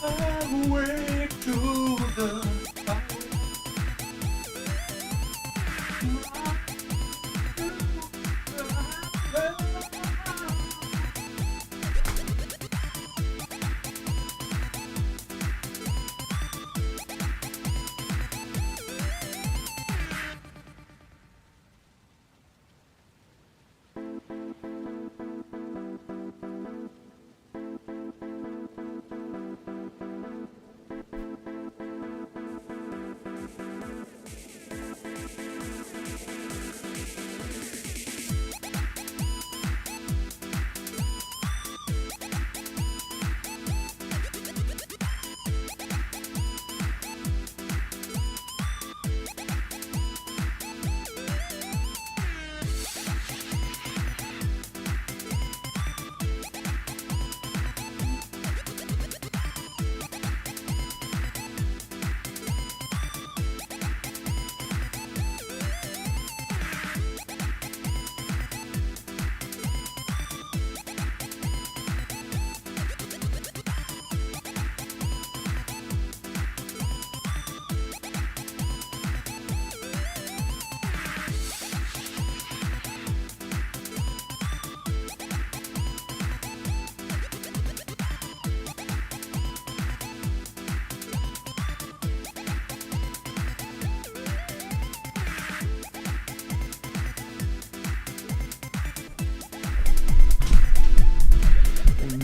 Highway to the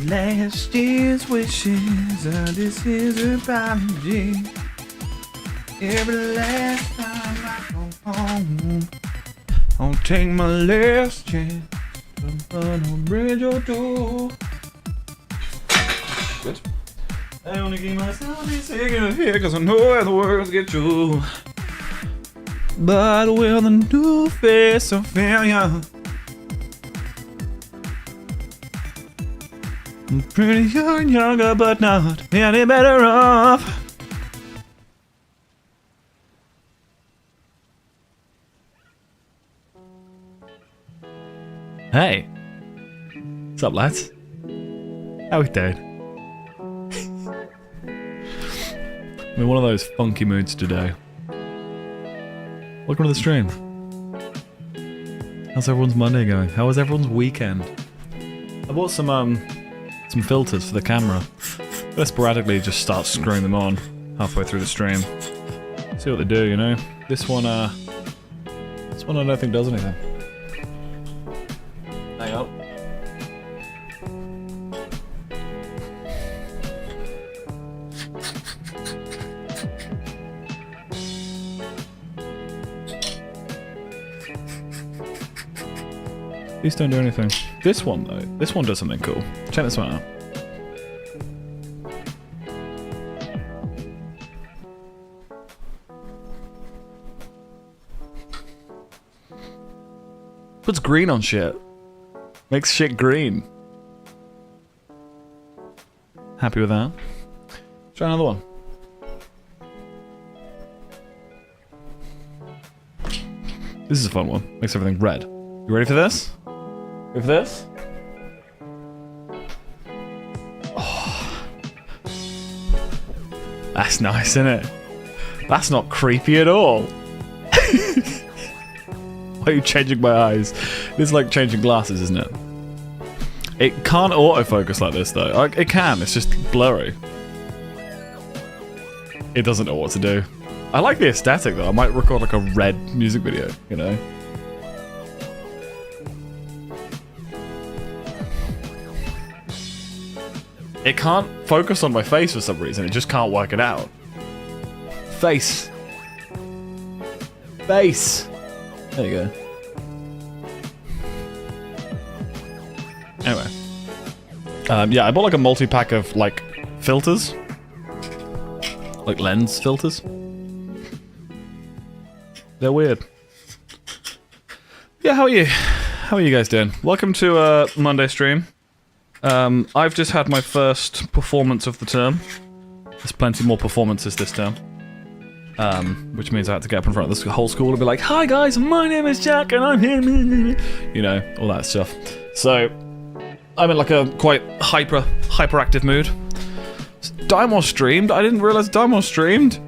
last year's wishes are this year's apology. Every last time I go home, I'll take my last chance to burn a bridge or two. Good. I only give myself a second here cause I know how the words get true. But with a new face of failure, I'm pretty young, younger, but not any better off. Hey, what's up, lads? How we doing? I'm in one of those funky moods today. Welcome to the stream. How's everyone's Monday going? How was everyone's weekend? I bought some filters for the camera. I'm gonna sporadically just start screwing them on halfway through the stream. See what they do, you know? This one I don't think does anything. Hang on. These don't do anything. This one though, this one does something cool. Check this one out. Puts green on shit. Makes shit green. Happy with that? Try another one. This is a fun one. Makes everything red. You ready for this? Ready for this? Oh. That's nice, isn't it? That's not creepy at all. Why are you changing my eyes? This is like changing glasses, isn't it? It can't autofocus like this though. It can, it's just blurry. It doesn't know what to do. I like the aesthetic though. I might record like a red music video, you know? It can't focus on my face for some reason. It just can't work it out. Face. Face. There you go. Anyway. Yeah, I bought like a multi-pack of like filters. Like lens filters. They're weird. Yeah, how are you? How are you guys doing? Welcome to Monday stream. I've just had my first performance of the term. There's plenty more performances this term. Which means I had to get up in front of the whole school and be like, "Hi guys, my name is Jack and I'm here." You know, all that stuff. So, I'm in like a quite hyperactive mood. Daimon streamed? I didn't realize Daimon streamed.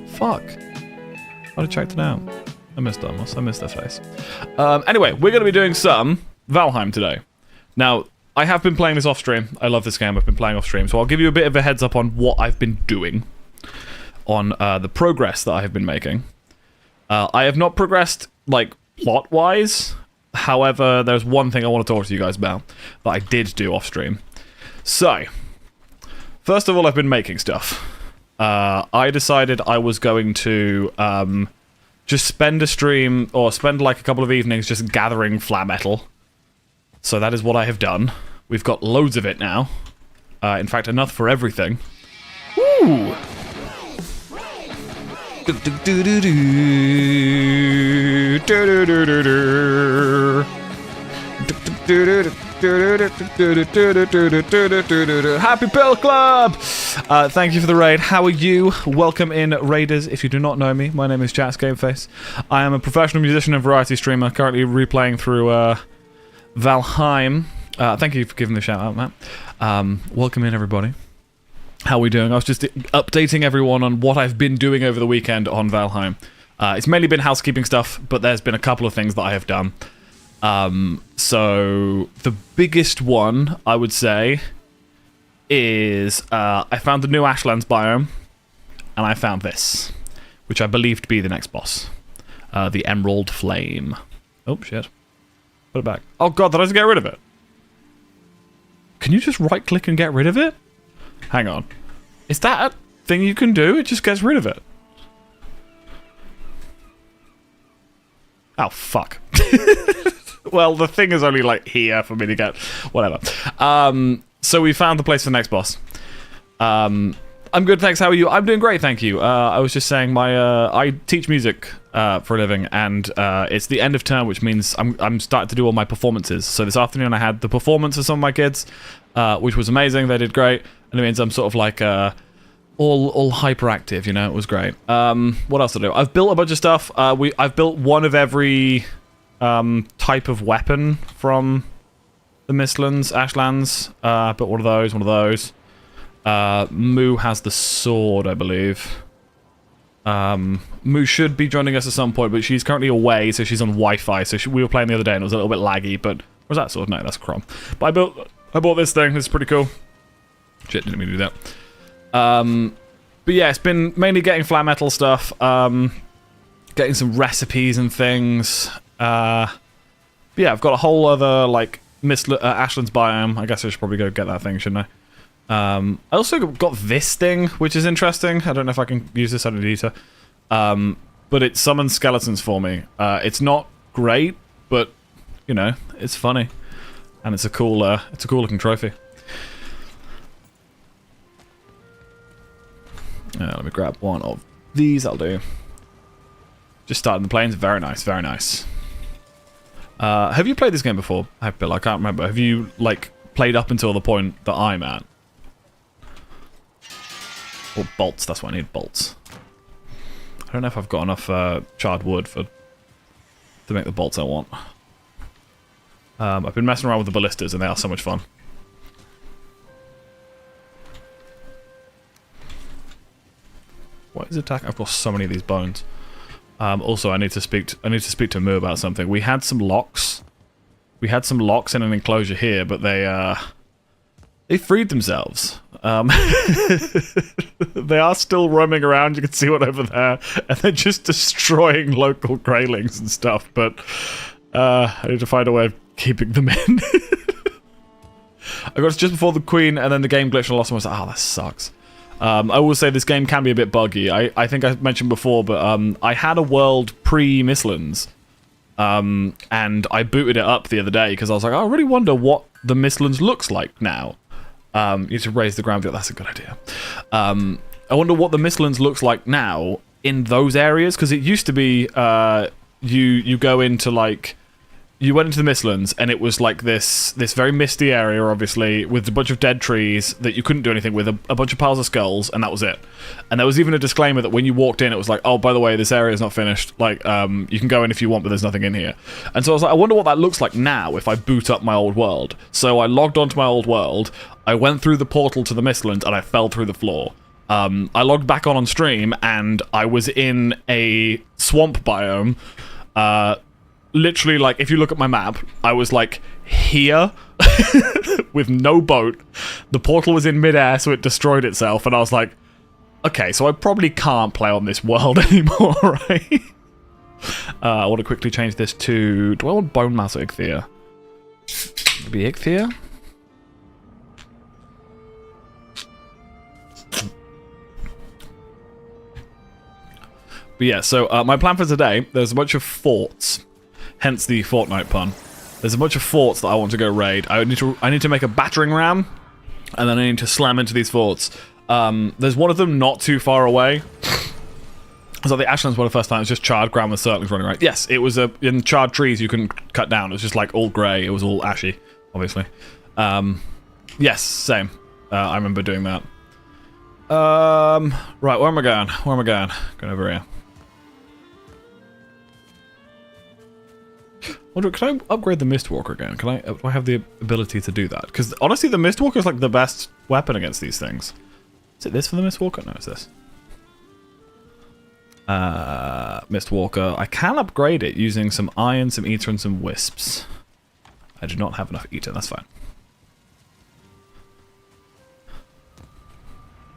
Fuck. I'd have checked it out. I missed Daimos. I missed their face. Anyway, we're going to be doing some Valheim today. Now, I have been playing this off stream. I love this game. I've been playing off stream. So I'll give you a bit of a heads up on what I've been doing. On the progress that I have been making. I have not progressed, like, plot-wise. However, there's one thing I want to talk to you guys about that I did do off-stream. So, first of all, I've been making stuff. I decided I was going to just spend a stream, or spend like a couple of evenings just gathering flat metal. So that is what I have done. We've got loads of it now. In fact, enough for everything. Woo! Happy Pill Club! Thank you for the raid. How are you? Welcome in, raiders. If you do not know me, my name is Jats Gameface. I am a professional musician and variety streamer, currently replaying through Valheim. Thank you for giving the shout out, Matt. Welcome in, everybody. How are we doing? I was just updating everyone on what I've been doing over the weekend on Valheim. It's mainly been housekeeping stuff, but there's been a couple of things that I have done. So the biggest one, I would say, is I found the new Ashlands biome, and I found this, which I believe to be the next boss. The Emerald Flame. Oh, shit. Put it back. Oh, God, did I just get rid of it? Can you just right-click and get rid of it? Hang on. Is that a thing you can do? It just gets rid of it. Oh, fuck. Well, the thing is only, like, here for me to get... Whatever. So we found the place for the next boss. I'm good, thanks. How are you? I'm doing great, thank you. I was just saying I teach music for a living, and it's the end of term, which means I'm starting to do all my performances. So this afternoon I had the performance of some of my kids, which was amazing. They did great, and it means I'm sort of like all hyperactive, you know. It was great. What else to do? I've built a bunch of stuff. I've built one of every type of weapon from the Mistlands, Ashlands. I built one of those. Moo has the sword, I believe. Moo should be joining us at some point, but she's currently away, so she's on Wi-Fi. So we were playing the other day, and it was a little bit laggy. But where's that sword? No, that's Crom. But I bought this thing. It's pretty cool. Shit, didn't mean to do that. But yeah, it's been mainly getting flat metal stuff. Getting some recipes and things. But yeah, I've got a whole other like Ashlands biome. I guess I should probably go get that thing, shouldn't I? I also got this thing, which is interesting. I don't know if I can use this. I don't need to. But it summons skeletons for me. It's not great, but you know, it's funny, and it's a cool looking trophy. Let me grab one of these. I'll do. Just starting the planes. Very nice. Very nice. Have you played this game before? Bill, I can't remember. Have you like played up until the point that I'm at? Or bolts, that's what I need, bolts. I don't know if I've got enough charred wood to make the bolts I want. I've been messing around with the ballistas and they are so much fun. What is attack? I've got so many of these bones. Also, I need to speak to Moo about something. We had some locks. We had some locks in an enclosure here, but they freed themselves. They are still roaming around. You can see one over there, and they're just destroying local greylings and stuff. But I need to find a way of keeping them in. I got it just before the Queen, and then the game glitched and I lost them. I was like, oh, that sucks. I will say this game can be a bit buggy. I think I mentioned before, but I had a world pre-Mistlands, and I booted it up the other day because I was like, I really wonder what the Mistlands looks like now. You need to raise the ground. That's a good idea. I wonder what the Mistlands looks like now in those areas, because it used to be you go into like you went into the Mistlands, and it was like this very misty area, obviously, with a bunch of dead trees that you couldn't do anything with, a bunch of piles of skulls, and that was it. And there was even a disclaimer that when you walked in, it was like, oh, by the way, this area is not finished. Like, you can go in if you want, but there's nothing in here. And so I was like, I wonder what that looks like now if I boot up my old world. So I logged onto my old world, I went through the portal to the Mistlands, and I fell through the floor. I logged back on stream, and I was in a swamp biome, literally, like, if you look at my map, I was, like, here with no boat. The portal was in midair, so it destroyed itself, and I was like, okay, so I probably can't play on this world anymore, right? I want to quickly change this to... Do I want bone mass or Ichthia? Maybe Ichthia? But yeah, so my plan for today, there's a bunch of forts. Hence the Fortnite pun. There's a bunch of forts that I want to go raid. I need to make a battering ram, and then I need to slam into these forts. There's one of them not too far away. So the Ashlands one the first time, it was just charred ground with circlings running around. Yes, it was in charred trees you couldn't cut down. It was just like all grey. It was all ashy, obviously. Yes, same. I remember doing that. Right, where am I going? Where am I going? Going over here. Wonder, can I upgrade the Mistwalker again? Do I have the ability to do that? Because honestly, the Mistwalker is like the best weapon against these things. Is it this for the Mistwalker? No, it's this. Mistwalker. I can upgrade it using some iron, some ether, and some wisps. I do not have enough ether. That's fine.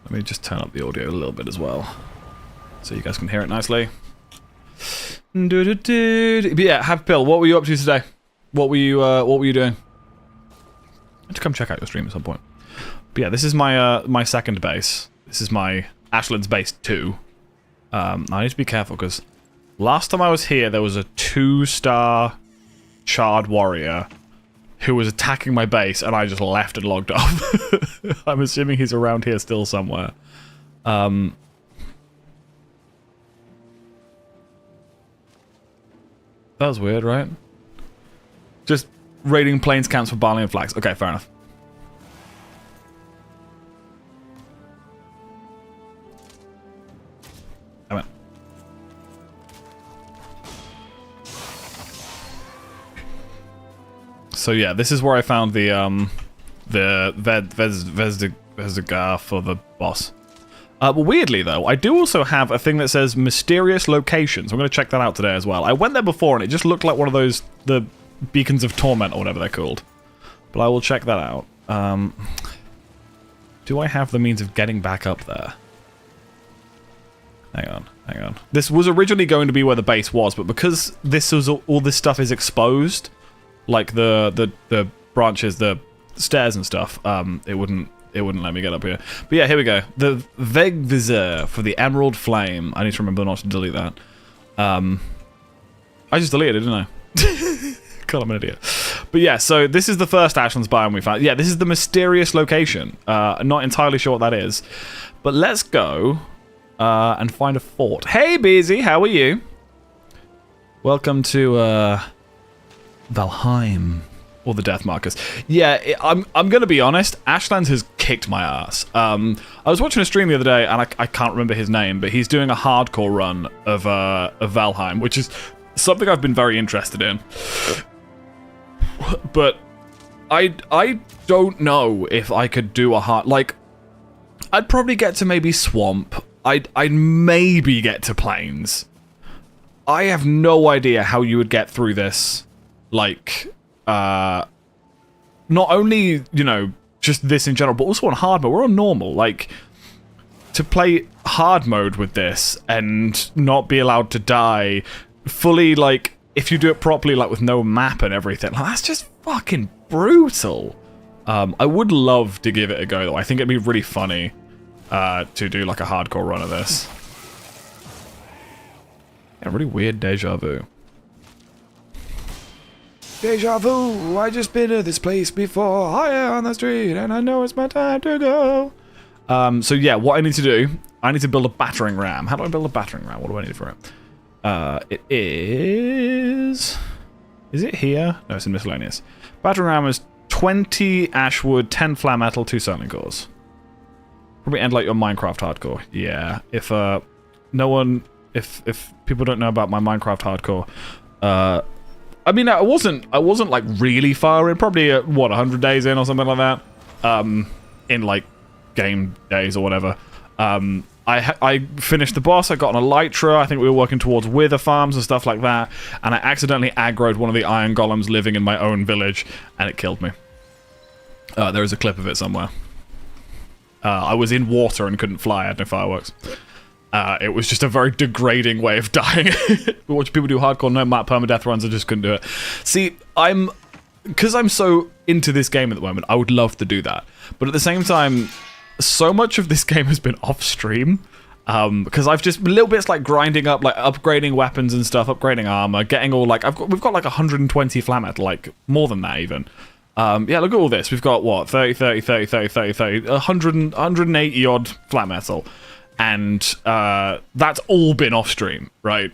Let me just turn up the audio a little bit as well, so you guys can hear it nicely. But yeah, Happy Pill, what were you up to today? What were you doing? I have to come check out your stream at some point. But yeah, this is my my second base. This is my Ashlands base 2. I need to be careful because last time I was here, there was a 2-star charred warrior who was attacking my base, and I just left and logged off. I'm assuming he's around here still somewhere. That was weird, right? Just raiding planes camps for barley and flax. Okay, fair enough. Damn it. So yeah, this is where I found the Vezdigar for the boss. But weirdly, though, I do also have a thing that says mysterious locations. I'm going to check that out today as well. I went there before, and it just looked like one of those, the beacons of torment, or whatever they're called. But I will check that out. Do I have the means of getting back up there? Hang on, hang on. This was originally going to be where the base was, but because this was all this stuff is exposed, like the branches, the stairs and stuff, it wouldn't let me get up here. But yeah, here we go. The Vegvisor for the Emerald Flame. I need to remember not to delete that. I just deleted it, didn't I? God, I'm an idiot. But yeah, so this is the first Ashlands biome we found. Yeah, this is the mysterious location. I'm not entirely sure what that is. But let's go and find a fort. Hey, Beezy, how are you? Welcome to Valheim. Or the death markers. Yeah, I'm gonna be honest, Ashlands has kicked my ass. I was watching a stream the other day, and I can't remember his name, but he's doing a hardcore run of Valheim, which is something I've been very interested in. But I don't know if I could do a hard... Like, I'd probably get to maybe Swamp. I'd maybe get to Plains. I have no idea how you would get through this, like... not only, you know, just this in general, but also on hard mode. We're on normal. Like, to play hard mode with this and not be allowed to die fully, like, if you do it properly, like, with no map and everything, like, that's just fucking brutal. I would love to give it a go, though. I think it'd be really funny to do, like, a hardcore run of this. Yeah, really weird deja vu. Deja vu, I just been to this place before, higher on the street, and I know it's my time to go. So yeah, what I need to do, I need to build a battering ram. How do I build a battering ram? What do I need for it? It is... Is it here? No, it's in miscellaneous. Battering ram is 20 ash wood, 10 flat metal, 2 sterling cores. Probably end like your Minecraft hardcore. Yeah. If if people don't know about my Minecraft hardcore, I mean, I wasn't like really far in. Probably what 100 days in or something like that. In like game days or whatever. I finished the boss. I got on Elytra. I think we were working towards wither farms and stuff like that. And I accidentally aggroed one of the iron golems living in my own village, and it killed me. There is a clip of it somewhere. I was in water and couldn't fly. I had no fireworks. It was just a very degrading way of dying. Watch people do hardcore no map permadeath runs. I just couldn't do it. See, because I'm so into this game at the moment, I would love to do that. But at the same time, so much of this game has been off stream. Because I've just little bits like grinding up, like upgrading weapons and stuff, upgrading armor, getting all like we've got like 120 flat metal, like more than that even. Yeah, look at all this. We've got what 180 odd flat metal. And that's all been off stream, right?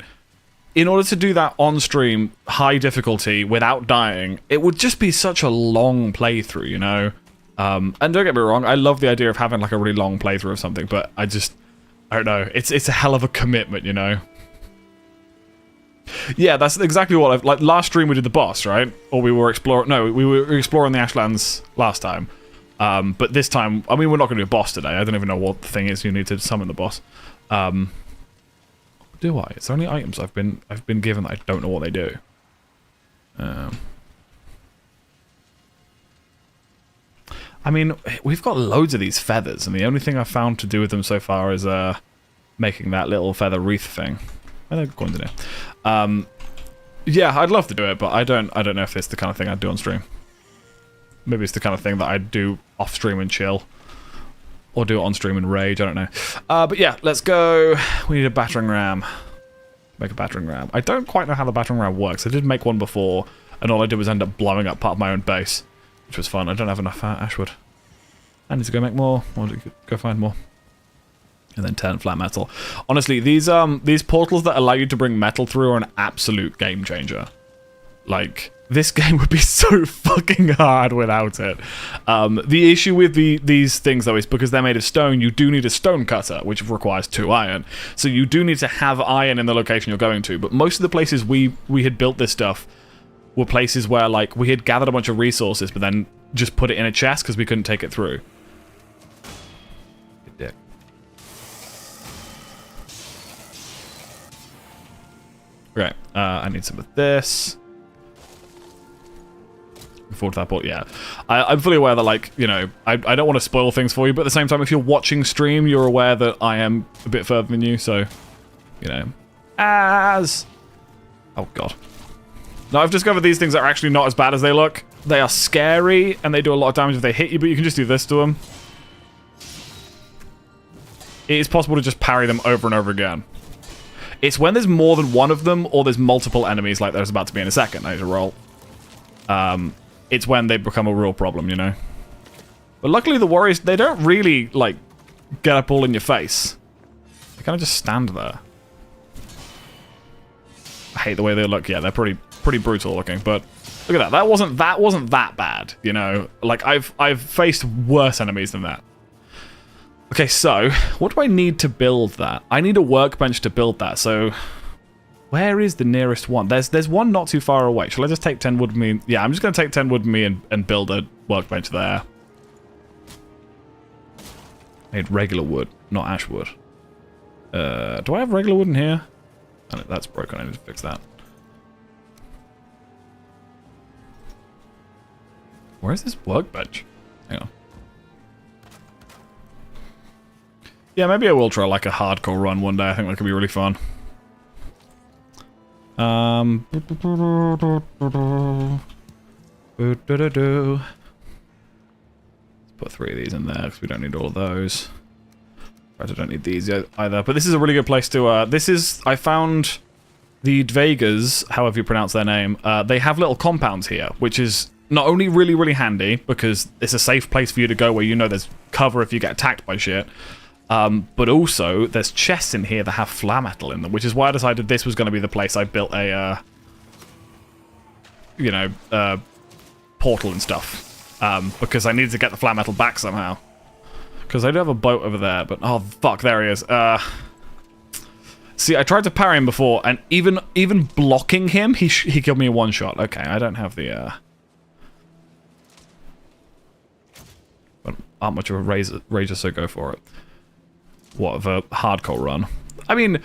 In order to do that on stream, high difficulty, without dying, it would just be such a long playthrough, you know? And don't get me wrong, I love the idea of having like a really long playthrough of something, but I don't know. It's a hell of a commitment, you know? Yeah, that's exactly what like last stream we did the boss, right? Or we were exploring the Ashlands last time. But this time, I mean, we're not going to do a boss today. I don't even know what the thing is you need to summon the boss. Do I? It's only items I've been given that I don't know what they do. I mean, we've got loads of these feathers, and the only thing I've found to do with them so far is making that little feather wreath thing. I think going to do. Yeah, I'd love to do it, but I don't know if it's the kind of thing I'd do on stream. Maybe it's the kind of thing that I'd do off stream and chill. Or do it on stream and rage, I don't know. But yeah, let's go. We need a battering ram. Make a battering ram. I don't quite know how the battering ram works. I did make one before, and all I did was end up blowing up part of my own base, which was fun. I don't have enough ashwood. I need to go make more, or go find more. And then 10 flat metal. Honestly, these portals that allow you to bring metal through are an absolute game changer. Like, this game would be so fucking hard without it. The issue with these things, though, is because they're made of stone, you do need a stone cutter, which requires 2 iron. So you do need to have iron in the location you're going to. But most of the places we had built this stuff were places where, like, we had gathered a bunch of resources, but then just put it in a chest because we couldn't take it through. Good dick. Right, I need some of this. Forward to that point, yeah. I'm fully aware that, like, you know, I don't want to spoil things for you, but at the same time, if you're watching stream, you're aware that I am a bit further than you, so, you know. Oh, God. Now, I've discovered these things are actually not as bad as they look. They are scary, and they do a lot of damage if they hit you, but you can just do this to them. It is possible to just parry them over and over again. It's when there's more than one of them, or there's multiple enemies, like there's about to be in a second. I need to roll. It's when they become a real problem, you know? But luckily the warriors, they don't really, like, get up all in your face. They kind of just stand there. I hate the way they look. Yeah, they're pretty brutal looking, but look at that. That wasn't that bad, you know? Like, I've faced worse enemies than that. Okay, so, what do I need to build that? I need a workbench to build that, so... Where is the nearest one? There's one not too far away. Shall I just take 10 wood with me? Yeah, I'm just going to take 10 wood with me and build a workbench there. I need regular wood, not ash wood. Do I have regular wood in here? Oh, no, that's broken. I need to fix that. Where is this workbench? Hang on. Yeah, maybe I will try like a hardcore run one day. I think that could be really fun. Let's put 3 of these in there because we don't need all of those. I don't need these either. But this is a really good place to. I found the Dvegas, however you pronounce their name. They have little compounds here, which is not only really, really handy because it's a safe place for you to go where you know there's cover if you get attacked by shit. But also, there's chests in here that have flat metal in them, which is why I decided this was going to be the place I built a you know, portal and stuff. Because I needed to get the flat metal back somehow. Because I do have a boat over there, but oh fuck, there he is. See, I tried to parry him before, and even blocking him, he killed me in one shot. Okay, I don't have the but aren't much of a rager, so go for it. What of a hardcore run? I mean,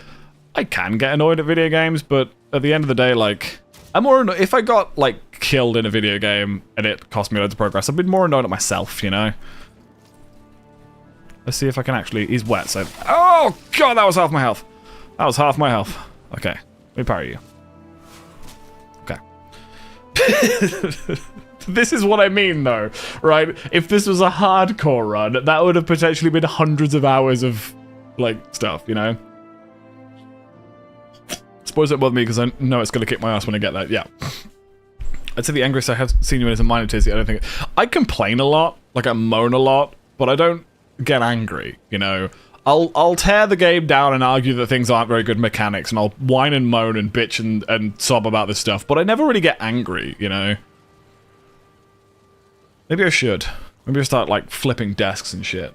I can get annoyed at video games, but at the end of the day, like, I'm more annoyed if I got like killed in a video game and it cost me loads of progress. I've been more annoyed at myself, you know. Let's see if I can actually. He's wet, so. Oh god, that was half my health. That was half my health. Okay, let me parry you. Okay. This is what I mean, though, right? If this was a hardcore run, that would have potentially been hundreds of hours of, like, stuff, you know? Suppose it bothered me because I know it's going to kick my ass when I get that, yeah. I'd say the angriest I have seen you in is a minor tizzy. I don't think... I complain a lot, like I moan a lot, but I don't get angry, you know? I'll tear the game down and argue that things aren't very good mechanics, and I'll whine and moan and bitch and sob about this stuff, but I never really get angry, you know? Maybe I should. Maybe I start, like, flipping desks and shit.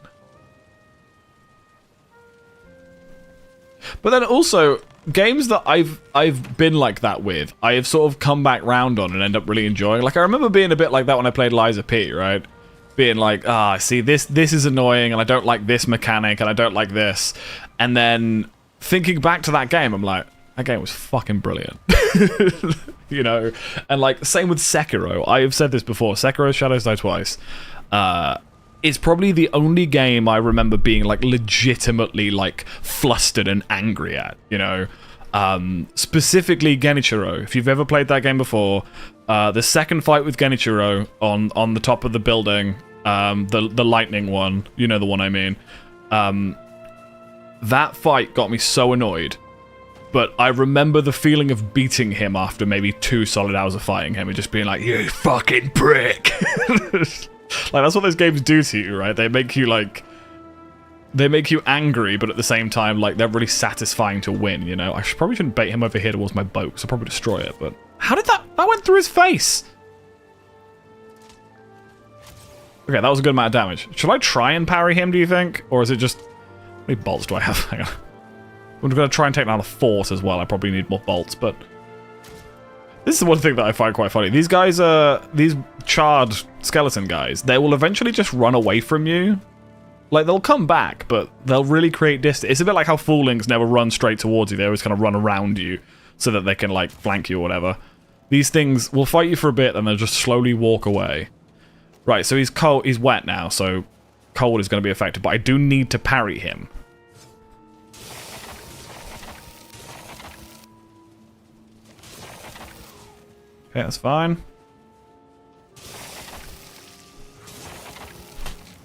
But then also, games that I've been like that with, I have sort of come back round on and end up really enjoying. Like, I remember being a bit like that when I played Liza P, right? Being like, see, this is annoying, and I don't like this mechanic, and I don't like this. And then, thinking back to that game, I'm like, that game was fucking brilliant. You know? And, like, same with Sekiro. I have said this before. Sekiro Shadows Die Twice is probably the only game I remember being, like, legitimately, like, flustered and angry at, you know? Specifically Genichiro. If you've ever played that game before, the second fight with Genichiro on the top of the building, the lightning one, you know the one I mean, that fight got me so annoyed. But I remember the feeling of beating him after maybe 2 solid hours of fighting him and just being like, you fucking prick. Like, that's what those games do to you, right? They make you, like... They make you angry, but at the same time, like, they're really satisfying to win, you know? Probably shouldn't bait him over here towards my boat, because I'll probably destroy it, but... How did that... That went through his face! Okay, that was a good amount of damage. Should I try and parry him, do you think? Or is it just... How many bolts do I have? Hang on. I'm going to try and take down the force as well. I probably need more bolts, but... This is one thing that I find quite funny. These guys these charred skeleton guys, they will eventually just run away from you. Like, they'll come back, but they'll really create distance. It's a bit like how Foolings never run straight towards you. They always kind of run around you so that they can, like, flank you or whatever. These things will fight you for a bit, and they'll just slowly walk away. Right, so he's cold. He's wet now, so cold is going to be affected, but I do need to parry him. Okay, that's fine.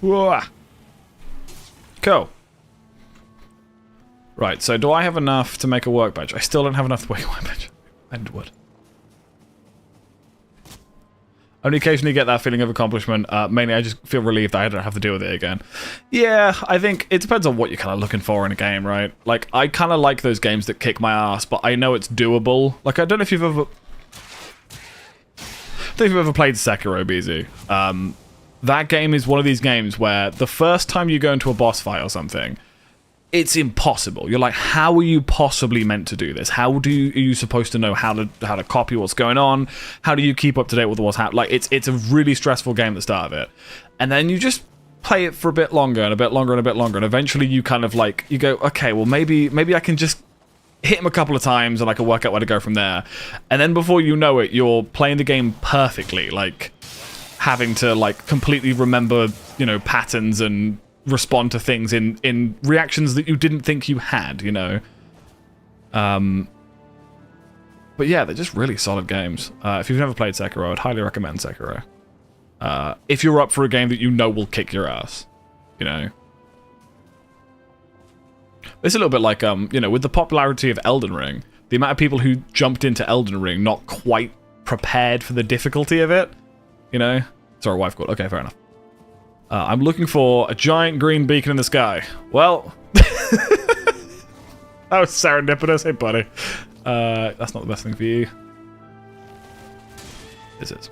Whoa. Cool. Right, so do I have enough to make a workbench? I still don't have enough to make a workbench. And wood. Only occasionally get that feeling of accomplishment. Mainly, I just feel relieved that I don't have to deal with it again. Yeah, I think it depends on what you're kind of looking for in a game, right? Like, I kind of like those games that kick my ass, but I know it's doable. Like, I don't know if you've ever... I don't know if you've ever played Sekiro, BZ. That game is one of these games where the first time you go into a boss fight or something, it's impossible. You're like, how are you possibly meant to do this? How are you supposed to know how to copy what's going on? How do you keep up to date with what's happening? Like, it's a really stressful game at the start of it. And then you just play it for a bit longer and a bit longer and a bit longer, and eventually you kind of like, you go, okay, well maybe I can just hit him a couple of times and I can work out where to go from there. And then before you know it, you're playing the game perfectly, like having to like completely remember, you know, patterns and respond to things in reactions that you didn't think you had, you know. But yeah, they're just really solid games. If you've never played Sekiro, I'd highly recommend Sekiro. If you're up for a game that you know will kick your ass, you know. It's a little bit like, you know, with the popularity of Elden Ring, the amount of people who jumped into Elden Ring not quite prepared for the difficulty of it, you know. Sorry, wife called. Okay, fair enough. I'm looking for a giant green beacon in the sky. Well, that was serendipitous. Hey, buddy. That's not the best thing for you. This is.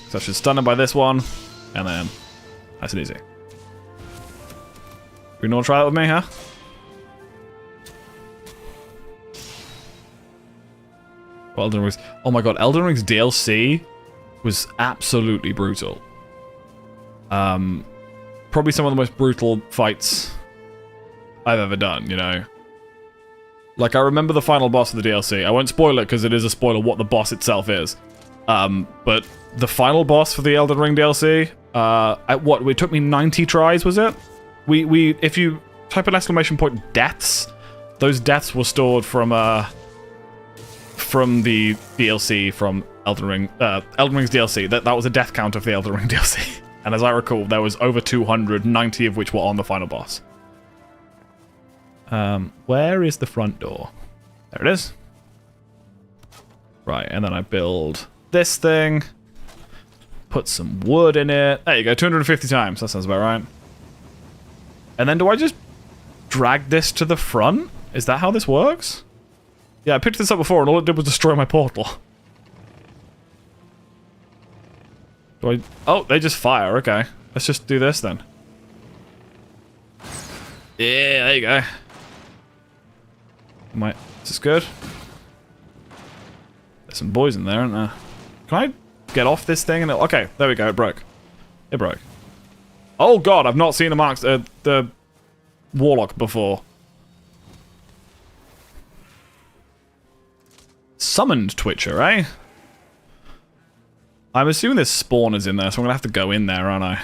So I should stun him by this one, and then nice and easy. You want to try that with me, huh? Elden Ring's, oh my god, Elden Ring's DLC was absolutely brutal. Probably some of the most brutal fights I've ever done, you know. Like, I remember the final boss of the DLC. I won't spoil it because it is a spoiler what the boss itself is. But the final boss for the Elden Ring DLC, it took me 90 tries, was it? If you type an exclamation point deaths, those deaths were stored from the DLC from Elden Ring, Elden Ring's DLC. That was a death counter for the Elden Ring DLC. And as I recall, there was over 290 of which were on the final boss. Where is the front door? There it is. Right, and then I build this thing. Put some wood in it. There you go, 250 times. That sounds about right. And then do I just drag this to the front? Is that how this works? Yeah, I picked this up before and all it did was destroy my portal. Do I... Oh, they just fire, okay. Let's just do this then. Yeah, there you go. Is this good? There's some boys in there, aren't there? Can I get off this thing? Okay, there we go, it broke. It broke. Oh god, I've not seen the warlock before. Summoned Twitcher, eh? I'm assuming there's spawners in there, so I'm gonna have to go in there, aren't I?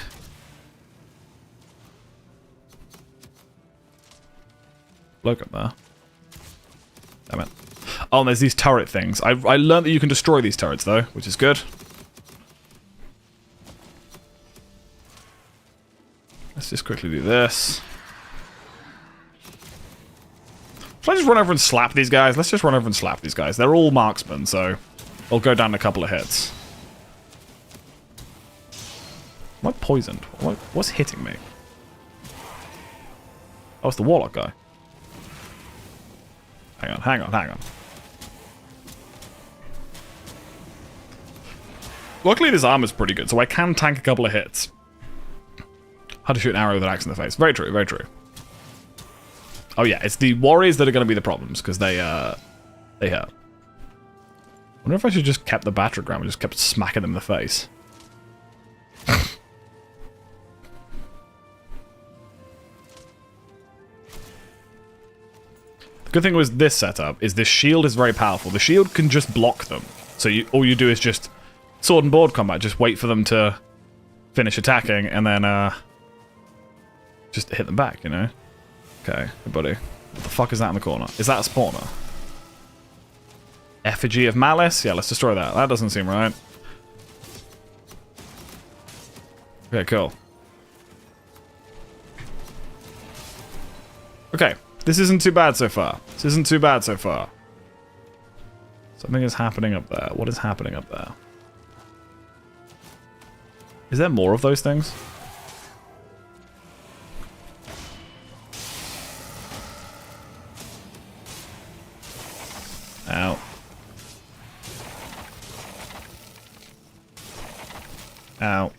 Look up there. Damn it. Oh, and there's these turret things. I learned that you can destroy these turrets, though, which is good. Let's just quickly do this. Should I just run over and slap these guys? Let's just run over and slap these guys. They're all marksmen, so they'll go down in a couple of hits. Am I poisoned? What's hitting me? Oh, it's the warlock guy. Hang on. Luckily, this armor's pretty good, so I can tank a couple of hits. How to shoot an arrow with an axe in the face. Very true, very true. Oh yeah, it's the warriors that are going to be the problems, because they hurt. I wonder if I should just kept the battering and just kept smacking them in the face. The good thing with this setup is this shield is very powerful. The shield can just block them. So all you do is just sword and board combat, just wait for them to finish attacking, and then just hit them back, you know? Okay, hey buddy. What the fuck is that in the corner? Is that a spawner? Effigy of Malice? Yeah, let's destroy that. That doesn't seem right. Okay, cool. Okay, this isn't too bad so far. Something is happening up there. What is happening up there? Is there more of those things? Ow. Ow.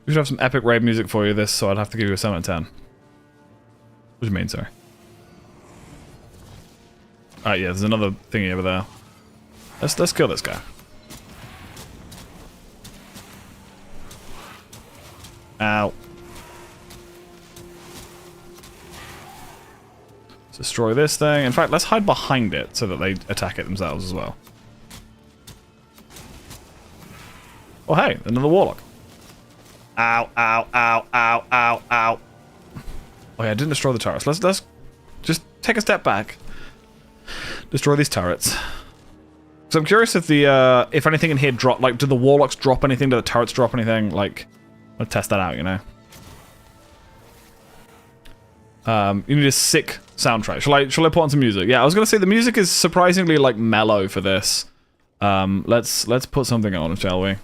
We should have some epic raid music for you this, so I'd have to give you a 7 out of 10. What do you mean, sorry? Alright, yeah, there's another thingy over there. Let's kill this guy. Ow. Let's destroy this thing. In fact, let's hide behind it so that they attack it themselves as well. Oh hey, another warlock. Ow, ow, ow, ow, ow, ow. Oh yeah, I didn't destroy the turrets. Let's just take a step back. Destroy these turrets. So I'm curious if the if anything in here drop, like, do the warlocks drop anything? Do the turrets drop anything? Like, I'll test that out, you know. You need a sick soundtrack. Shall I put on some music? Yeah, I was gonna say the music is surprisingly like mellow for this. Let's put something on, shall we?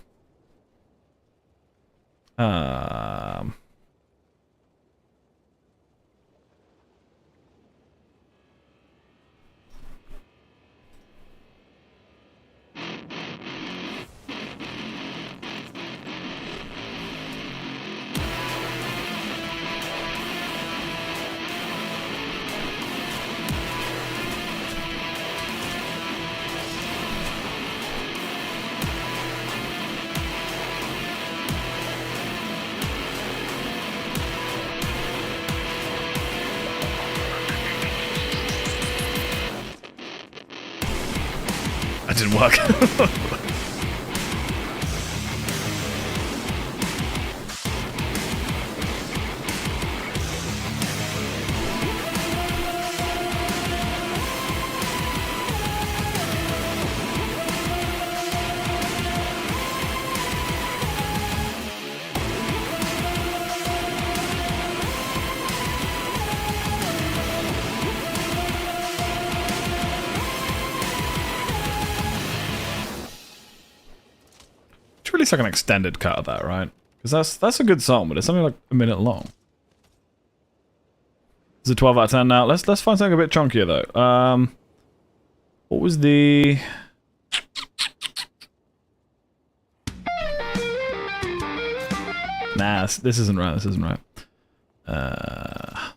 That didn't work. Release like an extended cut of that, right? Because that's a good song, but it's something like a minute long. It's a 12 out of 10 now. Let's find something a bit chunkier though. What was the... Nah, this isn't right. This isn't right. Let's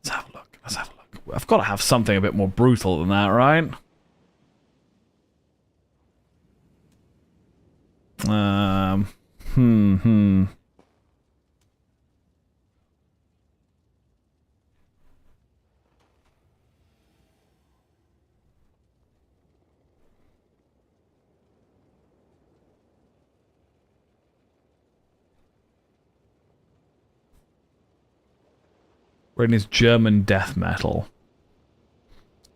have a look. Let's have a look. I've got to have something a bit more brutal than that, right? Braden's German death metal.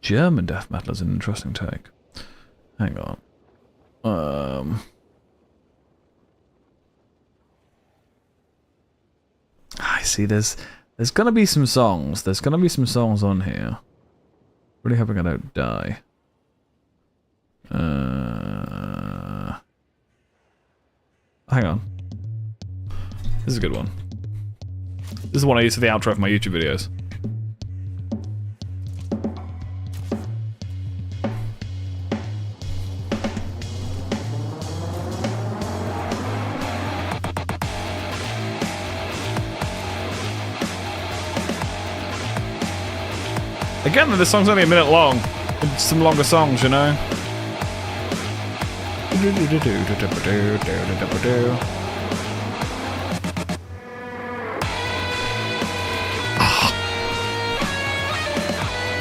German death metal is an interesting take. Hang on. I see. There's gonna be some songs. There's gonna be some songs on here. Really hoping I don't die. Hang on. This is a good one. This is one I use for the outro of my YouTube videos. Again, this song's only a minute long. It's some longer songs, you know.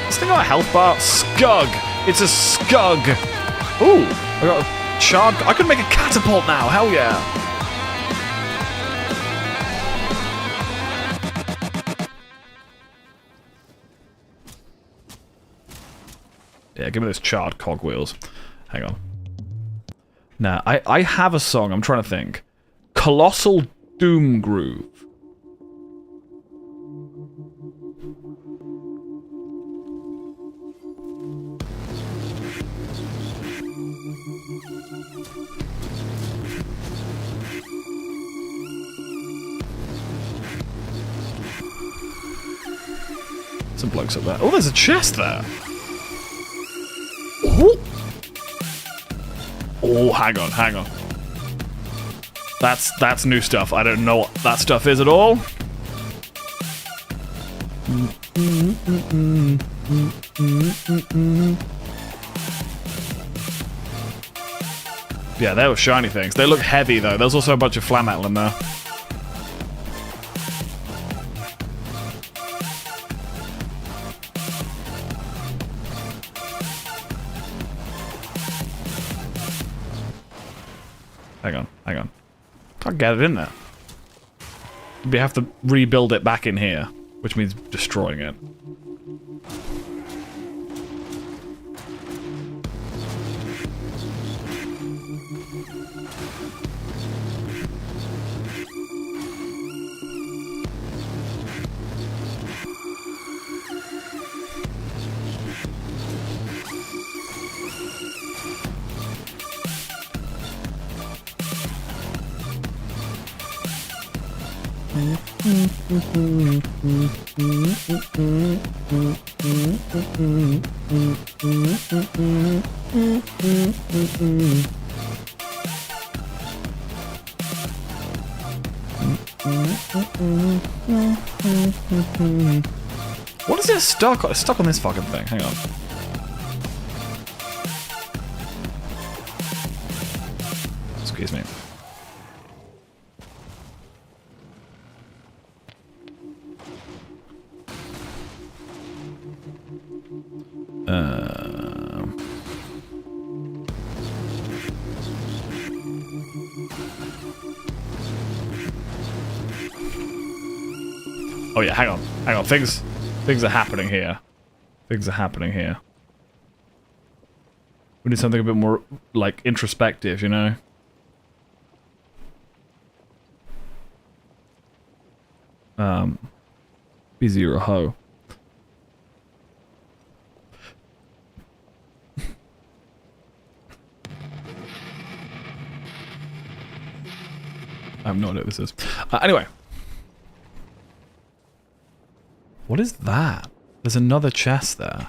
This thing got a health bar? Scug! It's a scug! Ooh, I got a charred... I can make a catapult now, hell yeah! Yeah, give me those charred cogwheels. Hang on. Now, I have a song, I'm trying to think. Colossal Doom Groove. Some blokes up there. Oh, there's a chest there! Ooh. Oh, hang on, hang on. That's new stuff. I don't know what that stuff is at all. Yeah, they were shiny things. They look heavy though. There's also a bunch of flat metal in there. Hang on, hang on. Can't get it in there. We have to rebuild it back in here, which means destroying it. What is it stuck on? It's stuck on this fucking thing. Hang on. Excuse me. Oh yeah, hang on. Hang on. Things are happening here. Things are happening here. We need something a bit more, like, introspective, you know? Busy or a hoe. I have no idea what this is. Anyway. What is that? There's another chest there.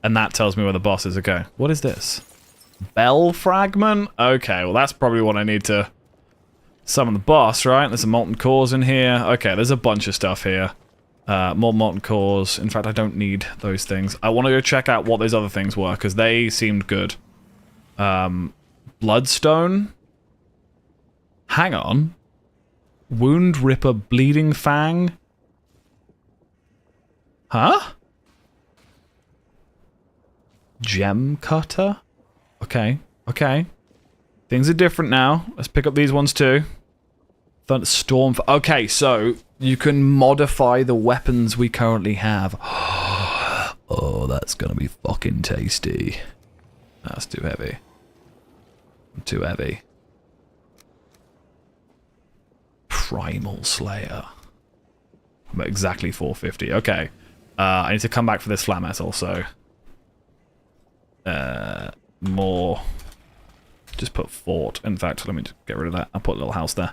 And that tells me where the boss is. Okay. What is this? Bell fragment? Okay, well that's probably what I need to summon the boss, right? There's some molten cores in here. Okay, there's a bunch of stuff here. More molten cores. In fact, I don't need those things. I want to go check out what those other things were, because they seemed good. Bloodstone? Hang on. Wound Ripper Bleeding Fang? Huh? Gem Cutter? Okay, okay. Things are different now. Let's pick up these ones too. Storm. Okay, so you can modify the weapons we currently have. Oh, that's gonna be fucking tasty. That's too heavy. Too heavy. Primal Slayer. I'm at exactly 450. Okay. I need to come back for this flat metal, so... more... Just put fort. In fact, let me just get rid of that. I'll put a little house there.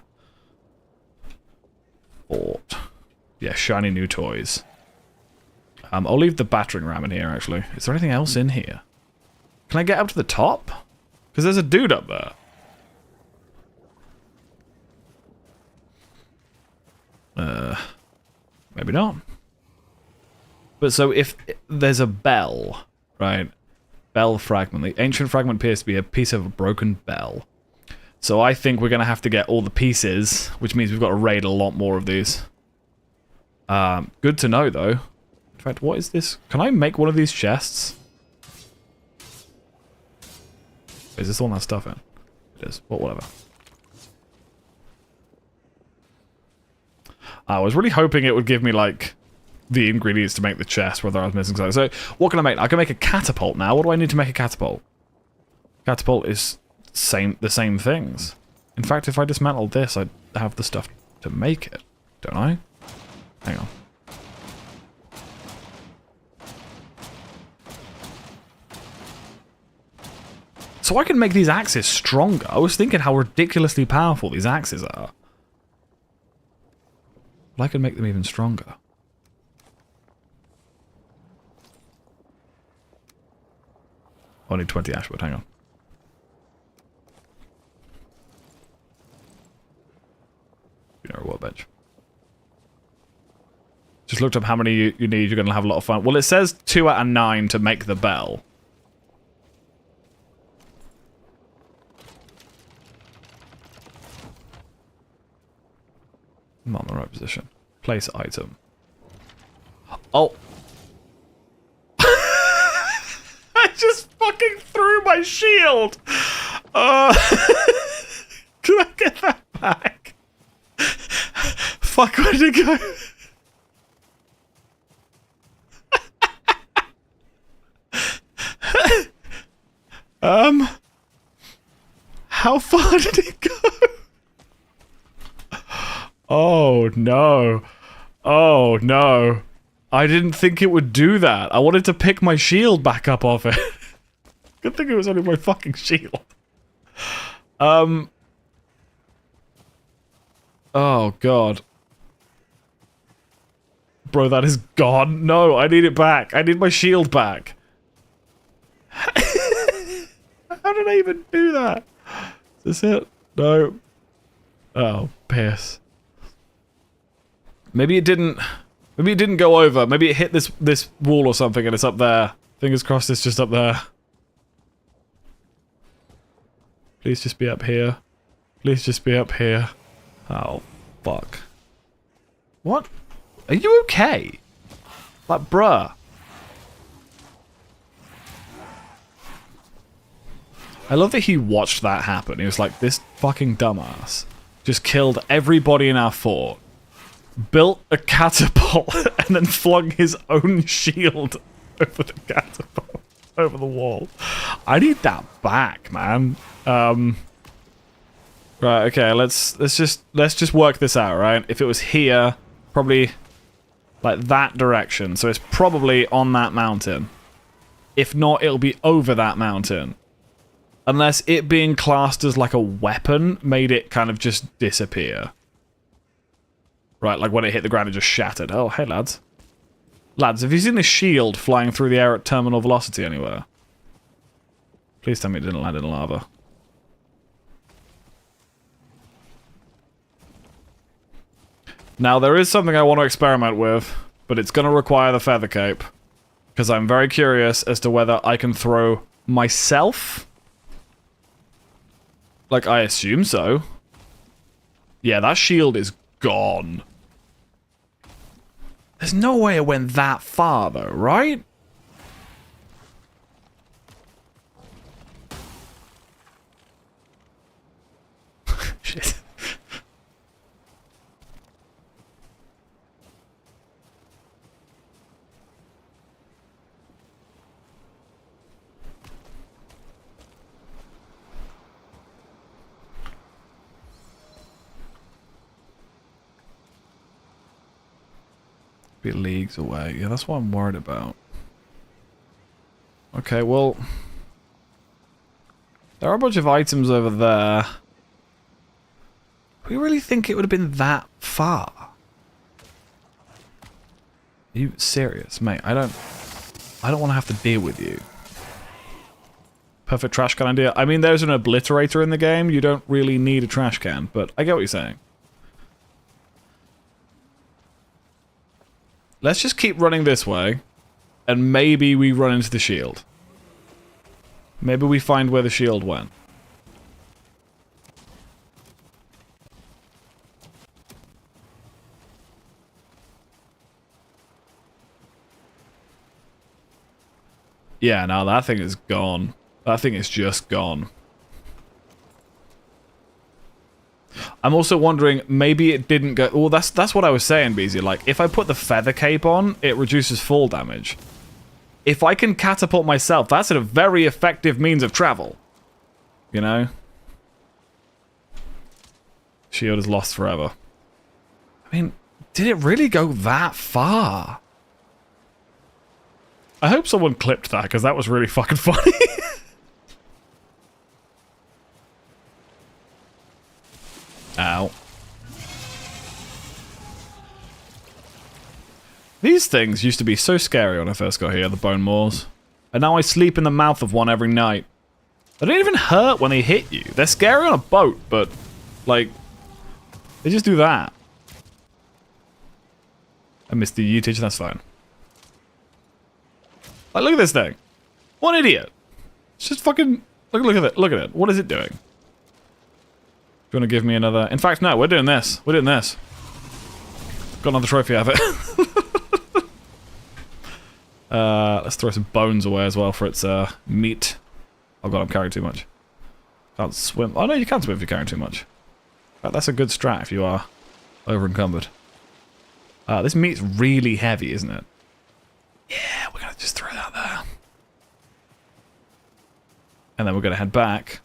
Fort. Yeah, shiny new toys. I'll leave the battering ram in here, actually. Is there anything else in here? Can I get up to the top? Because there's a dude up there. Maybe not. But so if there's a bell, right? Bell fragment. The ancient fragment appears to be a piece of a broken bell. So I think we're going to have to get all the pieces, which means we've got to raid a lot more of these. Good to know, though. In fact, what is this? Can I make one of these chests? Is this all that stuff in? It is. Well, whatever. I was really hoping it would give me, like, the ingredients to make the chest, whether I was missing something. So, what can I make? I can make a catapult now. What do I need to make a catapult? Catapult is the same things. In fact, if I dismantle this, I'd have the stuff to make it, don't I? Hang on. So I can make these axes stronger. I was thinking how ridiculously powerful these axes are. But I can make them even stronger. I need 20 ashwood, hang on. You know, a workbench. Just looked up how many you need, you're going to have a lot of fun. Well, it says 2 out of 9 to make the bell. I'm on the right position. Place item. Oh. I just fucking threw my shield! Can I get that back? Fuck, where did it go? How far did it go? Oh no. Oh no. I didn't think it would do that. I wanted to pick my shield back up off it. Good thing it was only my fucking shield. Oh, God. Bro, that is gone. No, I need it back. I need my shield back. How did I even do that? Is this it? No. Oh, piss. Maybe it didn't go over. Maybe it hit this wall or something and it's up there. Fingers crossed it's just up there. Please just be up here. Please just be up here. Oh, fuck. What? Are you okay? Like, bruh. I love that he watched that happen. He was like, this fucking dumbass just killed everybody in our fort, built a catapult, and then flung his own shield over the catapult, over the wall. I need that back, man. Right, okay, let's just work this out, right? If it was here, probably like that direction, so it's probably on that mountain. If not, it'll be over that mountain. Unless it being classed as like a weapon made it kind of just disappear. Right, like when it hit the ground, it just shattered. Oh, hey, lads. Lads, have you seen a shield flying through the air at terminal velocity anywhere? Please tell me it didn't land in lava. Now, there is something I want to experiment with, but it's going to require the feather cape. Because I'm very curious as to whether I can throw myself. Like, I assume so. Yeah, that shield is gone. There's no way it went that far, though, right? Shit. Be leagues away. Yeah, that's what I'm worried about. Okay, well, there are a bunch of items over there. Do we really think it would have been that far? Are you serious, mate? I don't want to have to deal with you. Perfect trash can idea. I mean, there's an obliterator in the game. You don't really need a trash can, but I get what you're saying. Let's just keep running this way, and maybe we run into the shield. Maybe we find where the shield went. Yeah, no, that thing is gone. That thing is just gone. I'm also wondering, maybe it didn't go... Well, that's what I was saying, BZ. Like, if I put the feather cape on, it reduces fall damage. If I can catapult myself, that's a very effective means of travel. You know? Shield is lost forever. I mean, did it really go that far? I hope someone clipped that, because that was really fucking funny. Ow. These things used to be so scary when I first got here, the bone maws. And now I sleep in the mouth of one every night. They don't even hurt when they hit you. They're scary on a boat, but, like, they just do that. I missed the usage, that's fine. Like, look at this thing. What an idiot. It's just fucking... Look at it. Look at it. What is it doing? Do you want to give me another... In fact, no, we're doing this. We're doing this. Got another trophy out of it. Let's throw some bones away as well for its meat. Oh god, I'm carrying too much. Can't swim. Oh no, you can swim if you're carrying too much. That's a good strat if you are over encumbered. This meat's really heavy, isn't it? Yeah, we're gonna just throw that there. And then we're gonna head back.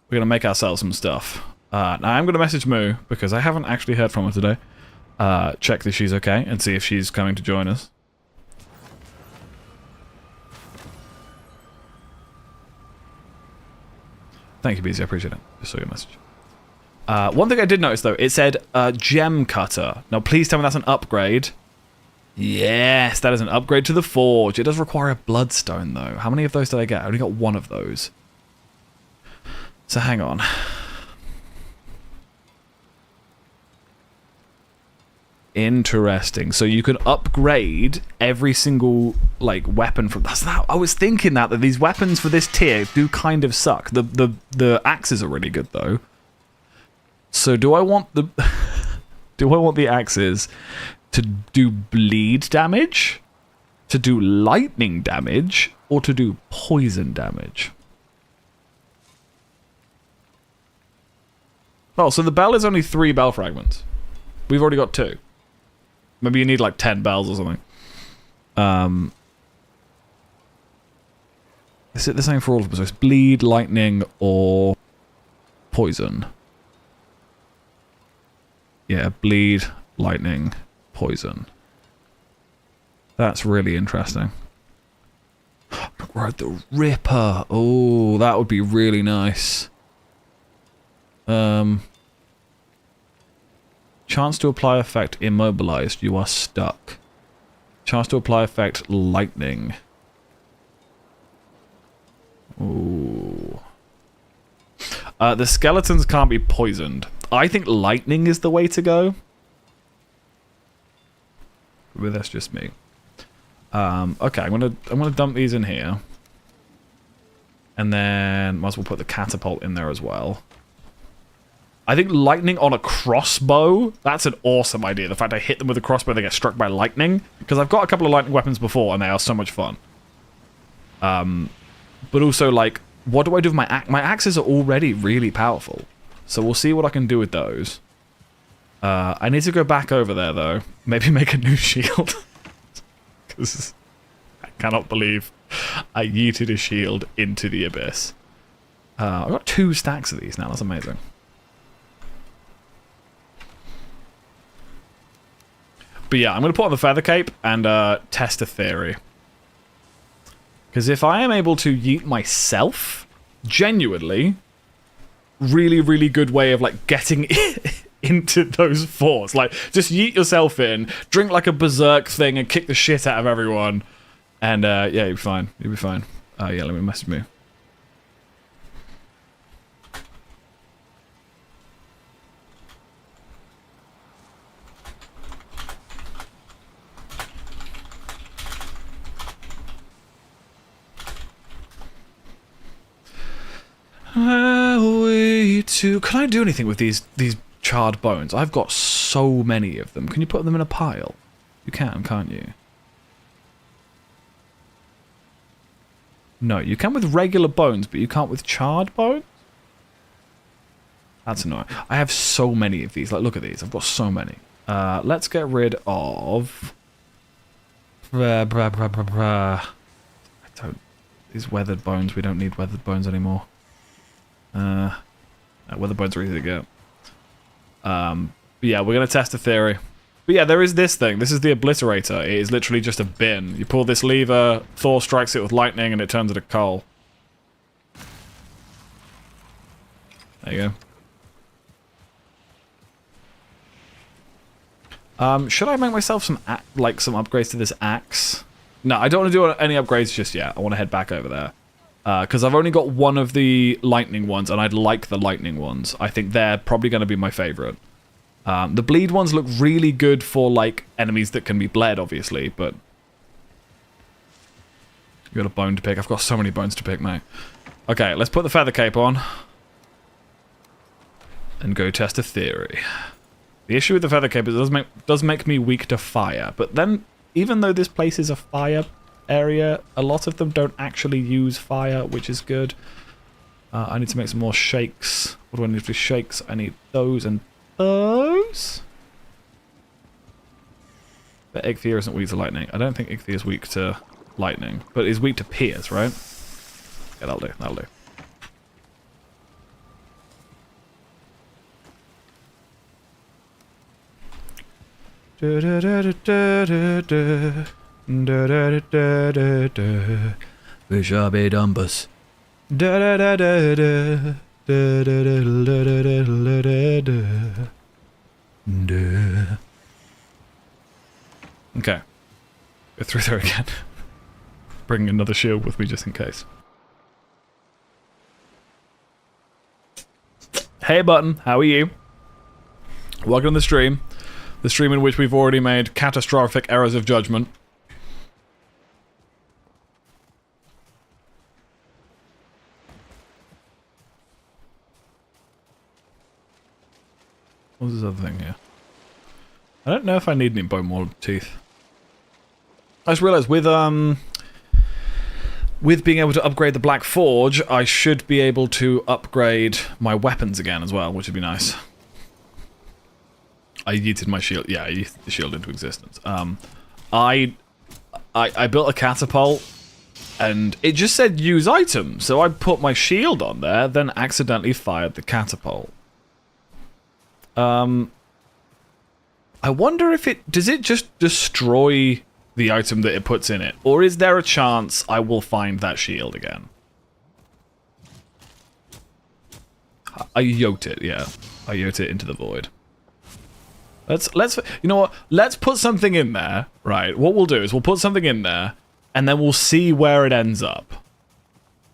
We're gonna make ourselves some stuff. Now I'm gonna message Moo, because I haven't actually heard from her today. Check that she's okay, and see if she's coming to join us. Thank you, BZ, I appreciate it. Just saw your message. One thing I did notice, though, it said gem cutter. Now, please tell me that's an upgrade. Yes, that is an upgrade to the forge. It does require a bloodstone, though. How many of those did I get? I only got one of those. So hang on. Interesting. So you can upgrade every single like weapon from. That's not. I was thinking that these weapons for this tier do kind of suck. The axes are really good though. So do I want the do I want the axes to do bleed damage, to do lightning damage, or to do poison damage? Oh, so the bell is only 3 bell fragments. We've already got 2. Maybe you need like 10 bells or something. Is it the same for all of them? So it's bleed, lightning, or poison? Yeah, bleed, lightning, poison. That's really interesting. Right, the Ripper. Oh, that would be really nice. Chance to apply effect immobilized. You are stuck. Chance to apply effect lightning. Ooh. The skeletons can't be poisoned. I think lightning is the way to go. But that's just me. Okay, I'm gonna dump these in here. And then might as well put the catapult in there as well. I think lightning on a crossbow, that's an awesome idea. The fact I hit them with a crossbow, they get struck by lightning. Because I've got a couple of lightning weapons before, and they are so much fun. But also, like, what do I do with my axe? My axes are already really powerful. So we'll see what I can do with those. I need to go back over there, though. Maybe make a new shield. Because I cannot believe I yeeted a shield into the abyss. I've got 2 stacks of these now. That's amazing. But yeah, I'm going to put on the feather cape and test a theory. Because if I am able to yeet myself, genuinely, really, really good way of like getting into those forts. Like, just yeet yourself in, drink like a berserk thing and kick the shit out of everyone. And yeah, you'll be fine. You'll be fine. Yeah, let me message me. Can I do anything with these charred bones? I've got so many of them. Can you put them in a pile? You can, can't you? No, you can with regular bones, but you can't with charred bones? That's annoying. I have so many of these. Like, look at these. I've got so many. Let's get rid of... I don't... These weathered bones. We don't need weathered bones anymore. Weathered bones are easy to get. But yeah, we're going to test a theory. But yeah, there is this thing. This is the obliterator. It is literally just a bin. You pull this lever, Thor strikes it with lightning, and it turns into coal. There you go. Should I make myself some upgrades to this axe? No, I don't want to do any upgrades just yet. I want to head back over there. Because I've only got one of the lightning ones, and I'd like the lightning ones. I think they're probably going to be my favorite. The bleed ones look really good for, like, enemies that can be bled, obviously, but... You got a bone to pick. I've got so many bones to pick, mate. Okay, let's put the feather cape on. And go test a theory. The issue with the feather cape is it does make me weak to fire, but then, even though this place is a fire area, a lot of them don't actually use fire, which is good. I need to make some more shakes. What do I need for shakes? I need those and those. But Ichthyer isn't weak to lightning. I don't think Ichthyer is weak to lightning, but is weak to pierce, right? Yeah, that'll do. That'll do. Da da da da da da. Da da da da da. We shall be dumbus. Da da da da da. Okay. Go through there again. Bring another shield with me just in case. Hey Button, how are you? Welcome to the stream. The stream in which we've already made catastrophic errors of judgment. What's this other thing here? I don't know if I need any bone mold teeth. I just realised with being able to upgrade the Black Forge, I should be able to upgrade my weapons again as well, which would be nice. I yeeted my shield. Yeah, I yeeted the shield into existence. I built a catapult, and it just said use item, so I put my shield on there, then accidentally fired the catapult. I wonder if does it just destroy the item that it puts in it, or is there a chance I will find that shield again? I yote it, yeah. I yote it into the void. Let's you know what? Let's put something in there, right? What we'll do is we'll put something in there, and then we'll see where it ends up.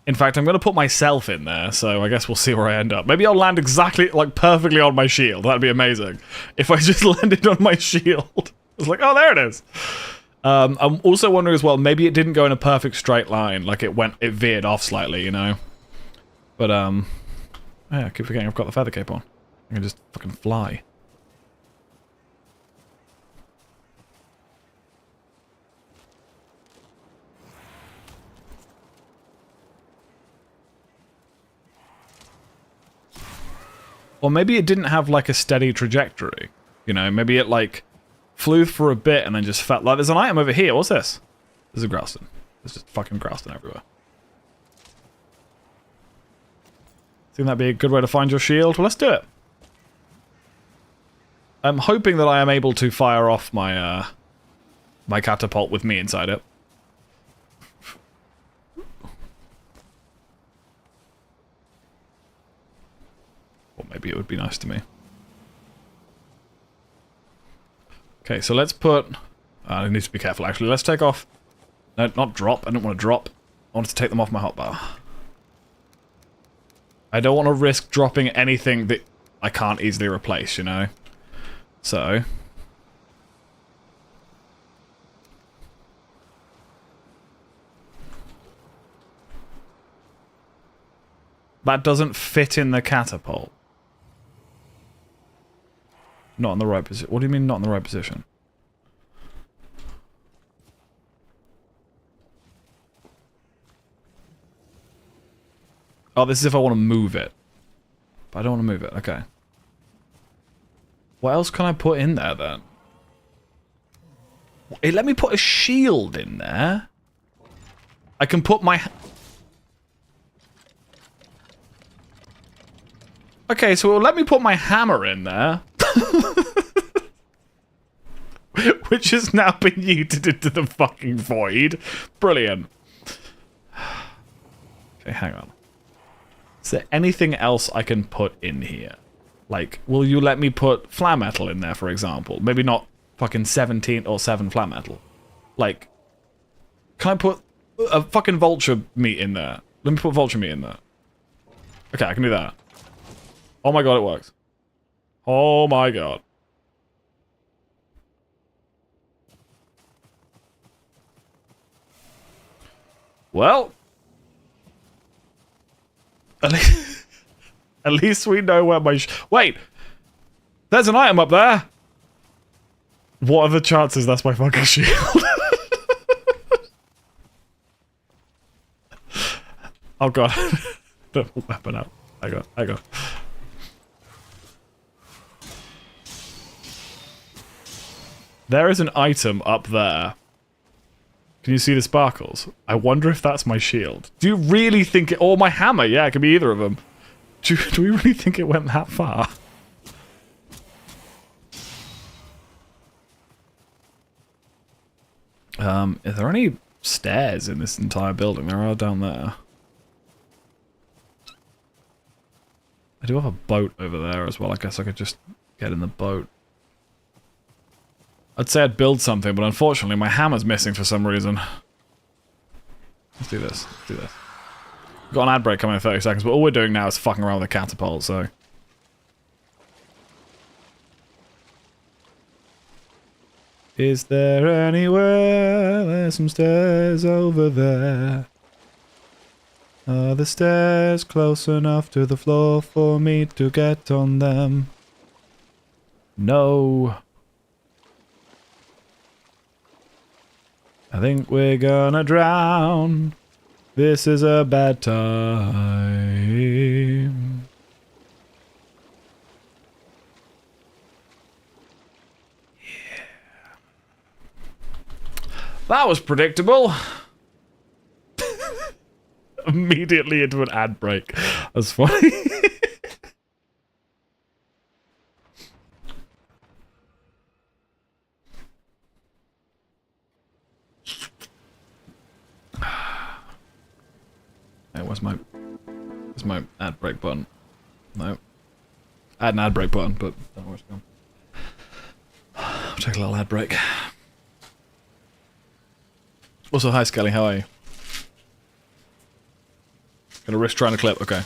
In fact, I'm going to put myself in there, so I guess we'll see where I end up. Maybe I'll land exactly, like, perfectly on my shield. That'd be amazing. If I just landed on my shield. It's like, oh, there it is. I'm also wondering as well, maybe it didn't go in a perfect straight line. Like, it veered off slightly, you know? But, yeah, I keep forgetting I've got the feather cape on. I can just fucking fly. Or maybe it didn't have, like, a steady trajectory. You know, maybe it, like, flew for a bit and then just felt like there's an item over here. What's this? There's a Growston. There's just fucking Growston everywhere. Think that'd be a good way to find your shield? Well, let's do it. I'm hoping that I am able to fire off my, my catapult with me inside it. Or maybe it would be nice to me. Okay, so let's put... I need to be careful, actually. Let's take off... No, not drop. I don't want to drop. I want to take them off my hotbar. I don't want to risk dropping anything that I can't easily replace, you know? So... that doesn't fit in the catapult. Not in the right position. What do you mean not in the right position? Oh, this is if I want to move it. But I don't want to move it. Okay. What else can I put in there, then? Let me put a shield in there. I can put my... Okay, so let me put my hammer in there. Which has now been yeeted into the fucking void. Brilliant. Okay, hang on. Is there anything else I can put in here? Like, will you let me put flame metal in there, for example? Maybe not fucking 17 or 7 flame metal. Like, can I put a fucking vulture meat in there? Let me put vulture meat in there. Okay, I can do that. Oh my god, it works. Oh my god. Well, at least we know where my... Wait! There's an item up there! What are the chances that's my fucking shield? Oh god. Don't pull weapon out. I got. There is an item up there. Can you see the sparkles? I wonder if that's my shield. Do you really think it... Or my hammer, yeah, it could be either of them. Do we really think it went that far? Are there any stairs in this entire building? There are down there. I do have a boat over there as well. I guess I could just get in the boat. I'd say I'd build something, but unfortunately my hammer's missing for some reason. Let's do this. Let's do this. We've got an ad break coming in 30 seconds, but all we're doing now is fucking around with a catapult, so... Is there anywhere? There's some stairs over there. Are the stairs close enough to the floor for me to get on them? No. I think we're gonna drown. This is a bad time. Yeah. That was predictable. Immediately into an ad break. That's funny. Hey, where's my ad break button? No. I had an ad break button, but don't know where it's gone. I'll take a little ad break. Also, hi Skelly, how are you? Gonna risk trying to clip, okay.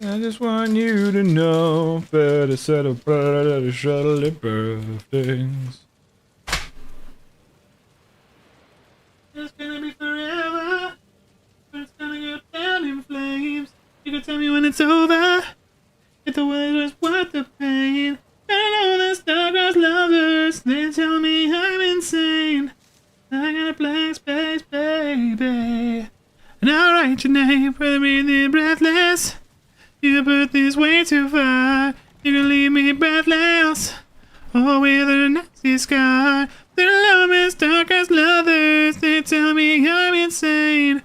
I just want you to know, better celebrate shuttle birthdays. It's gonna be forever, but it's gonna go down in flames. You can tell me when it's over, if the world was worth the pain. I know the star-crossed lovers, they tell me I'm insane. I got a blank space, baby. And I'll write your name, breathing breathless. You put this way too far. You can leave me breathless, or with a nasty scar. The love is dark as lovers. They tell me I'm insane.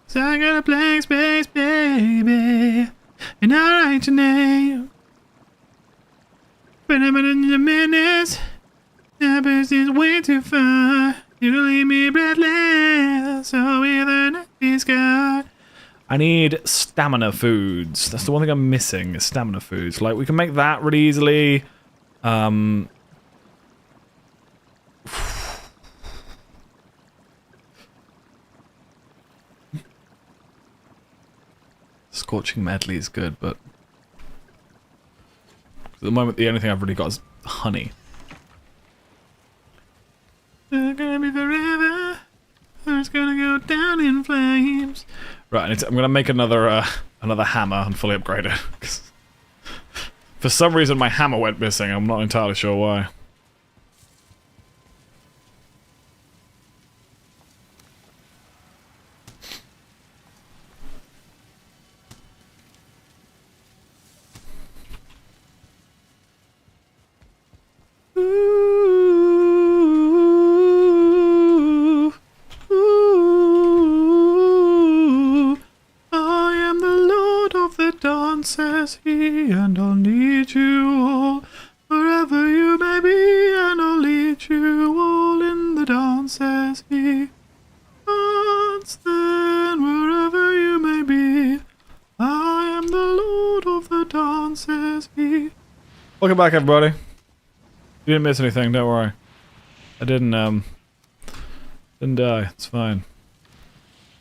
So I got a blank space, baby. And I'll write your name. But I'm in the minutes. That person's way too far. You can leave me breathless, or with a nasty scar. I need stamina foods. That's the one thing I'm missing, is stamina foods. Like, we can make that really easily. Scorching medley is good, but at the moment the only thing I've really got is honey. It's gonna be forever, or it's gonna go down in flames. Right, I'm gonna make another hammer and fully upgrade it. For some reason my hammer went missing, I'm not entirely sure why. Ooh, ooh, I am the Lord of the Dawn, says he, and I'll need you all, wherever you may be, and I'll lead you all in the dawn, says he. Dance then, wherever you may be, I am the Lord of the Dawn, says he. Welcome back, everybody. You didn't miss anything, don't worry. I didn't die, it's fine.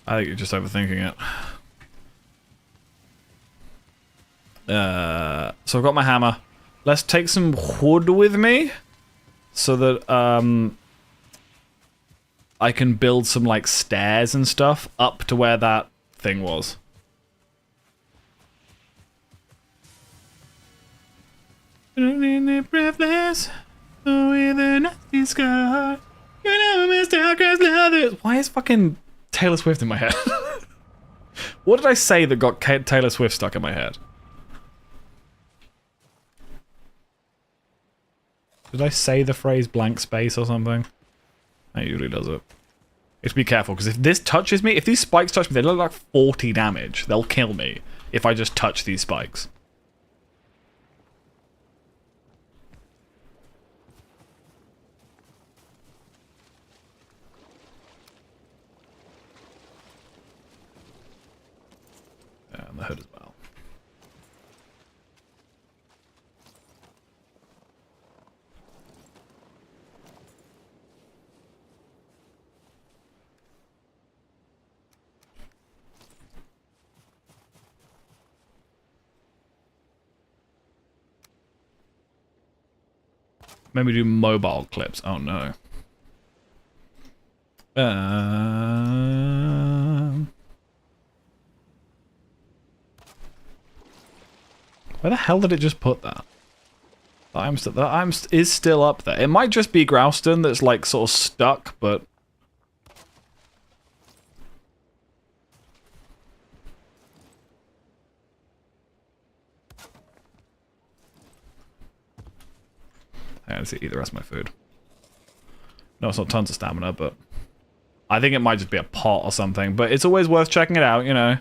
I think you're just overthinking it. So I've got my hammer. Let's take some wood with me, so that, I can build some, like, stairs and stuff up to where that thing was. Breathless. Oh, with a nasty scar. You know, Mr. Cross Leathers. Why is fucking Taylor Swift in my head? What did I say that got Taylor Swift stuck in my head? Did I say the phrase blank space or something? That usually does it. You have to be careful, because if this touches me, if these spikes touch me, they look like 40 damage. They'll kill me if I just touch these spikes. the hood as well. Maybe do mobile clips. Oh no. Where the hell did it just put that? That is still up there. It might just be Grouston that's like sort of stuck, but I don't see eat the rest of my food. No, it's not tons of stamina, but I think it might just be a pot or something. But it's always worth checking it out, you know.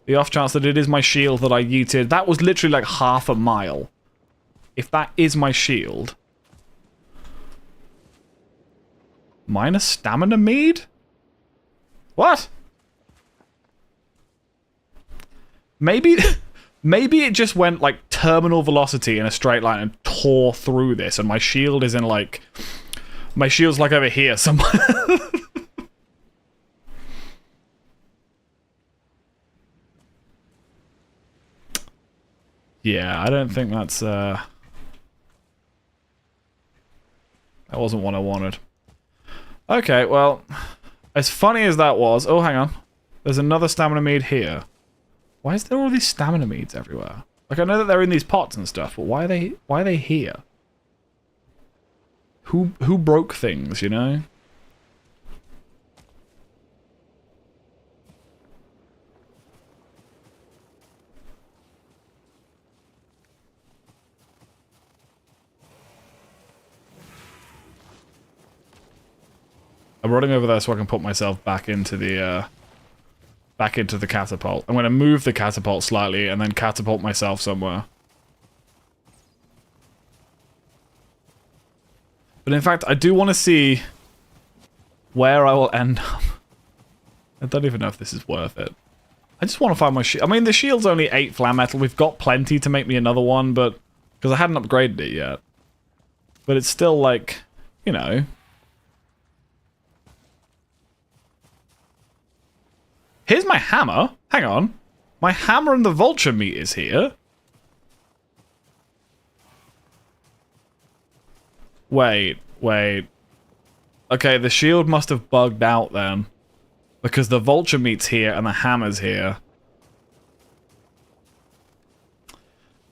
The off chance that it is my shield that I yeeted. That was literally like half a mile. If that is my shield. Minus stamina mead? What? Maybe... Maybe it just went, like, terminal velocity in a straight line and tore through this, and my shield is in, like... My shield's, like, over here somewhere. Yeah, I don't think that's, that wasn't what I wanted. Okay, well... As funny as that was... Oh, hang on. There's another stamina mead here. Why is there all these stamina meads everywhere? Like, I know that they're in these pots and stuff, but why are they here? Who broke things, you know? I'm running over there so I can put myself back into the catapult. I'm going to move the catapult slightly and then catapult myself somewhere. But in fact, I do want to see where I will end up. I don't even know if this is worth it. I just want to find my shield. I mean, the shield's only 8 flam metal. We've got plenty to make me another one, but... Because I hadn't upgraded it yet. But it's still like, you know... Here's my hammer. Hang on. My hammer and the vulture meat is here. Wait. Okay, the shield must have bugged out then. Because the vulture meat's here and the hammer's here.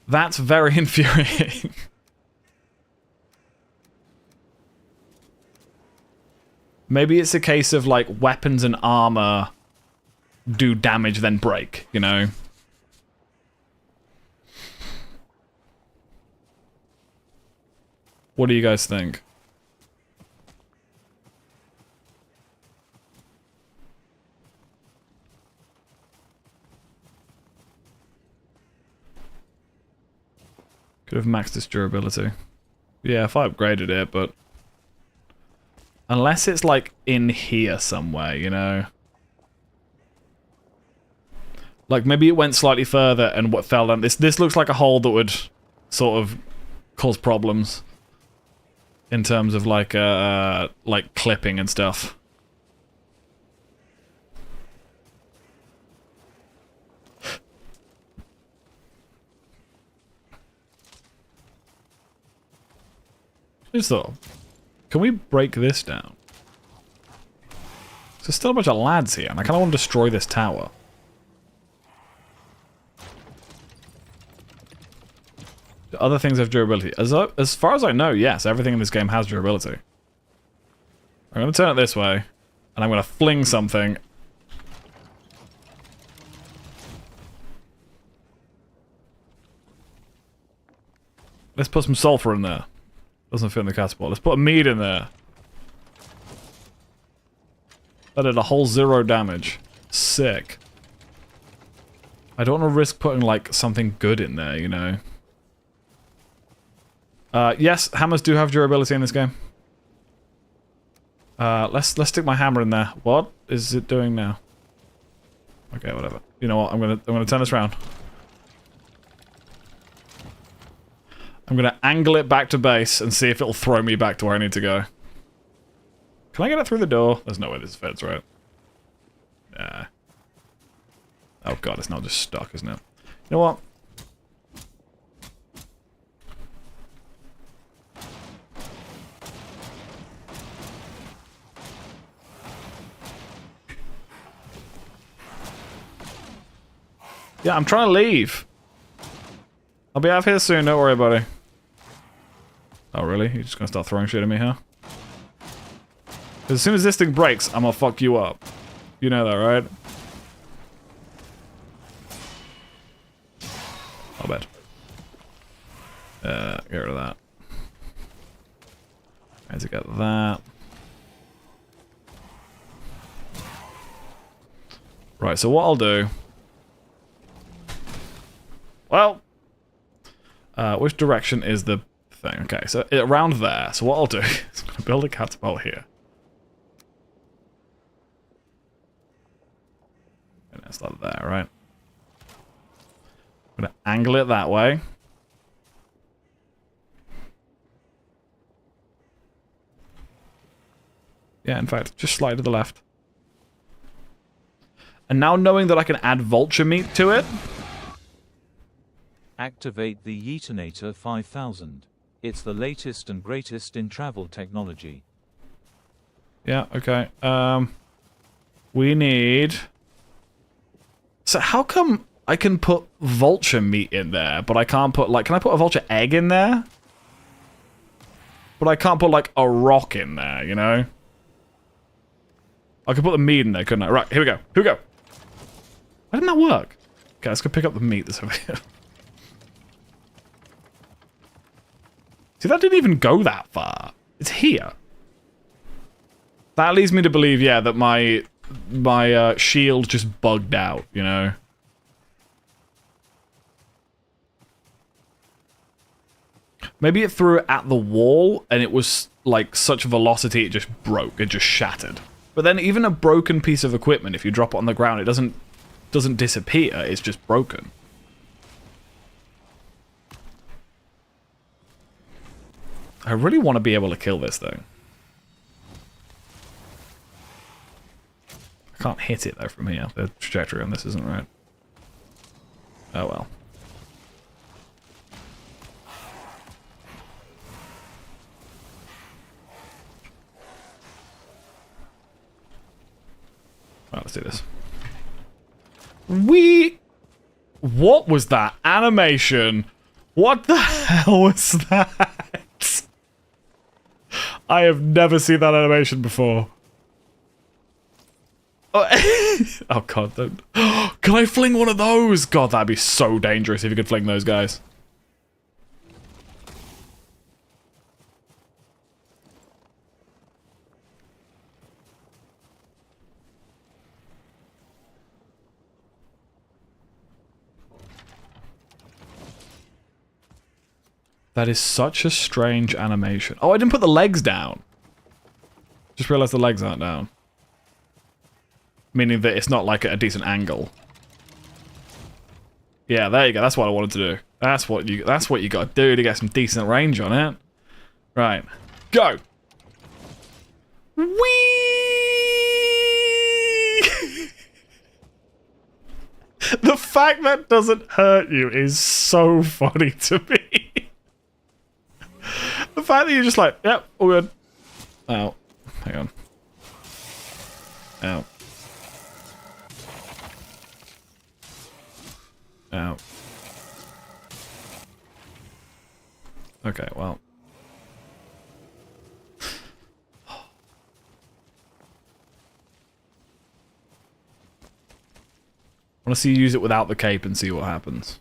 That's very infuriating. Maybe it's a case of, like, weapons and armor... do damage then break, you know? What do you guys think? Could have maxed its durability. Yeah, if I upgraded it, but... Unless it's, like, in here somewhere, you know? Like, maybe it went slightly further and what fell down. This looks like a hole that would sort of cause problems. In terms of, like clipping and stuff. Just thought, can we break this down? There's still a bunch of lads here, and I kind of want to destroy this tower. Do other things have durability? As far as I know, yes, everything in this game has durability. I'm going to turn it this way, and I'm going to fling something. Let's put some sulfur in there. Doesn't fit in the catapult. Let's put a mead in there. That did a whole 0 damage. Sick. I don't want to risk putting, like, something good in there, you know? Yes, hammers do have durability in this game. Let's stick my hammer in there. What is it doing now? Okay, whatever. You know what? I'm gonna turn this around. I'm gonna angle it back to base and see if it'll throw me back to where I need to go. Can I get it through the door? There's no way this fits, right? Nah. Oh god, it's not just stuck, isn't it? You know what? Yeah, I'm trying to leave. I'll be out of here soon, don't worry, buddy. Oh, really? You're just gonna start throwing shit at me, huh? Because as soon as this thing breaks, I'm gonna fuck you up. You know that, right? I'll bet. Get rid of that. I had to get that. Right, so what I'll do... Well... which direction is the thing? Okay, so around there. So what I'll do is I'm going to build a catapult here. And it's like there, right? I'm going to angle it that way. Yeah, in fact, just slide to the left. And now knowing that I can add vulture meat to it... Activate the toNITE 5000. It's the latest and greatest in travel technology. Yeah, okay. We need... So how come I can put vulture meat in there, but I can't put, like, can I put a vulture egg in there? But I can't put, like, a rock in there, you know? I could put the meat in there, couldn't I? Right, here we go. Here we go. Why didn't that work? Okay, let's go pick up the meat that's over here. See, that didn't even go that far. It's here. That leads me to believe, yeah, that my shield just bugged out, you know? Maybe it threw it at the wall, and it was, like, such velocity it just broke. It just shattered. But then even a broken piece of equipment, if you drop it on the ground, it doesn't disappear. It's just broken. I really want to be able to kill this thing. I can't hit it, though, from here. The trajectory on this isn't right. Oh, well. Alright, let's do this. What was that animation? What the hell was that? I have never seen that animation before. Oh god, don't. Can I fling one of those? God, that'd be so dangerous if you could fling those guys. That is such a strange animation. Oh, I didn't put the legs down. Just realized the legs aren't down. Meaning that it's not like at a decent angle. Yeah, there you go. That's what I wanted to do. That's what you got to do to get some decent range on it. Right. Go. Whee! The fact that doesn't hurt you is so funny to me. The fact that you're just like, yep, all good. Ow. Hang on. Ow. Ow. Okay, well. I want to see you use it without the cape and see what happens.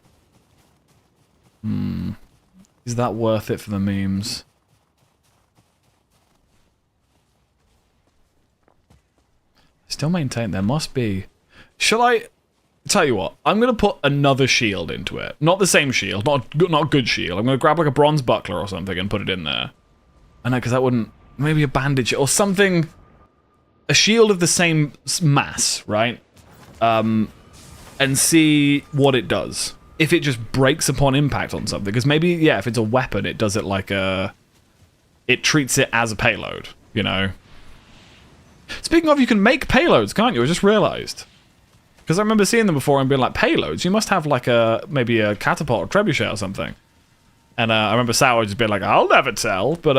Is that worth it for the memes? Still maintain there must be... Shall I... Tell you what, I'm going to put another shield into it. Not the same shield, not a good shield. I'm going to grab like a bronze buckler or something and put it in there. I know, because that wouldn't... Maybe a bandage or something... A shield of the same mass, right? And see what it does. if it just breaks upon impact on something. Because maybe, yeah, if it's a weapon, it does it like a... It treats it as a payload, you know? Speaking of, you can make payloads, can't you? I just realized. Because I remember seeing them before and being like, payloads? You must have like maybe a catapult or trebuchet or something. And I remember Sour just being like, I'll never tell. But,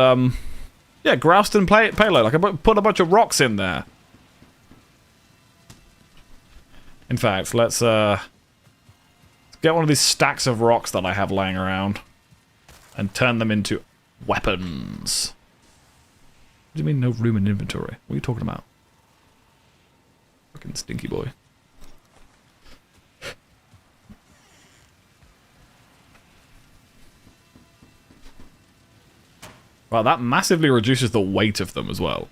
yeah, Grouston payload. Like, I put a bunch of rocks in there. In fact, let's get one of these stacks of rocks that I have laying around and turn them into weapons. What do you mean no room in inventory? What are you talking about? Fucking stinky boy. Wow, that massively reduces the weight of them as well.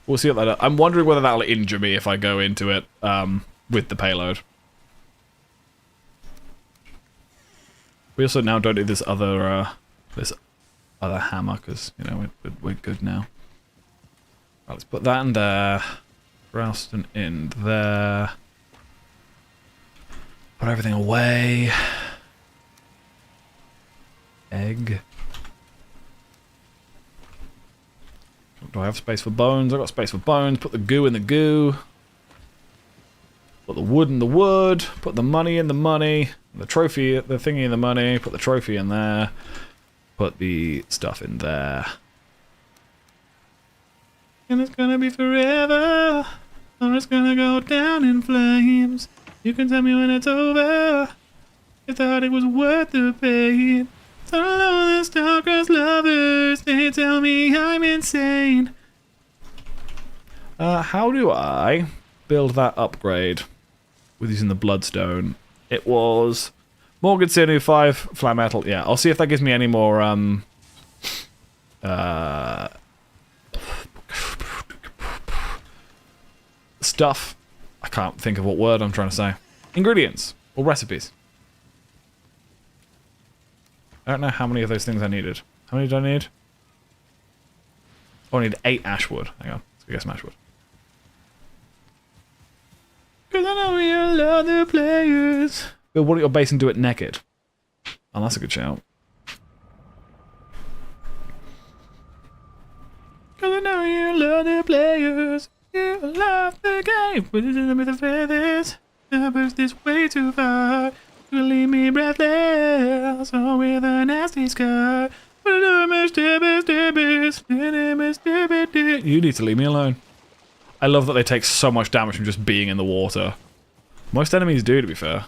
We'll see what that... I'm wondering whether that'll injure me if I go into it with the payload. We also now don't need this other hammer, because, you know, we're good now. Right, let's put that in there. Rouston in there. Put everything away. Egg. Do I have space for bones? I've got space for bones. Put the goo in the goo. Put the wood in the wood. Put the money in the money. The trophy, the thingy in the money. Put the trophy in there. Put the stuff in there. And it's gonna be forever. Or it's gonna go down in flames. You can tell me when it's over. I thought it was worth the pain. So alone the star-crossed lovers, they tell me I'm insane. How do I build that upgrade with using the bloodstone? It was Morgan Sinew 5, flat metal. Yeah, I'll see if that gives me any more stuff. I can't think of what word I'm trying to say. Ingredients or recipes. I don't know how many of those things I needed. How many do I need? Oh, I need 8 ashwood. Hang on. Let's go get some ashwood. Because I know you love the players. Build one at your base and do it naked. Oh, that's a good shout. Because I know you love the players. You love the game. But it's in the feathers. I pushed this way too far. You leave me breathless, or with a nasty scar. You need to leave me alone. I love that they take so much damage from just being in the water. Most enemies do, to be fair.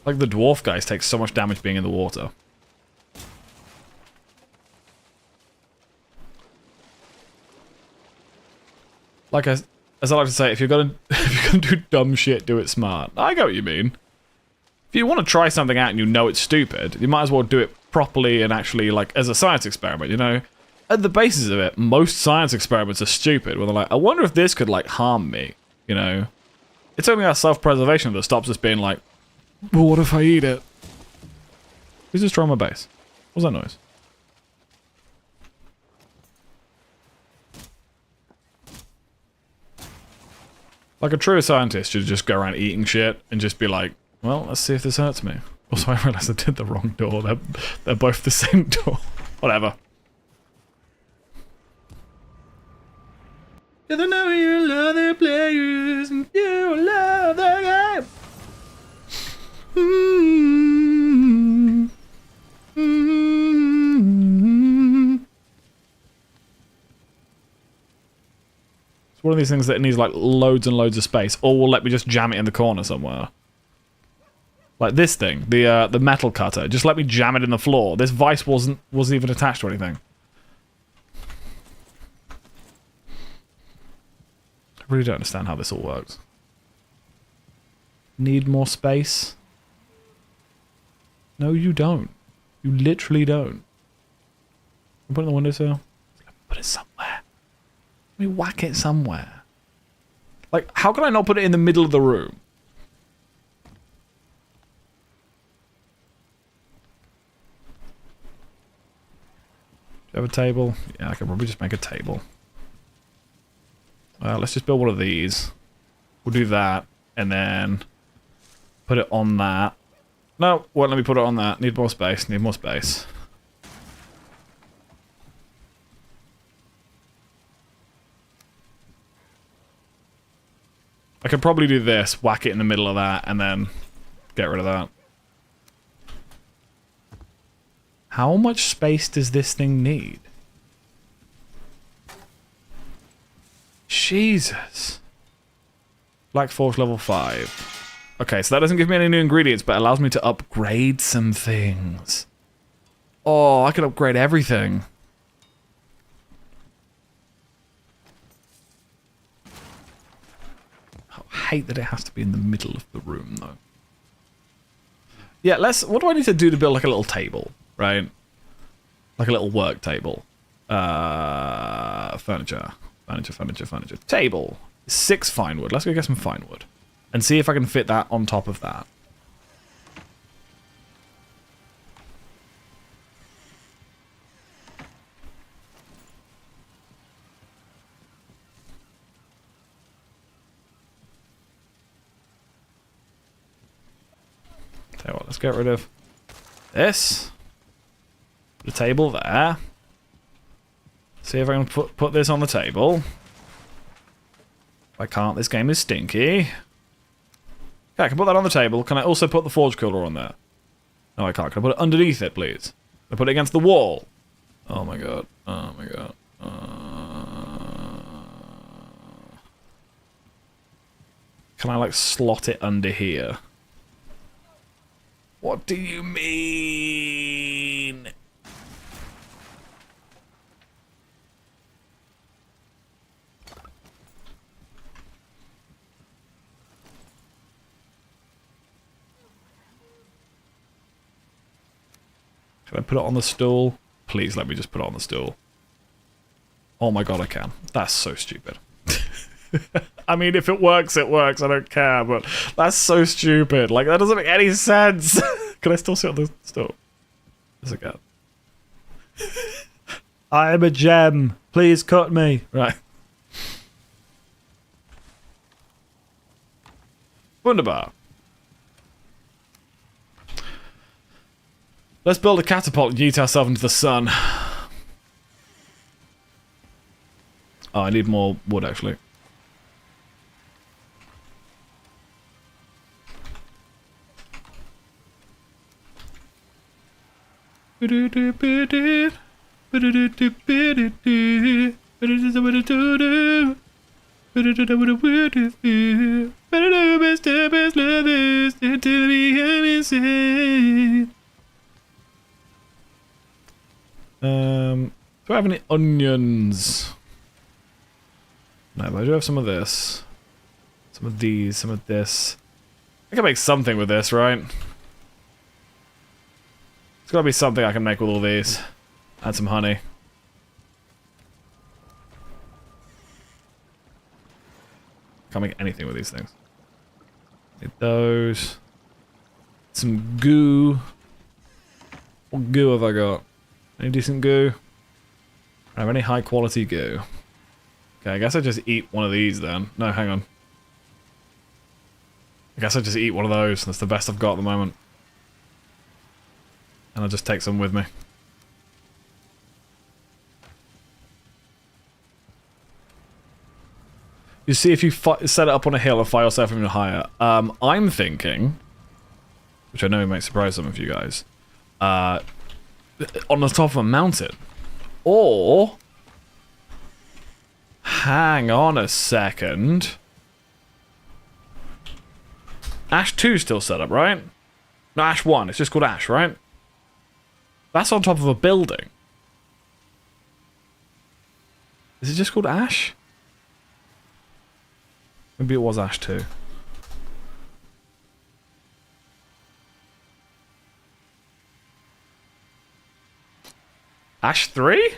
Like the dwarf guys take so much damage being in the water. Like as I like to say, if you're gonna do dumb shit, do it smart. I get what you mean. If you want to try something out and you know it's stupid, you might as well do it properly and actually, like, as a science experiment, you know? At the basis of it, most science experiments are stupid, where they're like, I wonder if this could, like, harm me, you know? It's only our self-preservation that stops us being like, well, what if I eat it? Who's destroying my base? What's that noise? Like a true scientist should just go around eating shit and just be like, well, let's see if this hurts me. Also, I realized I did the wrong door. They're both the same door. Whatever. Cause I know you love the players and you love the game. It's one of these things that needs like loads and loads of space, or will let me just jam it in the corner somewhere. Like this thing, the metal cutter. Just let me jam it in the floor. This vice wasn't even attached to anything. I really don't understand how this all works. Need more space? No, you don't. You literally don't. Put it in the windowsill. Put it somewhere. Let me whack it somewhere. Like, how can I not put it in the middle of the room? Do you have a table? Yeah, I could probably just make a table. Let's just build one of these. We'll do that, and then put it on that. No, won't let me put it on that. Need more space, need more space. I could probably do this, whack it in the middle of that, and then get rid of that. How much space does this thing need? Jesus. Black Forge level 5. Okay, so that doesn't give me any new ingredients, but allows me to upgrade some things. Oh, I could upgrade everything. I hate that it has to be in the middle of the room, though. Yeah, what do I need to do to build like a little table, right? Like a little work table. Furniture. Table. 6 fine wood. Let's go get some fine wood. And see if I can fit that on top of that. Tell you what, let's get rid of this. The table there. See if I can put this on the table. If I can't, this game is stinky. Okay, I can put that on the table. Can I also put the forge cooler on there? No, I can't. Can I put it underneath it, please? Can I put it against the wall? Oh my god. Oh my god. Can I, like, slot it under here? What do you mean? Can I put it on the stool? Please let me just put it on the stool. Oh my god, I can. That's so stupid. I mean, if it works, it works. I don't care, but that's so stupid. Like, that doesn't make any sense. Can I still sit on the stool? Yes, I can. I am a gem. Please cut me. Right. Wunderbar. Let's build a catapult and yeet ourselves into the sun. Oh, I need more wood, actually. Do I have any onions? No, but I do have some of this. Some of these, some of this. I can make something with this, right? There's gotta be something I can make with all these. Add some honey. Can't make anything with these things. Need those. Some goo. What goo have I got? Any decent goo? I have any high quality goo. Okay, I guess I just eat one of these then. No, hang on. I guess I just eat one of those. That's the best I've got at the moment. And I'll just take some with me. You see, if you set it up on a hill and fire yourself even higher. I'm thinking, which I know might surprise some of you guys, on the top of a mountain. Or, hang on a second. Ash 2 still set up, right? No, Ash 1. It's just called Ash, right? That's on top of a building. Is it just called Ash? Maybe it was Ash 2. Ash 3?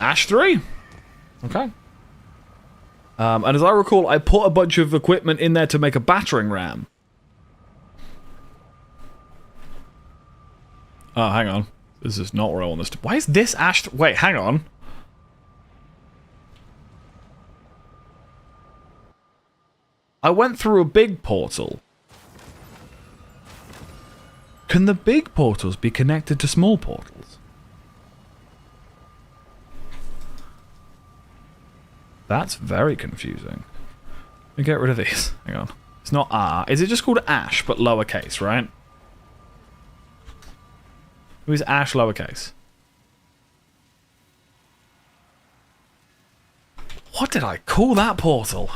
Ash 3? Okay. And as I recall, I put a bunch of equipment in there to make a battering ram. Oh, hang on. This is not where I want this to... Why is this Ash... Wait, hang on. I went through a big portal. Can the big portals be connected to small portals? That's very confusing. Let me get rid of these. Hang on. It's not R. Is it just called Ash, but lowercase, right? Who's Ash lowercase? What did I call that portal?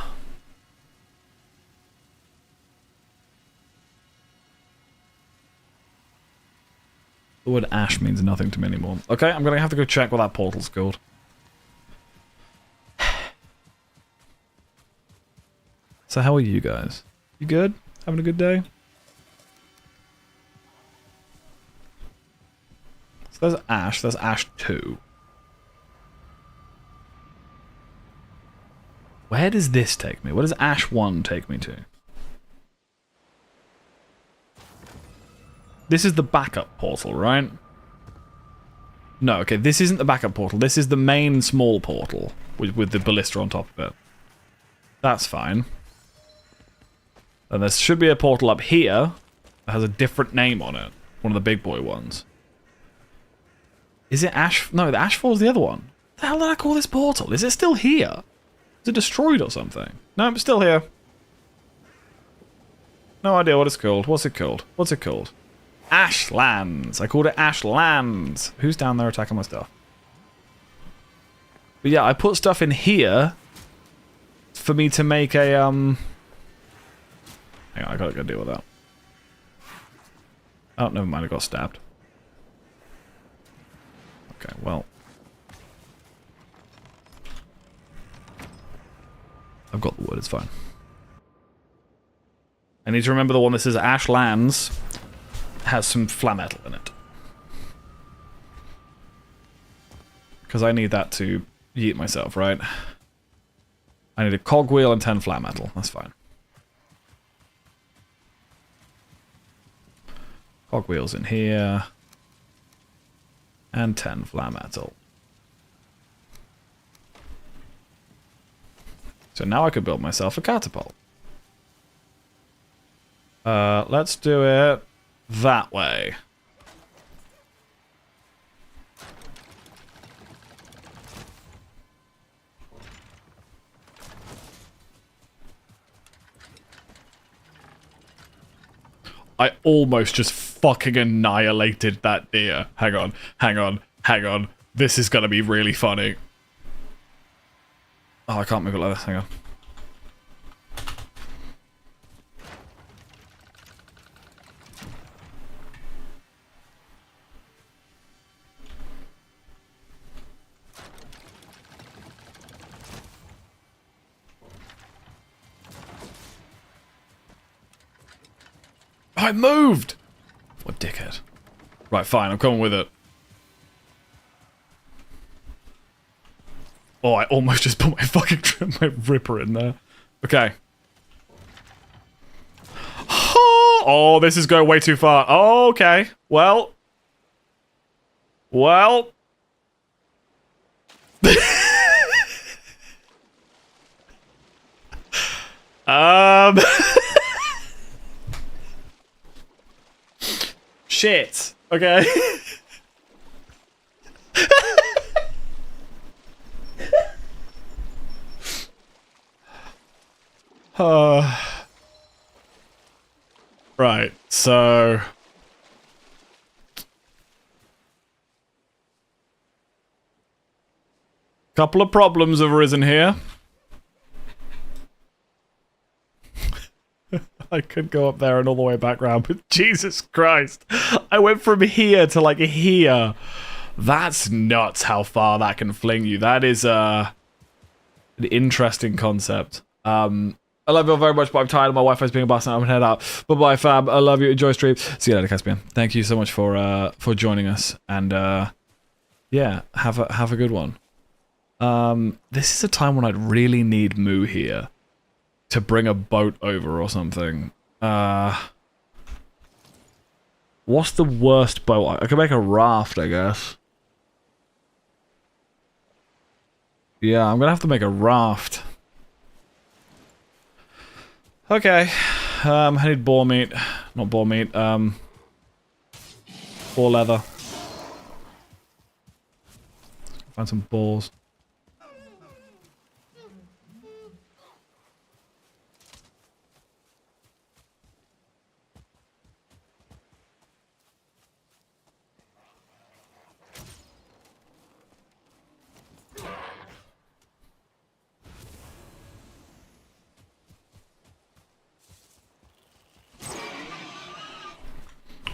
The word Ash means nothing to me anymore. Okay, I'm gonna have to go check what that portal's called. So how are you guys? You good? Having a good day? So there's Ash. There's Ash 2. Where does this take me? Where does Ash 1 take me to? This is the backup portal, right? No, okay, this isn't the backup portal. This is the main small portal with the ballista on top of it. That's fine. And there should be a portal up here that has a different name on it. One of the big boy ones. Is it Ash? No, the Ashfall's the other one. What the hell did I call this portal? Is it still here? Is it destroyed or something? No, it's still here. No idea what it's called. What's it called? What's it called? Ashlands. I called it Ashlands. Who's down there attacking my stuff? But yeah, I put stuff in here for me to make a, Hang on, I gotta go deal with that. Oh, never mind, I got stabbed. Okay, well. I've got the wood, it's fine. I need to remember the one that says Ashlands has some flat metal in it. Because I need that to yeet myself, right? I need a cogwheel and 10 flat metal, that's fine. Cogwheels in here. And 10 flat metal. So now I could build myself a catapult. Let's do it that way. I almost just fucking annihilated that deer. Hang on, hang on, hang on. This is gonna be really funny. Oh, I can't move it like this, hang on. I moved! What dickhead. Right, fine, I'm coming with it. Oh, I almost just put my fucking my ripper in there. Okay. Oh, this is going way too far. Oh, okay. Well. Well. Shit. Okay. Right, so... Couple of problems have arisen here. I could go up there and all the way back round, but Jesus Christ. I went from here to, like, here. That's nuts how far that can fling you. That is, an interesting concept. I love you all very much, but I'm tired of my Wi-Fi's being a bust and I'm gonna head out. Bye-bye, fam. I love you. Enjoy stream. See you later, Caspian. Thank you so much for joining us. And, yeah, have a good one. This is a time when I'd really need Moo here to bring a boat over or something. What's the worst boat? I could make a raft, I guess. Yeah, I'm gonna have to make a raft. Okay. I need boar meat. Not boar meat. Boar leather. Find some balls.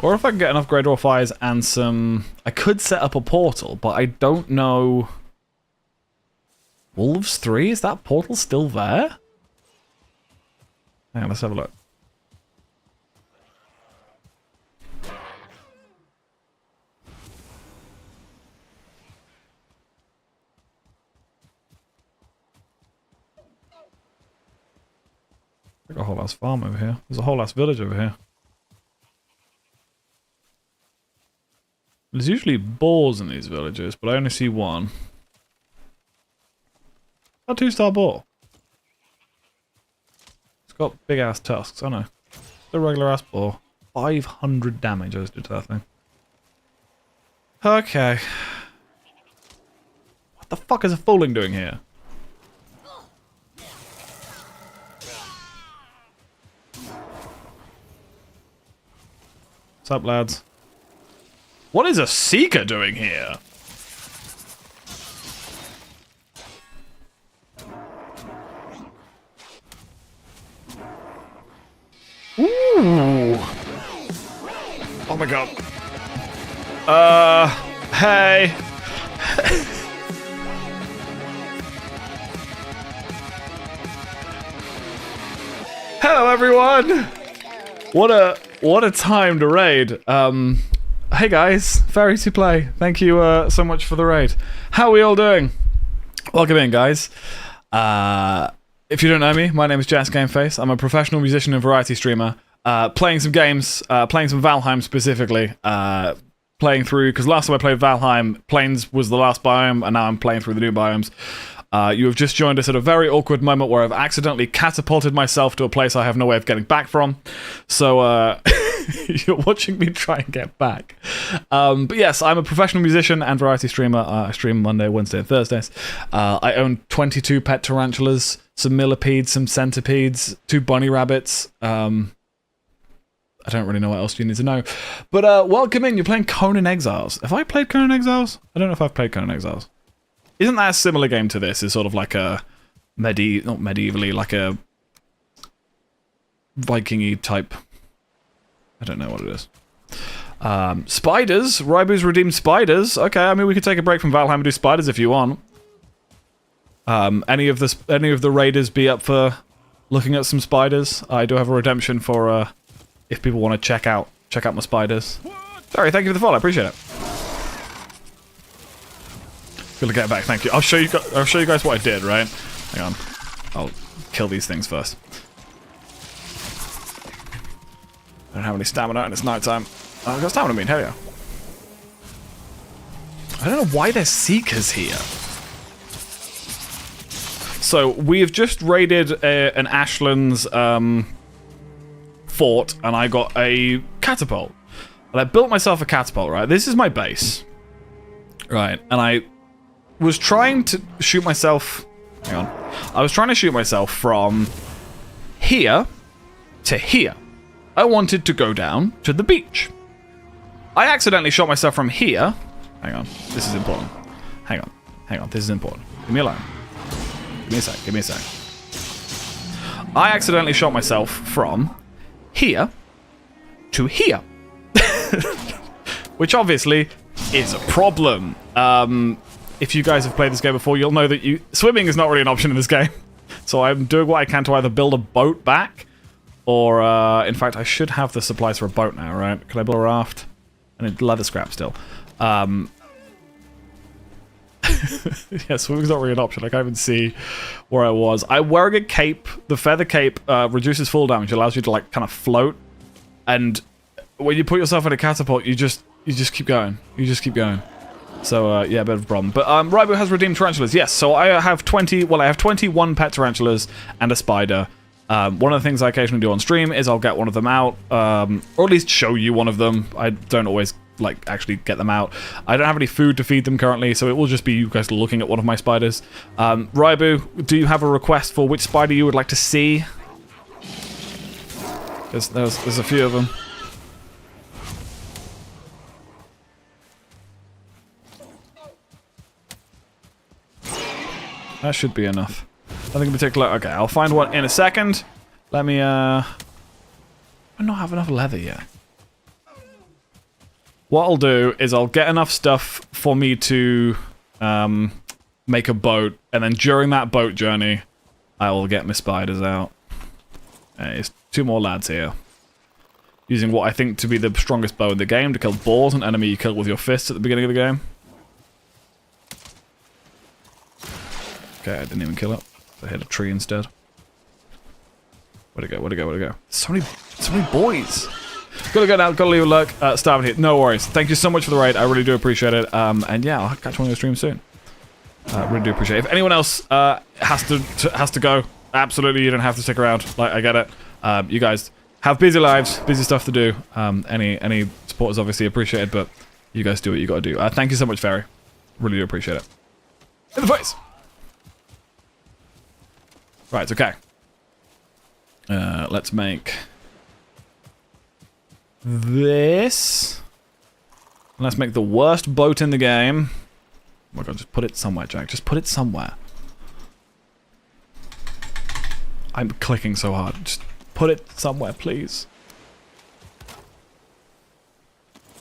Or if I can get enough Grey Dwarf Eyes and some... I could set up a portal, but I don't know... Wolves 3? Is that portal still there? Hang on, let's have a look. There's a whole ass farm over here. There's a whole ass village over here. There's usually boars in these villages, but I only see one. A 2-star boar. It's got big ass tusks, I know. It's a regular ass boar. 500 damage I just did to that thing. Okay. What the fuck is a fooling doing here? What's up, lads? What is a seeker doing here? Ooh. Oh my god. Hey. Hello everyone. What a time to raid. Hey guys, Fairy to Play. Thank you so much for the raid. How are we all doing? Welcome in, guys. If you don't know me, my name is Jazz Gameface. I'm a professional musician and variety streamer. Playing some games, playing some Valheim specifically. Playing through, because last time I played Valheim, Plains was the last biome, and now I'm playing through the new biomes. You have just joined us at a very awkward moment where I've accidentally catapulted myself to a place I have no way of getting back from. So, you're watching me try and get back. But yes, I'm a professional musician and variety streamer. I stream Monday, Wednesday, and Thursdays. I own 22 pet tarantulas, some millipedes, some centipedes, 2 bunny rabbits. I don't really know what else you need to know. But welcome in, you're playing Conan Exiles. Have I played Conan Exiles? I don't know if I've played Conan Exiles. Isn't that a similar game to this? It's sort of like a not medievally, like a Viking-y type. I don't know what it is. Spiders? Raibu's redeemed spiders? Okay, I mean, we could take a break from Valheim and do spiders if you want. Any of the raiders be up for looking at some spiders? I do have a redemption for if people want to check out my spiders. Sorry, thank you for the follow, I appreciate it. Good to get back, thank you. I'll show you guys what I did, right? Hang on. I'll kill these things first. I don't have any stamina and it's nighttime. Oh, I've got stamina, I mean, hell yeah. I don't know why there's seekers here. So, we have just raided an Ashland's fort, and I got a catapult. And I built myself a catapult, right? This is my base. Right, and I was trying to shoot myself... Hang on. I was trying to shoot myself from here to here. I wanted to go down to the beach. I accidentally shot myself from here. Hang on, this is important. Hang on, this is important. Leave me alone. Give me a sec. I accidentally shot myself from here to here. Which obviously is a problem. If you guys have played this game before, you'll know that swimming is not really an option in this game. So I'm doing what I can to either build a boat back, or, in fact, I should have the supplies for a boat now, right? Can I build a raft? I need leather scrap still. Yeah, swimming's not really an option. I can't even see where I was. I'm wearing a cape. The feather cape reduces fall damage. It allows you to, like, kind of float. And when you put yourself in a catapult, you just keep going. You just keep going. So, yeah, a bit of a problem. But, Raibu has redeemed tarantulas. Yes, so I have 21 pet tarantulas and a spider. One of the things I occasionally do on stream is I'll get one of them out, or at least show you one of them. I don't always like actually get them out. I don't have any food to feed them currently, so it will just be you guys looking at one of my spiders. Raibu, do you have a request for which spider you would like to see? There's a few of them. That should be enough. Nothing in particular. Okay, I'll find one in a second. Let me, I not have enough leather yet. What I'll do is I'll get enough stuff for me to make a boat, and then during that boat journey, I will get my spiders out. It's 2 more lads here. Using what I think to be the strongest bow in the game to kill boars, an enemy you kill with your fists at the beginning of the game. Okay, I didn't even kill it. I hit a tree instead. Where'd it go? Where'd it go? Where'd it go? So many boys. Gotta go now. Gotta leave a look. Starving here. No worries. Thank you so much for the raid. I really do appreciate it. And yeah, I'll catch one of your streams soon. Really do appreciate it. If anyone else has to go, absolutely, you don't have to stick around. Like, I get it. You guys have busy lives, busy stuff to do. Any support is obviously appreciated, but you guys do what you gotta do. Thank you so much, Ferry. Really do appreciate it. In the face. Right, okay. Let's make this. Let's make the worst boat in the game. Oh my god, just put it somewhere, Jack. Just put it somewhere. I'm clicking so hard. Just put it somewhere, please.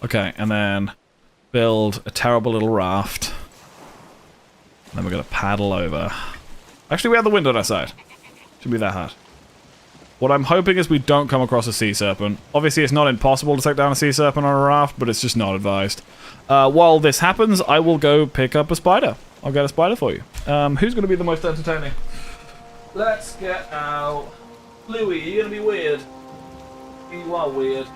Okay, and then build a terrible little raft. And then we're going to paddle over. Actually, we have the wind on our side. Shouldn't be that hard. What I'm hoping is we don't come across a sea serpent. Obviously, it's not impossible to take down a sea serpent on a raft, but it's just not advised. While this happens, I will go pick up a spider. I'll get a spider for you. Who's going to be the most entertaining? Let's get out. Louie, you're going to be weird. You are weird.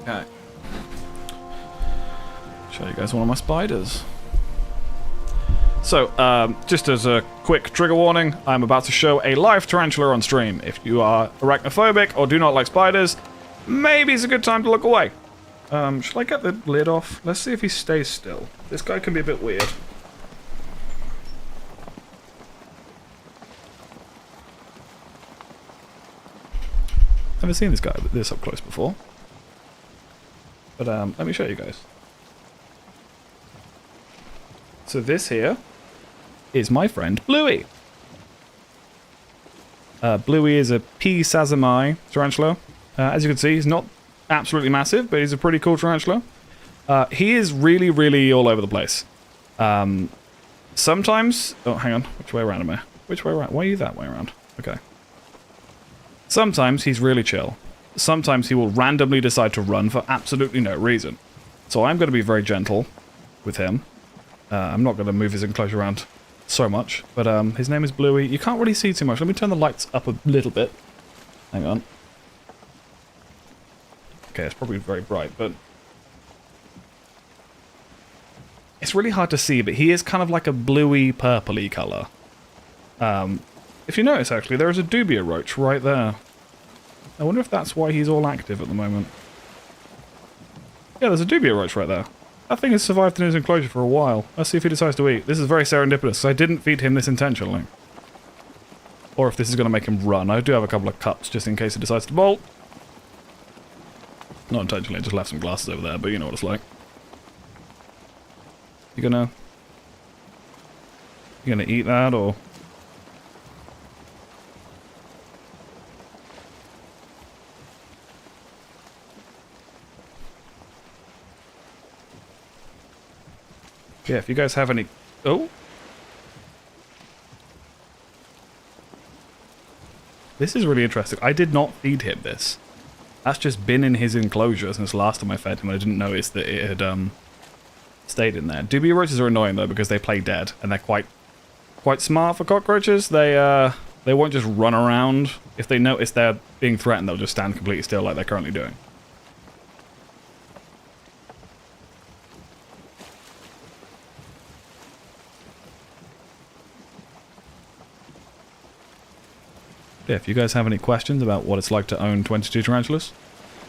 Okay. Show you guys one of my spiders. So, just as a quick trigger warning, I'm about to show a live tarantula on stream. If you are arachnophobic or do not like spiders, maybe it's a good time to look away. Should I get the lid off? Let's see if he stays still. This guy can be a bit weird. Never seen this guy this up close before. But let me show you guys. So this here is my friend Bluey. Bluey is a P. sazami tarantula. As you can see, he's not absolutely massive, but he's a pretty cool tarantula. He is really, really all over the place. Sometimes... Oh, hang on. Which way around am I? Which way around? Why are you that way around? Okay. Sometimes he's really chill. Sometimes he will randomly decide to run for absolutely no reason. So I'm going to be very gentle with him. I'm not going to move his enclosure around so much, but his name is Bluey. You can't really see too much. Let me turn the lights up a little bit. Hang on. Okay, it's probably very bright, but... It's really hard to see, but he is kind of like a bluey, purpley colour. If you notice, actually, there is a dubia roach right there. I wonder if that's why he's all active at the moment. Yeah, there's a dubia roach right there. That thing has survived in his enclosure for a while. Let's see if he decides to eat. This is very serendipitous. I didn't feed him this intentionally. Or if this is going to make him run. I do have a couple of cups just in case he decides to bolt. Not intentionally, just left some glasses over there, but you know what it's like. You gonna eat that, or... Yeah, if you guys have any... Oh! This is really interesting. I did not feed him this. That's just been in his enclosure since last time I fed him. I didn't notice that it had stayed in there. Dubia roaches are annoying though because they play dead and they're quite smart for cockroaches. They won't just run around. If they notice they're being threatened, they'll just stand completely still like they're currently doing. Yeah, if you guys have any questions about what it's like to own 22 tarantulas,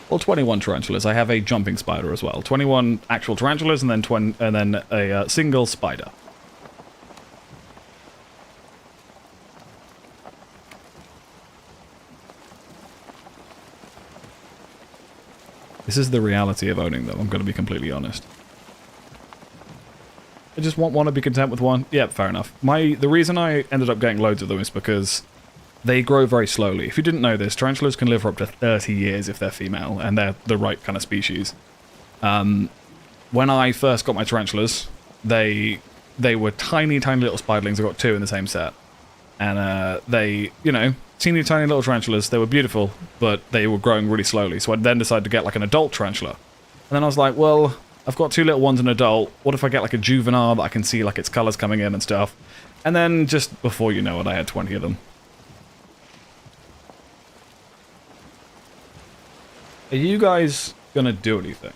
well, 21 tarantulas. I have a jumping spider as well. 21 actual tarantulas, and then a single spider. This is the reality of owning them, I'm going to be completely honest. I just want to be content with one. Yeah, fair enough. The reason I ended up getting loads of them is because they grow very slowly. If you didn't know this, tarantulas can live for up to 30 years if they're female, and they're the right kind of species. When I first got my tarantulas, they were tiny, tiny little spiderlings. I got 2 in the same set. And they, you know, teeny tiny little tarantulas. They were beautiful, but they were growing really slowly. So I then decided to get like an adult tarantula. And then I was like, well, I've got 2 little ones and an adult. What if I get like a juvenile that I can see like its colors coming in and stuff? And then just before you know it, I had 20 of them. Are you guys gonna do anything?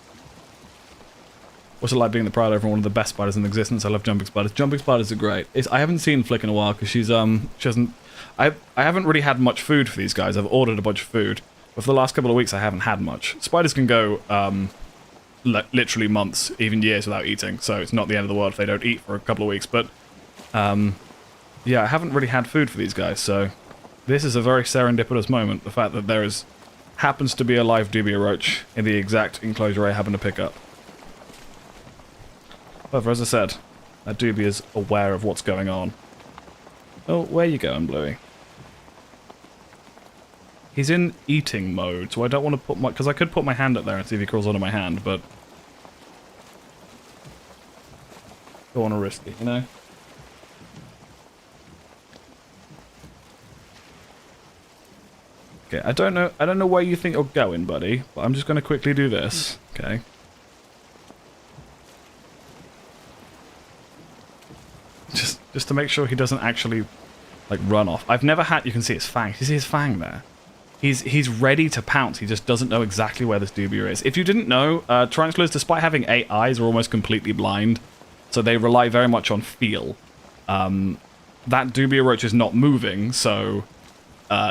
What's it like being the proud owner of one of the best spiders in existence? I love jumping spiders. Jumping spiders are great. I haven't seen Flick in a while because she hasn't. I haven't really had much food for these guys. I've ordered a bunch of food, but for the last couple of weeks I haven't had much. Spiders can go literally months, even years without eating, so it's not the end of the world if they don't eat for a couple of weeks. But yeah, I haven't really had food for these guys, so this is a very serendipitous moment. The fact that there happens to be a live dubia roach in the exact enclosure I happen to pick up. However, as I said, that dubia is aware of what's going on. Oh, where you going, Bluey? He's in eating mode, so I don't want to put my... Because I could put my hand up there and see if he crawls onto my hand, but... Don't want to risk it, you know? Okay, I don't know where you think you're going, buddy, but I'm just going to quickly do this. Okay. Just to make sure he doesn't actually, like, run off. I've never had... You can see his fang. You see his fang there? He's ready to pounce. He just doesn't know exactly where this dubia is. If you didn't know, tarantulas, despite having 8 eyes, are almost completely blind. So they rely very much on feel. That dubia roach is not moving, so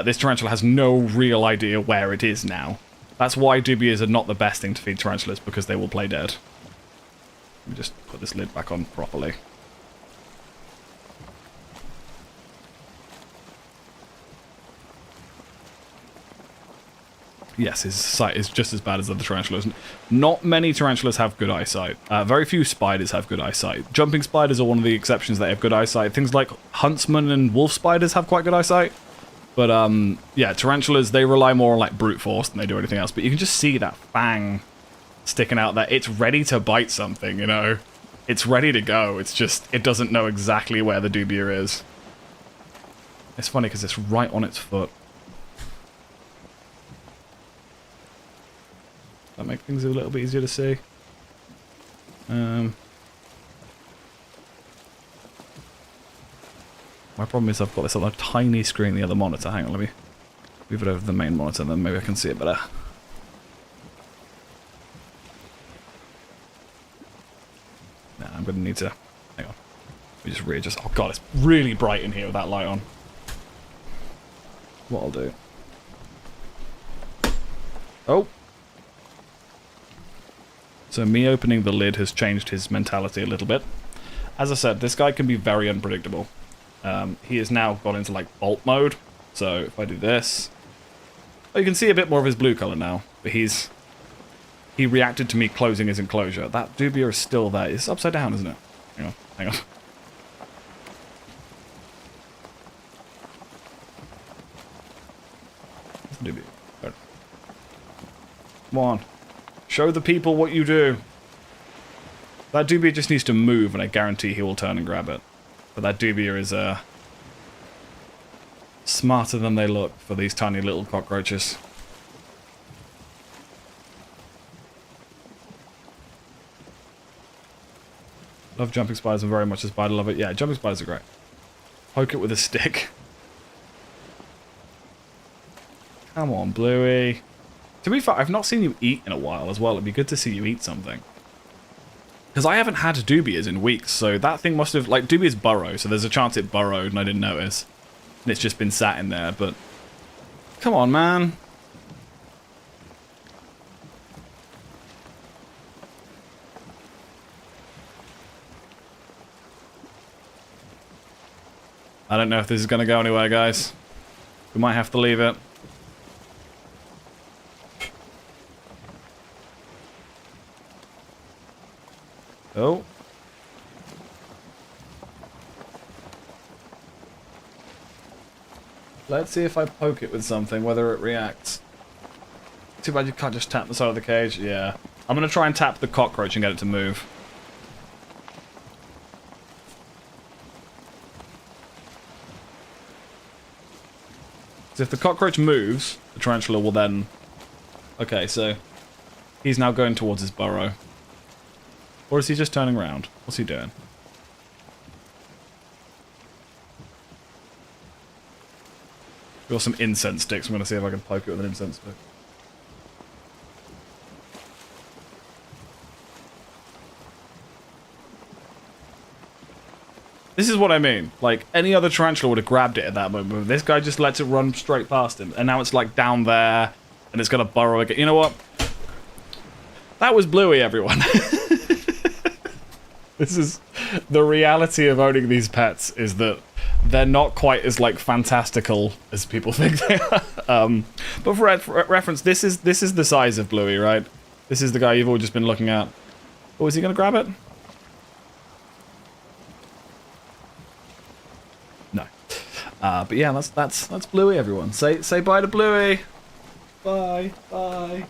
this tarantula has no real idea where it is now. That's why dubias are not the best thing to feed tarantulas, because they will play dead. Let me just put this lid back on properly. Yes, his sight is just as bad as other tarantulas. Not many tarantulas have good eyesight. Very few spiders have good eyesight. Jumping spiders are one of the exceptions that have good eyesight. Things like huntsman and wolf spiders have quite good eyesight. But, yeah, tarantulas, they rely more on, like, brute force than they do anything else. But you can just see that fang sticking out there. It's ready to bite something, you know? It's ready to go. It's just, it doesn't know exactly where the dubia is. It's funny because it's right on its foot. That make things a little bit easier to see. My problem is I've got this on a tiny screen, the other monitor. Hang on, let me move it over to the main monitor, then maybe I can see it better. Nah, I'm going to need to... Hang on. Let me just readjust. Oh god, it's really bright in here with that light on. What I'll do... Oh! So me opening the lid has changed his mentality a little bit. As I said, this guy can be very unpredictable. He has now got into like bolt mode. So if I do this, oh, you can see a bit more of his blue color now. But he reacted to me closing his enclosure. That dubia is still there. It's upside down, isn't it? Hang on, hang on. Dubia. Come on. Show the people what you do. That dubia just needs to move, and I guarantee he will turn and grab it. But that dubia is smarter than they look for these tiny little cockroaches. Love jumping spiders and very much a spider love it. Yeah, jumping spiders are great. Poke it with a stick. Come on, Bluey. To be fair, I've not seen you eat in a while as well. It'd be good to see you eat something. Because I haven't had dubias in weeks, so that thing must have... Like, dubias burrow, so there's a chance it burrowed and I didn't notice. And it's just been sat in there, but... Come on, man. I don't know if this is going to go anywhere, guys. We might have to leave it. Oh. Let's see if I poke it with something, whether it reacts. Too bad you can't just tap the side of the cage. Yeah. I'm going to try and tap the cockroach and get it to move. So if the cockroach moves, the tarantula will then... Okay, so he's now going towards his burrow. Or is he just turning around? What's he doing? Got some incense sticks. I'm going to see if I can poke it with an incense stick. This is what I mean. Like, any other tarantula would have grabbed it at that moment. But this guy just lets it run straight past him. And now it's, like, down there. And it's going to burrow again. You know what? That was Bluey, everyone. This is... The reality of owning these pets is that they're not quite as, like, fantastical as people think they are. But for reference, this is the size of Bluey, right? This is the guy you've all just been looking at. Oh, is he going to grab it? No. But yeah, that's Bluey, everyone. Say bye to Bluey. Bye. Bye.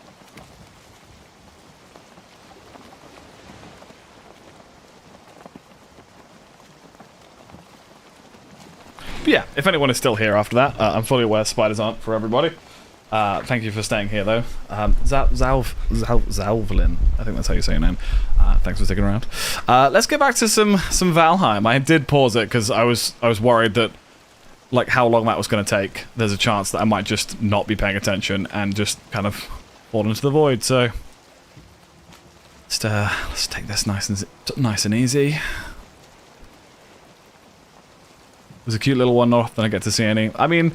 But yeah, if anyone is still here after that, I'm fully aware spiders aren't for everybody. Thank you for staying here, though. Zalvlin, I think that's how you say your name. Thanks for sticking around. Let's get back to some Valheim. I did pause it because I was worried that, like, how long that was going to take. There's a chance that I might just not be paying attention and just kind of fall into the void. So let's take this nice and easy. It was a cute little one, not often I get to see any. I mean,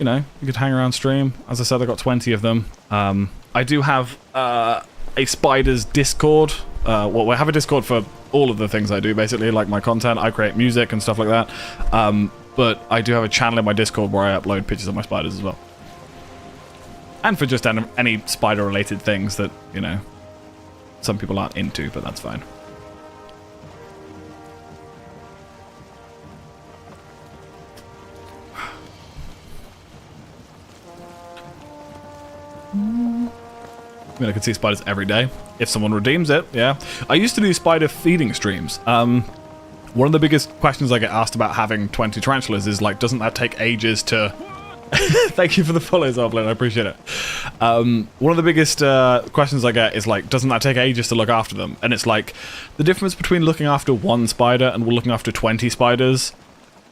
you know, you could hang around stream. As I said, I got 20 of them. I do have a spiders Discord. Well, we have a Discord for all of the things I do, basically, like my content. I create music and stuff like that. But I do have a channel in my Discord where I upload pictures of my spiders as well. And for just any spider-related things that, you know, some people aren't into, but that's fine. I mean, I could see spiders every day if someone redeems it. Yeah, I used to do spider feeding streams. One of the biggest questions I get asked about having 20 tarantulas is like, doesn't that take ages to? Thank you for the follows, Oblin. I appreciate it. One of the biggest questions I get is like, doesn't that take ages to look after them? And it's like, the difference between looking after one spider and looking after 20 spiders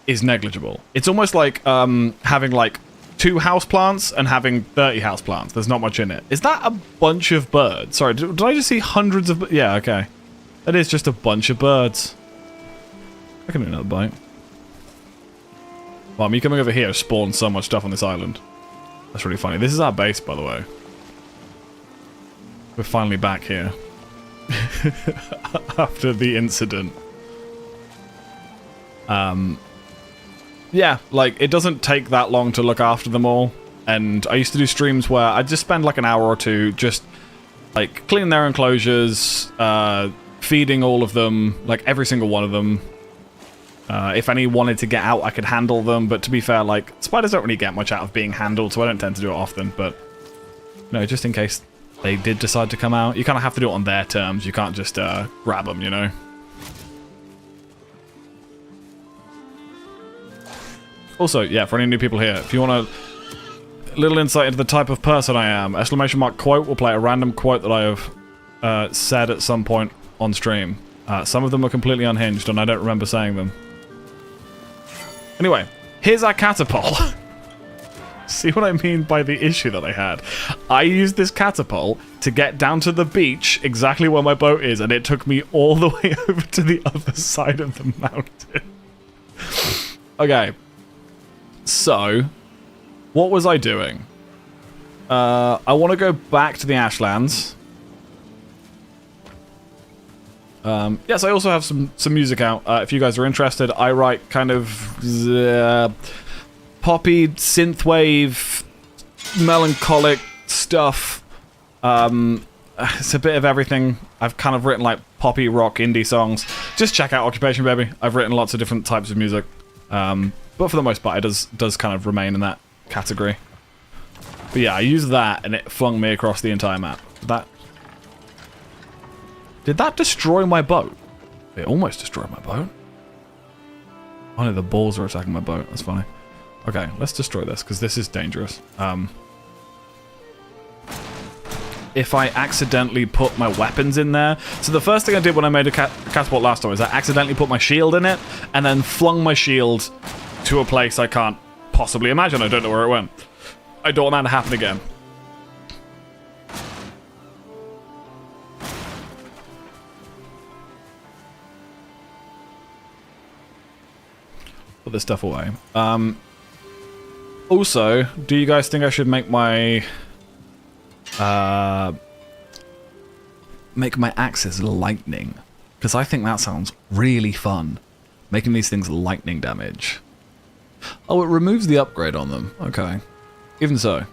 is negligible. It's almost like having like 2 houseplants and having 30 houseplants. There's not much in it. Is that a bunch of birds? Sorry, did I just see hundreds of... Yeah, okay. That is just a bunch of birds. I can do another bite. Wow, me coming over here spawned so much stuff on this island. That's really funny. This is our base, by the way. We're finally back here. After the incident. Yeah, like, it doesn't take that long to look after them all. And I used to do streams where I'd just spend like an hour or two just, like, cleaning their enclosures, feeding all of them, like, every single one of them. If any wanted to get out, I could handle them. But to be fair, like, spiders don't really get much out of being handled, so I don't tend to do it often. But, no, just in case they did decide to come out, you kind of have to do it on their terms. You can't just grab them, you know? Also, yeah, for any new people here, if you want a little insight into the type of person I am, ! quote will play a random quote that I have said at some point on stream. Some of them are completely unhinged, and I don't remember saying them. Anyway, here's our catapult. See what I mean by the issue that I had? I used this catapult to get down to the beach, exactly where my boat is, and it took me all the way over to the other side of the mountain. Okay. So, What was I doing? I want to go back to the Ashlands. Yes, I also have some music out. If you guys are interested, I write kind of poppy, synthwave, melancholic stuff. It's a bit of everything. I've kind of written like poppy, rock, indie songs. Just check out Occupation Baby. I've written lots of different types of music. But for the most part, it does kind of remain in that category. But yeah, I used that and it flung me across the entire map. Did that destroy my boat? It almost destroyed my boat. Oh no, the balls are attacking my boat. That's funny. Okay, let's destroy this, because this is dangerous. If I accidentally put my weapons in there... So the first thing I did when I made a catapult last time is I accidentally put my shield in it, and then flung my shield to a place I can't possibly imagine. I don't know where it went. I don't want that to happen again. Put this stuff away. Also, do you guys think I should make my axes lightning? Because I think that sounds really fun. Making these things lightning damage. Oh, it removes the upgrade on them. Okay. Even so.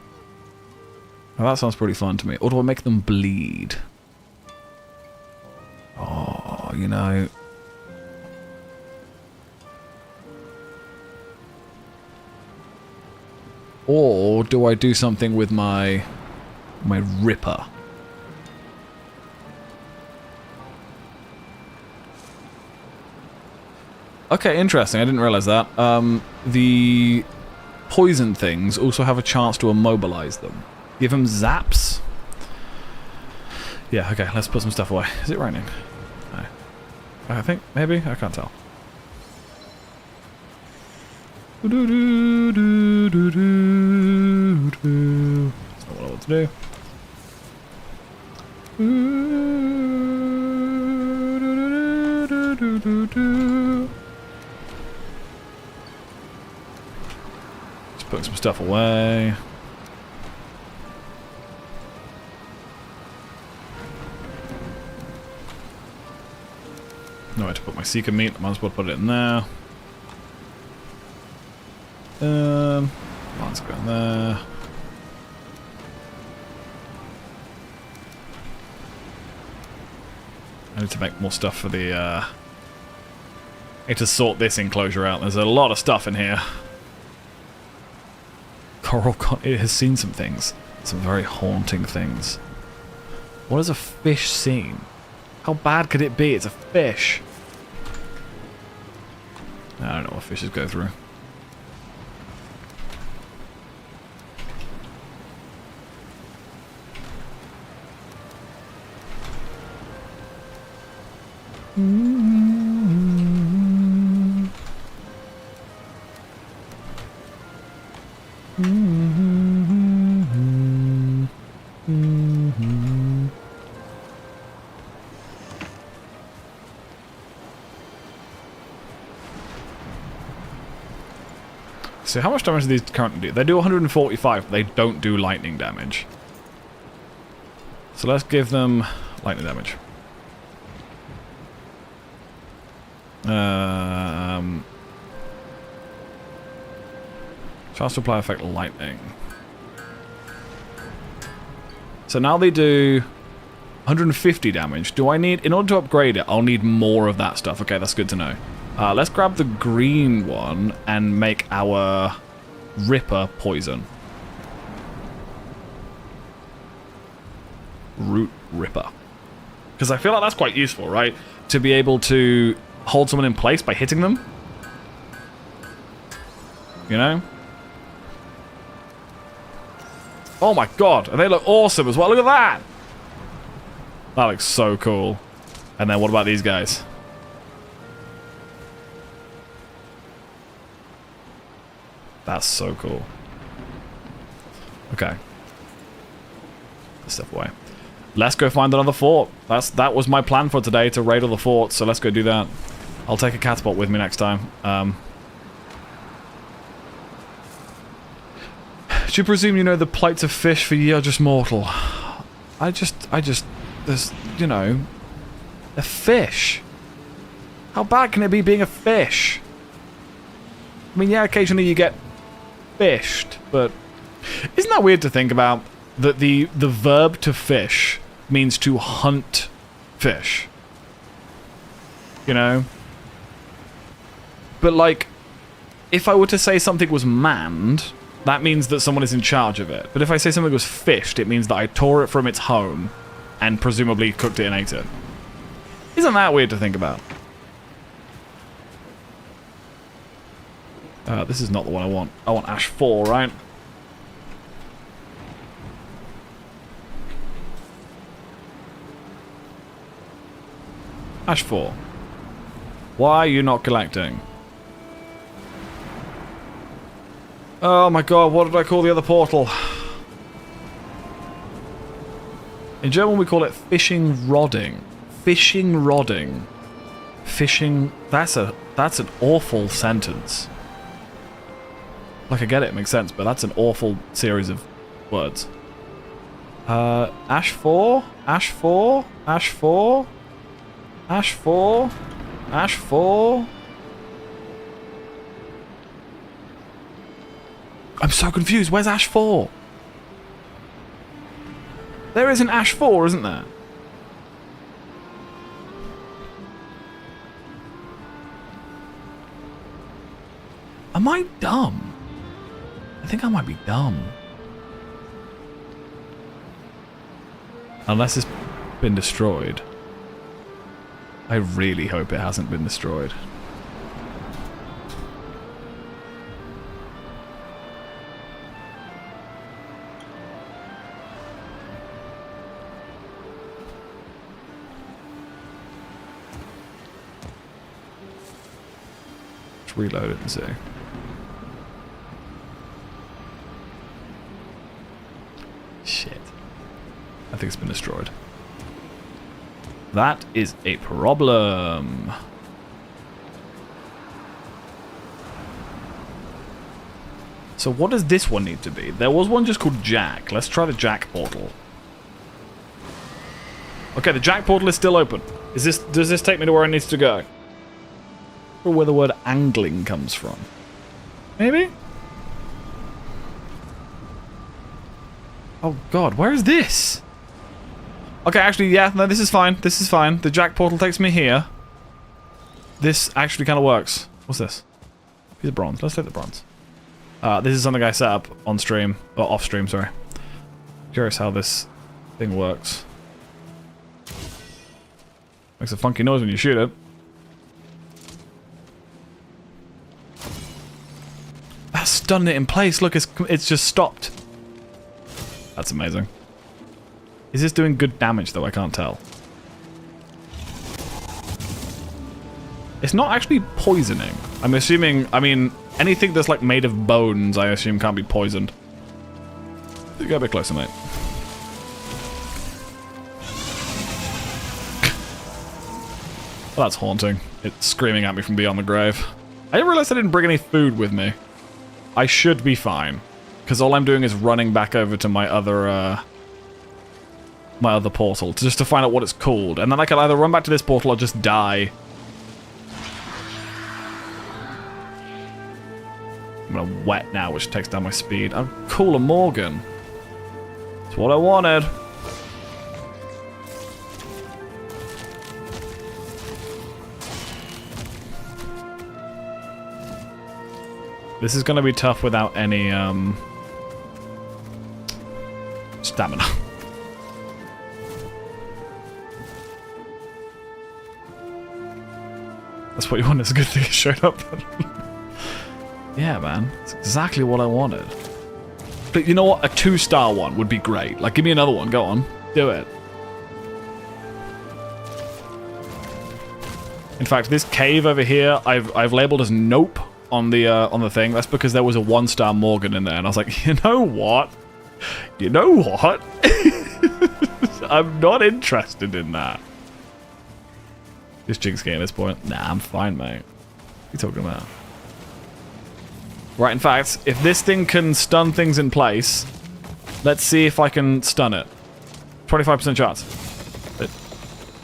Well, that sounds pretty fun to me. Or do I make them bleed? Oh, you know... Or do I do something with my Ripper? Okay, interesting. I didn't realize that. The poison things also have a chance to immobilize them. Give them zaps? Yeah, okay, let's put some stuff away. Is it raining? No. I think, maybe? I can't tell. That's not what I want to do. Just putting some stuff away. Nowhere to put my Seeker meat. I might as well put it in there. Let's go in there. I need to make more stuff for the, I need to sort this enclosure out. There's a lot of stuff in here. Coral it has seen some things. Some very haunting things. What has a fish seen? How bad could it be? It's a fish. I don't know what fishes go through. So how much damage do these currently do? They do 145, but they don't do lightning damage. So let's give them lightning damage. Chance to apply effect lightning. So now they do 150 damage. Do I need, in order to upgrade it, I'll need more of that stuff. Okay, that's good to know. Let's grab the green one and make our Ripper poison. Root Ripper. Because I feel like that's quite useful, right? To be able to hold someone in place by hitting them. You know? Oh my god, they look awesome as well. Look at that! That looks so cool. And then what about these guys? That's so cool. Okay. Put this stuff away. Let's go find another fort. That was my plan for today, to raid all the forts, so let's go do that. I'll take a catapult with me next time. Do you presume you know the plights of fish for ye are just mortal? There's, you know, a fish. How bad can it be being a fish? I mean, yeah, occasionally you get fished, but isn't that weird to think about? That the verb to fish means to hunt fish. You know? But like, if I were to say something was manned, that means that someone is in charge of it. But if I say something was fished, it means that I tore it from its home and presumably cooked it and ate it. Isn't that weird to think about? This is not the one I want. I want Ash 4, right? Ash 4. Why are you not collecting? Oh my god, what did I call the other portal? In German we call it fishing rodding. Fishing rodding. Fishing... That's an awful sentence. Like, I get it makes sense, but that's an awful series of words. Ash 4? Ash 4? Ash 4? Ash 4? Ash 4? I'm so confused. Where's Ash 4? There is an Ash 4, isn't there? Am I dumb? I think I might be dumb. Unless it's been destroyed. I really hope it hasn't been destroyed. Let's reload it and see. Shit. I think it's been destroyed. That is a problem. So what does this one need to be? There was one just called Jack. Let's try the Jack portal. Okay, the Jack portal is still open. Does this take me to where it needs to go? Or where the word angling comes from? Maybe? Oh god, where is this? Okay, actually, yeah, no, this is fine. This is fine. The Jack portal takes me here. This actually kind of works. What's this? Piece of bronze. Let's take the bronze. This is something I set up on stream, or off stream, sorry. Curious how this thing works. Makes a funky noise when you shoot it. That's stunned it in place. Look, it's just stopped. That's amazing. Is this doing good damage, though? I can't tell. It's not actually poisoning. I'm assuming... I mean, anything that's, like, made of bones, I assume, can't be poisoned. You get a bit closer, mate. Well, that's haunting. It's screaming at me from beyond the grave. I didn't realize I didn't bring any food with me. I should be fine. Because all I'm doing is running back over to my other portal, just to find out what it's called. And then I can either run back to this portal or just die. I'm gonna wet now, which takes down my speed. I'm cool, a Morgan. That's what I wanted. This is gonna be tough without any, stamina. That's what you want. It's a good thing it showed up. Yeah, man. It's exactly what I wanted. But you know what? A 2-star one would be great. Like, give me another one. Go on. Do it. In fact, this cave over here, I've labeled as nope on the thing. That's because there was a 1-star Morgan in there, and I was like, you know what? You know what? I'm not interested in that. Just jinx game at this point. Nah, I'm fine, mate. What are you talking about? Right, in fact, if this thing can stun things in place, let's see if I can stun it. 25% chance.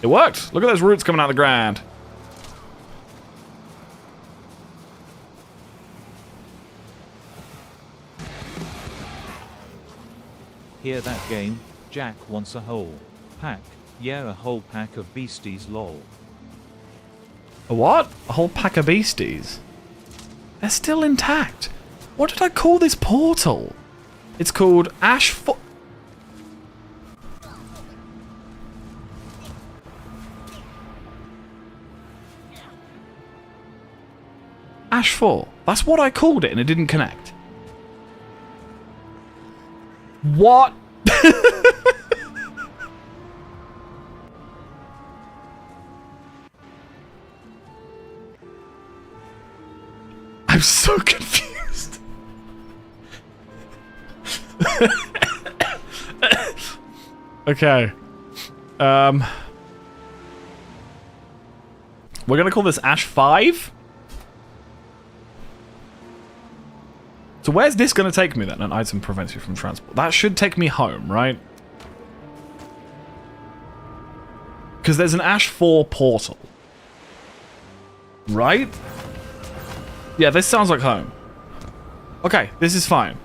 It worked! Look at those roots coming out of the ground. Hear that game? Jack wants a whole pack. Yeah, a whole pack of beasties lol. A what? A whole pack of beasties? They're still intact. What did I call this portal? It's called Ash 4. Ash 4. That's what I called it and it didn't connect. What? I'm so confused. Okay. We're gonna call this Ash 5? So where's this gonna take me then? An item prevents you from transport. That should take me home, right? Because there's an Ash 4 portal. Right? Yeah, this sounds like home. Okay, this is fine.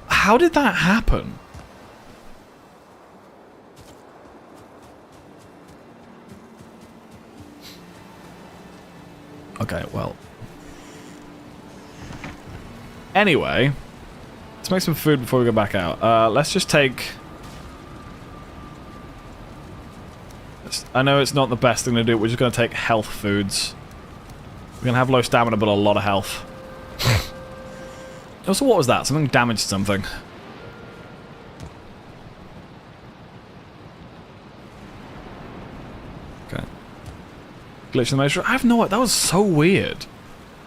How did that happen? Okay, well. Anyway, let's make some food before we go back out. Let's just take... I know it's not the best thing to do. We're just going to take health foods. We're going to have low stamina, but a lot of health. Also, what was that? Something damaged something. Okay. Glitch in the matrix. I have no idea. That was so weird.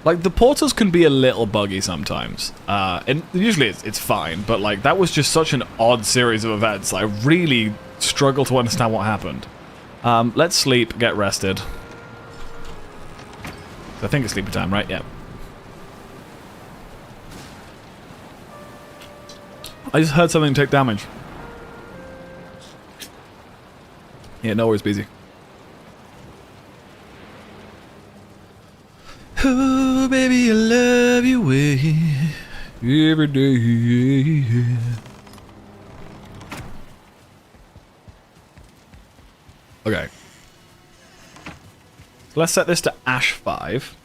Like, the portals can be a little buggy sometimes. And usually it's fine, but, like, that was just such an odd series of events. I really struggle to understand what happened. Let's sleep, get rested. I think it's sleepy time, right? Yeah. I just heard something take damage. Yeah, no worries, busy. Oh, baby, I love you every day. Okay. Let's set this to Ash 5.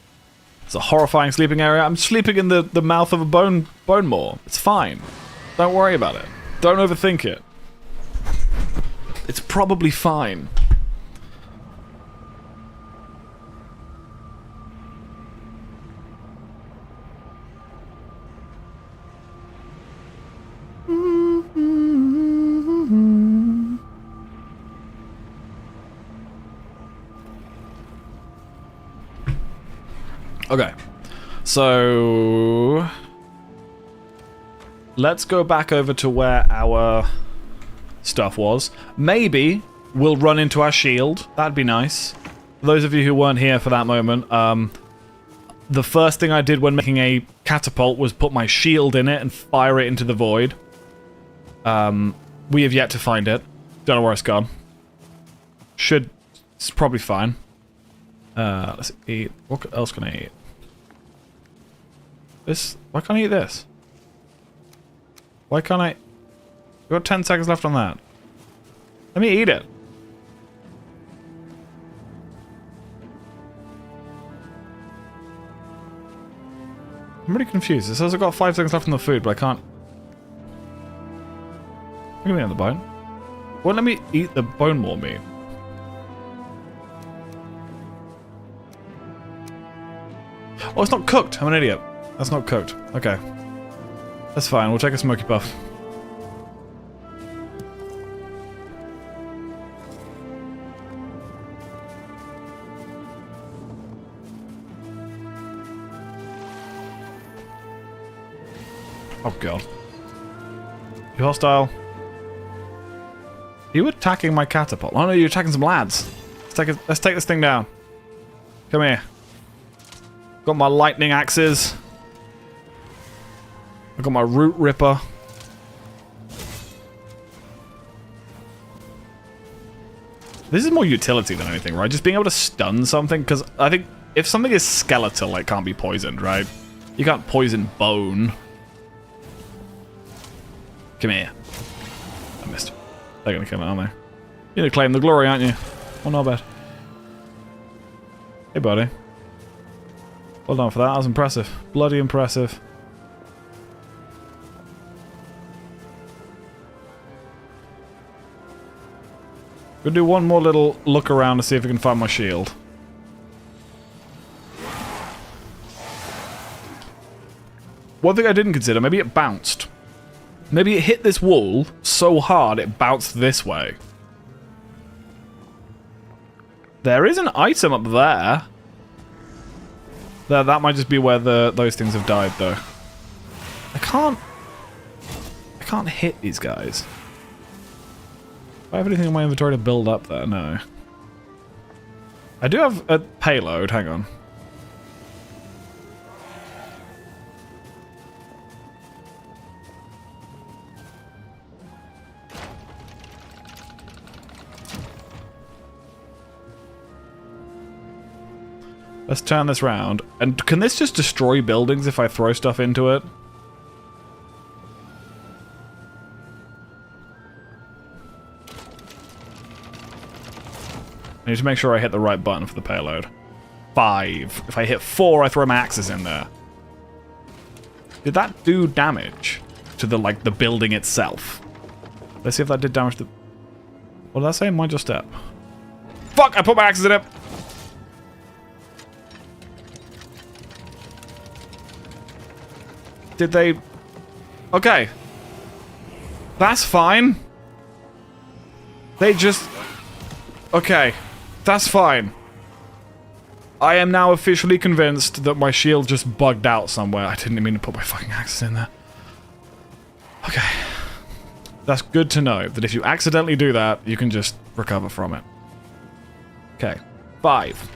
It's a horrifying sleeping area. I'm sleeping in the mouth of a bone maw. It's fine. Don't worry about it. Don't overthink it. It's probably fine. Okay, so let's go back over to where our stuff was. Maybe we'll run into our shield. That'd be nice. For those of you who weren't here for that moment, the first thing I did when making a catapult was put my shield in it and fire it into the void. We have yet to find it. Don't know where it's gone. It's probably fine. Let's eat. What else can I eat? This. Why can't I eat this? Why can't I? We've got 10 seconds left on that. Let me eat it. I'm really confused. It says I've got 5 seconds left on the food, but I can't. Look at me on the bone. Won't let me eat the bone maw meat. Oh, it's not cooked. I'm an idiot. That's not cooked. Okay. That's fine. We'll take a smoky puff. Oh, God. You hostile? Are you attacking my catapult? Oh, no, you're attacking some lads. Let's take this thing down. Come here. Got my lightning axes. I've got my root ripper. This is more utility than anything, right? Just being able to stun something, because I think if something is skeletal, it can't be poisoned, right? You can't poison bone. Come here. I missed. They're gonna kill it, aren't they? You're gonna claim the glory, aren't you? Oh, not bad. Hey, buddy. Well done for that. That was impressive. Bloody impressive. Gonna do one more little look around to see if we can find my shield. One thing I didn't consider, maybe it bounced. Maybe it hit this wall so hard it bounced this way. There is an item up there. That might just be where those things have died, though. I can't hit these guys. Do I have anything in my inventory to build up there? No. I do have a payload. Hang on. Let's turn this round. And can this just destroy buildings if I throw stuff into it? I need to make sure I hit the right button for the payload. 5. If I hit 4, I throw my axes in there. Did that do damage to the building itself? Let's see if that did damage to... What did that say? Mind your step. Fuck! I put my axes in it! Did they... Okay. That's fine. They just... Okay. That's fine. I am now officially convinced that my shield just bugged out somewhere. I didn't mean to put my fucking axes in there. Okay. That's good to know, that if you accidentally do that, you can just recover from it. Okay. 5.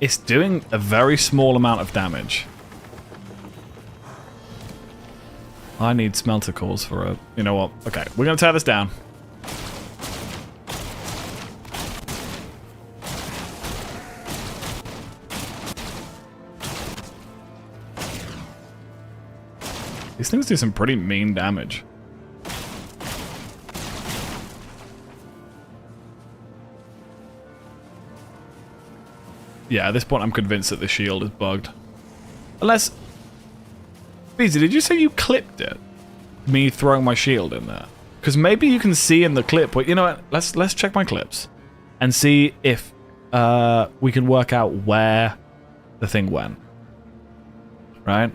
It's doing a very small amount of damage. I need smelter cores for a... You know what? Okay, we're going to tear this down. These things do some pretty mean damage. Yeah, at this point I'm convinced that the shield is bugged. Unless... Beezy, did you say you clipped it? Me throwing my shield in there? Because maybe you can see in the clip... But you know what? Let's check my clips. And see if we can work out where the thing went. Right?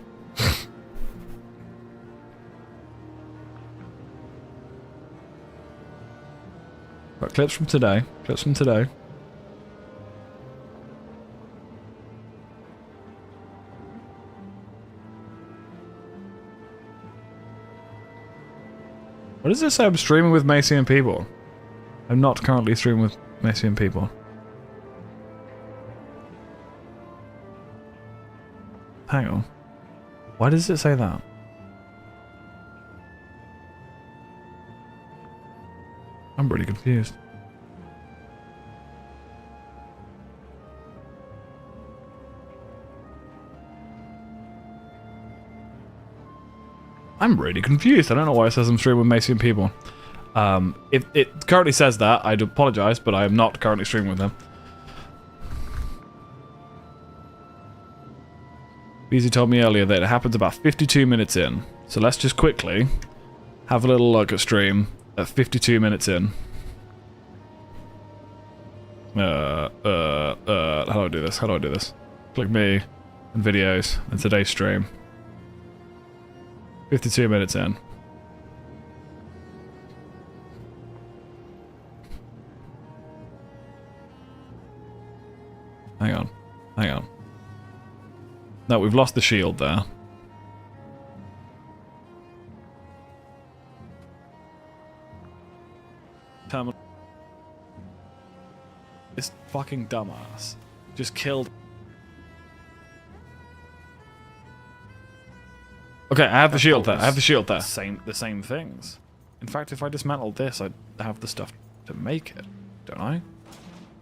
Got clips from today. Clips from today. What does this say? I'm streaming with Macy and people. I'm not currently streaming with Macy and people. Hang on. Why does it say that? I'm pretty confused. I'm really confused. I don't know why it says I'm streaming with Macy and people. If it currently says that, I do apologize, but I am not currently streaming with them. Beezy told me earlier that it happens about 52 minutes in. So let's just quickly have a little look at stream at 52 minutes in. How do I do this? How do I do this? Click me and videos and today's stream. 52 minutes in. Hang on. Hang on. No, we've lost the shield there. This fucking dumbass just killed. Okay, I have the shield there. I have the shield there. The same things. In fact, if I dismantled this, I'd have the stuff to make it, don't I?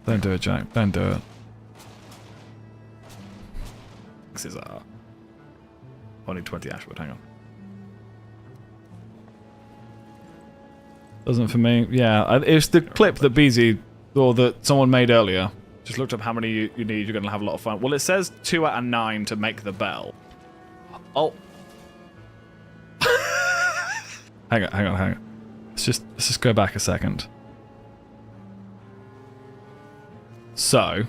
Don't do it, Jack. Don't do it. This is only 20 ashwood. Hang on. Doesn't for me. Yeah, it's the clip that BZ or that someone made earlier. Just looked up how many you need. You're gonna have a lot of fun. Well, it says 2 out of 9 to make the bell. Oh. hang on. Let's just go back a second. So.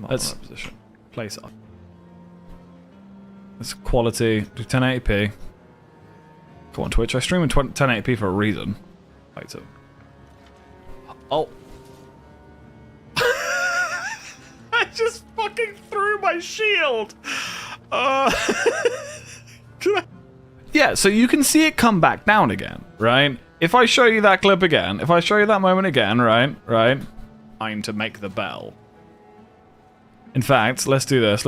Let's position. Place up. It's quality. Do 1080p. Go on Twitch. I stream in 1080p for a reason. Wait, so. Oh. I just fucking threw my shield. Yeah, so you can see it come back down again, right? If I show you that clip again, if I show you that moment again, right? Time to make the bell. In fact, let's do this.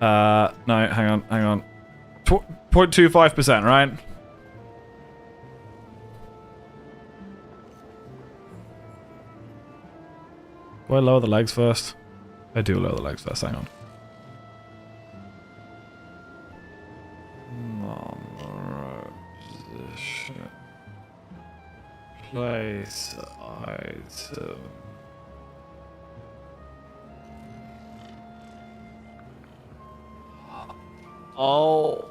No, hang on. 0.25%, right? Do I lower the legs first? I do lower the legs first, hang on. Position. Place item. Oh.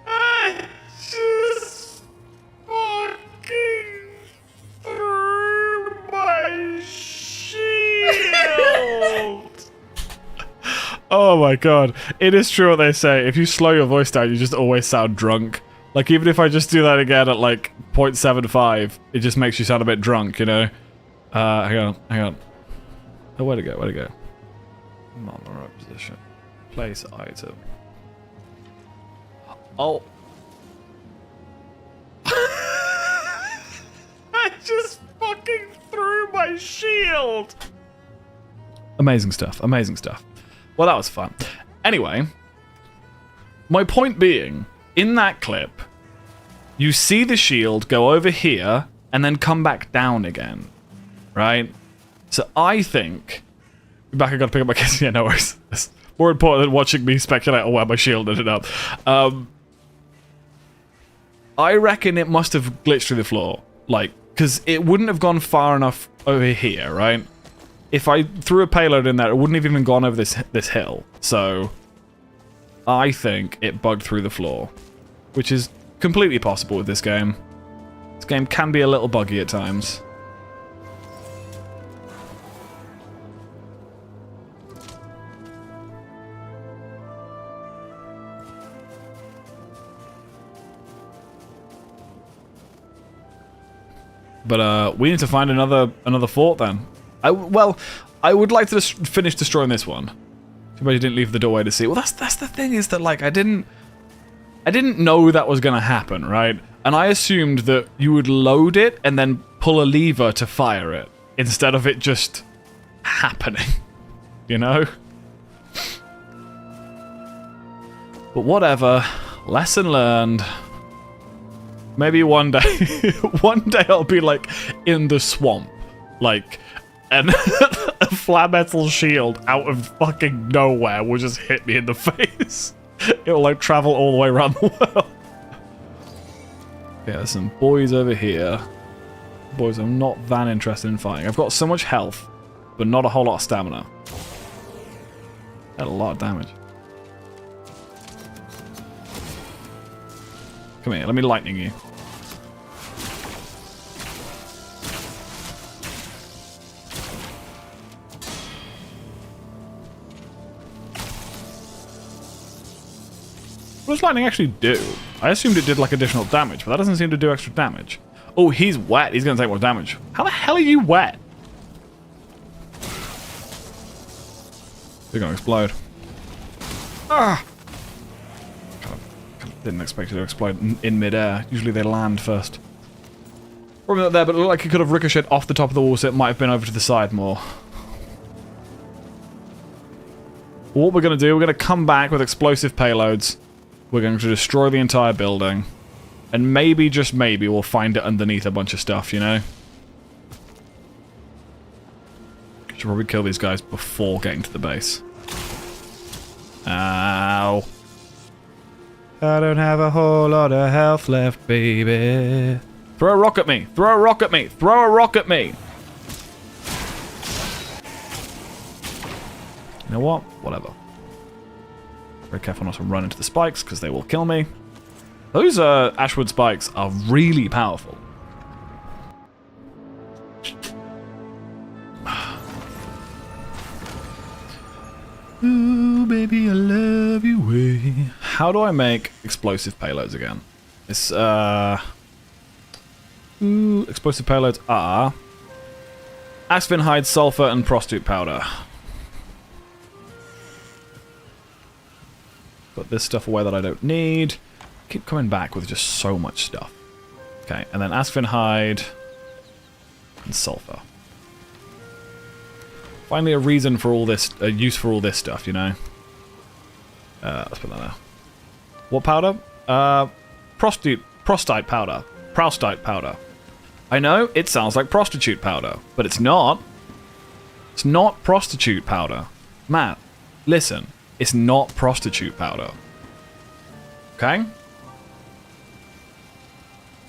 I just fucking threw my shield. Oh my god. It is true what they say. If you slow your voice down, you just always sound drunk. Like, even if I just do that again at, like, 0.75, it just makes you sound a bit drunk, you know? Hang on. Oh, where'd it go? I'm on the right position. Place item. Oh. I just fucking threw my shield! Amazing stuff. Well, that was fun. Anyway, my point being, in that clip, you see the shield go over here and then come back down again, right? So I think... Back, I gotta pick up my case. Yeah, no worries. It's more important than watching me speculate on where my shield ended up. I reckon it must have glitched through the floor. Like, because it wouldn't have gone far enough over here, right? If I threw a payload in there, it wouldn't have even gone over this hill. So, I think it bugged through the floor. Which is completely possible with this game. This game can be a little buggy at times. But we need to find another fort then. I would like to finish destroying this one. Too bad you didn't leave the doorway to see. Well, that's the thing, is that, like, I didn't know that was going to happen, right? And I assumed that you would load it and then pull a lever to fire it, instead of it just happening, you know? But whatever. Lesson learned. Maybe one day, I'll be, like, in the swamp, like, and a flat metal shield out of fucking nowhere will just hit me in the face. It'll, like, travel all the way around the world. Okay, there's some boys over here. Boys, I'm not that interested in fighting. I've got so much health, but not a whole lot of stamina. Had a lot of damage. Come here, let me lightning you. What does lightning actually do? I assumed it did, like, additional damage, but that doesn't seem to do extra damage. Oh, he's wet. He's going to take more damage. How the hell are you wet? They're going to explode. Ah! Kind of didn't expect it to explode in midair. Usually they land first. Probably not there, but it looked like it could have ricocheted off the top of the wall, so it might have been over to the side more. What we're going to do, we're going to come back with explosive payloads. We're going to destroy the entire building. And maybe, just maybe, we'll find it underneath a bunch of stuff, you know? Should probably kill these guys before getting to the base. Ow. I don't have a whole lot of health left, baby. Throw a rock at me! Throw a rock at me! Throw a rock at me! You know what? Whatever. Very careful not to run into the spikes, because they will kill me. Those Ashwood spikes are really powerful. Ooh, baby, I love you way. How do I make explosive payloads again? It's, Ooh, explosive payloads are... Aspen hide, sulfur, and prostitute powder. Put this stuff away that I don't need. Keep coming back with just so much stuff. Okay, and then aspen hide and sulfur. Finally a reason for all this, a use for all this stuff, you know? Let's put that there. What powder? Prostitute powder. Proustite powder. I know, it sounds like prostitute powder, but it's not. It's not prostitute powder. Matt, listen. It's not prostitute powder. Okay?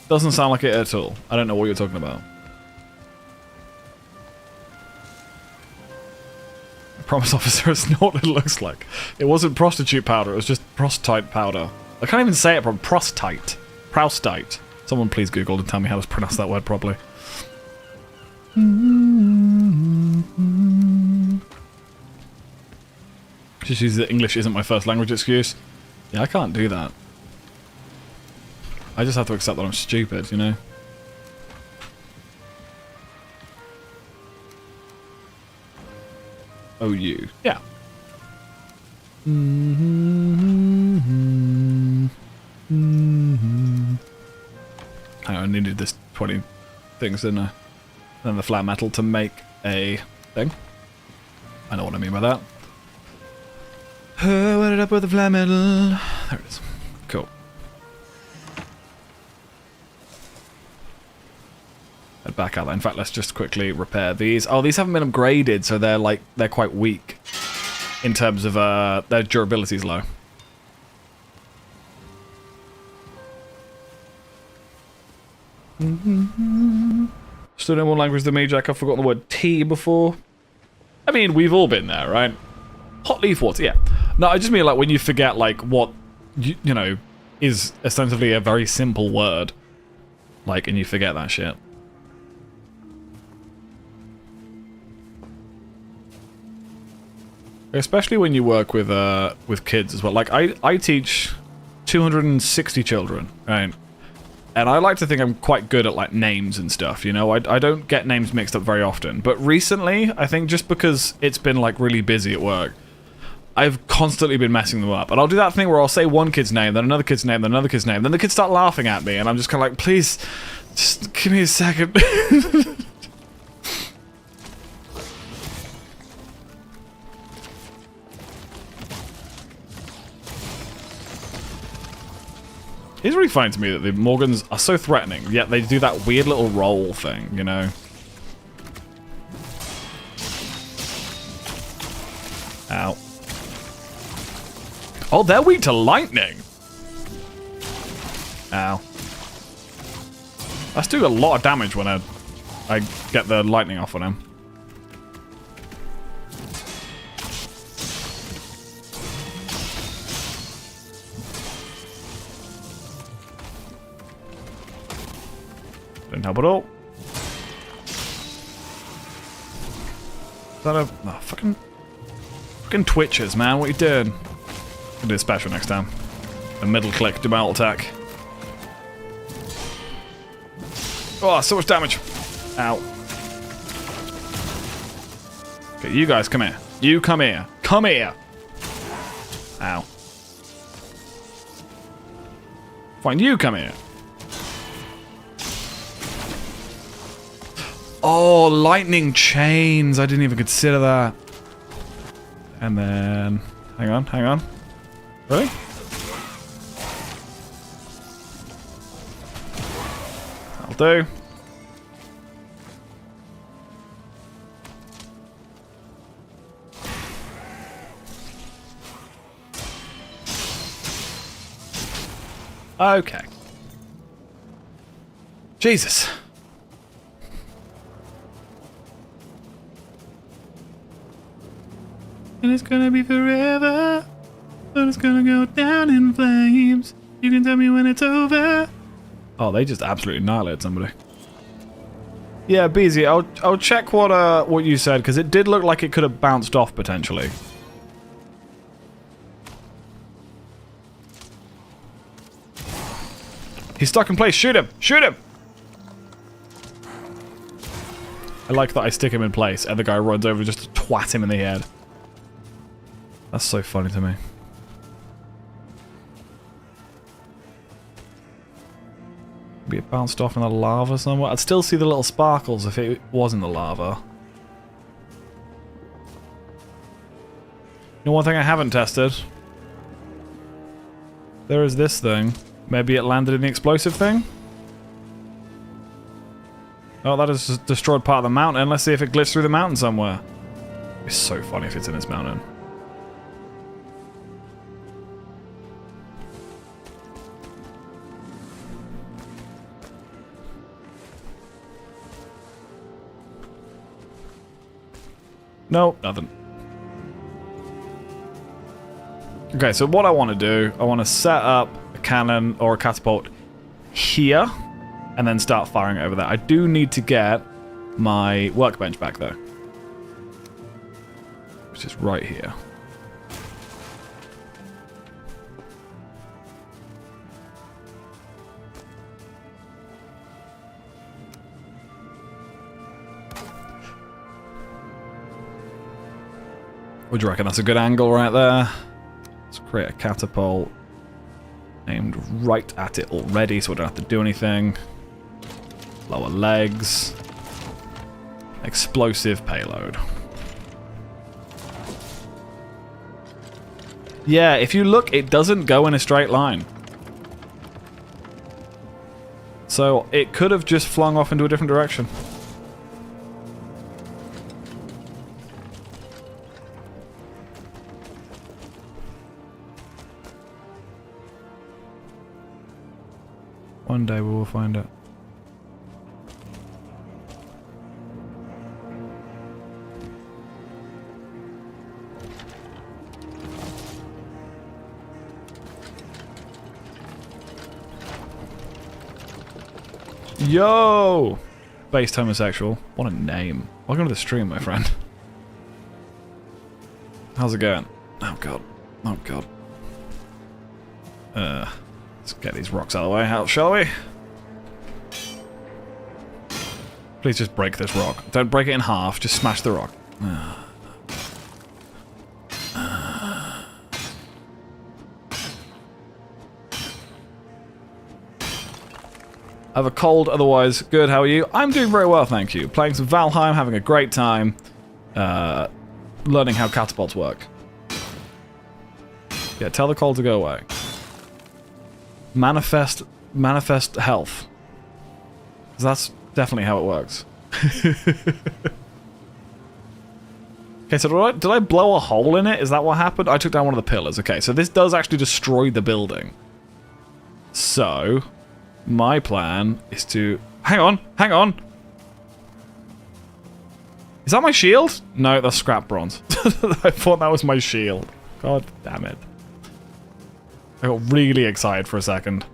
Doesn't sound like it at all. I don't know what you're talking about. I promise, officer, it's not what it looks like. It wasn't prostitute powder, it was just proustite powder. I can't even say it from proustite. Proustite. Someone please Google and tell me how to pronounce that word properly. Just use that English isn't my first language excuse. Yeah, I can't do that. I just have to accept that I'm stupid, you know? Oh, you. Yeah. I needed this 20 things, didn't I? And the flat metal to make a thing. I know what I mean by that. What up with the flat metal? There it is. Cool. Head back out there. In fact, let's just quickly repair these. Oh, these haven't been upgraded, so they're quite weak in terms of their durability's low. Still no more language than me, Jack. I've forgotten the word tea before. I mean, we've all been there, right? Hot leaf water, yeah. No, I just mean like when you forget like what, you know, is ostensibly a very simple word. Like, and you forget that shit. Especially when you work with kids as well. Like, I teach 260 children, right? And I like to think I'm quite good at, like, names and stuff, you know? I don't get names mixed up very often. But recently, I think just because it's been, like, really busy at work, I've constantly been messing them up. And I'll do that thing where I'll say one kid's name, then another kid's name, then another kid's name. Then the kids start laughing at me, and I'm just kind of like, please, just give me a second. It's really funny to me that the Morgans are so threatening, yet they do that weird little roll thing, you know? Ow. Oh, they're weak to lightning! Ow. That's doing a lot of damage when I get the lightning off on him. Didn't help at all. Is that a... Oh, fucking twitches, man. What are you doing? I'll do a special next time. A middle click, do my alt attack. Oh, so much damage. Ow. Okay, you guys, come here. You come here. Come here. Ow. Fine, you come here. Oh, lightning chains. I didn't even consider that. And then... Hang on, hang on. Really? That'll do. Okay. Jesus. And it's gonna be forever, but it's gonna go down in flames. You can tell me when it's over. Oh, they just absolutely annihilated somebody. Yeah, Beezy, I'll check what you said, because it did look like it could have bounced off potentially. He's stuck in place. Shoot him! Shoot him! I like that I stick him in place and the guy runs over just to twat him in the head. That's so funny to me. Maybe it bounced off in the lava somewhere. I'd still see the little sparkles if it was in the lava. You know, one thing I haven't tested? There is this thing. Maybe it landed in the explosive thing? Oh, that has destroyed part of the mountain. Let's see if it glitched through the mountain somewhere. It's so funny if it's in this mountain. No, nothing. Okay, so what I want to do, I want to set up a cannon or a catapult here, and then start firing over there. I do need to get my workbench back though, which is right here. Would you reckon that's a good angle right there? Let's create a catapult aimed right at it already so I don't have to do anything. Lower legs. Explosive payload. Yeah, if you look, it doesn't go in a straight line. So it could have just flung off into a different direction. One day we will find it. Yo! Based homosexual. What a name. Welcome to the stream, my friend. How's it going? Oh god. Oh god. Let's get these rocks out of the way, shall we? Please just break this rock. Don't break it in half, just smash the rock. I have a cold, otherwise good. How are you? I'm doing very well, thank you. Playing some Valheim, having a great time. Learning how catapults work. Yeah, tell the cold to go away. Manifest health. 'Cause that's definitely how it works. Okay, so did I blow a hole in it? Is that what happened? I took down one of the pillars. Okay, so this does actually destroy the building. So, my plan is to... Hang on, hang on! Is that my shield? No, that's scrap bronze. I thought that was my shield. God damn it. I got really excited for a second.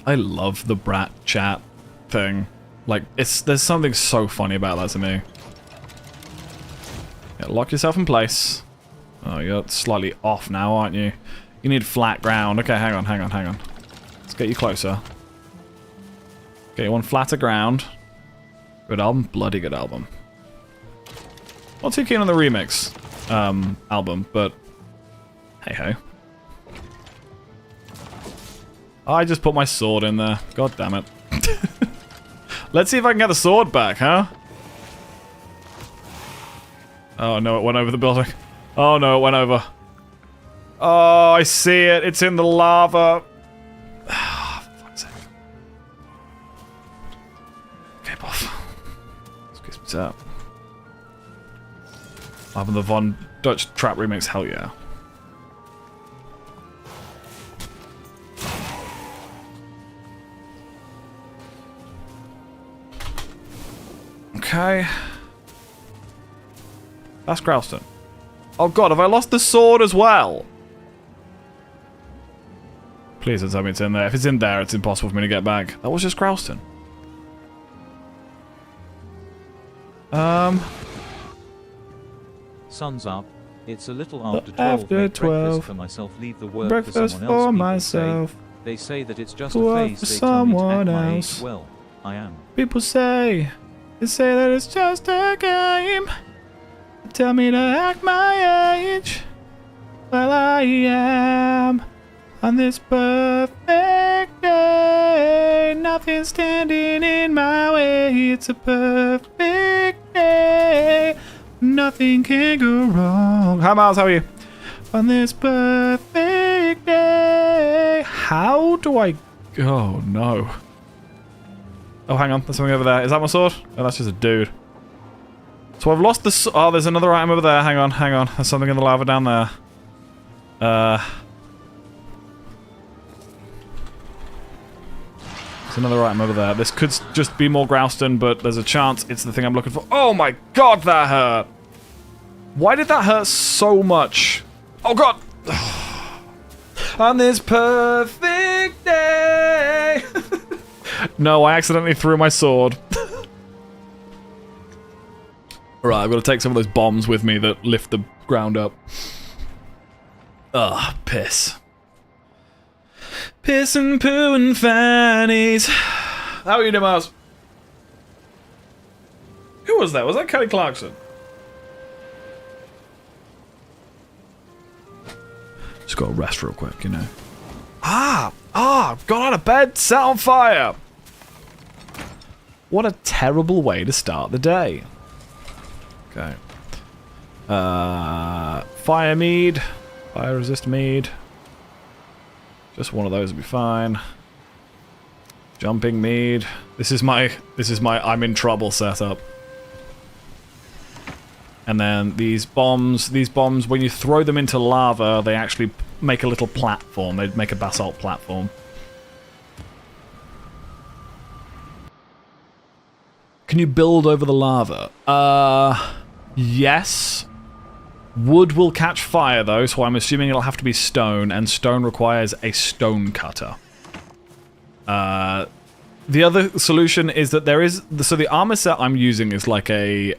I love the brat chat thing. Like, there's something so funny about that to me. Yeah, lock yourself in place. Oh, you're slightly off now, aren't you? You need flat ground. Okay, hang on. Let's get you closer. Okay, you want flatter ground. Good album. Bloody good album. Not too keen on the remix album, but hey-ho. I just put my sword in there. God damn it. Let's see if I can get the sword back, huh? Oh no, it went over the building. Oh no, it went over. Oh, I see it. It's in the lava. Ah, for fuck's sake. Okay, off. Excuse me, out. Having the Von Dutch Trap remix, hell yeah. Okay. That's Growston. Oh god, have I lost the sword as well? Please don't tell me it's in there. If it's in there, it's impossible for me to get back. That was just Growston. Sun's up. It's a little after 12. After Make 12. breakfast for myself. Leave the work Breakfast for someone else. for People myself. They say that it's just a Work phase. for They tell me to act someone my else. age. Well, I am. People say, they say that it's just a game. Tell me to act my age. Well, I am on this perfect day. Nothing standing in my way. It's a perfect day. Nothing can go wrong. Hi, Miles. How are you? On this perfect day. How do I... Oh, no. Oh, hang on. There's something over there. Is that my sword? Oh, that's just a dude. So I've lost the... Oh, there's another item over there. Hang on. There's something in the lava down there. There's another item over there. This could just be more Growston, but there's a chance it's the thing I'm looking for. Oh my god, that hurt! Why did that hurt so much? Oh god! On this perfect day! No, I accidentally threw my sword. Alright, I've got to take some of those bombs with me that lift the ground up. Ugh, piss. Piss and poo and fannies. How are you doing, Miles? Who was that? Was that Kelly Clarkson? Just gotta rest real quick, you know. Got out of bed, set on fire. What a terrible way to start the day. Okay. Fire mead. Fire resist mead. Just one of those would be fine. Jumping mead. This is my I'm in trouble setup. And then these bombs, when you throw them into lava, they actually make a little platform. They make a basalt platform. Can you build over the lava? Yes. Wood will catch fire though, so I'm assuming it'll have to be stone, and stone requires a stone cutter. The other solution is that there is... So the armor set I'm using is like a...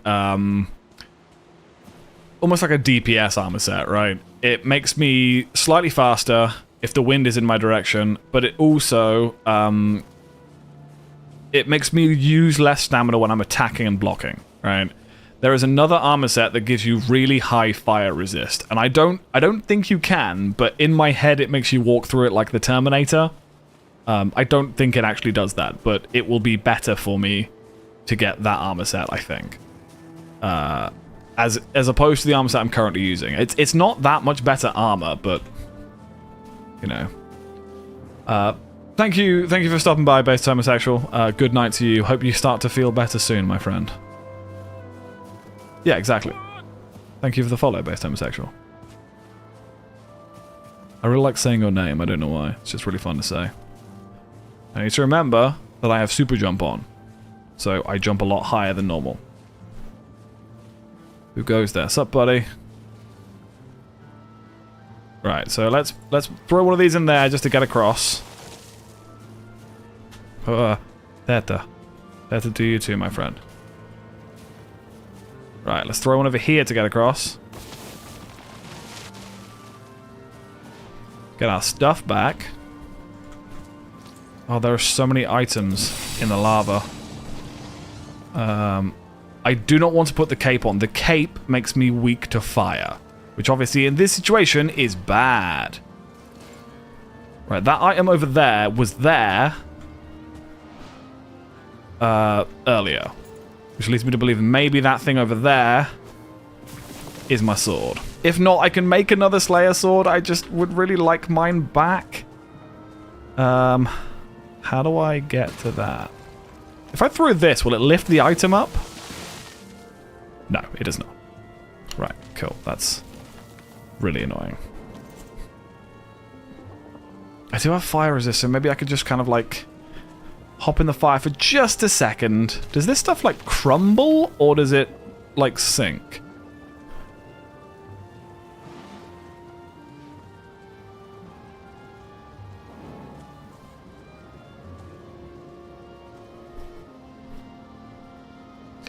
almost like a DPS armor set, right? It makes me slightly faster if the wind is in my direction, but it also... it makes me use less stamina when I'm attacking and blocking, right? There is another armor set that gives you really high fire resist, and I don't think you can, but in my head it makes you walk through it like the Terminator. I don't think it actually does that, but it will be better for me to get that armor set, I think. As opposed to the armor set I'm currently using. It's not that much better armor, but you know. Thank you for stopping by, Based Homosexual. Good night to you. Hope you start to feel better soon, my friend. Yeah, exactly. Thank you for the follow, Based Homosexual. I really like saying your name, I don't know why. It's just really fun to say. I need to remember that I have super jump on. So I jump a lot higher than normal. Who goes there? Sup, buddy? Right, so let's throw one of these in there just to get across. Better to you too, my friend. Right, let's throw one over here to get across. Get our stuff back. Oh, there are so many items in the lava. I do not want to put the cape on. The cape makes me weak to fire, which obviously in this situation is bad. Right, that item over there was there earlier, which leads me to believe maybe that thing over there is my sword. If not, I can make another Slayer sword. I just would really like mine back. How do I get to that? If I throw this, will it lift the item up? No, it does not. Right, cool. That's really annoying. I do have fire resist, so maybe I could just kind of like hop in the fire for just a second. Does this stuff like crumble or does it like sink?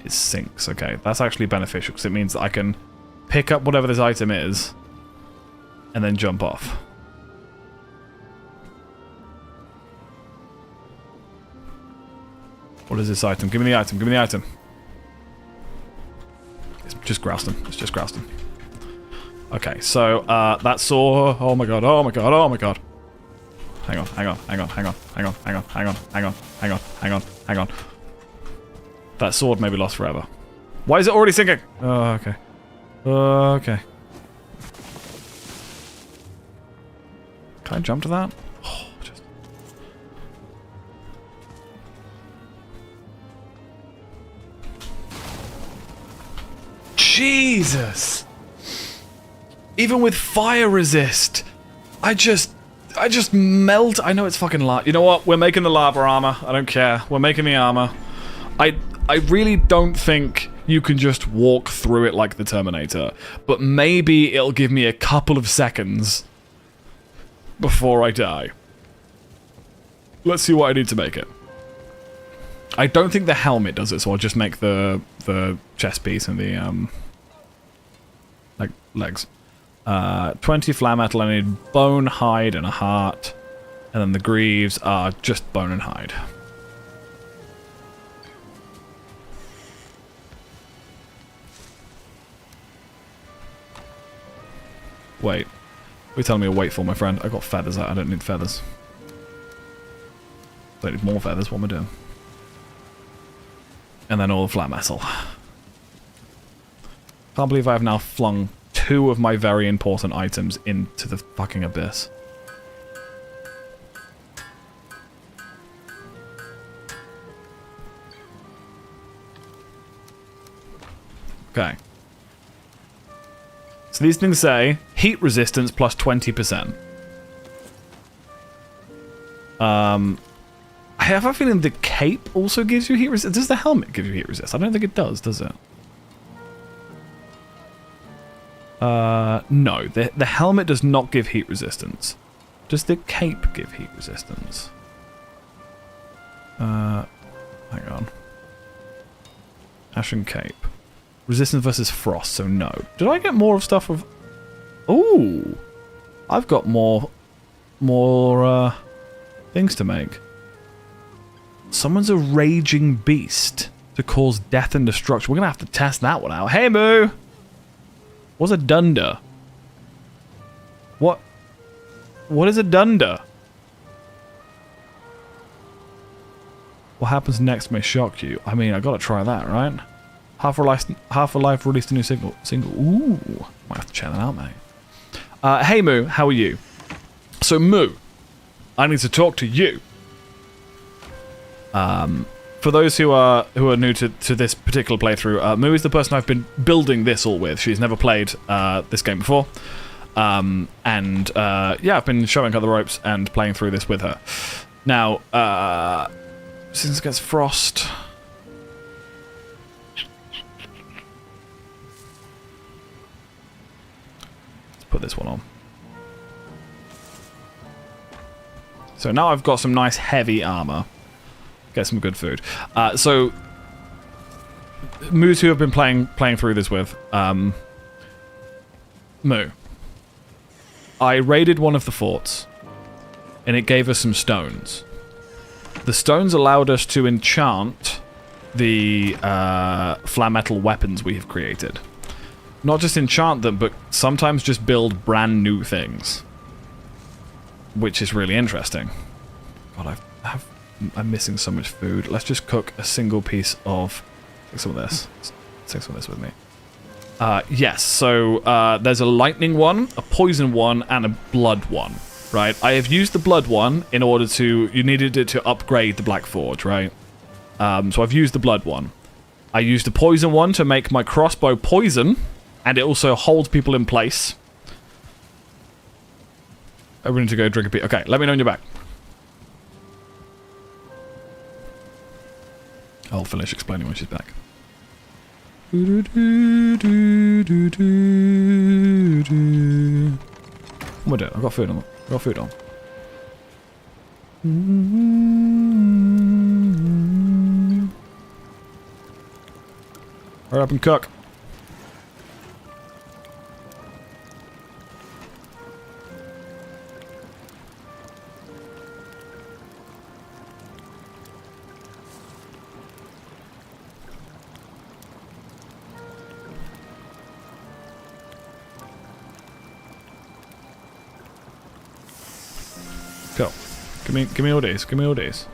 It sinks. Okay, that's actually beneficial because it means that I can pick up whatever this item is and then jump off. What is this item? Give me the item. Give me the item. It's just Grouston. It's just Grouston. Okay, so that saw. Oh my god. Oh my god. Oh my god. Hang on. Hang on. Hang on. Hang on. Hang on. Hang on. Hang on. Hang on. Hang on. Hang on. Hang on. That sword may be lost forever. Why is it already sinking? Oh, okay. Okay. Can I jump to that? Oh, just... Jesus! Even with fire resist, I just melt. I know it's fucking lava. You know what? We're making the lava armor. I don't care. We're making the armor. I really don't think you can just walk through it like the Terminator, but maybe it'll give me a couple of seconds before I die. Let's see what I need to make it. I don't think the helmet does it, so I'll just make the chest piece and the like legs. 20 flare metal. I need bone, hide, and a heart, and then the greaves are just bone and hide. Wait. What are you telling me to wait for, my friend? I got feathers out. I don't need feathers. I need more feathers. What am I doing? And then all the flat metal. Can't believe I have now flung 2 of my very important items into the fucking abyss. Okay. So these things say heat resistance plus 20%. I have a feeling the cape also gives you heat resistance. Does the helmet give you heat resistance? I don't think it does it? No. The helmet does not give heat resistance. Does the cape give heat resistance? Hang on. Ashen cape. Resistance versus frost, so no. Did I get more of stuff of... Ooh! I've got more things to make. Summons a raging beast to cause death and destruction. We're gonna have to test that one out. Hey, Moo! What's a dunder? What is a dunder? What happens next may shock you. I mean, I gotta try that, right? Half-Life released a new single. Ooh, might have to check that out, mate. Hey Moo, how are you? So Moo, I need to talk to you. For those who are new to this particular playthrough, Moo is the person I've been building this all with. She's never played this game before, yeah, I've been showing her the ropes and playing through this with her. Now, since it gets frost. Put this one on. So now I've got some nice heavy armor. Get some good food. So Moos who have been playing through this with, Moo. I raided one of the forts, and it gave us some stones. The stones allowed us to enchant the flat metal weapons we have created. Not just enchant them, but sometimes just build brand new things. Which is really interesting. God, I'm missing so much food. Let's just cook a single piece of... Take some of this. Take some of this with me. Yes, so there's a lightning one, a poison one, and a blood one. Right? I have used the blood one in order to... You needed it to upgrade the Black Forge, right? So I've used the blood one. I used the poison one to make my crossbow poison, and it also holds people in place. I need to go drink a pee. Okay, let me know when you're back. I'll finish explaining when she's back. What am I doing? I've got food on. I've got food on. Hurry up and cook. Cool. Give me all these. Give me all these.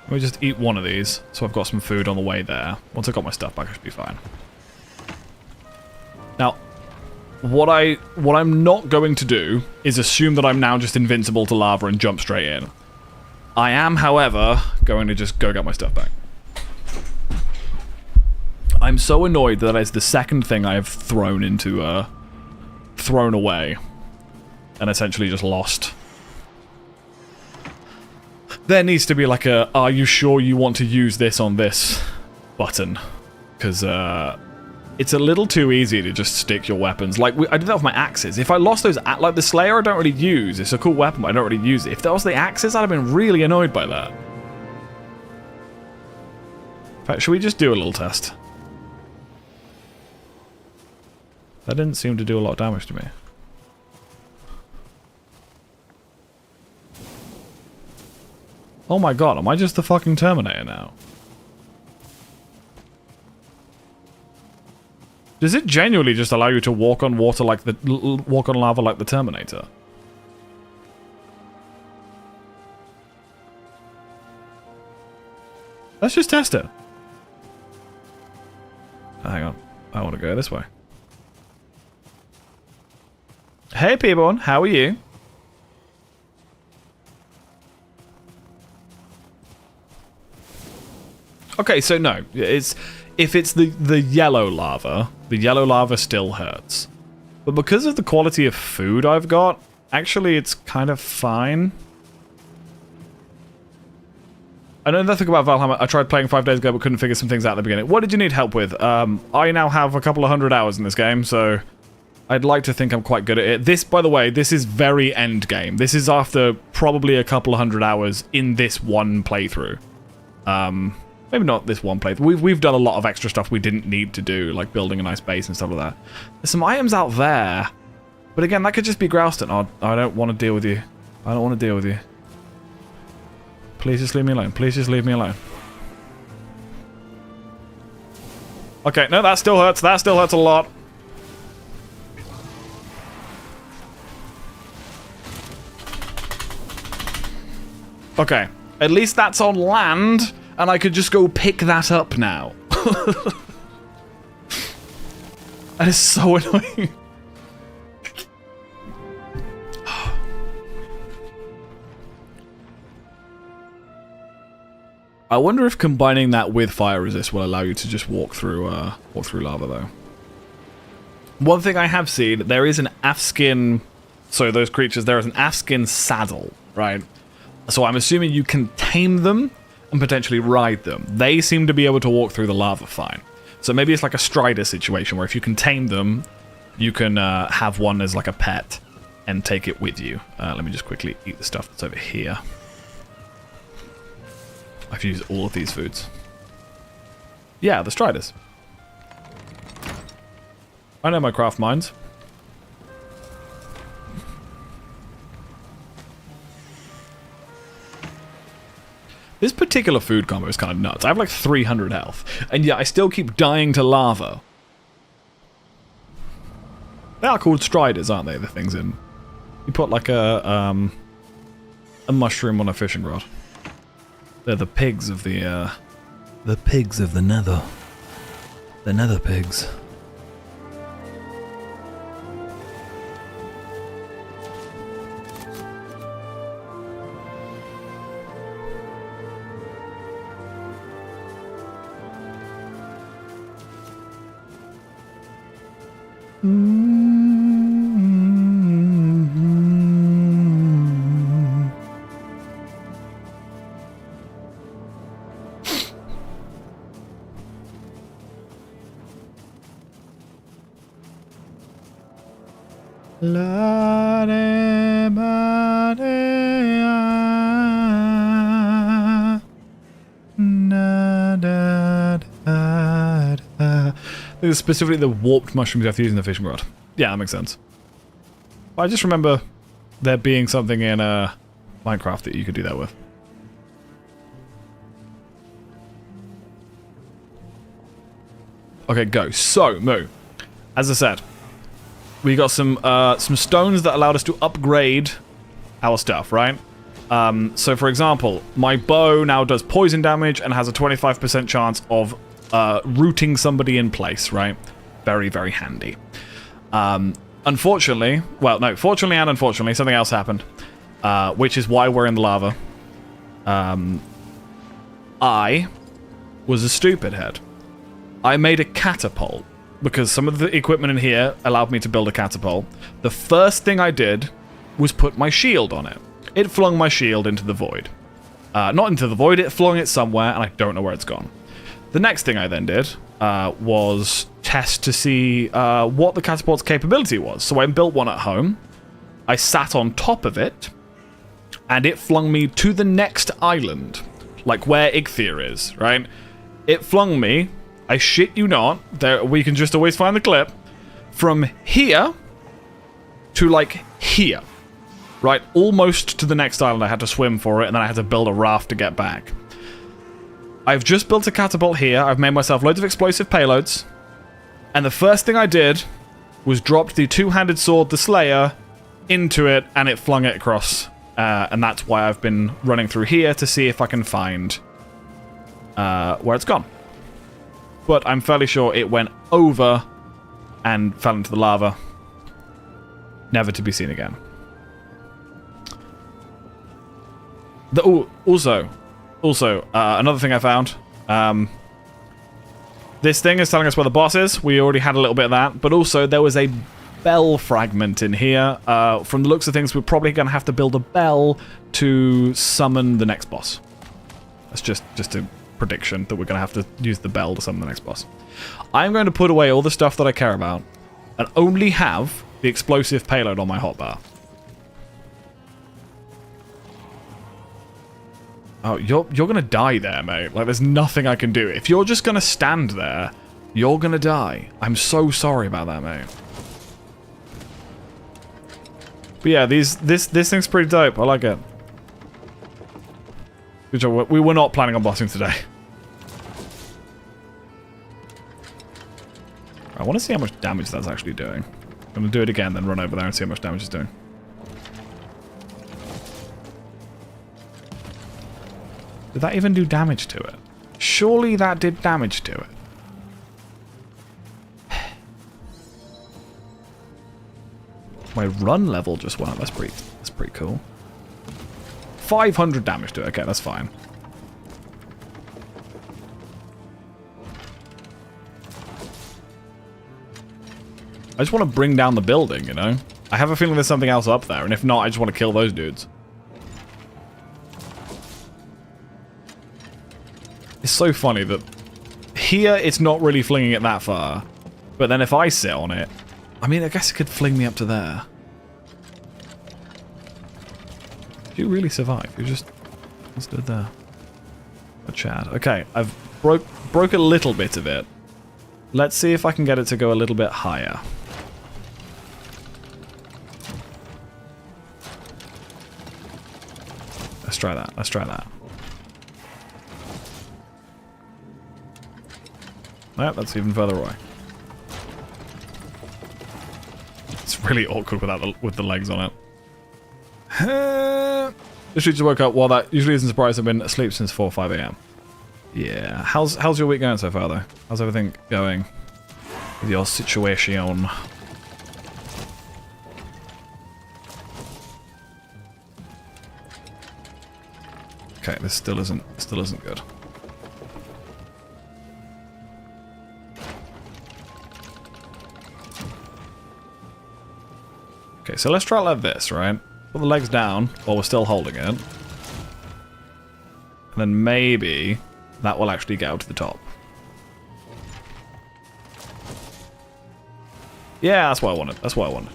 Let me just eat one of these, so I've got some food on the way there. Once I got my stuff back, I should be fine. Now, what I'm not going to do is assume that I'm now just invincible to lava and jump straight in. I am, however, going to just go get my stuff back. I'm so annoyed that is the second thing I have thrown into, thrown away, and essentially just lost. There needs to be like a, are you sure you want to use this on this button? Because it's a little too easy to just stick your weapons. Like, I did that with my axes. If I lost those, like the Slayer I don't really use. It's a cool weapon, but I don't really use it. If that was the axes, I'd have been really annoyed by that. In fact, should we just do a little test? That didn't seem to do a lot of damage to me. Oh my god, am I just the fucking Terminator now? Does it genuinely just allow you to walk on water like the... walk on lava like the Terminator? Let's just test it. Hang on. I want to go this way. Hey people, how are you? Okay, so no, it's if it's the yellow lava still hurts. But because of the quality of food I've got, actually it's kind of fine. I know nothing about Valheim. I tried playing 5 days ago but couldn't figure some things out at the beginning. What did you need help with? I now have a couple of 100 hours in this game, so I'd like to think I'm quite good at it. This, by the way, this is very end game. This is after probably a couple of 100 hours in this one playthrough. Maybe not this one playthrough. We've done a lot of extra stuff we didn't need to do, like building a nice base and stuff like that. There's some items out there, but again, that could just be Grouston. Oh, I don't want to deal with you. I don't want to deal with you. Please just leave me alone. Please just leave me alone. Okay, no, that still hurts. That still hurts a lot. Okay, at least that's on land. And I could just go pick that up now. That is so annoying. I wonder if combining that with fire resist will allow you to just walk through lava, though. One thing I have seen, there is an Afskin... So those creatures, there is an Afskin saddle, right? So I'm assuming you can tame them and potentially ride them. They seem to be able to walk through the lava fine. So maybe it's like a Strider situation where if you can tame them, you can have one as like a pet and take it with you. Let me just quickly eat the stuff that's over here. I've used all of these foods. Yeah, the Striders. I know my craft mines. This particular food combo is kind of nuts. I have like 300 health, and yet I still keep dying to lava. They are called striders, aren't they? The things in. You put like a mushroom on a fishing rod. They're the pigs of the pigs of the nether. The nether pigs. This is specifically the warped mushrooms you have to use in the fishing rod. Yeah, that makes sense. I just remember there being something in Minecraft that you could do that with. Okay, go. So, Moo. As I said, we got some stones that allowed us to upgrade our stuff, right? So, for example, my bow now does poison damage and has a 25% chance of rooting somebody in place, right? Very, very handy. Unfortunately, well, no, fortunately and unfortunately, something else happened, which is why we're in the lava. I was a stupid head. I made a catapult, because some of the equipment in here allowed me to build a catapult. The first thing I did was put my shield on it. It flung my shield into the void. Not into the void, it flung it somewhere, and I don't know where it's gone. The next thing I then did was test to see what the catapult's capability was. So I built one at home. I sat on top of it, and it flung me to the next island, like where Ichthir is, right? It flung me, I shit you not, there, we can just always find the clip, from here to like here, right? Almost to the next island. I had to swim for it, and then I had to build a raft to get back. I've just built a catapult here. I've made myself loads of explosive payloads. And the first thing I did was dropped the two-handed sword, the Slayer, into it, and it flung it across. And that's why I've been running through here to see if I can find where it's gone. But I'm fairly sure it went over and fell into the lava. Never to be seen again. Also, another thing I found. This thing is telling us where the boss is. We already had a little bit of that. But also, there was a bell fragment in here. From the looks of things, we're probably going to have to build a bell to summon the next boss. That's just a prediction that we're going to have to use the bell to summon the next boss. I'm going to put away all the stuff that I care about and only have the explosive payload on my hotbar. Oh, you're gonna die there, mate. Like, there's nothing I can do. If you're just gonna stand there, you're gonna die. I'm so sorry about that, mate. But yeah, this thing's pretty dope. I like it. Good job. We were not planning on bossing today. I want to see how much damage that's actually doing. I'm gonna do it again, then run over there and see how much damage it's doing. Did that even do damage to it? Surely that did damage to it. My run level just went up. That's pretty cool. 500 damage to it. Okay, that's fine. I just want to bring down the building, you know? I have a feeling there's something else up there, and if not, I just want to kill those dudes. It's so funny that here it's not really flinging it that far, but then if I sit on it, I mean, I guess it could fling me up to there. Did you really survive? You just stood there. A Chad. Okay, I've broke a little bit of it. Let's see if I can get it to go a little bit higher. Let's try that. Let's try that. No, that's even further away. It's really awkward with the legs on it. The shooter woke up. Well, that usually isn't surprised. I've been asleep since 4 or 5 a.m. Yeah. How's your week going so far, though? How's everything going with your situation? Okay, this still isn't good. Okay, so let's try it like this, right? Put the legs down while we're still holding it. And then maybe that will actually get out to the top. Yeah, that's what I wanted. That's what I wanted.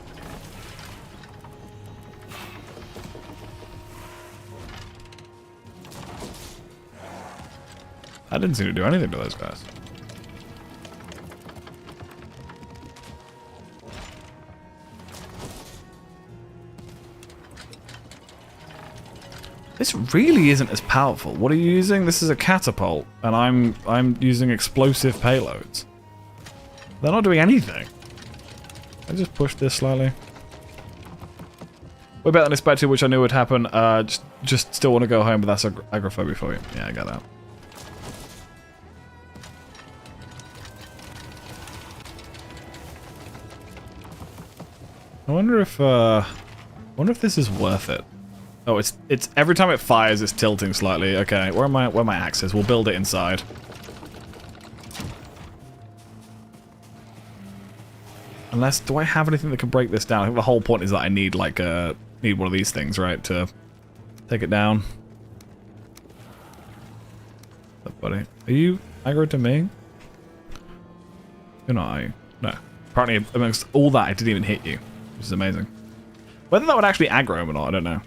That didn't seem to do anything to those guys. This really isn't as powerful. What are you using? This is a catapult, and I'm using explosive payloads. They're not doing anything. I just pushed this slightly. Way better than expected, which I knew would happen. Just still want to go home, but that's agoraphobia for you. Yeah, I got that. I wonder if this is worth it. Oh, it's every time it fires, it's tilting slightly. Okay, where my axe is? We'll build it inside. Unless, do I have anything that can break this down? I think the whole point is that I need like need one of these things, right, to take it down. What's up, buddy? Are you aggro to me? You're not, are you? No. Apparently, amongst all that, I didn't even hit you, which is amazing. Whether that would actually aggro him or not, I don't know.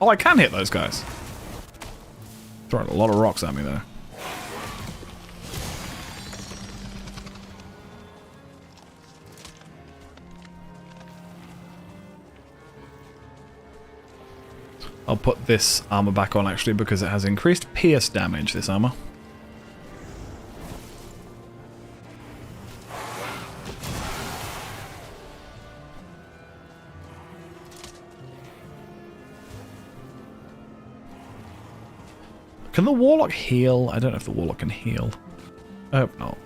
Oh, I can hit those guys. Throwing a lot of rocks at me there. I'll put this armor back on actually because it has increased pierce damage, this armor. Can the warlock heal? I don't know if the warlock can heal. I hope not.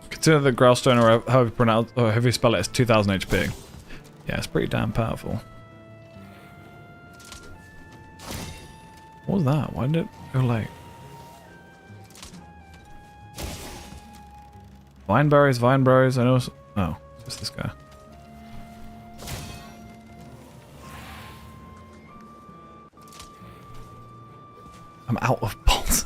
Consider the Growlstone, or however you pronounce, or however you spell it, is 2000 HP. Yeah, it's pretty damn powerful. What was that? Why did it go late? Vineberries, I know. Oh, it's just this guy. I'm out of bolts.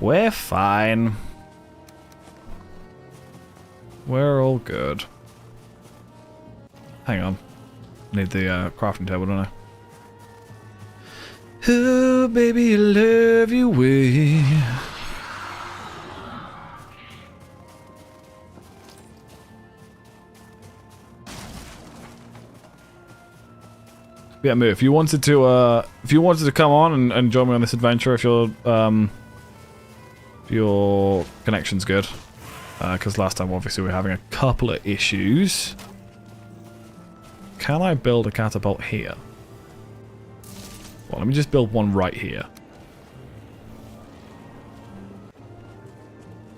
We're fine. We're all good. Hang on. Need the crafting table, don't I? Oh, baby, I love you way. Yeah, Moo, if you wanted to come on and join me on this adventure, if your connection's good, because last time obviously we were having a couple of issues. Can I build a catapult here? Well, let me just build one right here.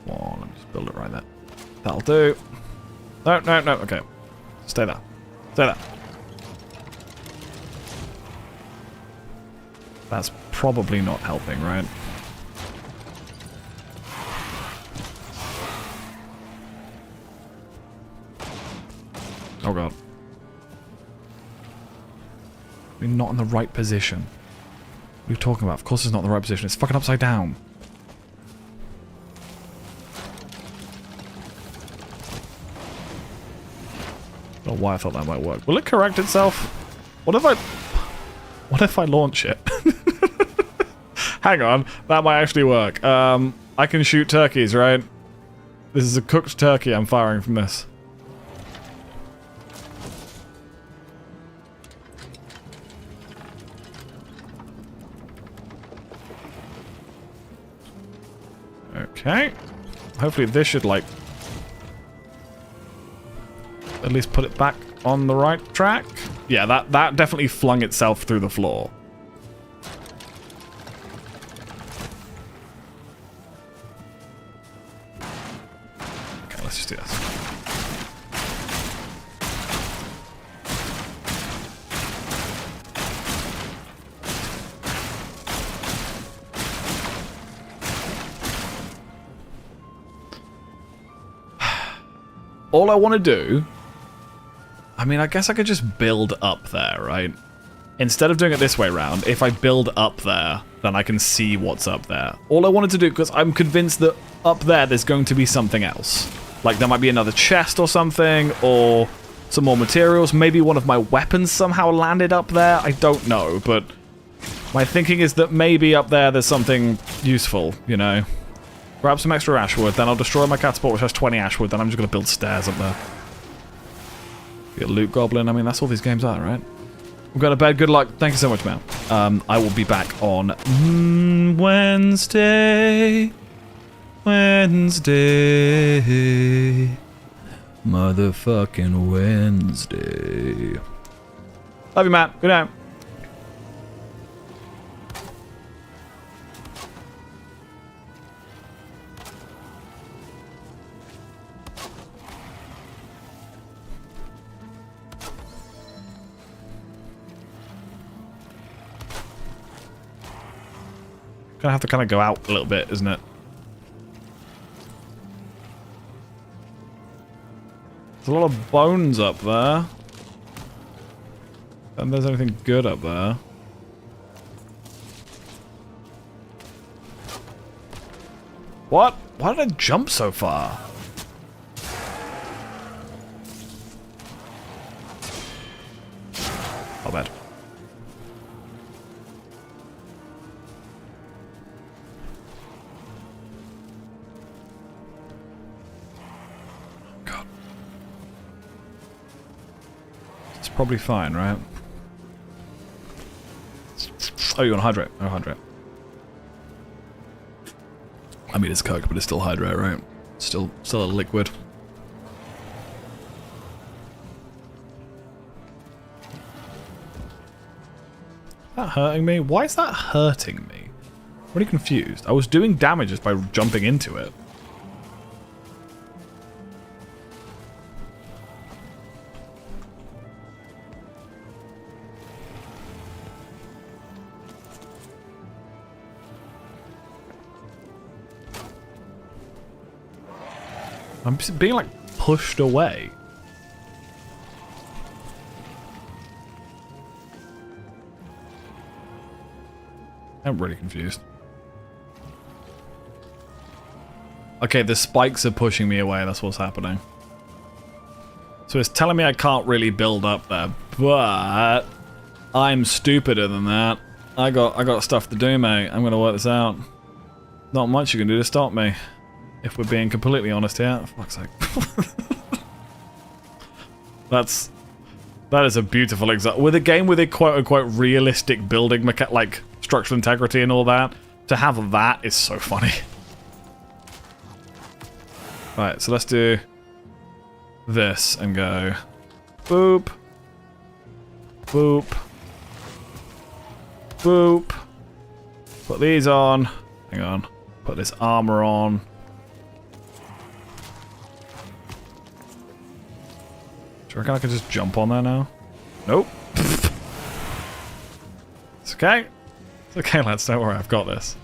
Well, let me just build it right there. That'll do. No, no, no. Okay, stay there. Stay there. That's probably not helping, right? Oh god. We're not in the right position. What are you talking about? Of course it's not the right position. It's fucking upside down. I don't know why I thought that might work. Will it correct itself? What if I launch it? Hang on, that might actually work. I can shoot turkeys, right? This is a cooked turkey I'm firing from this. Okay. Hopefully this should, like, at least put it back on the right track. Yeah, that definitely flung itself through the floor. Okay, let's just do this. All I want to do... I mean, I guess I could just build up there, right? Instead of doing it this way around, if I build up there, then I can see what's up there. All I wanted to do, because I'm convinced that up there's going to be something else. Like, there might be another chest or something, or some more materials. Maybe one of my weapons somehow landed up there. I don't know, but my thinking is that maybe up there's something useful, you know? Grab some extra ashwood, then I'll destroy my catapult, which has 20 ashwood, then I'm just going to build stairs up there. Get a loot goblin. I mean, that's all these games are, right? We've got to bed. Good luck. Thank you so much, man. I will be back on Wednesday. Motherfucking Wednesday. Love you, Matt. Good night. Gonna have to kind of go out a little bit, isn't it? There's a lot of bones up there. And there's anything good up there. What? Why did I jump so far? Oh, bad. Probably fine, right? Oh, you want to hydrate? Oh, hydrate. I mean, it's cooked, but it's still hydrate, right? Still a liquid. Is that hurting me? Why is that hurting me? I'm really confused. I was doing damage just by jumping into it. I'm being, like, pushed away. I'm really confused. Okay, the spikes are pushing me away, that's what's happening. So it's telling me I can't really build up there, but I'm stupider than that. I got stuff to do, mate. I'm gonna work this out. Not much you can do to stop me. If we're being completely honest here, for fuck's sake. That is a beautiful example. With a game with a quote-unquote realistic building like structural integrity and all that, to have that is so funny. Right, so let's do this and go boop, boop, boop. Put these on. Hang on. Put this armor on. Do you reckon I can just jump on there now? Nope. It's okay. It's okay, lads. Don't worry. I've got this.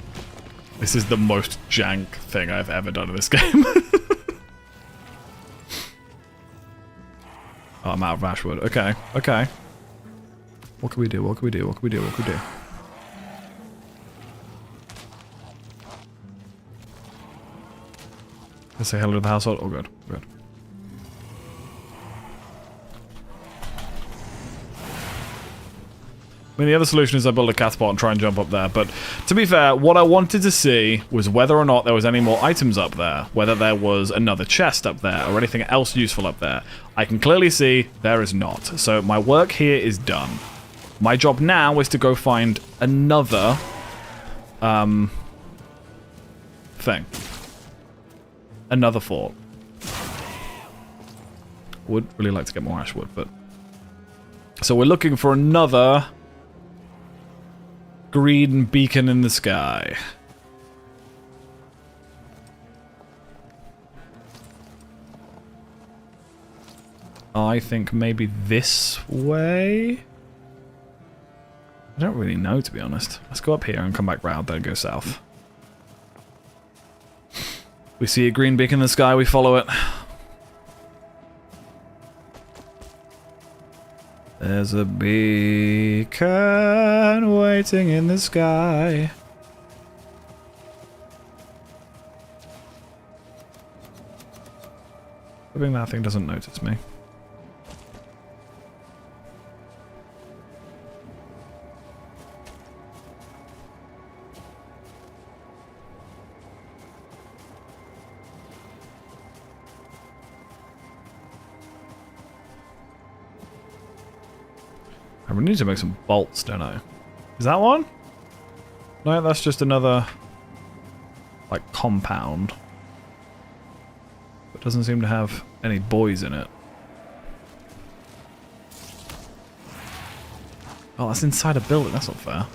This is the most jank thing I've ever done in this game. Oh, I'm out of ashwood. Okay. Okay. What can we do? What can we do? What can we do? What can we do? Let's say hello to the household. Oh, good. Good. I mean, the other solution is I build a catapult and try and jump up there, but to be fair, what I wanted to see was whether or not there was any more items up there, whether there was another chest up there, or anything else useful up there. I can clearly see there is not, so my work here is done. My job now is to go find another, thing. Another fort. Would really like to get more ash wood, but... So we're looking for another... green beacon in the sky. I think maybe this way? I don't really know, to be honest. Let's go up here and come back round, then go south. We see a green beacon in the sky, we follow it. There's a beacon waiting in the sky. Hoping that thing doesn't notice me. I need to make some bolts, don't I? Is that one? No, that's just another, like, compound. It doesn't seem to have any boys in it. Oh, that's inside a building. That's not fair.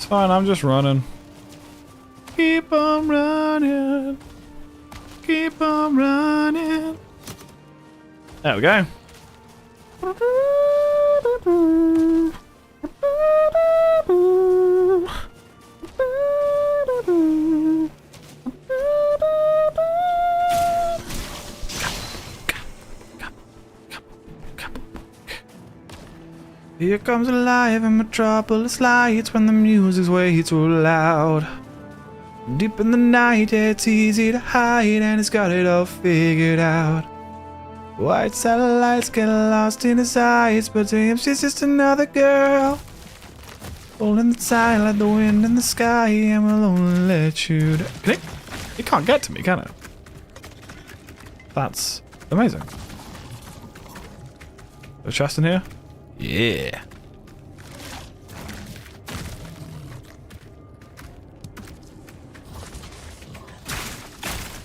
Fine, I'm just running. Keep on running. Keep on running. There we go. Here comes alive in metropolis lights when the music's way too loud. Deep in the night, it's easy to hide and it's got it all figured out. White satellites get lost in his eyes, but to him she's just another girl. Holding the tide like the wind in the sky, and will only let you down. It can't get to me, can it? That's amazing. A chest in here? Yeah.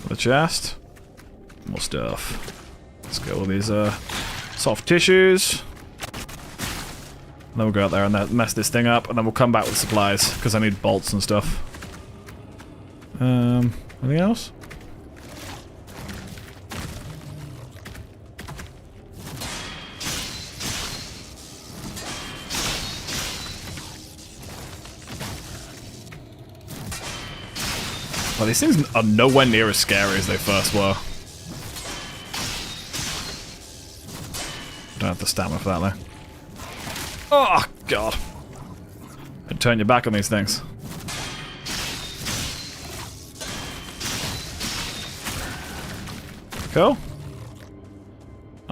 The chest. More stuff. Let's get all these soft tissues. And then we'll go out there and mess this thing up, and then we'll come back with supplies, because I need bolts and stuff. Anything else? Well, these things are nowhere near as scary as they first were. Don't have the stamina for that, though. Oh, God. I'd turn your back on these things. Cool.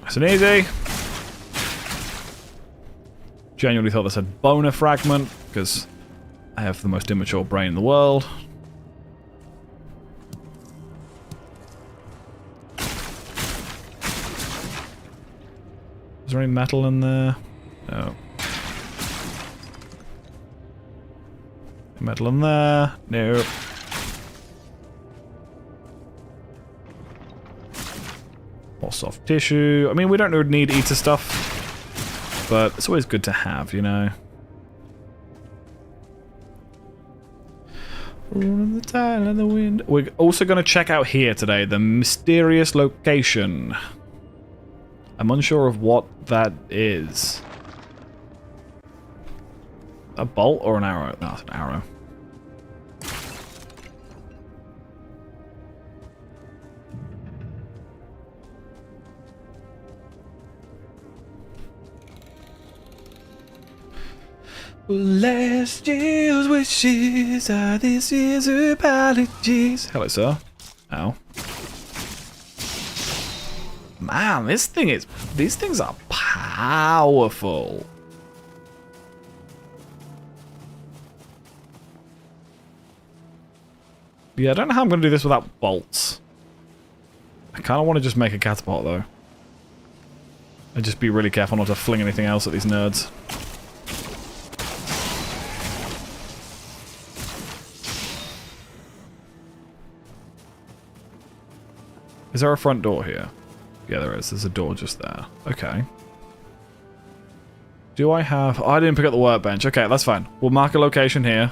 Nice and easy. Genuinely thought this had boner fragment, because I have the most immature brain in the world. Is there any metal in there? No. Metal in there? No. More soft tissue. I mean, we don't need eater stuff, but it's always good to have, you know. The tide of the wind. We're also going to check out here today, the mysterious location. I'm unsure of what that is. A bolt or an arrow? No, it's an arrow. Last year's wishes are this year's apologies. Hello, sir. Ow. Man, these things are powerful. Yeah, I don't know how I'm going to do this without bolts. I kind of want to just make a catapult, though. And just be really careful not to fling anything else at these nerds. Is there a front door here? Yeah, there is. There's a door just there. Okay. Do I have... Oh, I didn't pick up the workbench. Okay, that's fine. We'll mark a location here.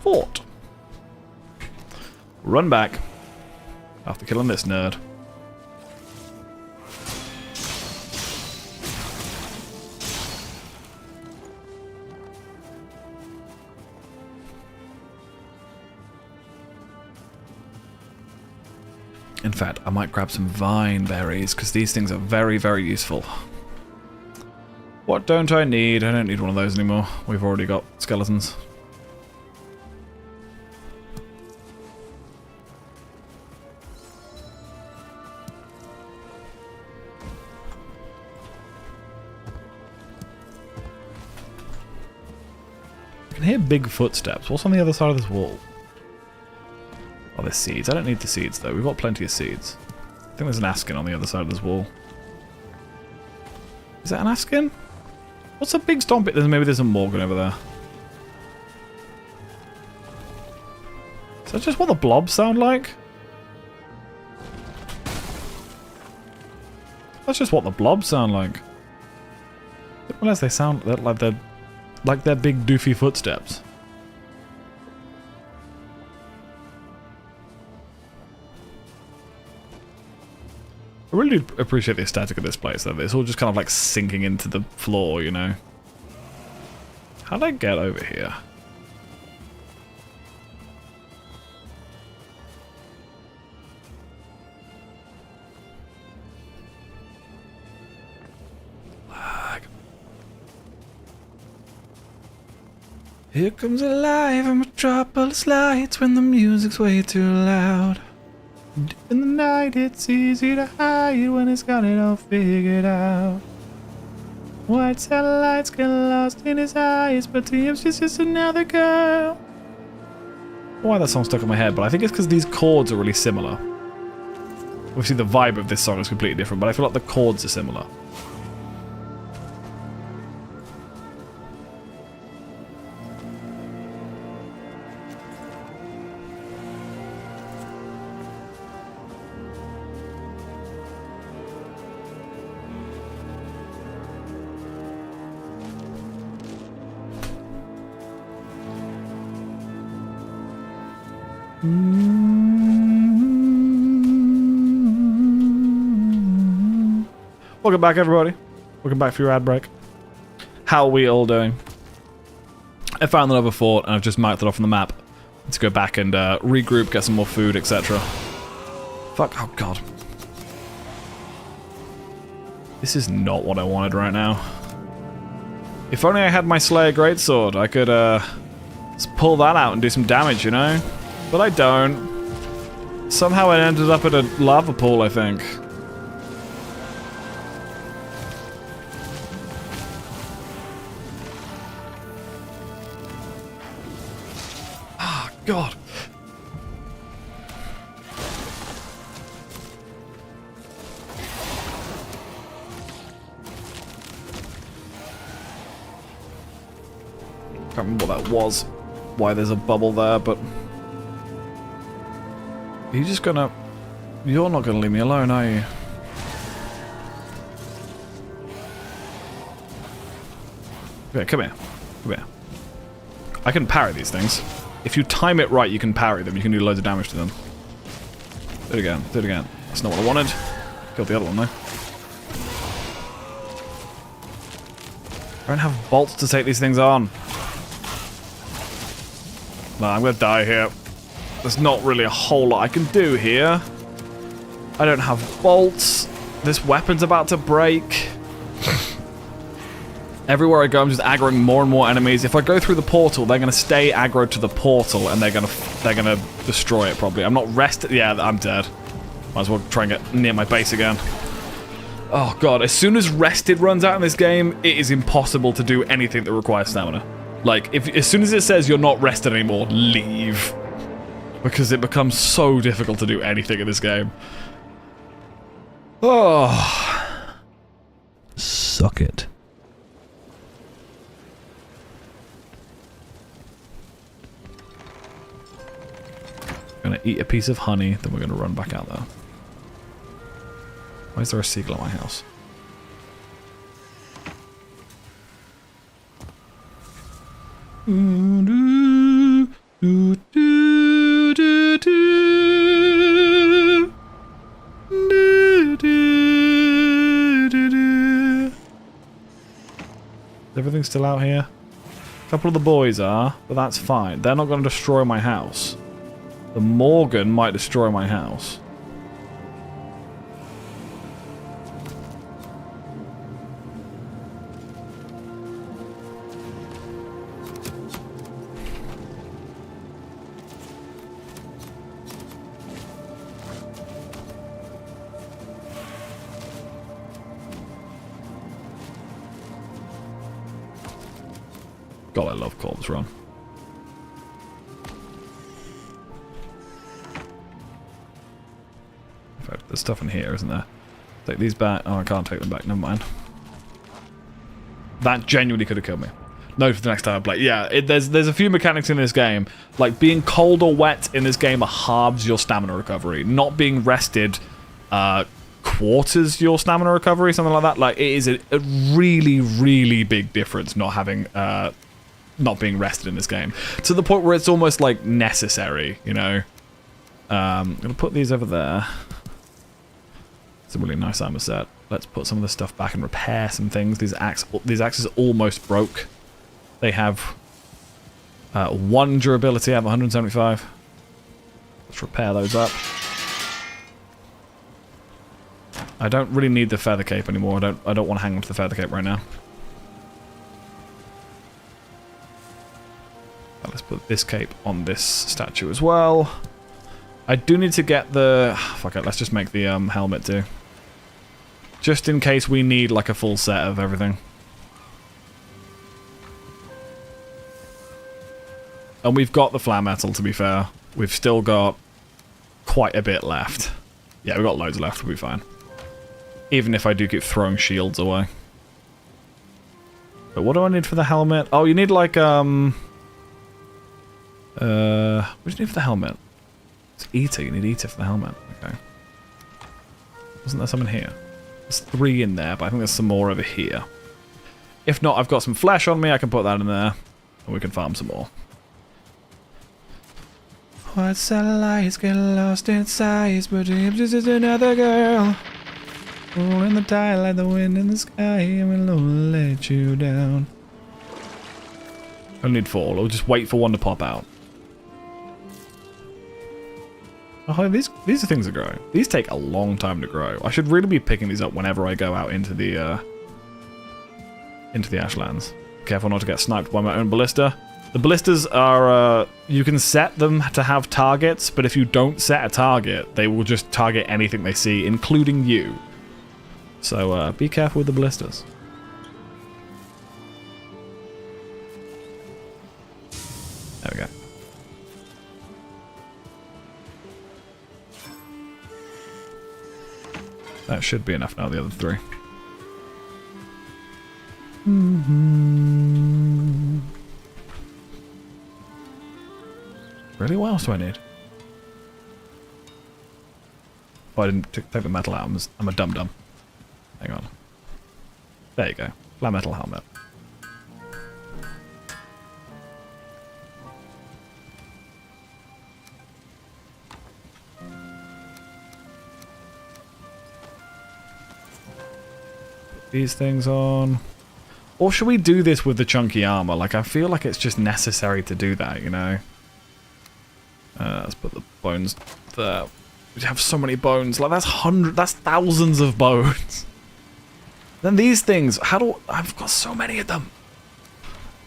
Fort. Run back. After killing this nerd. In fact, I might grab some vine berries, because these things are very, very useful. What don't I need? I don't need one of those anymore. We've already got skeletons. I can hear big footsteps. What's on the other side of this wall? Oh, there's seeds. I don't need the seeds, though. We've got plenty of seeds. I think there's an askin on the other side of this wall. Is that an askin? What's a big stomp? Maybe there's a Morgan over there. Is that just what the blobs sound like? That's just what the blobs sound like. I didn't realize they sound like they're big doofy footsteps. I really do appreciate the aesthetic of this place, though. It's all just kind of like sinking into the floor, you know. How'd I get over here? Lag. Here comes alive in Metropolis lights when the music's way too loud. In the night it's easy to hide when it's got it all figured out. White satellites get lost in his eyes, but to him she's just another girl. Why that song stuck in my head, but I think it's because these chords are really similar. Obviously the vibe of this song is completely different, but I feel like the chords are similar. Welcome back, everybody. Welcome back for your ad break. How are we all doing? I found another fort and I've just marked it off on the map to go back and regroup, get some more food, etc. Fuck, oh god. This is not what I wanted right now. If only I had my Slayer Greatsword, I could just pull that out and do some damage, you know? But I don't. Somehow it ended up at a lava pool, I think. Ah, God. Can't remember what that was. Why there's a bubble there, but... Are you just gonna... You're not gonna leave me alone, are you? Okay, come here. Come here. I can parry these things. If you time it right, you can parry them. You can do loads of damage to them. Do it again. Do it again. That's not what I wanted. Killed the other one, though. I don't have bolts to take these things on. No, I'm gonna die here. There's not really a whole lot I can do here. I don't have bolts. This weapon's about to break. Everywhere I go, I'm just aggroing more and more enemies. If I go through the portal, they're going to stay aggroed to the portal, and they're gonna destroy it, probably. I'm not rested. Yeah, I'm dead. Might as well try and get near my base again. Oh, God. As soon as rested runs out in this game, it is impossible to do anything that requires stamina. Like, as soon as it says you're not rested anymore, leave. Because it becomes so difficult to do anything in this game. Oh. Suck it. Gonna eat a piece of honey, then we're gonna run back out there. Why is there a seagull at my house? Is everything still out here? A couple of the boys are, but that's fine. They're not going to destroy my house. The Morgan might destroy my house. God, I love Corpse Run. In fact, there's stuff in here, isn't there? Take these back. Oh, I can't take them back. Never mind. That genuinely could have killed me. No, for the next time I play. Yeah, there's a few mechanics in this game. Like, being cold or wet in this game halves your stamina recovery. Not being rested quarters your stamina recovery, something like that. Like, it is a really, really big difference not having... not being rested in this game, to the point where it's almost like necessary, you know. I'm gonna put these over there. It's a really nice armor set. Let's put some of this stuff back and repair some things. These axes almost broke. They have 1 durability out of 175. Let's repair those up. I don't really need the feather cape anymore. I don't want to hang on to the feather cape right now. Let's put this cape on this statue as well. I do need to get the... Fuck it, let's just make the helmet too. Just in case we need like a full set of everything. And we've got the flat metal, to be fair. We've still got quite a bit left. Yeah, we've got loads left, we'll be fine. Even if I do keep throwing shields away. But what do I need for the helmet? Oh, you need like, what do you need for the helmet? It's Eater. You need Eater for the helmet. Okay. Wasn't there some in here? There's 3 in there, but I think there's some more over here. If not, I've got some flesh on me. I can put that in there, and we can farm some more. What satellites get lost in size, but this is another girl. Rolling the tide like the wind in the sky, and we'll only let you down. I need 4. I'll just wait for one to pop out. Oh, these are things that grow. These take a long time to grow. I should really be picking these up whenever I go out into the Ashlands. Careful not to get sniped by my own ballista. The ballistas are, you can set them to have targets, but if you don't set a target, they will just target anything they see, including you. So, be careful with the ballistas. There we go. That should be enough now, the other 3. Really? What else do I need? Oh, I didn't take the metal out. I'm a dum-dum. Hang on. There you go. Flat metal helmet. These things on. Or should we do this with the chunky armor? Like, I feel like it's just necessary to do that, you know? Let's put the bones there. We have so many bones. Like, that's thousands of bones. Then these things, I've got so many of them.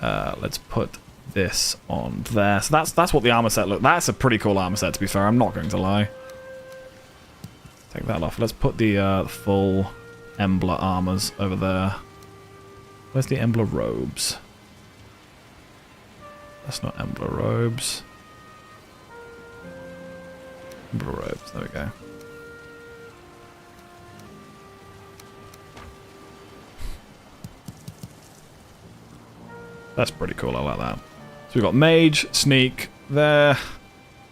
Let's put this on there. So that's what the armor set that's a pretty cool armor set, to be fair. I'm not going to lie. Take that off. Let's put the full Embler armors over there. Where's the Embler robes? That's not Embler robes. Embler robes, there we go. That's pretty cool, I like that. So we've got Mage, Sneak, there.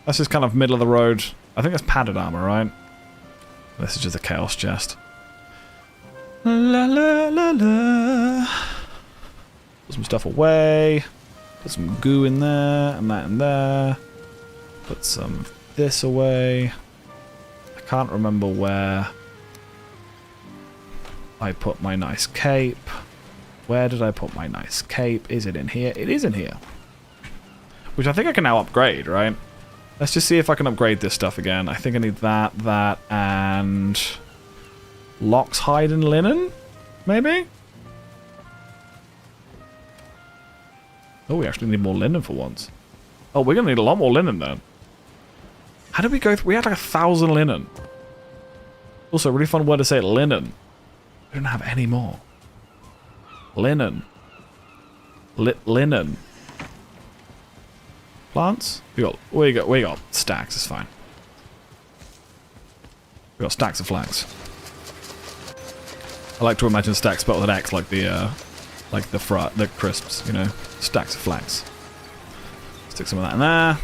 That's just kind of middle of the road. I think that's padded armor, right? This is just a Chaos chest. La la la la. Put some stuff away. Put some goo in there, and that in there. Put some of this away. I can't remember where I put my nice cape. Where did I put my nice cape? Is it in here? It is in here. Which I think I can now upgrade, right? Let's just see if I can upgrade this stuff again. I think I need that, and... Locks, hide, and linen? Maybe? Oh, we actually need more linen for once. Oh, we're going to need a lot more linen then. How did we go through? We had like 1,000 linen. Also, a really fun word to say, linen. We don't have any more. Linen. Linen. Plants? We got stacks, it's fine. We got stacks of flags. I like to imagine stacks spelled with an X like the crisps, you know. Stacks of flags. Stick some of that in there.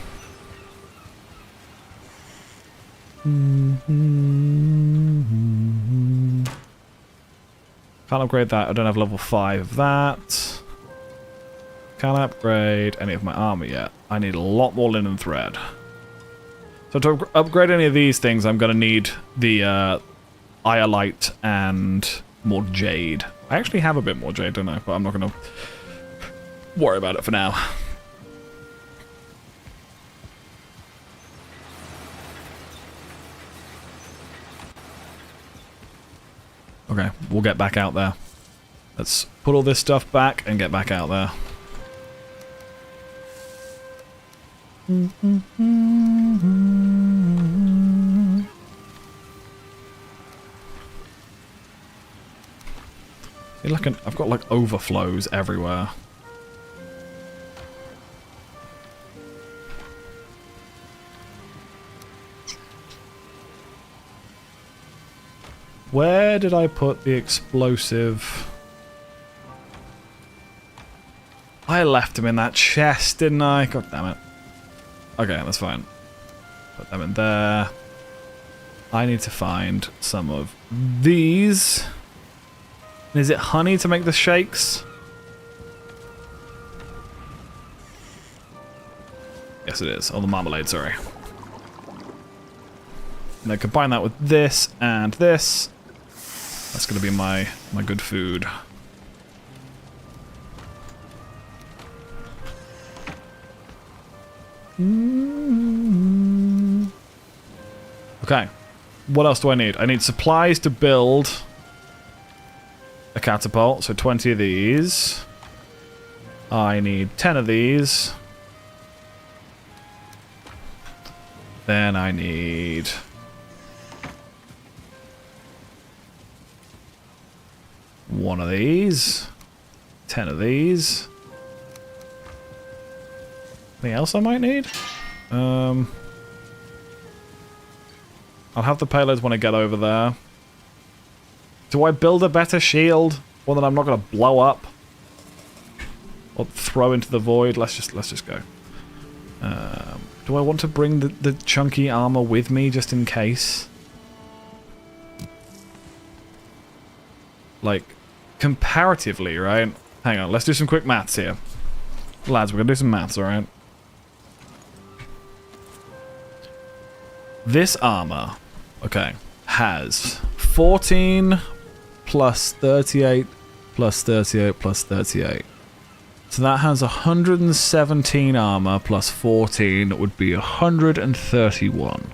Can't upgrade that. I don't have level 5 of that. Can't upgrade any of my armor yet. I need a lot more linen thread. So to upgrade any of these things, I'm going to need the iolite and more jade. I actually have a bit more jade, don't I? But I'm not going to worry about it for now. Okay, we'll get back out there. Let's put all this stuff back and get back out there. I've got like overflows everywhere. Where did I put the explosive? I left him in that chest, didn't I? God damn it. Okay, that's fine. Put them in there. I need to find some of these. Is it honey to make the shakes? Yes, it is. Oh, the marmalade, sorry. And then combine that with this and this. That's going to be my good food. Okay. What else do I need? I need supplies to build a catapult. So 20 of these. I need 10 of these. Then I need... one of these. 10 of these. Anything else I might need? I'll have the payloads when I get over there. Do I build a better shield? One that I'm not going to blow up? Or throw into the void? Let's just go. Do I want to bring the chunky armor with me just in case? Like, comparatively, right? Hang on, let's do some quick maths here. Lads, we're going to do some maths, alright? This armor, okay, has 14 plus 38 plus 38 plus 38. So that has 117 armor plus 14 would be 131.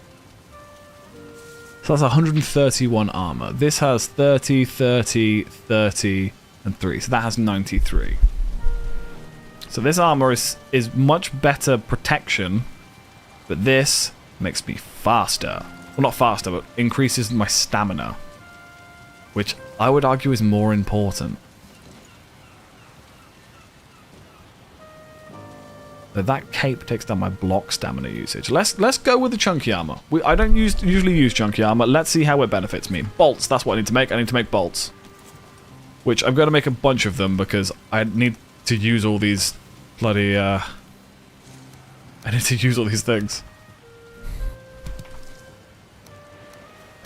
So that's 131 armor. This has 30, 30, 30, and 3. So that has 93. So this armor is much better protection, but this makes me faster. Well, not faster, but increases my stamina, which I would argue is more important. But that cape takes down my block stamina usage. Let's go with the chunky armor. I don't usually use chunky armor. Let's see how it benefits me. Bolts, that's what I need to make. I need to make bolts. Which I'm going to make a bunch of them because I need to use all these bloody... I need to use all these things.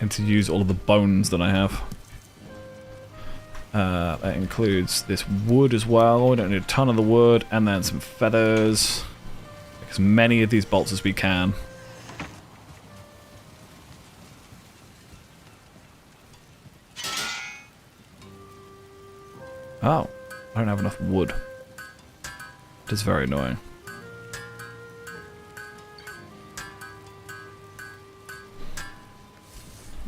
I need to use all of the bones that I have. That includes this wood as well. We don't need a ton of the wood. And then some feathers. Make as many of these bolts as we can. Oh, I don't have enough wood. It is very annoying.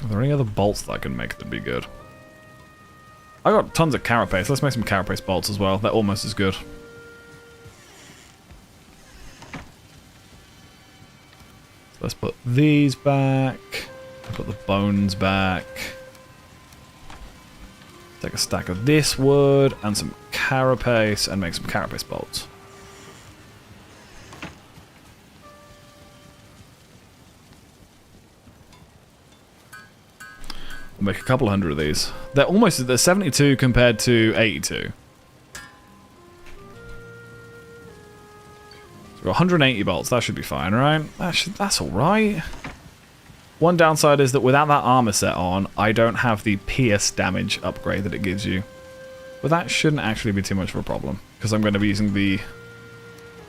Are there any other bolts that I can make that'd be good? I got tons of carapace. Let's make some carapace bolts as well. They're almost as good. Let's put these back. Put the bones back. Take a stack of this wood and some carapace and make some carapace bolts. We'll make a couple hundred of these. They're 72 compared to 82. So we've got 180 bolts. That should be fine, right? That's alright. One downside is that without that armor set on, I don't have the pierce damage upgrade that it gives you. But that shouldn't actually be too much of a problem, because I'm going to be using the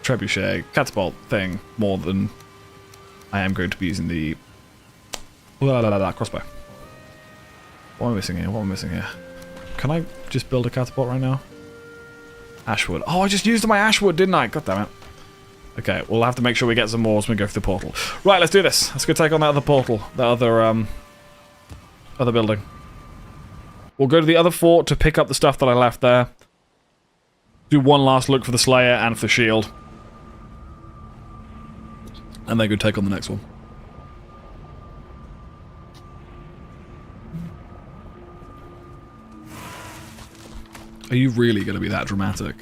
trebuchet catapult thing more than I am going to be using the crossbow. What am I missing here? What am I missing here? Can I just build a catapult right now? Ashwood. Oh, I just used my ashwood, didn't I? God damn it. Okay, we'll have to make sure we get some more as we go through the portal. Right, let's do this. Let's go take on that other portal. That other building. We'll go to the other fort to pick up the stuff that I left there. Do one last look for the Slayer and for the shield. And then go take on the next one. Are you really going to be that dramatic?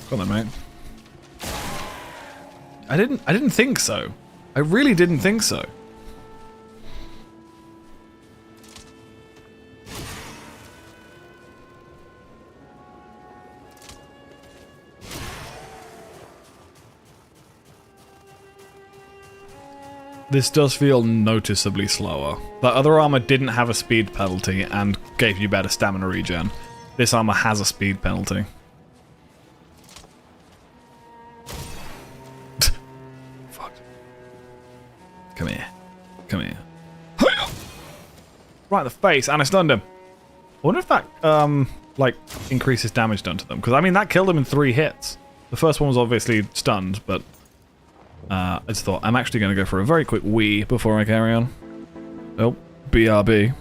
Come on then, mate. I didn't think so. I really didn't think so. This does feel noticeably slower. That other armor didn't have a speed penalty and gave you better stamina regen. This armor has a speed penalty. Fuck. Come here. Come here. Right in the face, and I stunned him. I wonder if that, like, increases damage done to them. Because, I mean, that killed him in 3 hits. The first one was obviously stunned, but... I just thought, I'm actually going to go for a very quick wee before I carry on. Oh, BRB.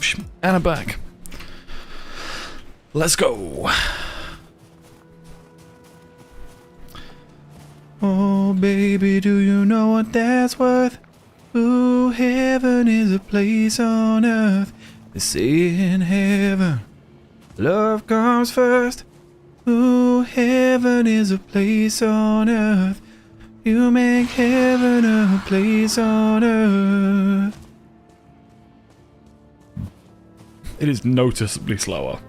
beach, and I'm back. Let's go. Oh, baby, do you know what that's worth? Ooh, heaven is a place on earth. They say in heaven, love comes first. Ooh, heaven is a place on earth. You make heaven a place on earth. It is noticeably slower,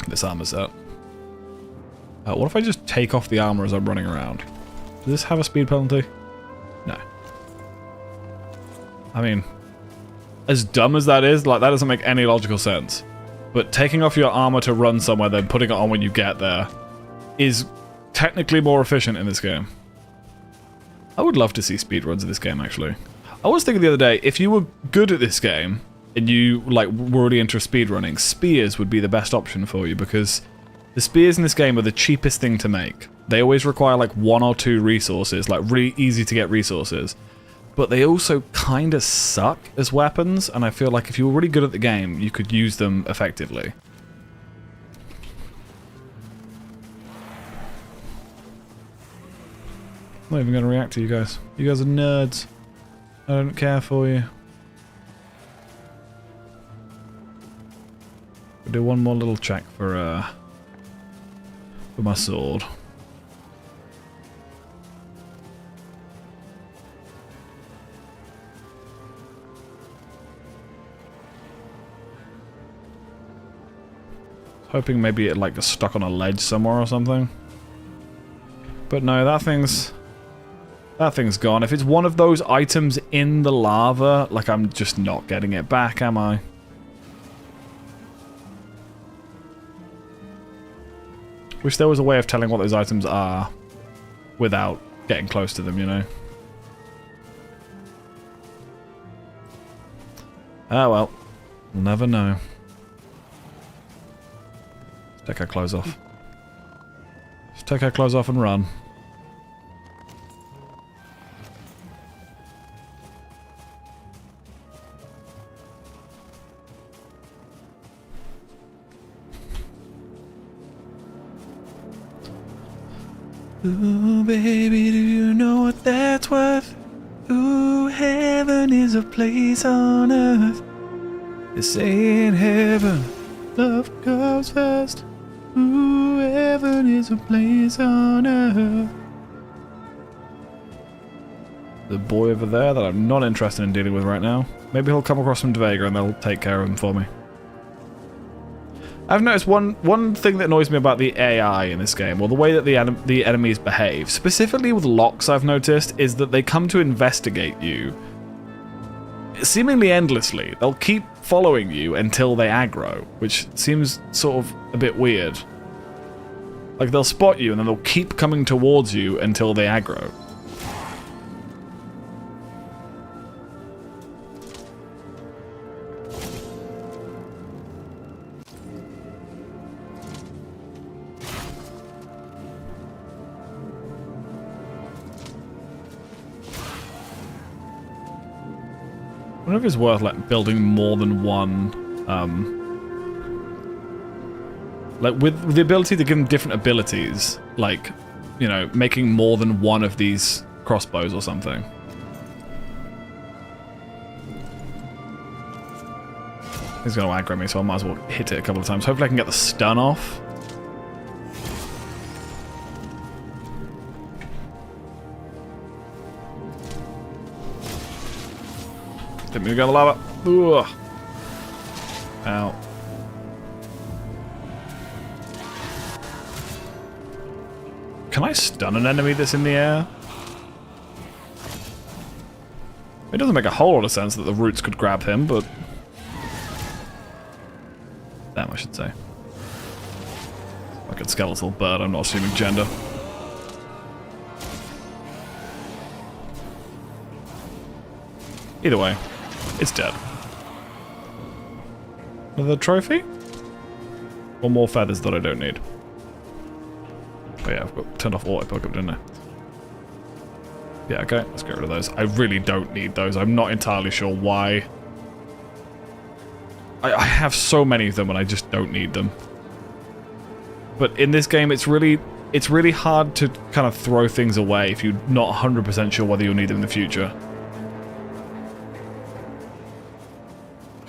this armor set. What if I just take off the armor as I'm running around? Does this have a speed penalty? No. I mean, as dumb as that is, like, that doesn't make any logical sense. But taking off your armor to run somewhere, then putting it on when you get there, is technically more efficient in this game. I would love to see speedruns in this game, actually. I was thinking the other day, if you were good at this game, and you, like, were really into speedrunning, spears would be the best option for you, because the spears in this game are the cheapest thing to make. They always require, like, 1 or 2 resources, like, really easy to get resources. But they also kind of suck as weapons, and I feel like if you were really good at the game, you could use them effectively. I'm not even going to react to you guys. You guys are nerds. I don't care for you. We'll do one more little check for my sword. Hoping maybe it like got stuck on a ledge somewhere or something. But no, that thing's gone. If it's one of those items in the lava, like, I'm just not getting it back, am I? Wish there was a way of telling what those items are without getting close to them, you know? Ah, well. We'll never know. Let's take our clothes off. Let's take our clothes off and run. Ooh, baby, do you know what that's worth? Ooh, heaven is a place on earth. They say in heaven, love comes first. Ooh, heaven is a place on earth. The boy over there that I'm not interested in dealing with right now. Maybe he'll come across from Vega and they'll take care of him for me. I've noticed one thing that annoys me about the AI in this game, or the way that the enemies behave, specifically with locks I've noticed, is that they come to investigate you seemingly endlessly. They'll keep following you until they aggro, which seems sort of a bit weird. Like, they'll spot you and then they'll keep coming towards you until they aggro. I wonder if it's worth, like, building more than one, like, with the ability to give them different abilities, like, you know, making more than one of these crossbows or something. He's going to aggro me, so I might as well hit it a couple of times. Hopefully I can get the stun off. Didn't mean to go to lava. Ugh. Ow. Can I stun an enemy that's in the air? It doesn't make a whole lot of sense that the roots could grab him, but... damn, I should say. Like a skeletal bird, I'm not assuming gender. Either way. It's dead. Another trophy? Or more feathers that I don't need? Oh yeah, I've turned off auto pickup, didn't I? Yeah, okay, let's get rid of those. I really don't need those. I'm not entirely sure why. I have so many of them and I just don't need them. But in this game, it's really hard to kind of throw things away if you're not 100% sure whether you'll need them in the future.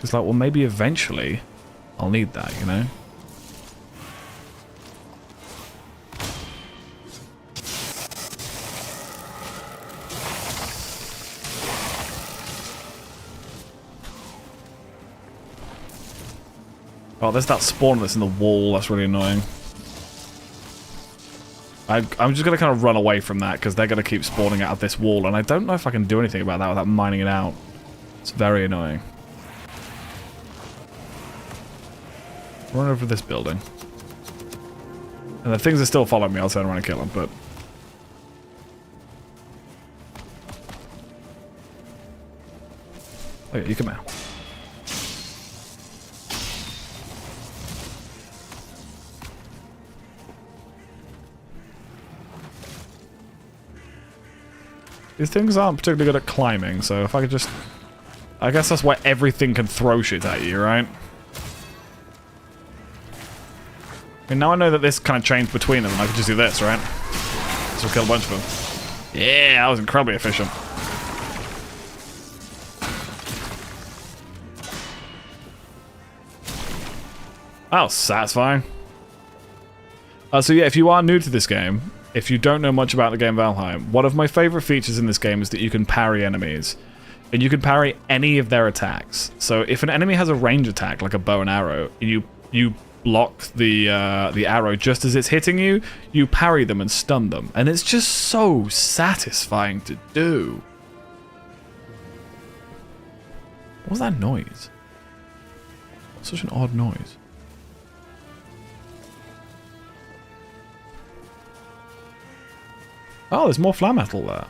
It's like, well, maybe eventually I'll need that, you know? Oh, there's that spawn that's in the wall. That's really annoying. I'm just going to kind of run away from that because they're going to keep spawning out of this wall, and I don't know if I can do anything about that without mining it out. It's very annoying. Run over this building. And the things are still following me. I'll turn around and kill them, but... Okay, you come out. These things aren't particularly good at climbing, so if I could just... I guess that's why everything can throw shit at you, right? I mean, now I know that this kind of changed between them, and I could just do this, right? This will kill a bunch of them. Yeah, that was incredibly efficient. That was satisfying. So yeah, if you are new to this game, if you don't know much about the game Valheim, one of my favorite features in this game is that you can parry enemies. And you can parry any of their attacks. So if an enemy has a range attack, like a bow and arrow, you block the arrow just as it's hitting you, you parry them and stun them. And it's just so satisfying to do. What was that noise? Such an odd noise. Oh, there's more flat metal there.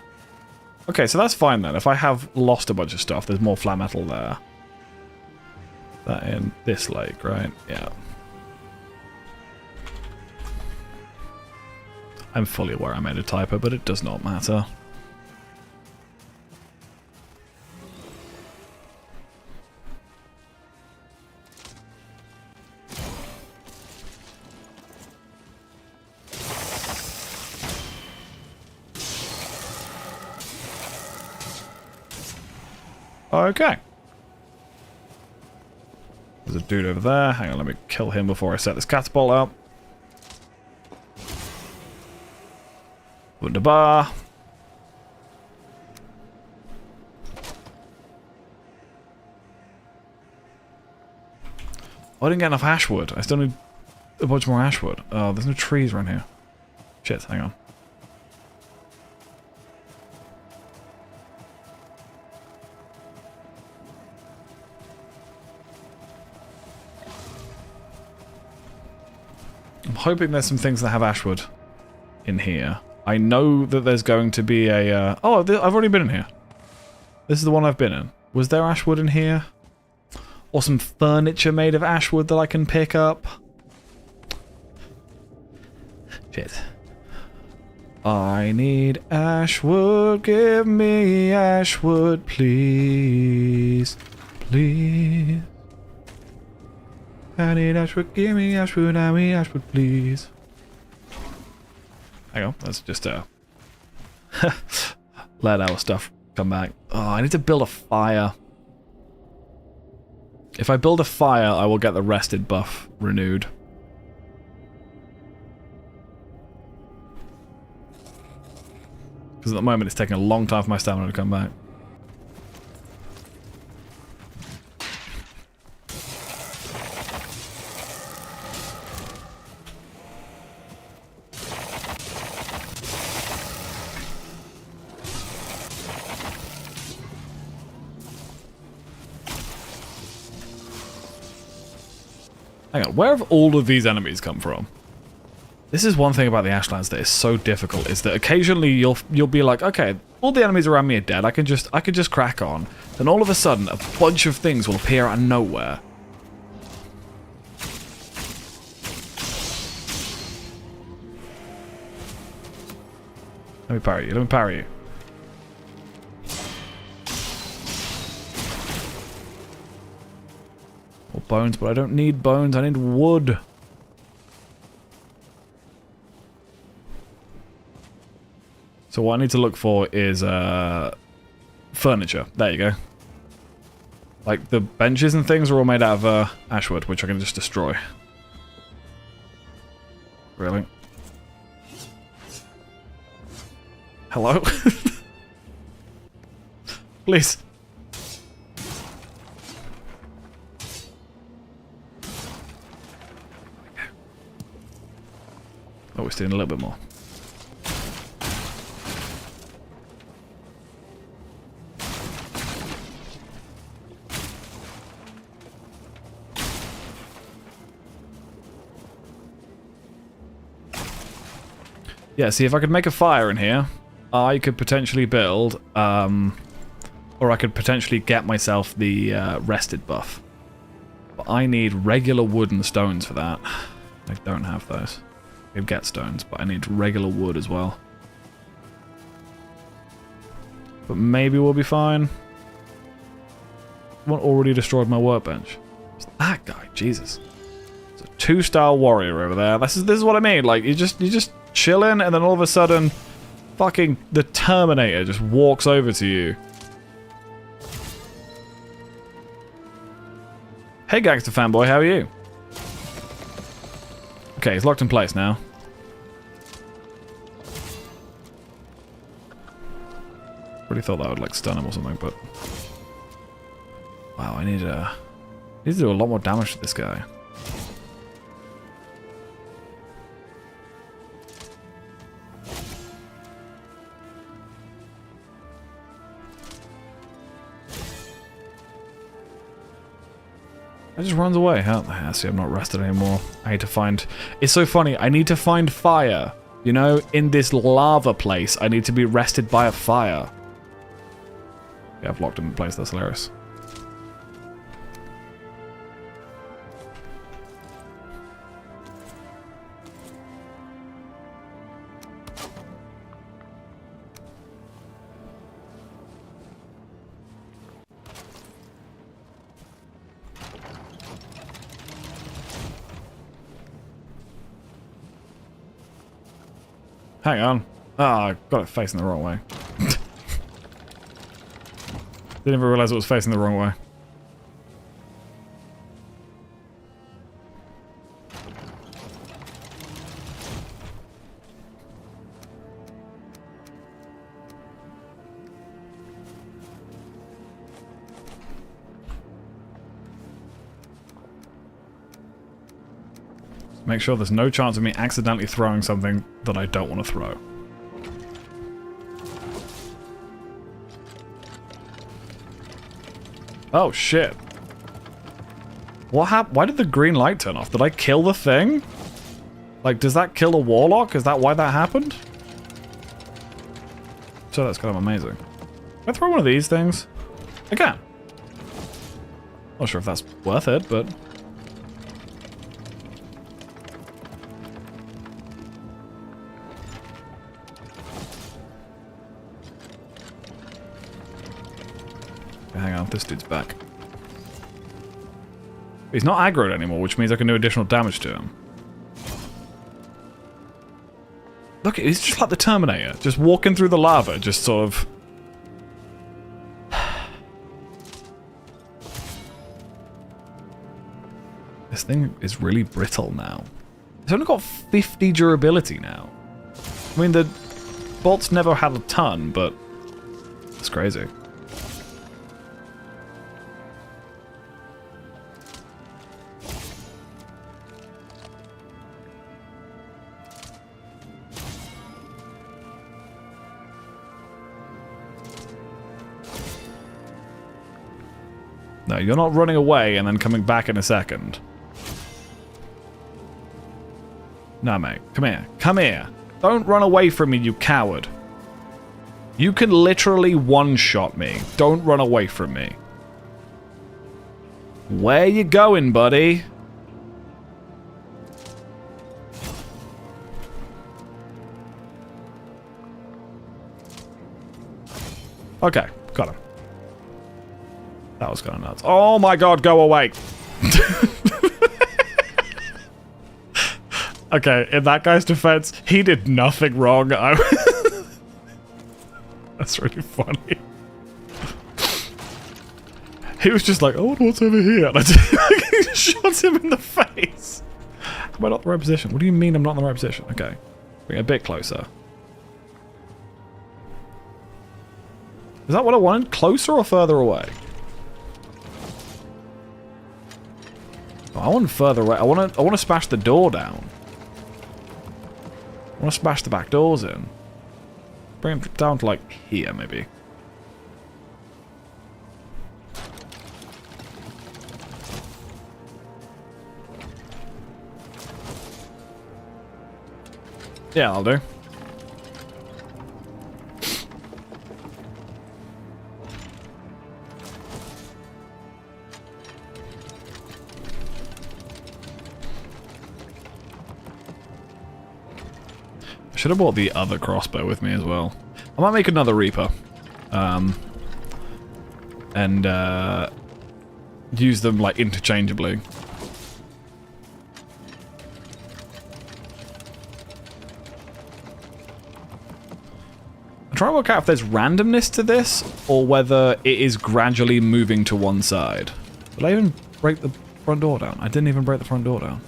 Okay, so that's fine then. If I have lost a bunch of stuff, there's more flat metal there. That in this lake, right? Yeah. I'm fully aware I made a typo, but it does not matter. Okay. There's a dude over there. Hang on, let me kill him before I set this catapult up. Wunderbar. Oh, I didn't get enough ashwood. I still need a bunch more ashwood. Oh, there's no trees around here. Shit, hang on. I'm hoping there's some things that have ashwood in here. I know that there's going to be a... Oh, I've already been in here. This is the one I've been in. Was there ashwood in here? Or some furniture made of ashwood that I can pick up? Shit. I need ashwood. Give me ashwood, please. Please. I need ashwood. Give me ashwood. I need ashwood, please. Hang on, let's just let our stuff come back. Oh, I need to build a fire. If I build a fire, I will get the rested buff renewed. Because at the moment it's taking a long time for my stamina to come back. Hang on, where have all of these enemies come from? This is one thing about the Ashlands that is so difficult, is that occasionally you'll be like, okay, all the enemies around me are dead, I can just crack on. Then all of a sudden, a bunch of things will appear out of nowhere. Let me parry you, let me parry you. Or bones, but I don't need bones. I need wood. So what I need to look for is furniture. There you go. Like, the benches and things are all made out of ashwood, which I can just destroy. Really? Hello? Please. Oh, we're stealing a little bit more. Yeah, see, if I could make a fire in here, I could potentially build, or I could potentially get myself the rested buff. But I need regular wood and stones for that. I don't have those. I could get stones, but I need regular wood as well. But maybe we'll be fine. One already destroyed my workbench. It's that guy, Jesus. It's a 2-star warrior over there. This is what I mean. Like, you just chilling, and then all of a sudden, fucking the Terminator just walks over to you. Hey, Gangster Fanboy, how are you? Okay, he's locked in place now. Really thought that would, like, stun him or something, but... Wow, I need to do a lot more damage to this guy. It just runs away. Huh? See, I'm not rested anymore. I need to find... It's so funny. I need to find fire. You know, in this lava place, I need to be rested by a fire. Yeah, I've locked him in place. That's hilarious. Hang on. Ah, I got it facing the wrong way. Didn't even realize it was facing the wrong way. Make sure there's no chance of me accidentally throwing something that I don't want to throw. Oh, shit. What happened? Why did the green light turn off? Did I kill the thing? Like, does that kill a warlock? Is that why that happened? So that's kind of amazing. Can I throw one of these things? I can. Not sure if that's worth it, but... Hang on, this dude's back. He's not aggroed anymore, which means I can do additional damage to him. Look, he's just like the Terminator, just walking through the lava, just sort of... This thing is really brittle now. It's only got 50 durability now. I mean, the bolts never had a ton, but it's crazy. No, you're not running away and then coming back in a second. No, mate. Come here. Come here. Don't run away from me, you coward. You can literally one-shot me. Don't run away from me. Where you going, buddy? Okay, got him. That was kind of nuts. Oh my god, go away. Okay, in that guy's defense, he did nothing wrong. That's really funny. He was just like, oh, what's over here? And I shot him in the face. Am I not in the right position? What do you mean I'm not in the right position? Okay. Bring it a bit closer. Is that what I wanted? Closer or further away? Oh, I want further away. I want to smash the door down. I want to smash the back doors in. Bring it down to like here, maybe. Yeah, I'll do. I should have brought the other crossbow with me as well. I might make another Reaper. And use them like interchangeably. I'm trying to work out if there's randomness to this, or whether it is gradually moving to one side. Did I even break the front door down? I didn't even break the front door down.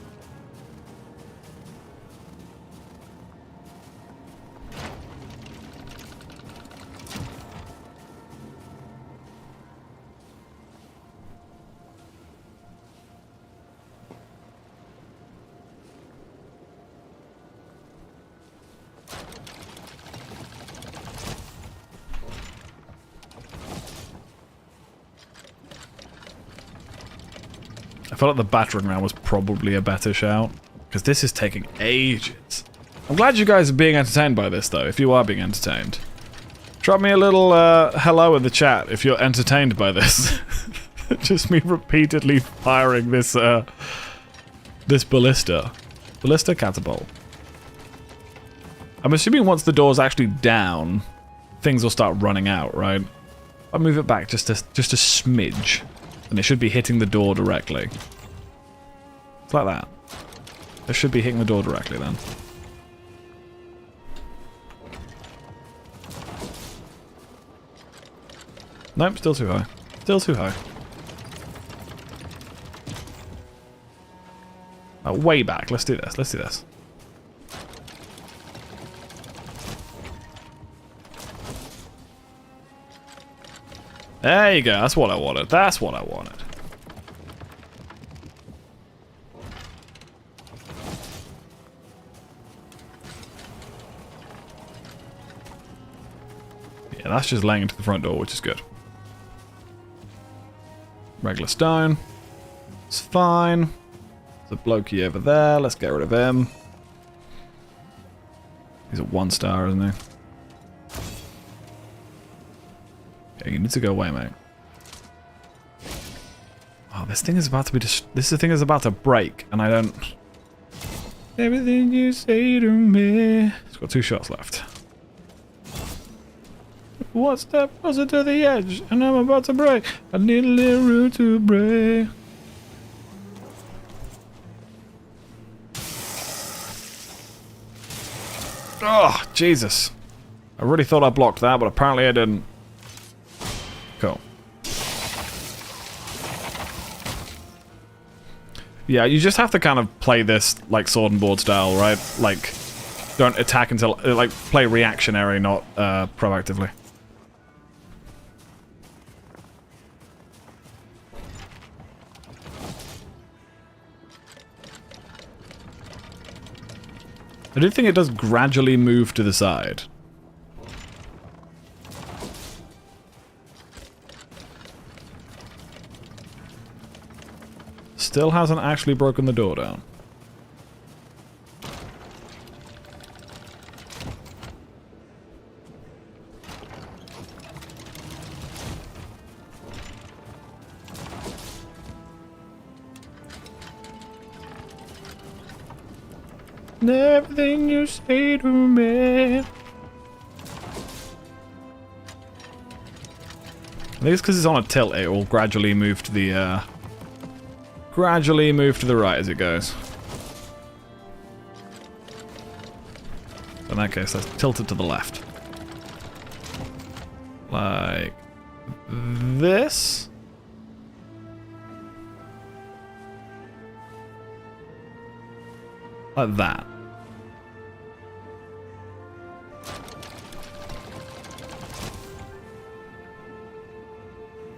I felt like the battering ram was probably a better shout, because this is taking ages. I'm glad you guys are being entertained by this, though, if you are being entertained. Drop me a little hello in the chat if you're entertained by this. Just me repeatedly firing this this ballista. Ballista catapult. I'm assuming once the door's actually down, things will start running out, right? I'll move it back just a smidge. And it should be hitting the door directly. It's like that. It should be hitting the door directly then. Nope, still too high. Still too high. Oh, way back. Let's do this. Let's do this. There you go. That's what I wanted. That's what I wanted. Yeah, that's just laying into the front door, which is good. Regular stone. It's fine. There's a blokey over there. Let's get rid of him. He's a 1-star, isn't he? Yeah, you need to go away, mate. Oh, this thing is about to be this thing is about to break, and I don't... Everything you say to me... It's got 2 shots left. 1 step closer to the edge, and I'm about to break. I need a little room to break. Oh, Jesus. I really thought I blocked that, but apparently I didn't. Cool. Yeah, you just have to kind of play this like sword and board style, right? Like, don't attack until... like, play reactionary, not proactively. I do think it does gradually move to the side. Still hasn't actually broken the door down. Everything you say to me. I think it's because it's on a tilt, it will gradually move to the gradually move to the right as it goes. In that case, let's tilt it to the left. Like this. Like that.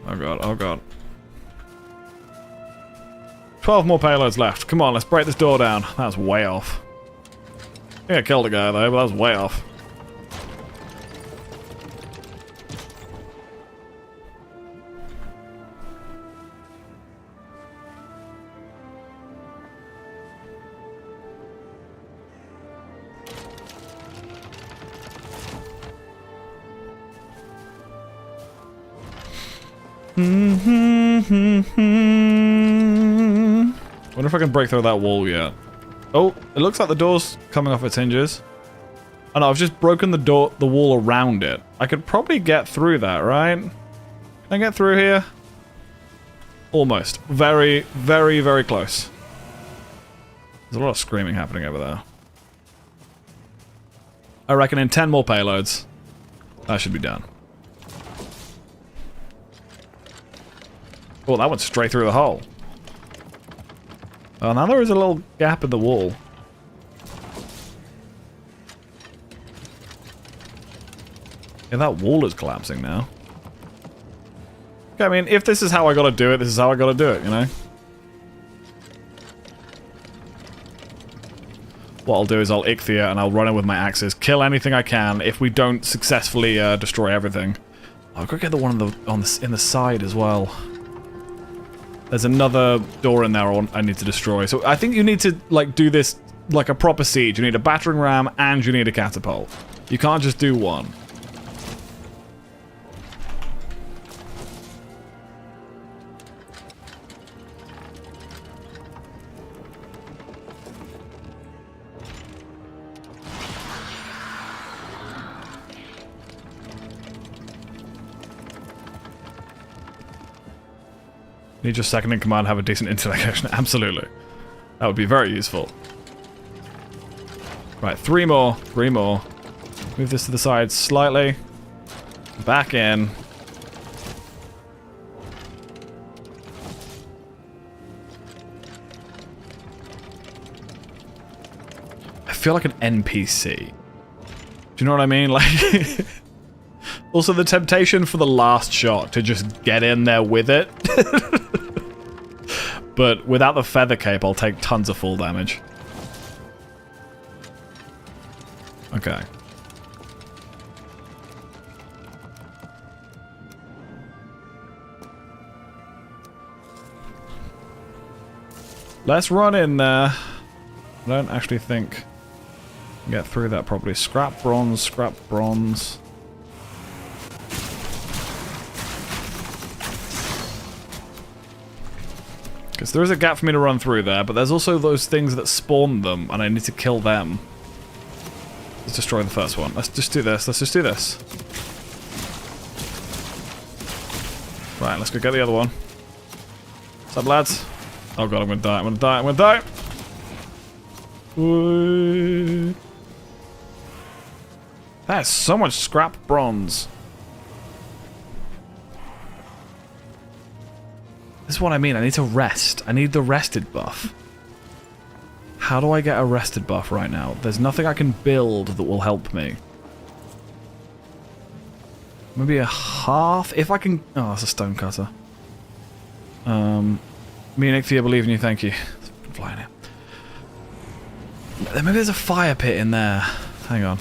Oh god, oh god. 12 more payloads left. Come on, let's break this door down. That was way off. I think I killed a guy though, but that was way off. Wonder if I can break through that wall yet. Oh, it looks like the door's coming off its hinges. Oh no, I've just broken the wall around it. I could probably get through that, right? Can I get through here? Almost. Very, very, very close. There's a lot of screaming happening over there. I reckon in 10 more payloads, that should be done. Oh, that went straight through the hole. Oh, now there is a little gap in the wall. Yeah, that wall is collapsing now. Okay, I mean, if this is how I gotta do it, this is how I gotta do it, you know? What I'll do is I'll Ichthia and I'll run in with my axes, kill anything I can if we don't successfully destroy everything. I've got to get the one in the side as well. There's another door in there I need to destroy. So I think you need to like do this like a proper siege. You need a battering ram and you need a catapult. You can't just do one. Need your second in command have a decent internet connection? Absolutely. That would be very useful. Right, 3 more. 3 more. Move this to the side slightly. Back in. I feel like an NPC. Do you know what I mean? Like... Also, the temptation for the last shot to just get in there with it. But without the feather cape, I'll take tons of full damage. Okay. Let's run in there. I don't actually think I can get through that properly. Scrap bronze, scrap bronze. Because there is a gap for me to run through there, but there's also those things that spawn them, and I need to kill them. Let's destroy the first one. Let's just do this. Let's just do this. Right, let's go get the other one. What's up, lads? Oh god, I'm gonna die. I'm gonna die. I'm gonna die. Ooh. That is so much scrap bronze. This is what I mean. I need to rest. I need the rested buff. How do I get a rested buff right now? There's nothing I can build that will help me. Maybe a half? If I can... Oh, that's a stone cutter. Me and Ichthia believe in you. Thank you. I'm flying here. Maybe there's a fire pit in there. Hang on.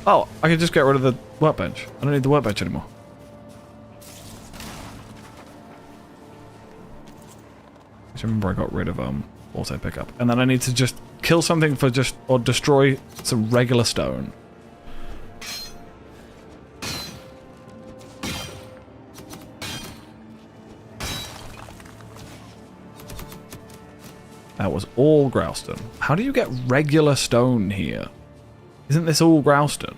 Oh, I can just get rid of the workbench. I don't need the workbench anymore. I remember I got rid of auto pickup, and then I need to just kill something for or destroy some regular stone. That was all Growstone. How do you get regular stone here? Isn't this all Growstone?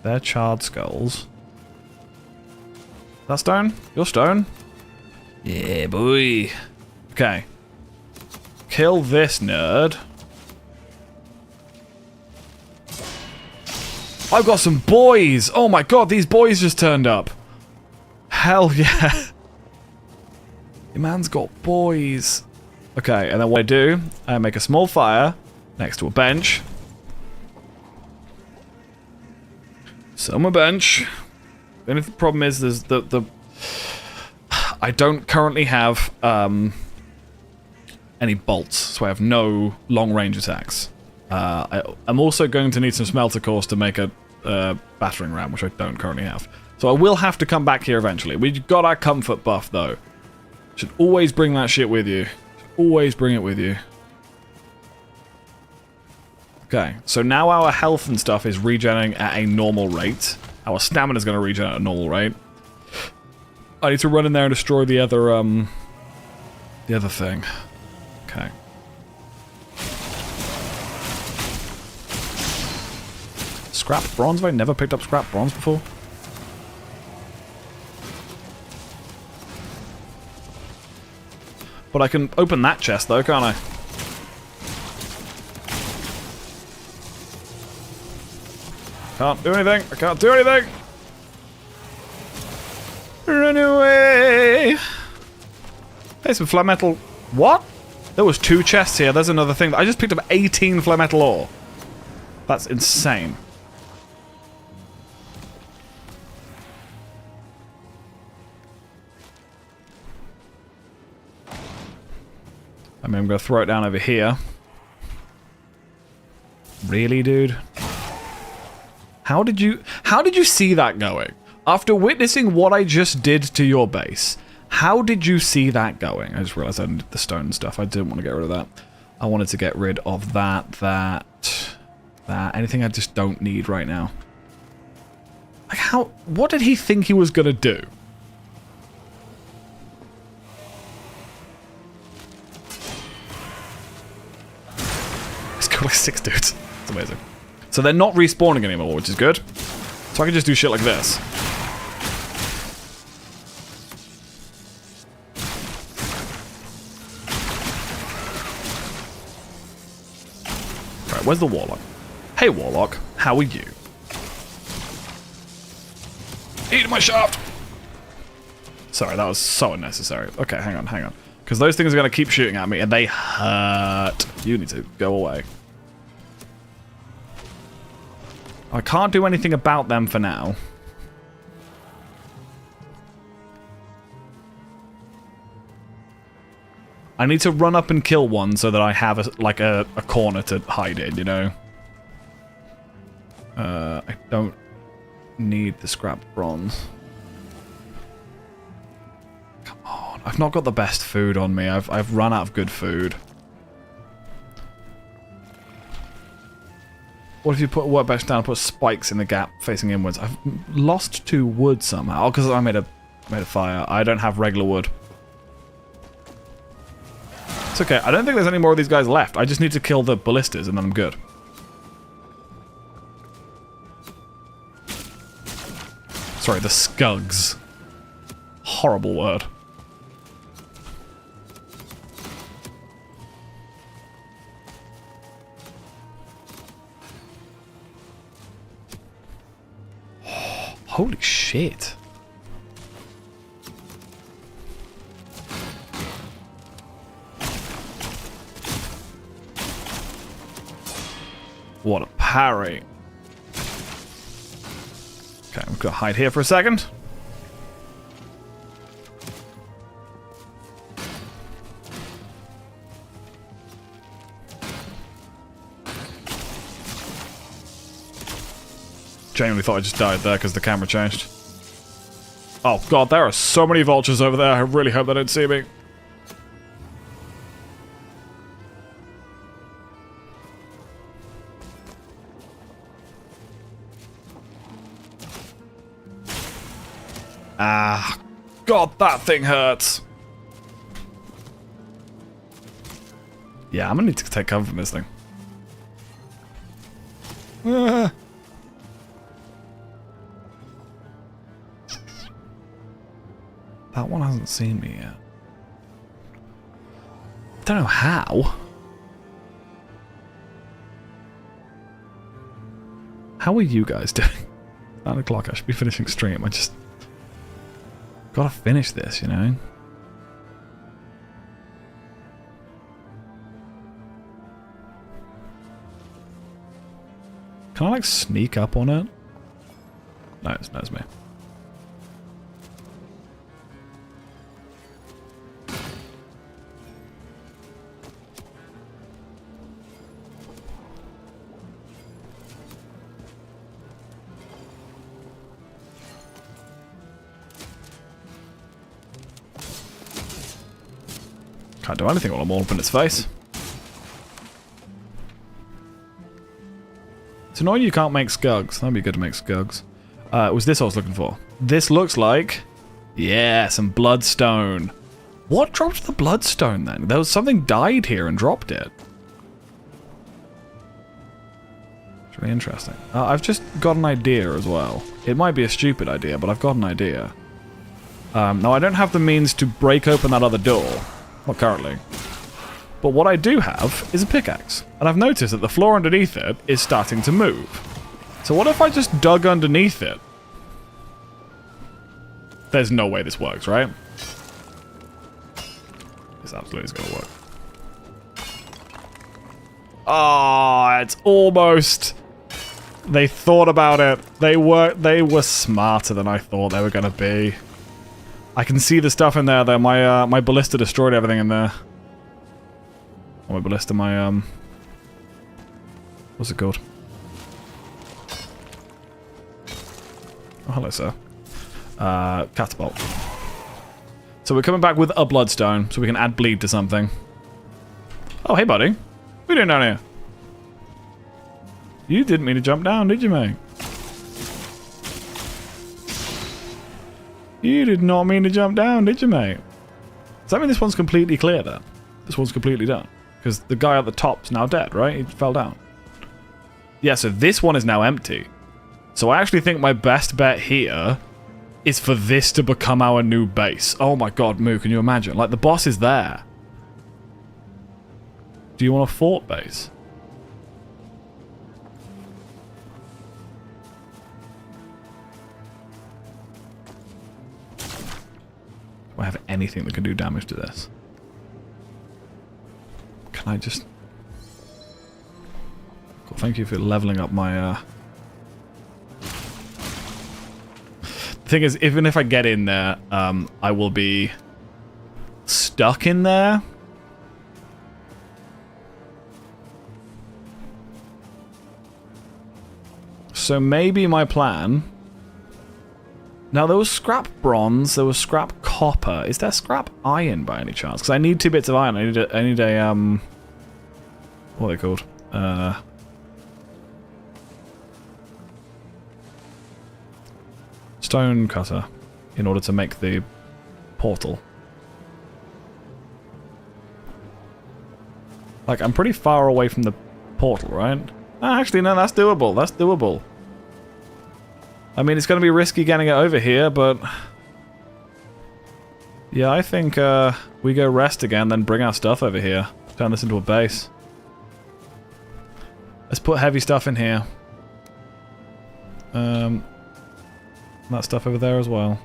They're charred skulls. That stone? Your stone? Yeah, boy. Okay. Kill this nerd. I've got some boys! Oh my god, these boys just turned up. Hell yeah. Your man's got boys. Okay, and then what I do, I make a small fire next to a bench. Sit on my bench. The only problem is there's the I don't currently have any bolts, so I have no long-range attacks. I'm also going to need some smelter cores to make a battering ram, which I don't currently have. So I will have to come back here eventually. We've got our comfort buff, though. Should always bring that shit with you. Always bring it with you. Okay, so now our health and stuff is regenerating at a normal rate. Our stamina is going to regen at a normal rate. I need to run in there and destroy the other thing. Okay. Scrap bronze? Have I never picked up scrap bronze before? But I can open that chest though, can't I? Can't do anything. I can't do anything. Run away. Hey, some flat metal. What? There was 2 chests here. There's another thing. I just picked up 18 flat metal ore. That's insane. I mean, I'm going to throw it down over here. Really, dude? How did you see that going? After witnessing what I just did to your base, how did you see that going? I just realized I needed the stone stuff. I didn't want to get rid of that. I wanted to get rid of that. Anything I just don't need right now. Like what did he think he was gonna do? It's got like 6 dudes. It's amazing. So they're not respawning anymore, which is good. So I can just do shit like this. Right, where's the warlock? Hey warlock, how are you? Eat my shaft! Sorry, that was so unnecessary. Okay, hang on. Because those things are going to keep shooting at me and they hurt. You need to go away. I can't do anything about them for now. I need to run up and kill one so that I have a corner to hide in, you know? I don't need the scrap bronze. Come on, I've not got the best food on me. I've run out of good food. What if you put a workbench down and put spikes in the gap facing inwards? I've lost 2 wood somehow. Oh, because I made a fire. I don't have regular wood. It's okay. I don't think there's any more of these guys left. I just need to kill the ballistas and then I'm good. Sorry, the skugs. Horrible word. Holy shit. What a parry. Okay, I'm gonna hide here for a second. Genuinely thought I just died there because the camera changed. Oh god, there are so many vultures over there. I really hope they don't see me. Ah, god, that thing hurts. Yeah, I'm gonna need to take cover from this thing. Ah. That one hasn't seen me yet. I don't know how. How are you guys doing? 9 o'clock, I should be finishing stream. I just... gotta finish this, you know? Can I, like, sneak up on it? No, it's me. Can't do anything while I'm all up in its face. It's annoying you can't make skugs. That'd be good to make skugs. It was this I was looking for. This looks like... yeah, some bloodstone. What dropped the bloodstone then? There was something died here and dropped it. It's really interesting. I've just got an idea as well. It might be a stupid idea, but I've got an idea. Now, I don't have the means to break open that other door. Not currently. But what I do have is a pickaxe. And I've noticed that the floor underneath it is starting to move. So what if I just dug underneath it? There's no way this works, right? This absolutely is going to work. Ah, it's almost... they thought about it. They were smarter than I thought they were going to be. I can see the stuff in there, though. My ballista destroyed everything in there. Oh, my ballista, what's it called? Oh, hello, sir. Catapult. So we're coming back with a bloodstone, so we can add bleed to something. Oh, hey, buddy. What are you doing down here? You didn't mean to jump down, did you, mate? You did not mean to jump down, did you, mate? Does that mean this one's completely clear, then? This one's completely done? Because the guy at the top's now dead, right? He fell down. Yeah, so this one is now empty. So I actually think my best bet here is for this to become our new base. Oh my god, Moo, can you imagine? Like, the boss is there. Do you want a fort base? Do I have anything that can do damage to this? Can I just... cool, thank you for leveling up my... The thing is, even if I get in there, I will be stuck in there. So maybe my plan... Now, there was scrap bronze, there was scrap copper. Is there scrap iron by any chance? Because I need 2 bits of iron. I need a what are they called? Stone cutter in order to make the portal. Like, I'm pretty far away from the portal, right? Actually, no, that's doable. That's doable. I mean, it's going to be risky getting it over here, but... yeah, I think we go rest again, then bring our stuff over here. Turn this into a base. Let's put heavy stuff in here. That stuff over there as well.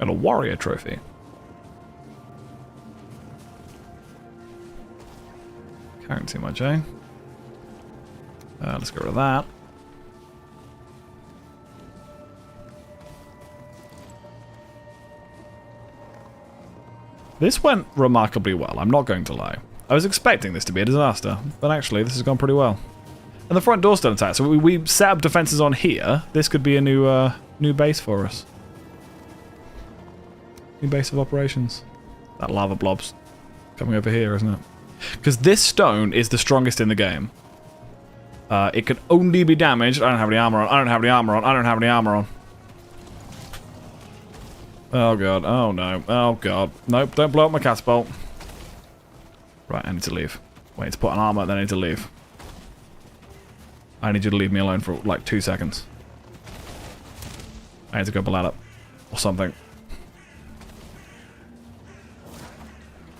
And a warrior trophy. Can't see much, eh? Let's get rid of that. This went remarkably well, I'm not going to lie. I was expecting this to be a disaster, but actually this has gone pretty well. And the front door's still intact, so we set up defenses on here. This could be a new base for us. New base of operations. That lava blob's coming over here, isn't it? Because this stone is the strongest in the game. It can only be damaged. I don't have any armor on. I don't have any armor on. I don't have any armor on. Oh god. Oh no. Oh god. Nope, don't blow up my catapult. Right, I need to leave. Wait, to put on armor, then I need to leave. I need you to leave me alone for like 2 seconds. I need to go blood up. Or something.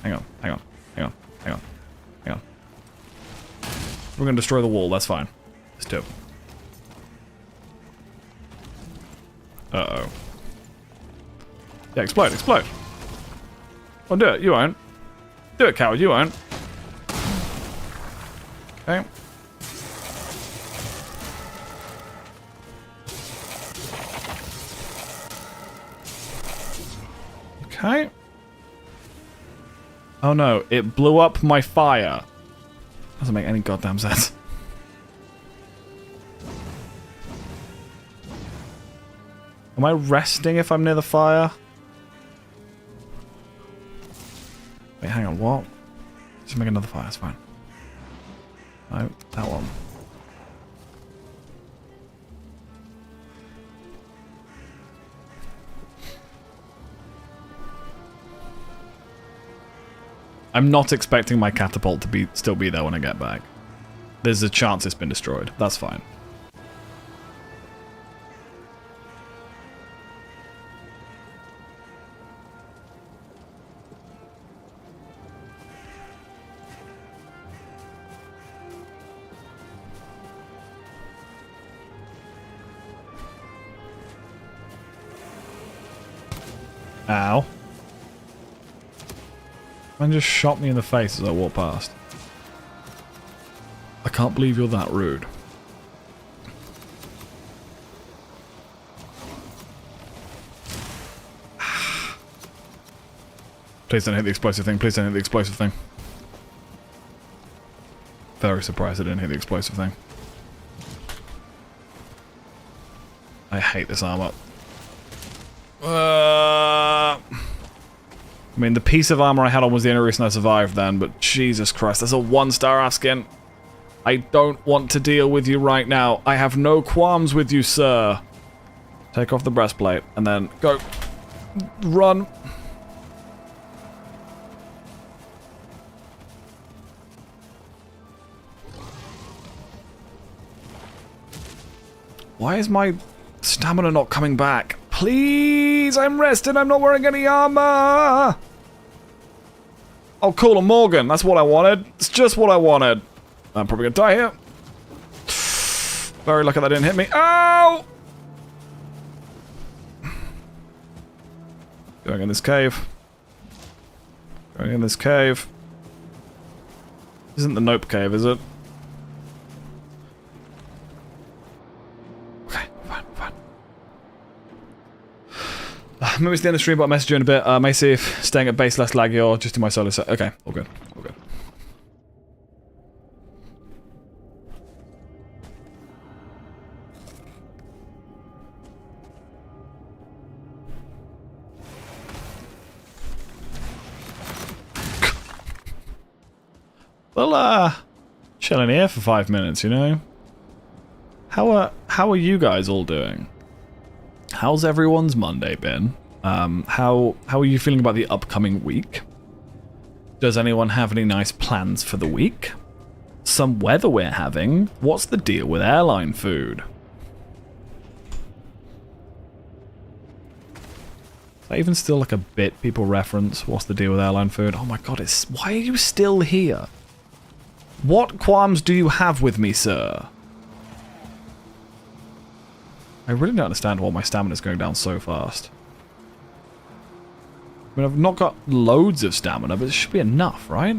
Hang on, hang on, hang on, hang on, hang on. We're gonna destroy the wall, that's fine. Let's do it. Uh-oh. Yeah, explode, explode. Well, do it, you won't. Do it, coward, you won't. Okay. Okay. Oh no, it blew up my fire. Doesn't make any goddamn sense. Am I resting if I'm near the fire? Wait, hang on, what? Just make another fire, it's fine. No, that one. I'm not expecting my catapult to still be there when I get back. There's a chance it's been destroyed. That's fine. Ow. Man just shot me in the face as I walked past. I can't believe you're that rude. Please don't hit the explosive thing. Please don't hit the explosive thing. Very surprised I didn't hit the explosive thing. I hate this armor. I mean, the piece of armor I had on was the only reason I survived then, but Jesus Christ, that's a 1-star Askin. I don't want to deal with you right now. I have no qualms with you, sir. Take off the breastplate, and then go. Run. Why is my stamina not coming back? Please, I'm resting. I'm not wearing any armor. Oh, cool, a Morgan. That's what I wanted. It's just what I wanted. I'm probably gonna die here. Very lucky that didn't hit me. Ow! Going in this cave. Going in this cave. Isn't the Nope cave, is it? Maybe it's the end of the stream, but I'll message you in a bit. May see if staying at base less laggy or just do my solo set. Okay, all good. All good. Well, chilling here for 5 minutes, you know? How are you guys all doing? How's everyone's Monday been? How are you feeling about the upcoming week? Does anyone have any nice plans for the week? Some weather we're having? What's the deal with airline food? Is that even still like a bit people reference? What's the deal with airline food? Oh my god, why are you still here? What qualms do you have with me, sir? I really don't understand why my stamina's going down so fast. I mean, I've not got loads of stamina, but it should be enough, right?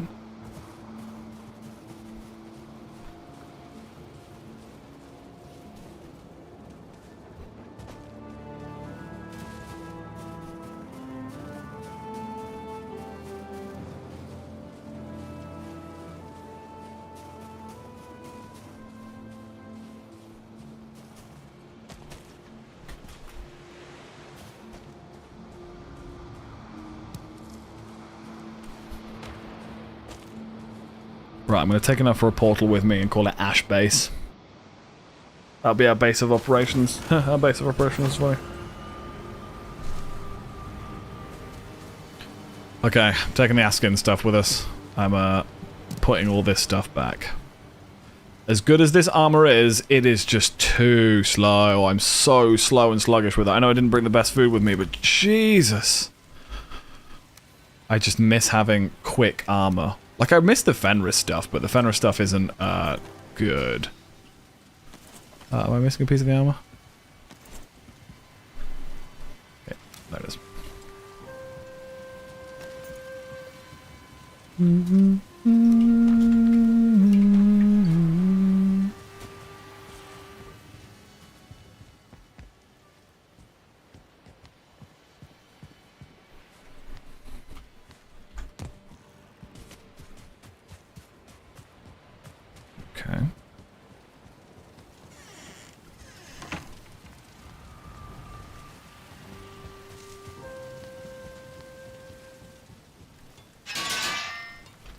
Right, I'm going to take enough for a portal with me and call it Ash Base. That'll be our base of operations. Our base of operations is funny. Okay, I'm taking the Askin stuff with us. I'm putting all this stuff back. As good as this armor is, it is just too slow. I'm so slow and sluggish with it. I know I didn't bring the best food with me, but Jesus. I just miss having quick armor. Like, I miss the Fenris stuff, but the Fenris stuff isn't, good. Am I missing a piece of the armor? Okay, there it is. Okay.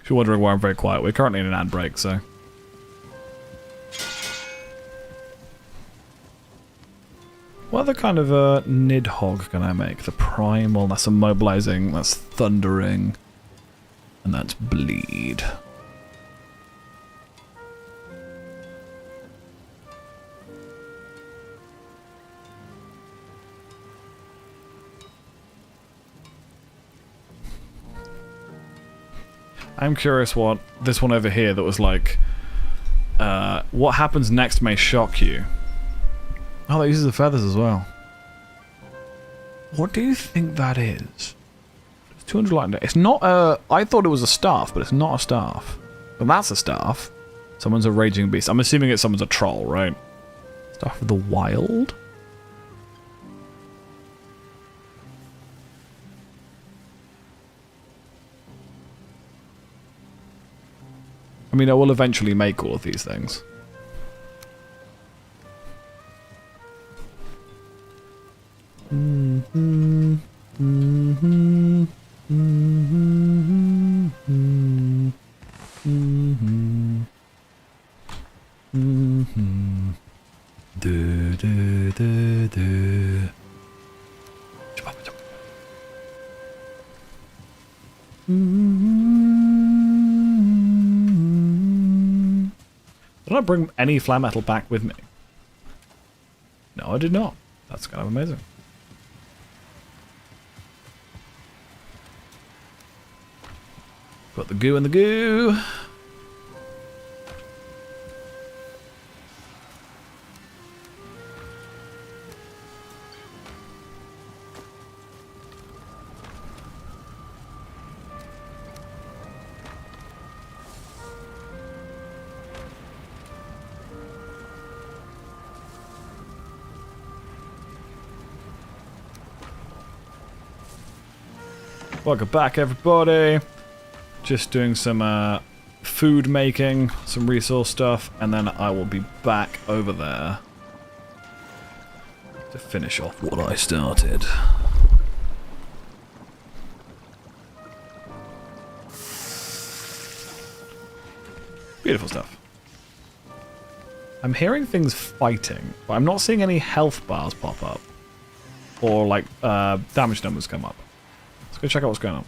If you're wondering why I'm very quiet, we're currently in an ad break, so... What other kind of Nidhogg can I make? The Primal, that's immobilizing, that's Thundering, and that's Bleed. I'm curious what this one over here that was like, what happens next may shock you. Oh, that uses the feathers as well. What do you think that is? It's 200 light. It's not a... I thought it was a staff, but it's not a staff. But that's a staff. Someone's a raging beast. I'm assuming it's someone's a troll, right? Staff of the wild? I mean, I will eventually make all of these things. Did I bring any flame metal back with me? No, I did not. That's kind of amazing. Got the goo in the goo. Welcome back, everybody. Just doing some food making, some resource stuff, and then I will be back over there to finish off what I started. Beautiful stuff. I'm hearing things fighting, but I'm not seeing any health bars pop up. Or, like, damage numbers come up. Let's go check out what's going on.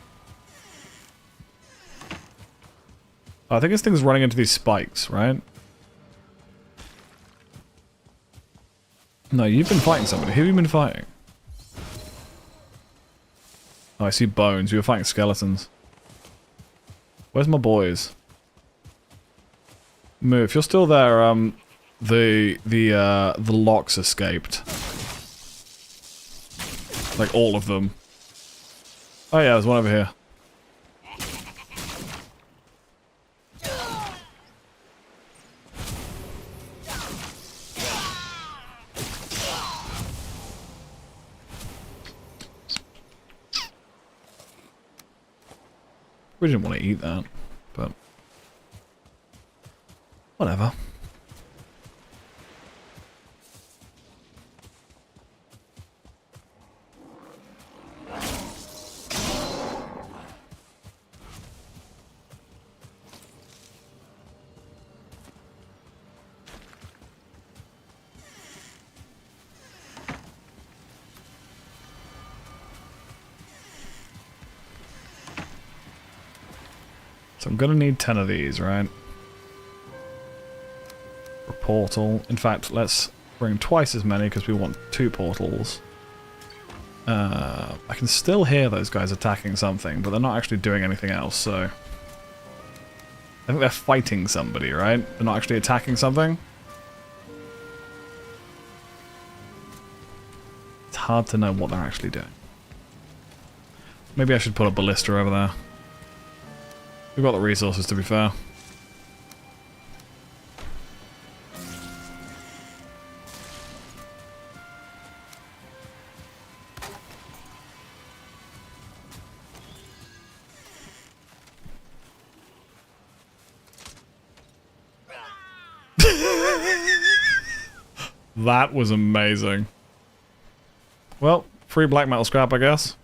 Oh, I think this thing's running into these spikes, right? No, you've been fighting somebody. Who have you been fighting? Oh, I see bones. You were fighting skeletons. Where's my boys? Moo, if you're still there, the locks escaped. Like all of them. Oh yeah, there's one over here. We didn't want to eat that, but whatever. So I'm going to need 10 of these, right? For a portal. In fact, let's bring twice as many because we want 2 portals. I can still hear those guys attacking something, but they're not actually doing anything else, so... I think they're fighting somebody, right? They're not actually attacking something? It's hard to know what they're actually doing. Maybe I should put a ballista over there. We've got the resources, to be fair. That was amazing. Well, free black metal scrap, I guess.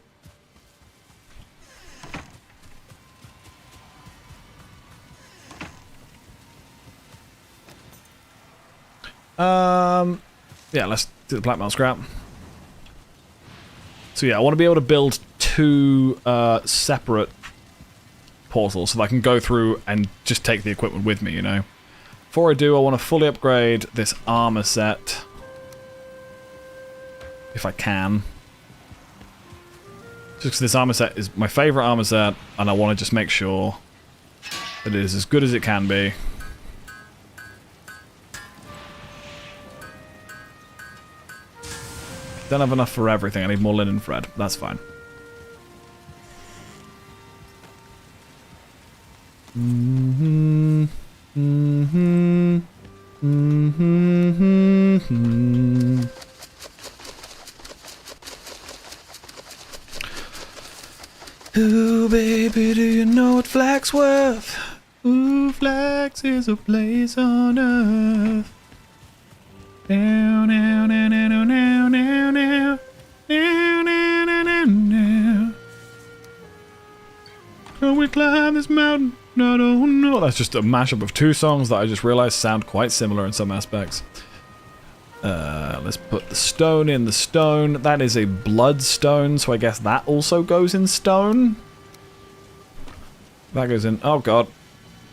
Yeah, let's do the black metal scrap. So yeah, I want to be able to build 2 separate portals so that I can go through and just take the equipment with me, you know. Before I do, I want to fully upgrade this armor set. If I can. Just because this armor set is my favorite armor set, and I want to just make sure that it is as good as it can be. Don't have enough for everything. I need more linen thread. That's fine. Ooh, baby, do you know what flak's worth? Ooh, flax is a place on earth. Down, down, down, down, down, down, down, down, down, down, down. Can we climb this mountain? I don't know. That's just a mashup of 2 songs that I just realized sound quite similar in some aspects. Let's put the stone in the stone. That is a bloodstone, so I guess that also goes in stone. That goes in... Oh, God.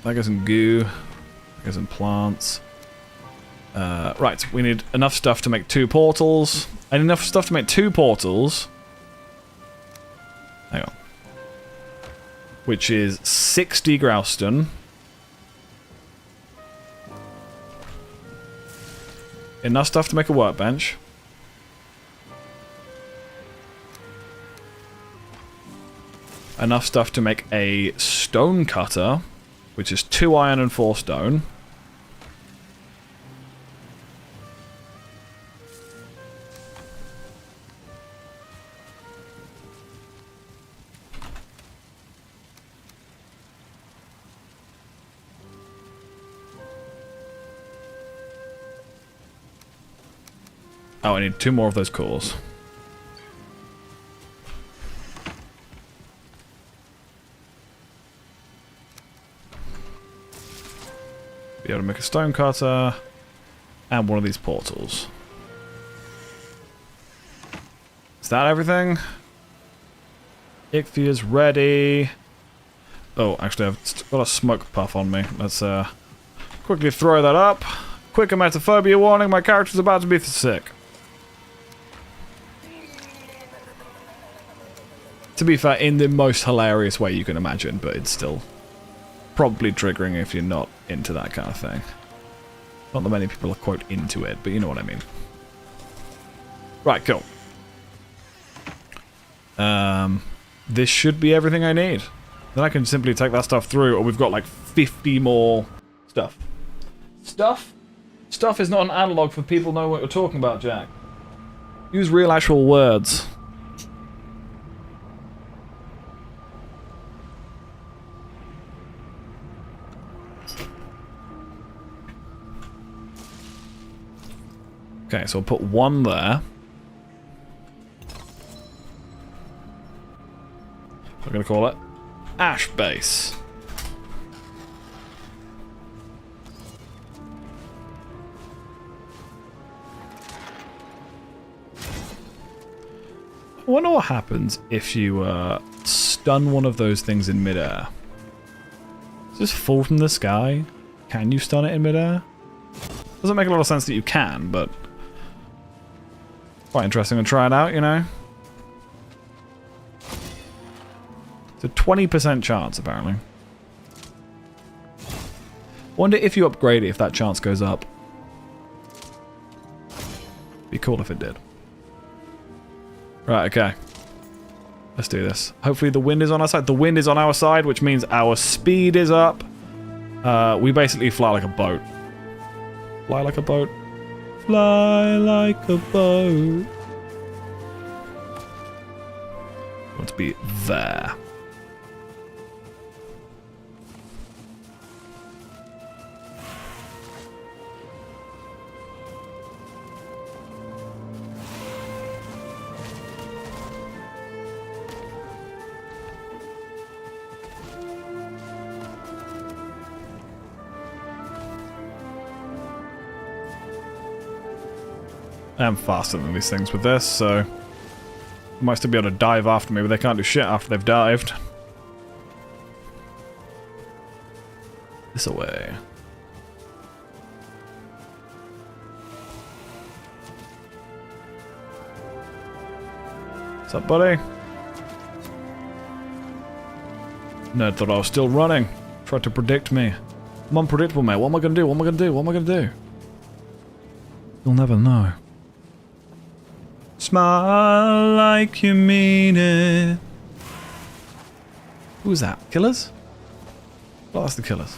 That goes in goo. That goes in plants. Right, we need enough stuff to make 2 portals. And enough stuff to make 2 portals. Hang on. Which is 60 grouston. Enough stuff to make a workbench. Enough stuff to make a stone cutter, which is 2 iron and 4 stone. Oh, I need 2 more of those cores. Be able to make a stone cutter and one of these portals. Is that everything? Ichthy's ready. Oh, actually, I've got a smoke puff on me. Let's quickly throw that up. Quick emetophobia warning, my character's about to be sick. To be fair, in the most hilarious way you can imagine, but it's still probably triggering if you're not into that kind of thing. Not that many people are, quote, into it, but you know what I mean. Right, cool. This should be everything I need. Then I can simply take that stuff through, or we've got like 50 more stuff. Stuff? Stuff is not an analog for people know what you're talking about, Jack. Use real actual words. Okay, so I'll put 1 there. I'm going to call it Ash Base. I wonder what happens if you stun one of those things in midair. Does this fall from the sky? Can you stun it in midair? Doesn't make a lot of sense that you can, but quite interesting to try it out, you know? It's a 20% chance, apparently. Wonder if you upgrade it, if that chance goes up. Be cool if it did. Right, okay. Let's do this. Hopefully the wind is on our side. The wind is on our side, which means our speed is up. We basically fly like a boat. Fly like a boat. Fly like a boat. Want to be there. I am faster than these things with this, so they might still be able to dive after me, but they can't do shit after they've dived. This away. What's up, buddy? Nerd thought I was still running. Tried to predict me. I'm unpredictable, mate. What am I gonna do? What am I gonna do? What am I gonna do? You'll never know. Smile like you mean it. Who's that? Killers? Oh, that's the killers.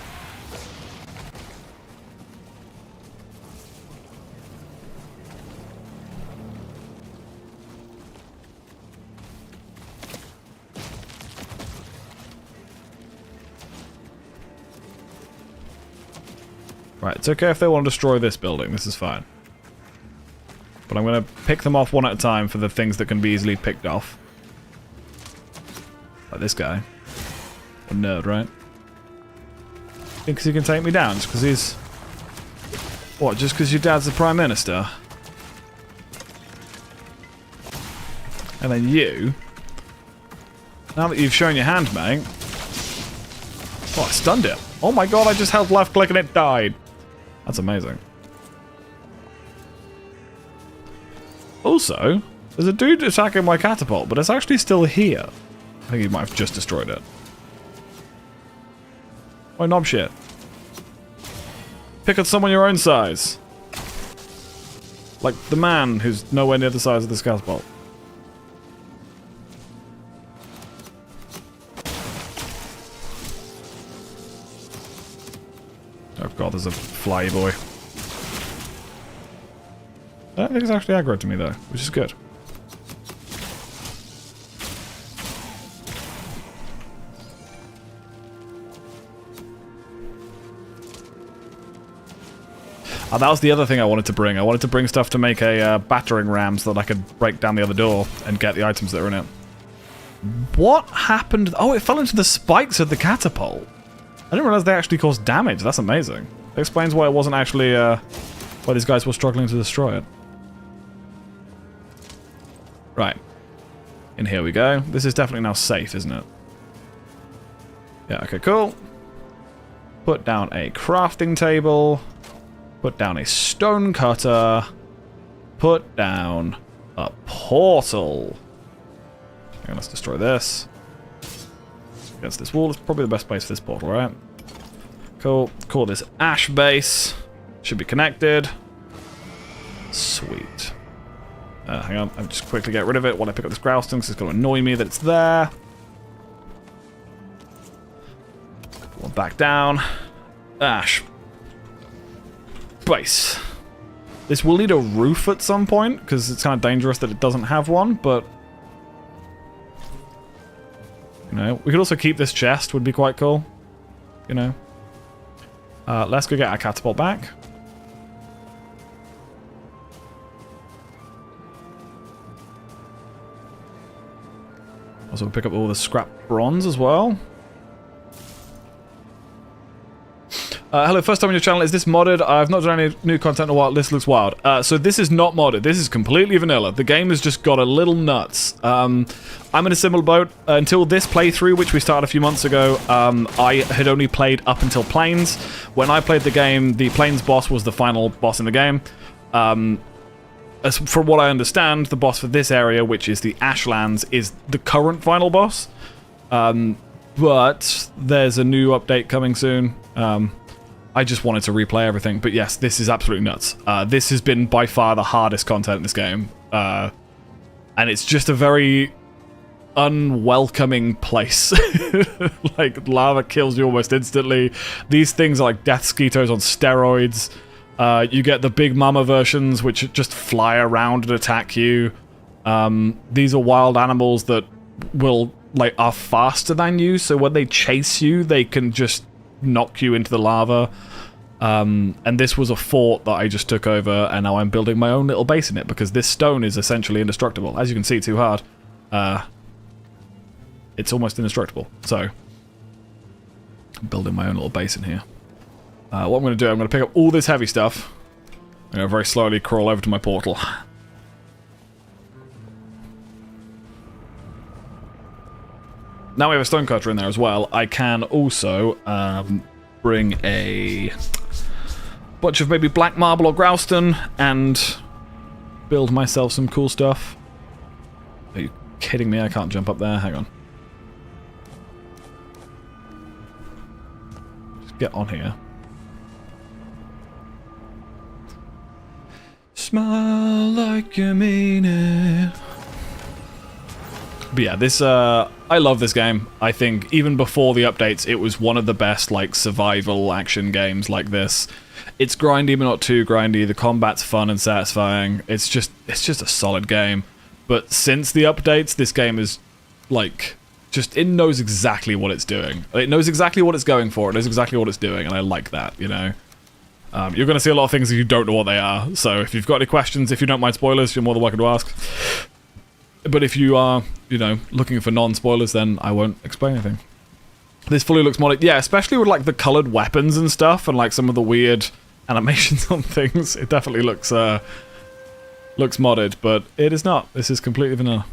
Right, it's okay if they want to destroy this building. This is fine. But I'm going to pick them off one at a time for the things that can be easily picked off. Like this guy. A nerd, right? Thinks he can take me down just because he's... What, just because your dad's the Prime Minister? And then you... Now that you've shown your hand, mate... Oh, I stunned it. Oh my god, I just held left click and it died. That's amazing. Also, there's a dude attacking my catapult, but it's actually still here. I think he might have just destroyed it. Oh, knob shit. Pick on someone your own size. Like the man who's nowhere near the size of this catapult. Oh god, there's a fly boy. I don't think it's actually aggro to me though, which is good. That was the other thing I wanted to bring. I wanted to bring stuff to make a battering ram so that I could break down the other door and get the items that are in it. What happened? Oh, it fell into the spikes of the catapult. I didn't realize they actually caused damage. That's amazing. It explains why it wasn't actually, why these guys were struggling to destroy it. Right. In here we go. This is definitely now safe, isn't it? Yeah, okay, cool. Put down a crafting table. Put down a stone cutter. Put down a portal. Okay, let's destroy this. Against this wall is probably the best place for this portal, right? Cool. Call this ash base. Should be connected. Sweet. Hang on, I'll just quickly get rid of it while I pick up this grouse because it's going to annoy me that it's there. One back down. Ash. Base. This will need a roof at some point because it's kind of dangerous that it doesn't have one, but... You know, we could also keep this chest, would be quite cool. You know. Let's go get our catapult back. Also pick up all the scrap bronze as well. Hello, first time on your channel. Is this modded? I've not done any new content in a while. This looks wild. So this is not modded. This is completely vanilla. The game has just got a little nuts. I'm in a similar boat. Until this playthrough, which we started a few months ago, I had only played up until Plains. When I played the game, the Plains boss was the final boss in the game. As from what I understand, the boss for this area, which is the Ashlands, is the current final boss. But there's a new update coming soon. I just wanted to replay everything, but yes, this is absolutely nuts. This has been by far the hardest content in this game, and it's just a very unwelcoming place. Like, lava kills you almost instantly. These things are like death skeetos on steroids. You get the Big Mama versions, which just fly around and attack you. These are wild animals that are faster than you, so when they chase you, they can just knock you into the lava. And this was a fort that I just took over, and now I'm building my own little base in it, because this stone is essentially indestructible. As you can see, too hard. It's almost indestructible, so I'm building my own little base in here. What I'm going to do, I'm going to pick up all this heavy stuff. I'm going to very slowly crawl over to my portal. Now we have a stonecutter in there as well. I can also bring a bunch of maybe black marble or growstone and build myself some cool stuff. Are you kidding me? I can't jump up there. Hang on. Just get on here. Smile like you mean it. But yeah, this, I love this game. I think even before the updates, it was one of the best, like, survival action games like this. It's grindy, but not too grindy. The combat's fun and satisfying. It's just a solid game. But since the updates, this game is, like, it knows exactly what it's doing. It knows exactly what it's going for. It knows exactly what it's doing, and I like that, you know? You're going to see a lot of things that you don't know what they are. So if you've got any questions, if you don't mind spoilers, you're more than welcome to ask. But if you are, you know, looking for non-spoilers, then I won't explain anything. This fully looks modded. Yeah, especially with, like, the coloured weapons and stuff, and, like, some of the weird animations on things. It definitely looks modded, but it is not. This is completely vanilla.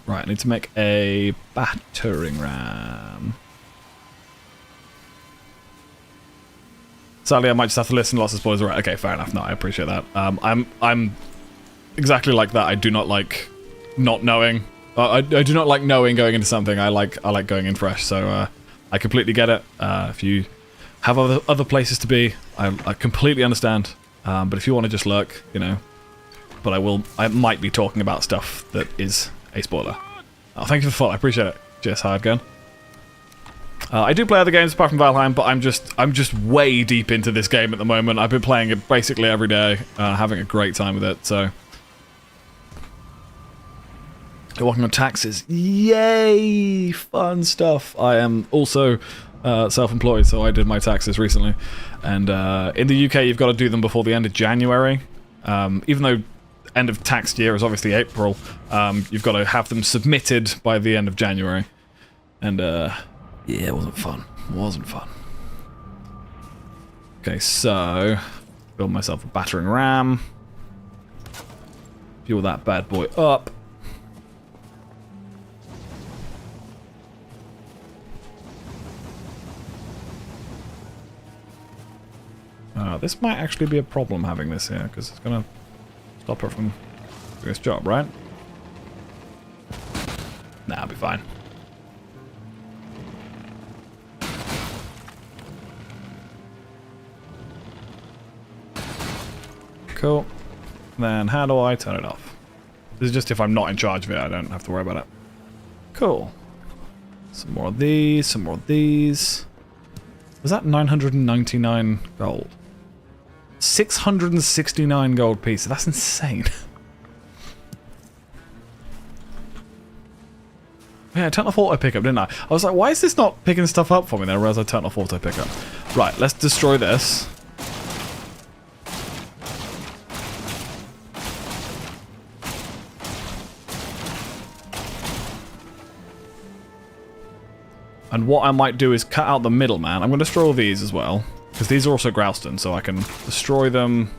Right, I need to make a battering ram. Sadly, I might just have to listen to lots of spoilers. Right, okay, fair enough. No, I appreciate that. I'm exactly like that. I do not like not knowing. I do not like knowing going into something. I like going in fresh. So I completely get it. If you have other places to be, I completely understand. But if you want to just lurk, you know. But I might be talking about stuff that is a spoiler. Oh, thank you for the follow. I appreciate it. Just hired gun. I do play other games apart from Valheim, but I'm just way deep into this game at the moment. I've been playing it basically every day, having a great time with it. So, working on taxes, yay! Fun stuff. I am also self-employed, so I did my taxes recently. And in the UK, you've got to do them before the end of January. Even though end of tax year is obviously April, you've got to have them submitted by the end of January. And yeah, it wasn't fun. It wasn't fun. Okay, so build myself a battering ram. Fuel that bad boy up. This might actually be a problem having this here, because it's gonna stop her from doing this job, right? Nah, I'll be fine. Cool. Then how do I turn it off? This is just if I'm not in charge of it, I don't have to worry about it. Cool. Some more of these, some more of these. Was that 999 gold? 669 gold pieces. That's insane. Yeah, I turned off auto pickup, didn't I? I was like, why is this not picking stuff up for me? Then I realized I turned off auto pickup. Right, let's destroy this. And what I might do is cut out the middleman. I'm going to destroy all these as well. Because these are also Grouston, so I can destroy them.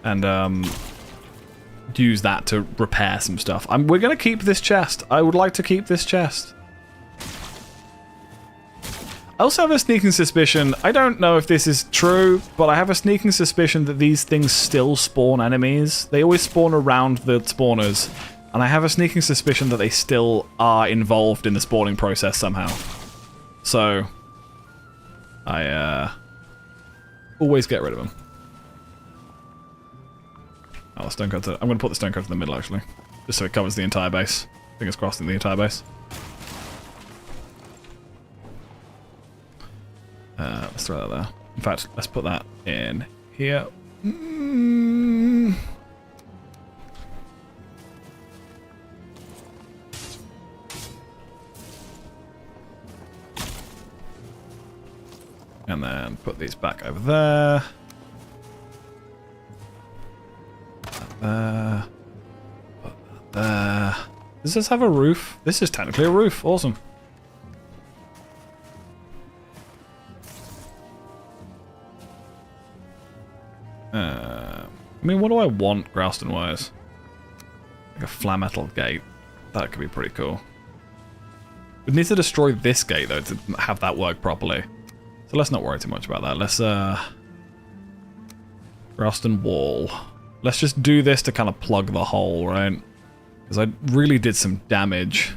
And use that to repair some stuff. We're going to keep this chest. I would like to keep this chest. I also have a sneaking suspicion, I don't know if this is true, but I have a sneaking suspicion that these things still spawn enemies. They always spawn around the spawners, and I have a sneaking suspicion that they still are involved in the spawning process somehow. So, I always get rid of them. Oh, the stone cutter. I'm going to put the stone cutter in the middle, actually, just so it covers the entire base. Fingers crossed in the entire base. Let's throw that there. In fact, let's put that in here. And then put these back over there. Put that there. Does this have a roof? This is technically a roof. Awesome. I mean, what do I want, Grouston-wise? Like a flat metal gate. That could be pretty cool. We need to destroy this gate, though, to have that work properly. So let's not worry too much about that. Let's, Grouston wall. Let's just do this to kind of plug the hole, right? Because I really did some damage.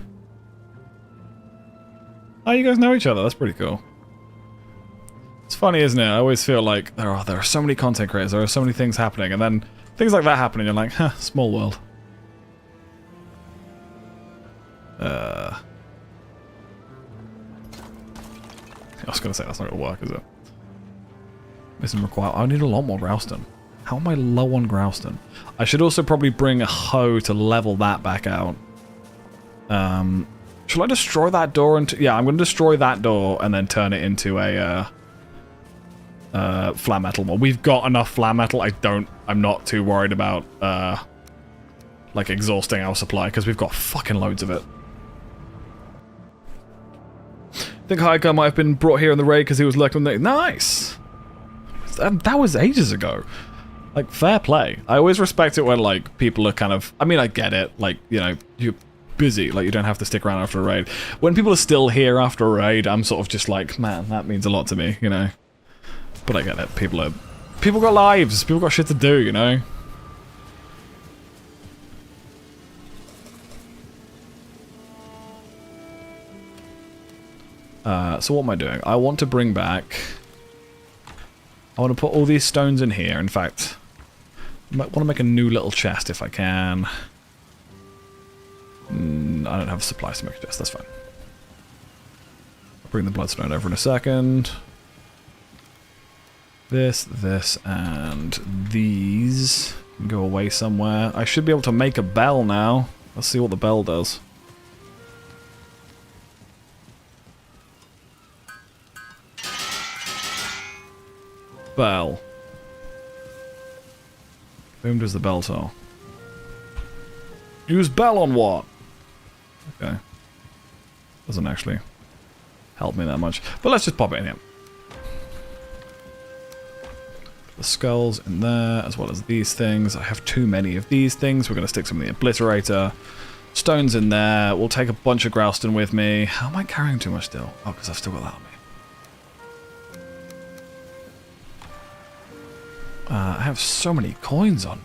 Oh, you guys know each other. That's pretty cool. It's funny, isn't it? I always feel like there are so many content creators, there are so many things happening, and then things like that happen, and you're like, huh, small world. I was gonna say that's not gonna work, is it? Doesn't require. I need a lot more Grouston. How am I low on Grouston? I should also probably bring a hoe to level that back out. Shall I destroy that door? Yeah, I'm gonna destroy that door and then turn it into a flat metal one. We've got enough flat metal. I'm not too worried about like exhausting our supply because we've got fucking loads of it. I think Haika might have been brought here in the raid because he was lurking. Nice. That was ages ago. Like, fair play. I always respect it when like people are kind of. I mean, I get it. Like, you know, you're busy. Like, you don't have to stick around after a raid. When people are still here after a raid, I'm sort of just like, man, that means a lot to me. You know. But I get it. People got lives. People got shit to do, you know? So what am I doing? I want to bring back... I want to put all these stones in here. In fact, I might want to make a new little chest if I can. I don't have supplies to make a chest. That's fine. I'll bring the bloodstone over in a second. This, and these can go away somewhere. I should be able to make a bell now. Let's see what the bell does. Bell. Whom does the bell tell? Use bell on what? Okay. Doesn't actually help me that much. But let's just pop it in here. The skulls in there, as well as these things. I have too many of these things. We're going to stick some in the obliterator. Stones in there. We'll take a bunch of Grouston with me. How am I carrying too much still? Oh, because I've still got that on me. I have so many coins on me.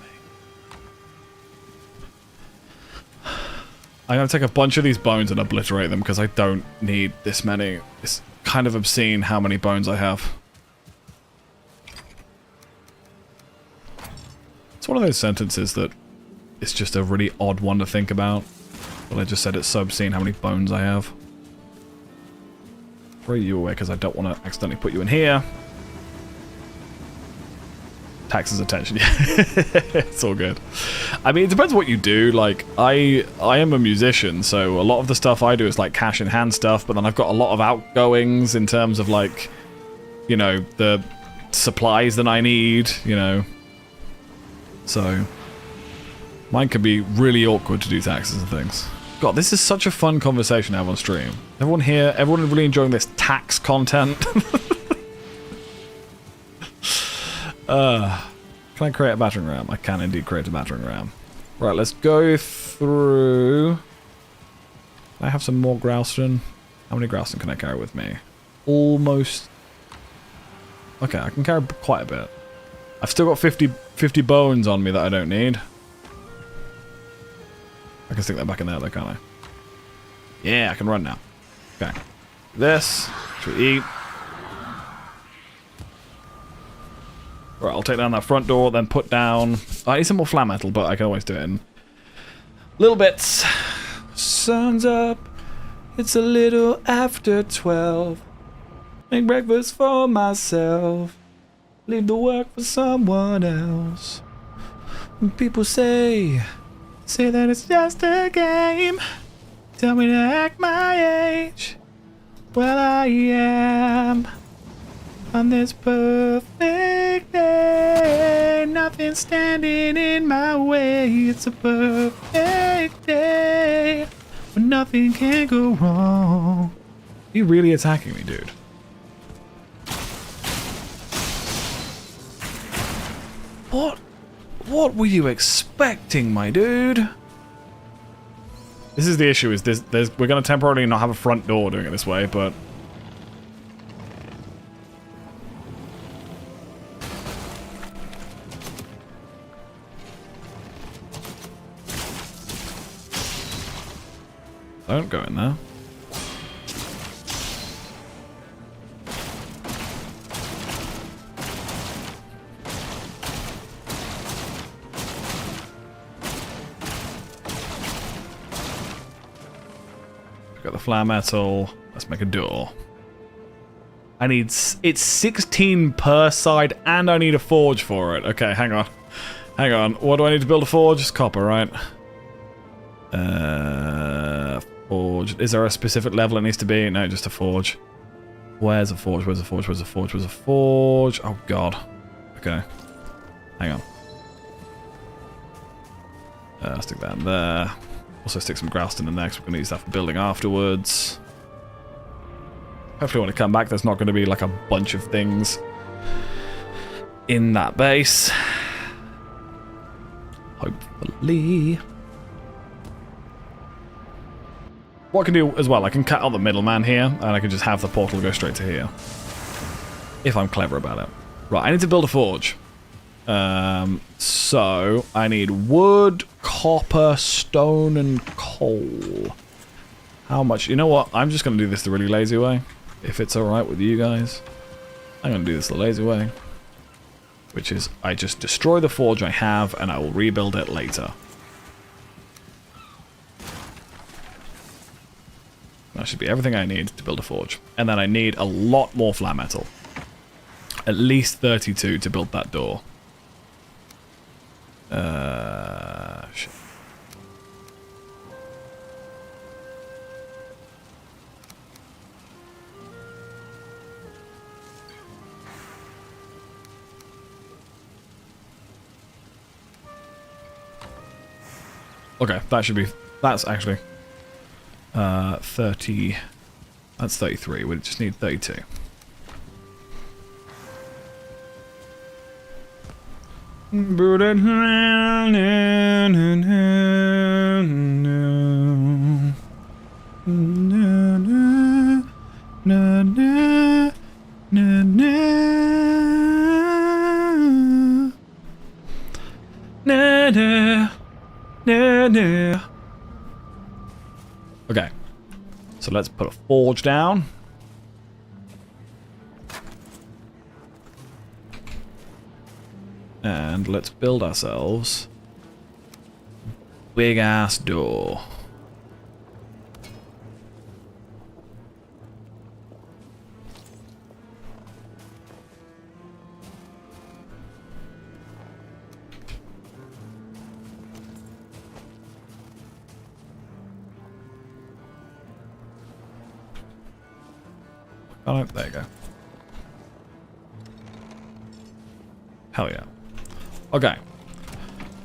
I'm going to take a bunch of these bones and obliterate them because I don't need this many. It's kind of obscene how many bones I have. It's one of those sentences that it's just a really odd one to think about. Well, I just said it's so obscene how many bones I have. Throw you away because I don't want to accidentally put you in here. Taxes attention, yeah. It's all good. I mean, it depends what you do. Like, I am a musician, so a lot of the stuff I do is like cash in hand stuff, but then I've got a lot of outgoings in terms of like, you know, the supplies that I need, you know. So, mine can be really awkward to do taxes and things. God, this is such a fun conversation to have on stream. Everyone here, everyone really enjoying this tax content. Can I create a battering ram? I can indeed create a battering ram. Right, let's go through. Can I have some more grouston? How many grouston can I carry with me? Almost. Okay, I can carry quite a bit. I've still got 50 bones on me that I don't need. I can stick that back in there though, can't I? Yeah, I can run now. Okay. This. Should we eat? Right, I'll take down that front door, then put down... I need some more flat metal, but I can always do it in little bits. Sun's up. It's a little after 12. Make breakfast for myself. Leave the work for someone else. And people say that it's just a game. Tell me to act my age. Well, I am on this perfect day. Nothing standing in my way. It's a perfect day when nothing can go wrong. Are you really attacking me, dude? What were you expecting, my dude? This is the issue, is we're going to temporarily not have a front door doing it this way, but... Don't go in there. Got the flare metal. Let's make a door. I need... It's 16 per side, and I need a forge for it. Okay, hang on. Hang on. What do I need to build a forge? It's copper, right? Forge. Is there a specific level it needs to be? No, just a forge. Where's a forge? Where's a forge? Where's a forge? Where's a forge? Oh, God. Okay. Hang on. Stick that in there. Also stick some grouston in there because we're going to use that for building afterwards. Hopefully when I come back there's not going to be like a bunch of things in that base. Hopefully. What I can do as well, I can cut out the middleman here and I can just have the portal go straight to here. If I'm clever about it. Right, I need to build a forge. So I need wood, copper, stone, and coal. How much? You know what? I'm just going to do this the really lazy way. If it's alright with you guys. I'm going to do this the lazy way. Which is, I just destroy the forge I have, and I will rebuild it later. That should be everything I need to build a forge. And then I need a lot more flat metal. At least 32 to build that door. Shit. Okay, that should be... That's actually... 30... That's 33. We just need 32. Okay, so let's put a forge down. And let's build ourselves a big ass door. Oh, no, there you go. Hell yeah. Okay.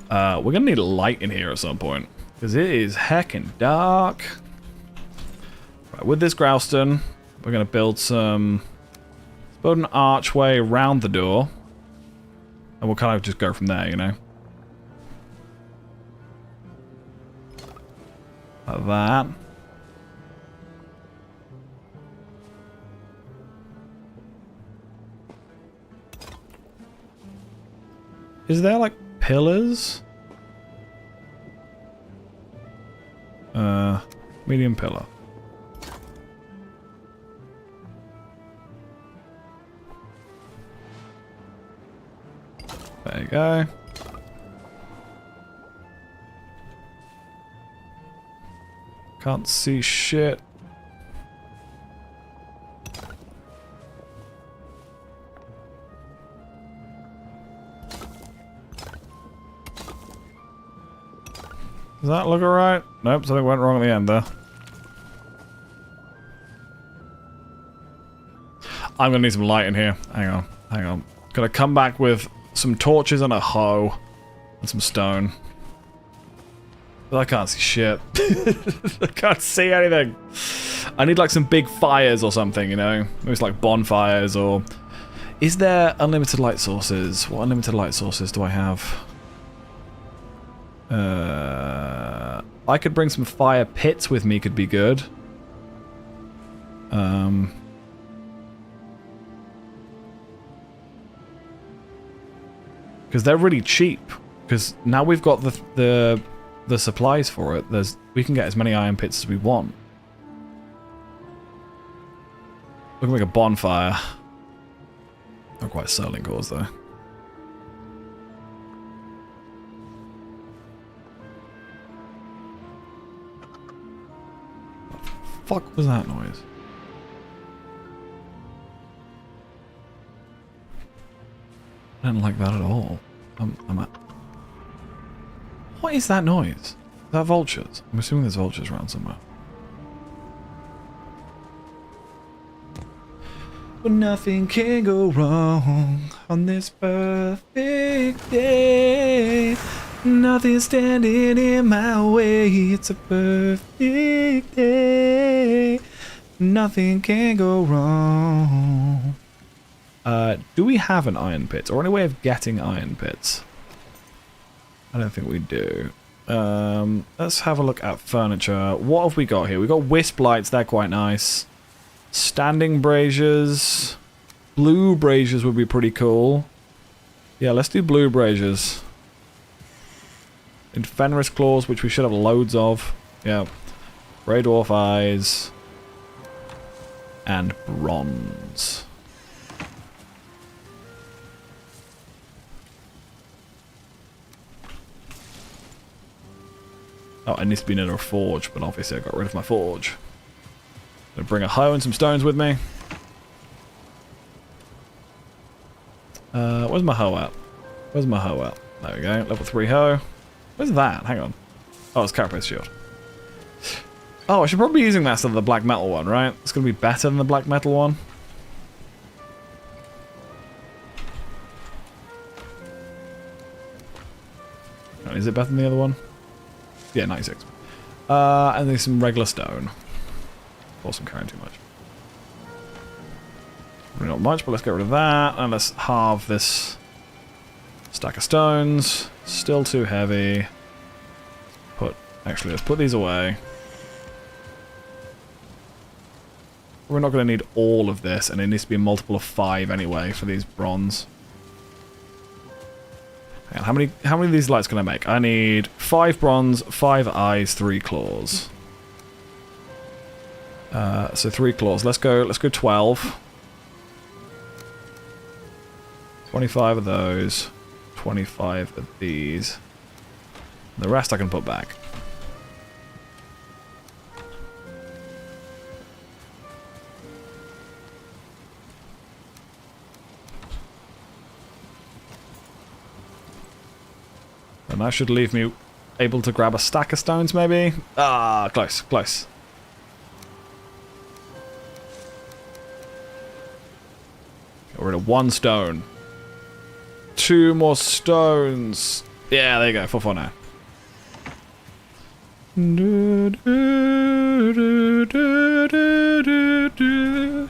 We're gonna need a light in here at some point. Because it is heckin' dark. Right, with this Growston, we're going to build some... Let's build an archway around the door. And we'll kind of just go from there, you know? Like that. Is there, like, pillars? Medium pillar. There you go. Can't see shit. Does that look alright? Nope, something went wrong at the end there. I'm gonna need some light in here. Hang on, hang on. Gotta come back with some torches and a hoe. And some stone. But I can't see shit. I can't see anything. I need like some big fires or something, you know? Maybe it's like bonfires or... Is there unlimited light sources? What unlimited light sources do I have? I could bring some fire pits with me, could be good. Because they're really cheap. Because now we've got the supplies for it. We can get as many iron pits as we want. We can make a bonfire. Not quite Serling cores though. What the fuck was that noise? I didn't like that at all. What is that noise? Is that vultures? I'm assuming there's vultures around somewhere. But nothing can go wrong on this perfect day. Nothing's standing in my way. It's a perfect day. Nothing can go wrong. Do we have an iron pit or any way of getting iron pits? I don't think we do. Let's have a look at furniture. What have we got here? We've got wisp lights. They're quite nice. Standing braziers. Blue braziers would be pretty cool. Yeah, let's do blue braziers. And Fenris claws, which we should have loads of. Yeah. Grey dwarf eyes. And bronze. Oh, it needs to be near a forge, but obviously I got rid of my forge. Gonna bring a hoe and some stones with me. Where's my hoe at? Where's my hoe at? There we go, level 3 hoe. Where's that? Hang on. Oh, it's Carapace shield. Oh, I should probably be using that instead of the black metal one, right? It's gonna be better than the black metal one. Oh, is it better than the other one? Yeah, 96. And there's some regular stone. Of course I'm carrying too much. Really not much, but let's get rid of that. And let's halve this stack of stones. Still too heavy. Actually, let's put these away. We're not going to need all of this, and it needs to be a multiple of 5 anyway for these bronze. Hang on, how many of these lights can I make? I need 5 bronze, 5 eyes, 3 claws. So 3 claws. Let's go 12. 25 of those. 25 of these. The rest I can put back. And that should leave me able to grab a stack of stones, maybe? Ah, close, close. Get rid of 1 stone. 2 more stones. Yeah, there you go, 4 now. Do, do, do, do, do, do, do.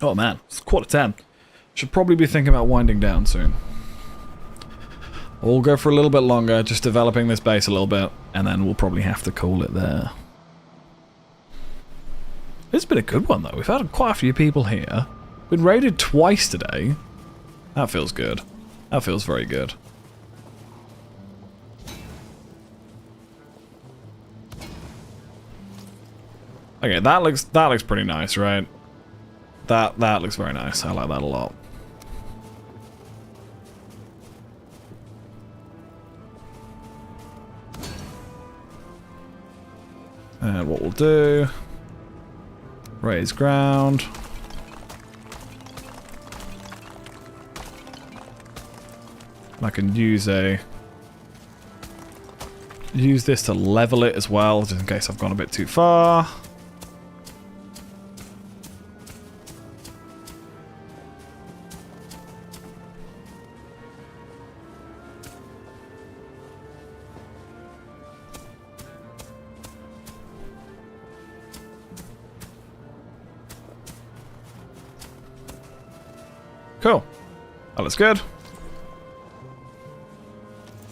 Oh man, it's 10:15. Should probably be thinking about winding down soon. We'll go for a little bit longer, just developing this base a little bit, and then we'll probably have to call it there. It's been a good one though. We've had quite a few people here. Been raided twice today. That feels good. That feels very good. Okay, that looks pretty nice, right? That looks very nice. I like that a lot. And what we'll do, raise ground. I can use this to level it as well, just in case I've gone a bit too far. Cool. That looks good.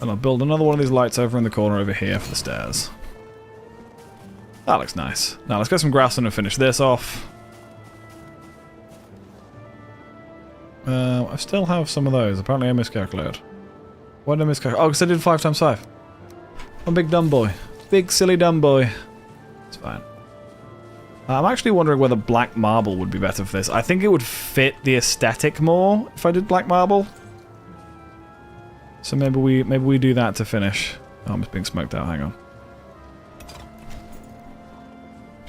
And I'll build another one of these lights over in the corner over here for the stairs. That looks nice. Now let's get some grass in and finish this off. I still have some of those. Apparently I miscalculated. Why did I miscalculate? Oh, because I did 5 times 5. I'm a big dumb boy. Big silly dumb boy. It's fine. I'm actually wondering whether black marble would be better for this. I think it would fit the aesthetic more if I did black marble. So maybe we do that to finish. Oh, I'm just being smoked out. Hang on. Do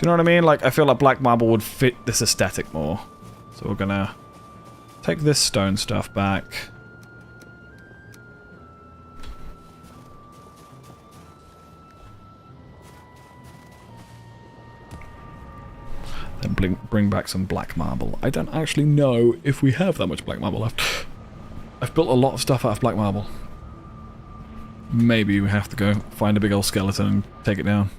you know what I mean? Like, I feel like black marble would fit this aesthetic more. So we're gonna take this stone stuff back. Then bring back some black marble. I don't actually know if we have that much black marble left. I've built a lot of stuff out of black marble. Maybe we have to go find a big old skeleton and take it down.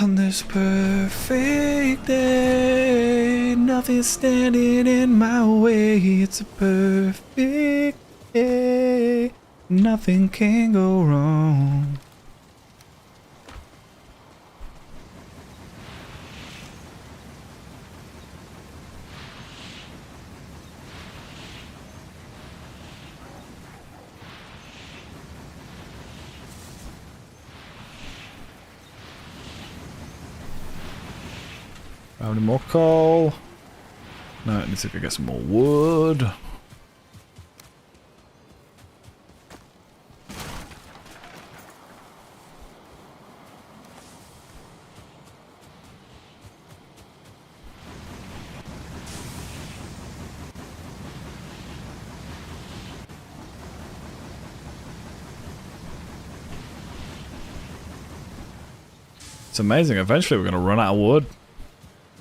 On this perfect day, nothing's standing in my way. It's a perfect day, nothing can go wrong. Any more coal? No, it needs to go get some more wood. It's amazing. Eventually we're going to run out of wood.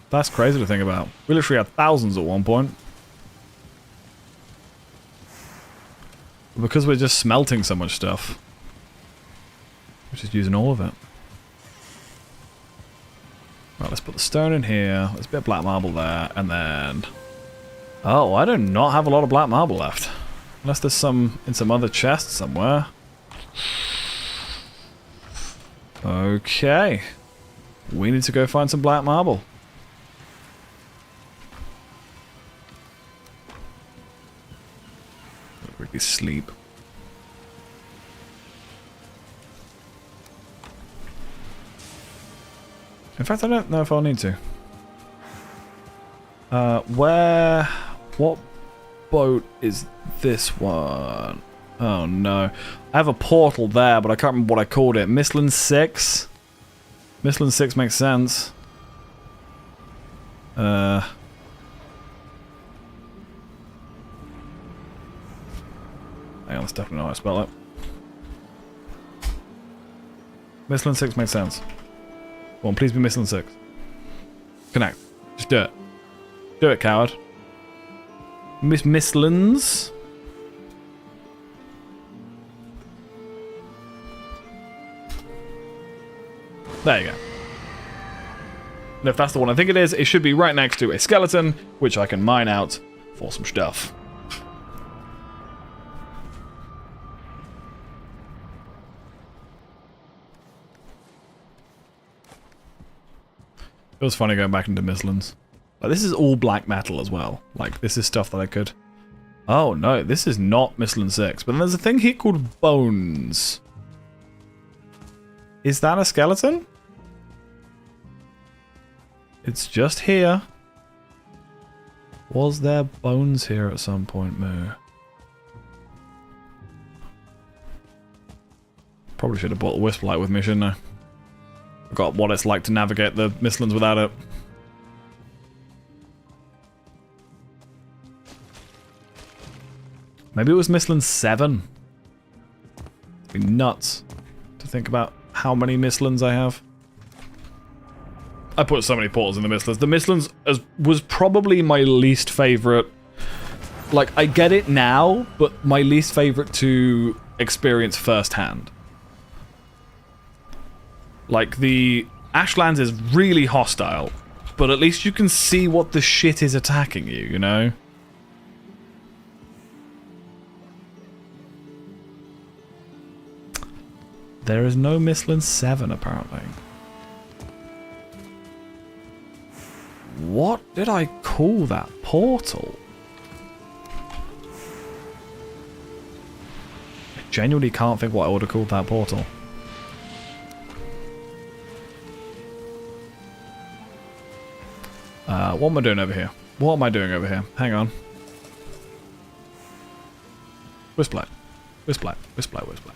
That's crazy to think about. We literally had thousands at one point. But because we're just smelting so much stuff, we're just using all of it. Right, let's put the stone in here. Let's put black marble there, and then... Oh, I do not have a lot of black marble left. Unless there's some in some other chest somewhere. Okay. We need to go find some black marble. Quickly sleep. In fact, I don't know if I'll need to. What boat is this one? Oh no. I have a portal there, but I can't remember what I called it. Michelin 6? Michelin 6 makes sense. Hang on, that's definitely not how I spell it. Michelin 6 makes sense. Come on, please be Michelin 6. Connect. Just do it. Do it, coward. Michelin's. There you go. And if that's the one I think it is, it should be right next to a skeleton, which I can mine out for some stuff. It was funny going back into Mistlands. Like, this is all black metal as well. Like, this is stuff that I could... Oh, no, this is not Mistland 6. But then there's a thing here called Bones. Is that a skeleton? It's just here. Was there bones here at some point, Moo? Probably should have bought the Wisp Light with me, shouldn't I? Forgot what it's like to navigate the Mistlands without it. Maybe it was Mistland 7. It'd be nuts to think about how many Mistlands I have. I put so many portals in the Mistlands. The Mistlands was probably my least favourite. Like, I get it now, but my least favourite to experience firsthand. Like, the Ashlands is really hostile, but at least you can see what the shit is attacking you, you know? There is no Mistland 7, apparently. What did I call that portal? I genuinely can't think what I would have called that portal. What am I doing over here? What am I doing over here? Hang on. Wisplight. Wisplight. Wisplight. Wisplight.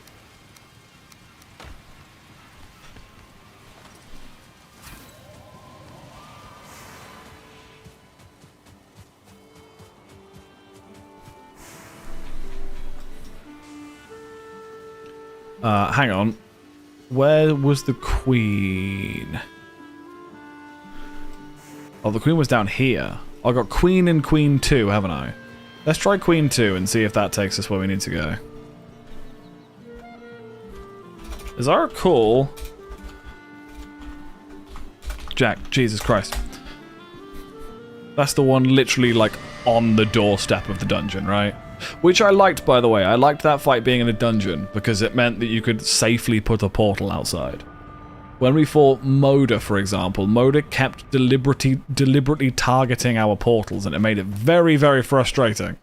Hang on. Where was the queen? Oh, the queen was down here. I got queen and queen 2, haven't I? Let's try queen 2 and see if that takes us where we need to go. As I recall... Jack, Jesus Christ. That's the one literally, like, on the doorstep of the dungeon, right? Which I liked, by the way. I liked that fight being in a dungeon, because it meant that you could safely put a portal outside. When we fought Moda, for example, Moda kept deliberately targeting our portals, and it made it very, very frustrating.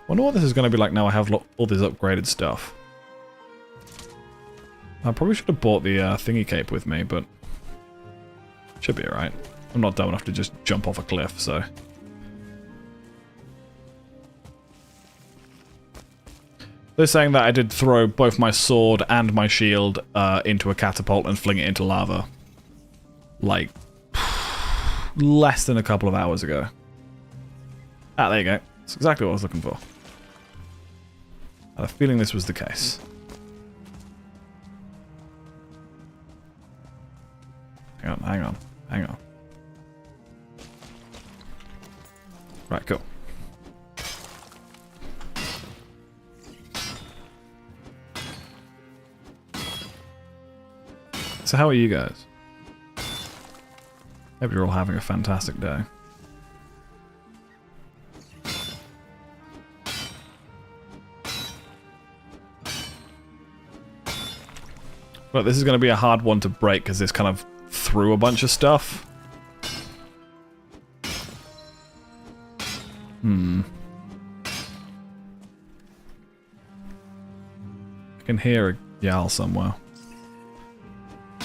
Wonder what this is going to be like now I have all this upgraded stuff. I probably should have bought the thingy cape with me, but should be alright. I'm not dumb enough to just jump off a cliff, so... They're saying that I did throw both my sword and my shield into a catapult and fling it into lava. Like, less than a couple of hours ago. Ah, there you go. That's exactly what I was looking for. I had a feeling this was the case. Hang on, hang on, hang on. Right, cool. So how are you guys? Hope you're all having a fantastic day. Well, this is going to be a hard one to break because this kind of threw a bunch of stuff. I can hear a Gyal somewhere.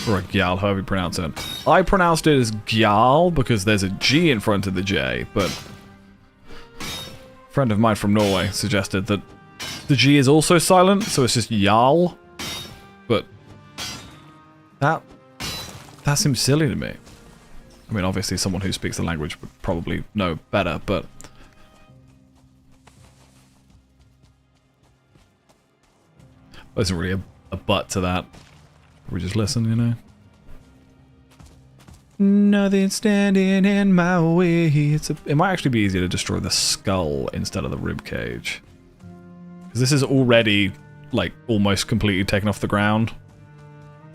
Or a Gyal, however you pronounce it. I pronounced it as Gyal because there's a G in front of the J, but a friend of mine from Norway suggested that the G is also silent, so it's just Jarl. But that seems silly to me. I mean, obviously someone who speaks the language would probably know better, but... there isn't really a but to that. We just listen, you know? Nothing standing in my way. It might actually be easier to destroy the skull instead of the rib cage. Because this is already, like, almost completely taken off the ground.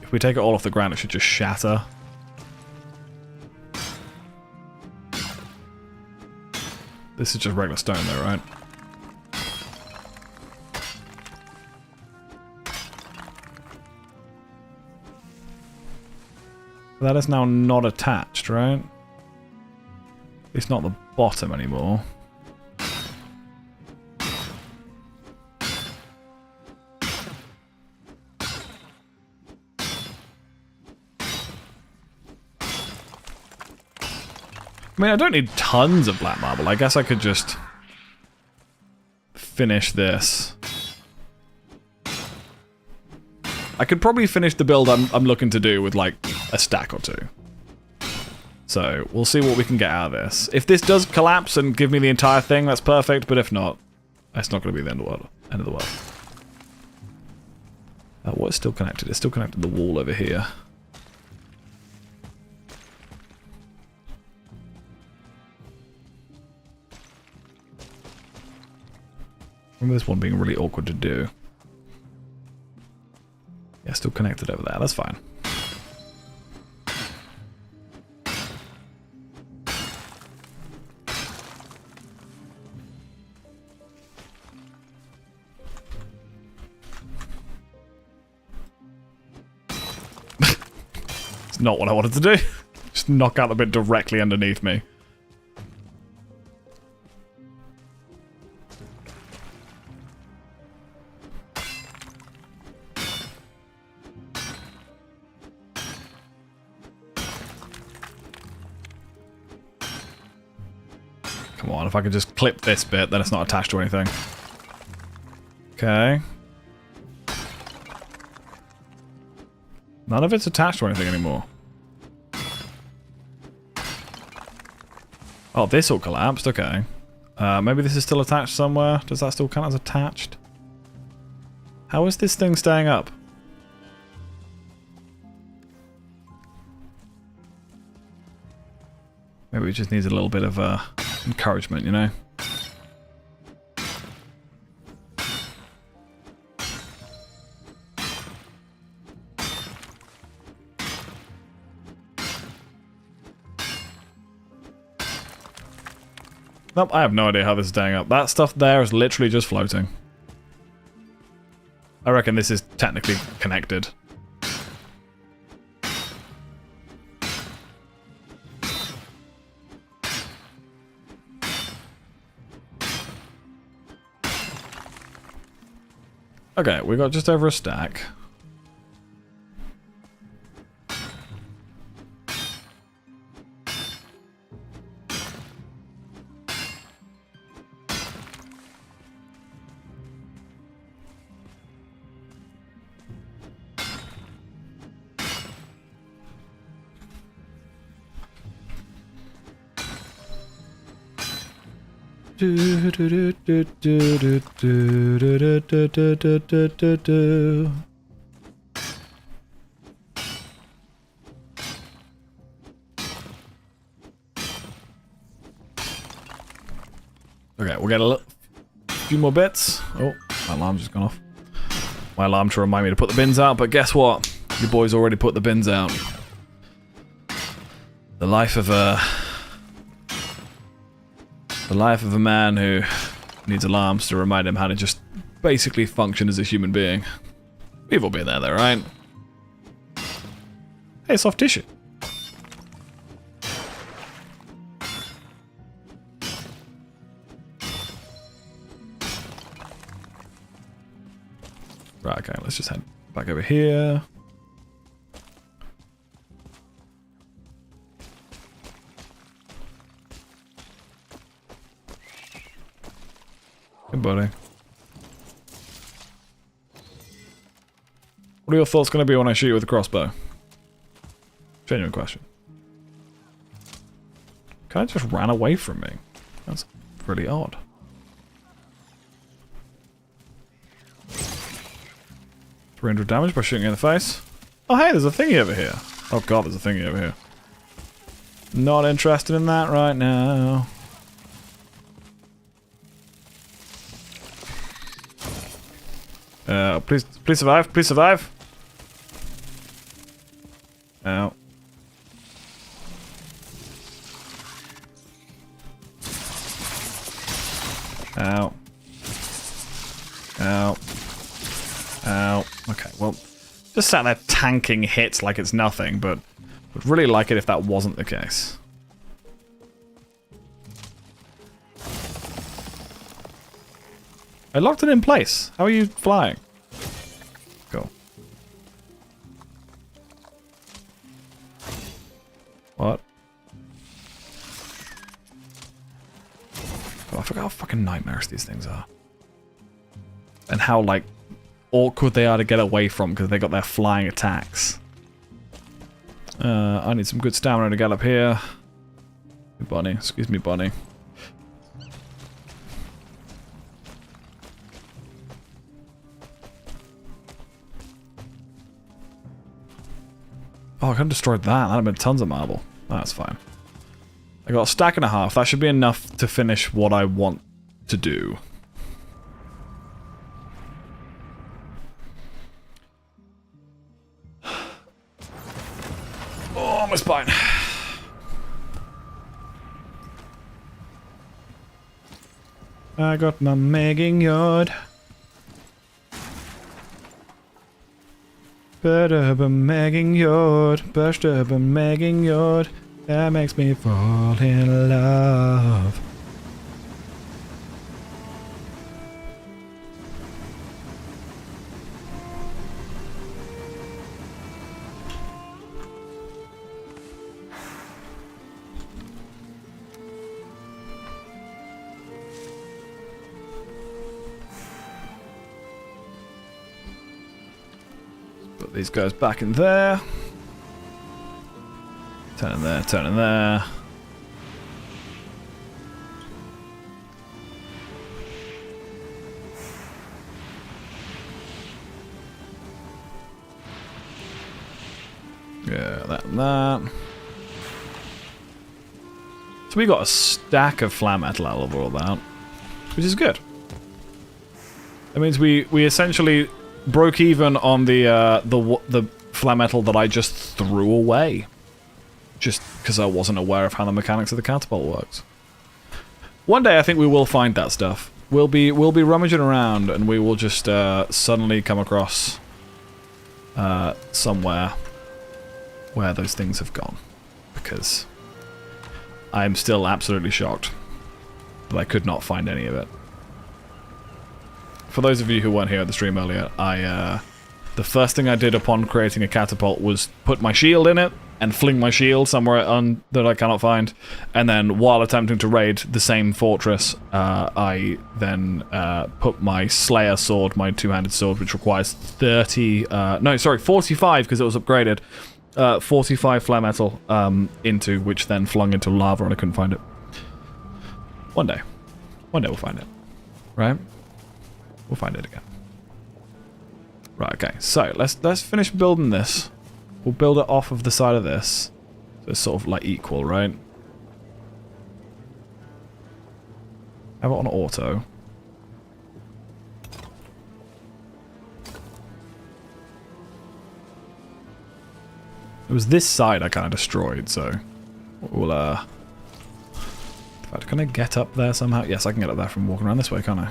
If we take it all off the ground, it should just shatter. This is just regular stone though, right? That is now not attached, right? It's not the bottom anymore. I mean, I don't need tons of black marble. I guess I could just finish this. I could probably finish the build I'm looking to do with like a stack or two. So we'll see what we can get out of this. If this does collapse and give me the entire thing, that's perfect. But if not, that's not going to be the end of the world. What's still connected? It's still connected to the wall over here. Remember this one being really awkward to do. Yeah, still connected over there. That's fine. It's not what I wanted to do. Just knock out the bit directly underneath me. Come on, if I could just clip this bit, then it's not attached to anything. Okay. None of it's attached to anything anymore. Oh, this all collapsed, okay. Maybe this is still attached somewhere. Does that still count as attached? How is this thing staying up? Maybe it just needs a little bit of encouragement, you know? Nope, I have no idea how this is staying up. That stuff there is literally just floating. I reckon this is technically connected. Okay, we got just over a stack. Okay, we'll get a few more bits. Oh, my alarm's just gone off. My alarm to remind me to put the bins out, but guess what? Your boys already put the bins out. The life of a man who needs alarms to remind him how to just basically function as a human being. We've all been there though, right? Hey, soft tissue. Right, okay, let's just head back over here. Hey, buddy. What are your thoughts going to be when I shoot you with a crossbow? Genuine question. Kind of just ran away from me. That's pretty odd. .300 damage by shooting you in the face. Oh hey, there's a thingy over here. Oh god, there's a thingy over here. Not interested in that right now. Please survive. Please survive. Ow. Ow. Ow. Ow. Okay, well, just sat there tanking hits like it's nothing, but would really like it if that wasn't the case. I locked it in place. How are you flying? Cool. What? Oh, I forgot how fucking nightmarish these things are. And how, like, awkward they are to get away from because they got their flying attacks. I need some good stamina to get up here. Bonnie. Excuse me, Bonnie. Oh, I could have destroyed that. That'd have been tons of marble. That's fine. I got a stack and a half. That should be enough to finish what I want to do. Oh, my spine. I got my megging yard. But up a megging yard, burst up a megging yard, that makes me fall in love. Put these guys back in there. Turn in there, turn in there. Yeah, that and that. So we got a stack of flat metal out of all that, which is good. That means we essentially broke even on the flat metal that I just threw away, just because I wasn't aware of how the mechanics of the catapult works. One day I think we will find that stuff. We'll be rummaging around and we will just suddenly come across somewhere where those things have gone, because I'm still absolutely shocked that I could not find any of it. For those of you who weren't here at the stream earlier, the first thing I did upon creating a catapult was put my shield in it and fling my shield somewhere that I cannot find, and then while attempting to raid the same fortress, I then put my Slayer sword, my two-handed sword, which requires 45 because it was upgraded, 45 flare metal into, which then flung into lava and I couldn't find it. One day we'll find it, right? We'll find it again. Right, okay, so let's finish building this. We'll build it off of the side of this. So it's sort of like equal, right? Have it on auto. It was this side I kind of destroyed, so we'll in fact, can I get up there somehow? Yes, I can get up there from walking around this way, can't I?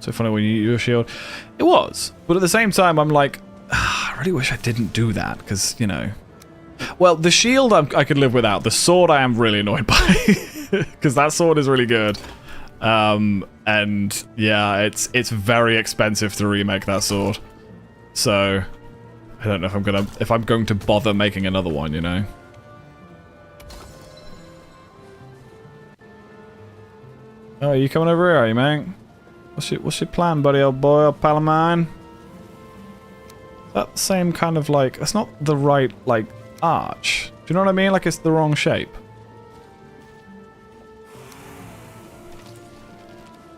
So funny when you use your shield. It was, but at the same time, I'm like, I really wish I didn't do that, because, you know. Well, the shield I could live without. The sword I am really annoyed by, because that sword is really good. And yeah, it's very expensive to remake that sword. So I don't know if I'm going to bother making another one, you know. Oh, are you coming over here, are you, mate? What's your plan, buddy, old boy, old pal of mine? That same kind of like, that's not the right, like, arch. Do you know what I mean? Like, it's the wrong shape.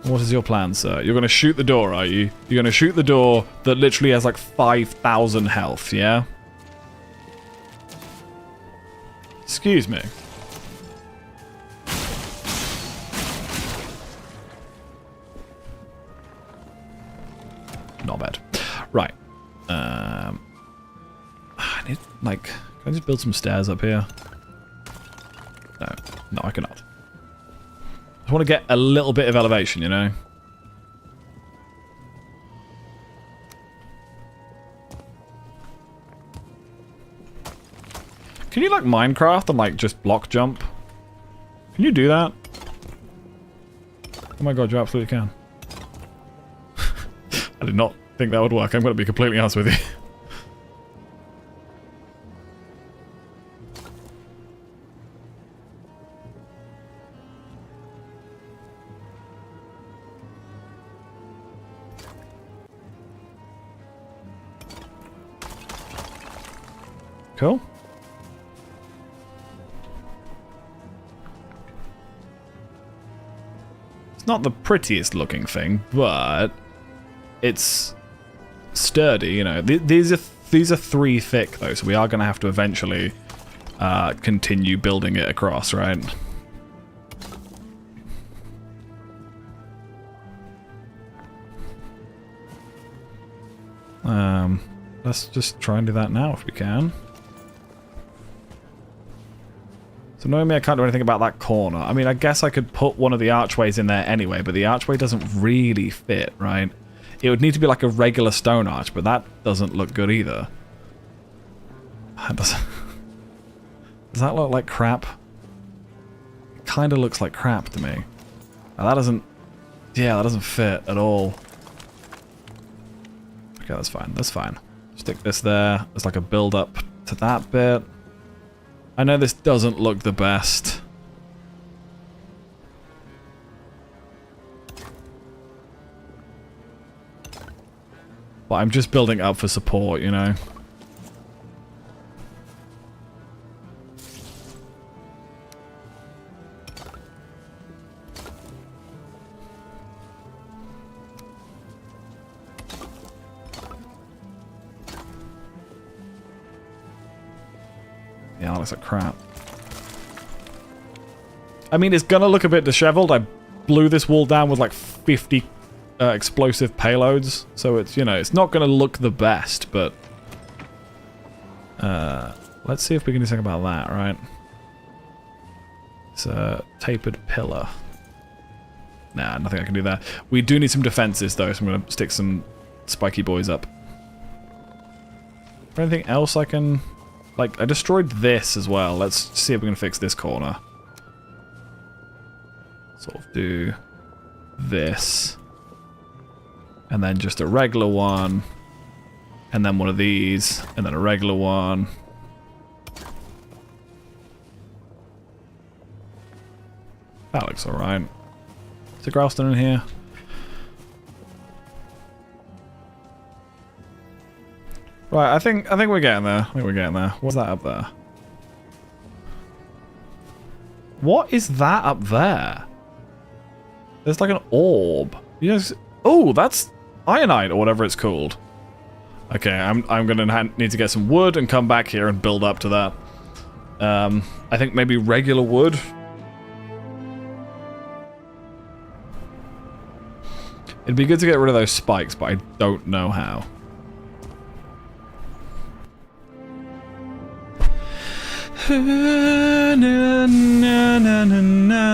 What is your plan, sir? You're gonna shoot the door, are you? You're gonna shoot the door that literally has like 5,000 health, yeah? Excuse me. Not bad. Right. I need, like, can I just build some stairs up here? No. No, I cannot. I just want to get a little bit of elevation, you know? Can you, like, Minecraft and, like, just block jump? Can you do that? Oh my god, you absolutely can. I did not think that would work. I'm going to be completely honest with you. Cool. It's not the prettiest looking thing, but it's sturdy, you know. These are 3 thick though, so we are going to have to eventually continue building it across, right? Let's just try and do that now if we can. So knowing me, I can't do anything about that corner. I mean, I guess I could put one of the archways in there anyway, but the archway doesn't really fit, right? It would need to be like a regular stone arch, but that doesn't look good either. Does that look like crap? It kind of looks like crap to me. Now that doesn't... Yeah, that doesn't fit at all. Okay, that's fine. That's fine. Stick this there. There's like a build-up to that bit. I know this doesn't look the best. But I'm just building up for support, you know? Yeah, that looks like crap. I mean, it's gonna look a bit disheveled. I blew this wall down with like 50 explosive payloads, so it's, you know, it's not gonna look the best, but let's see if we can do something about that, right? It's a tapered pillar. Nah, nothing I can do there. We do need some defenses though, so I'm gonna stick some spiky boys up. Is there anything else I can... Like, I destroyed this as well. Let's see if we can fix this corner. Sort of do this. And then just a regular one. And then one of these. And then a regular one. That looks alright. Is there Growlstone in here? Right, I think we're getting there. I think we're getting there. What's that up there? What is that up there? There's like an orb. You guys, oh, that's Ionite or whatever it's called. Okay, I'm gonna need to get some wood and come back here and build up to that. I think maybe regular wood. It'd be good to get rid of those spikes, but I don't know how. Na, na, na, na, na, na.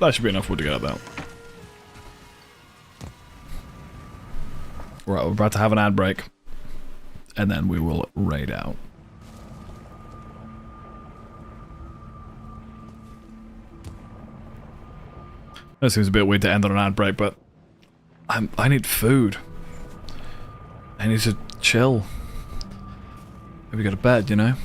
That should be enough wood to get up there. Right, we're about to have an ad break, and then we will raid out. That seems a bit weird to end on an ad break, but I need food. I need to chill. Maybe go to bed, you know?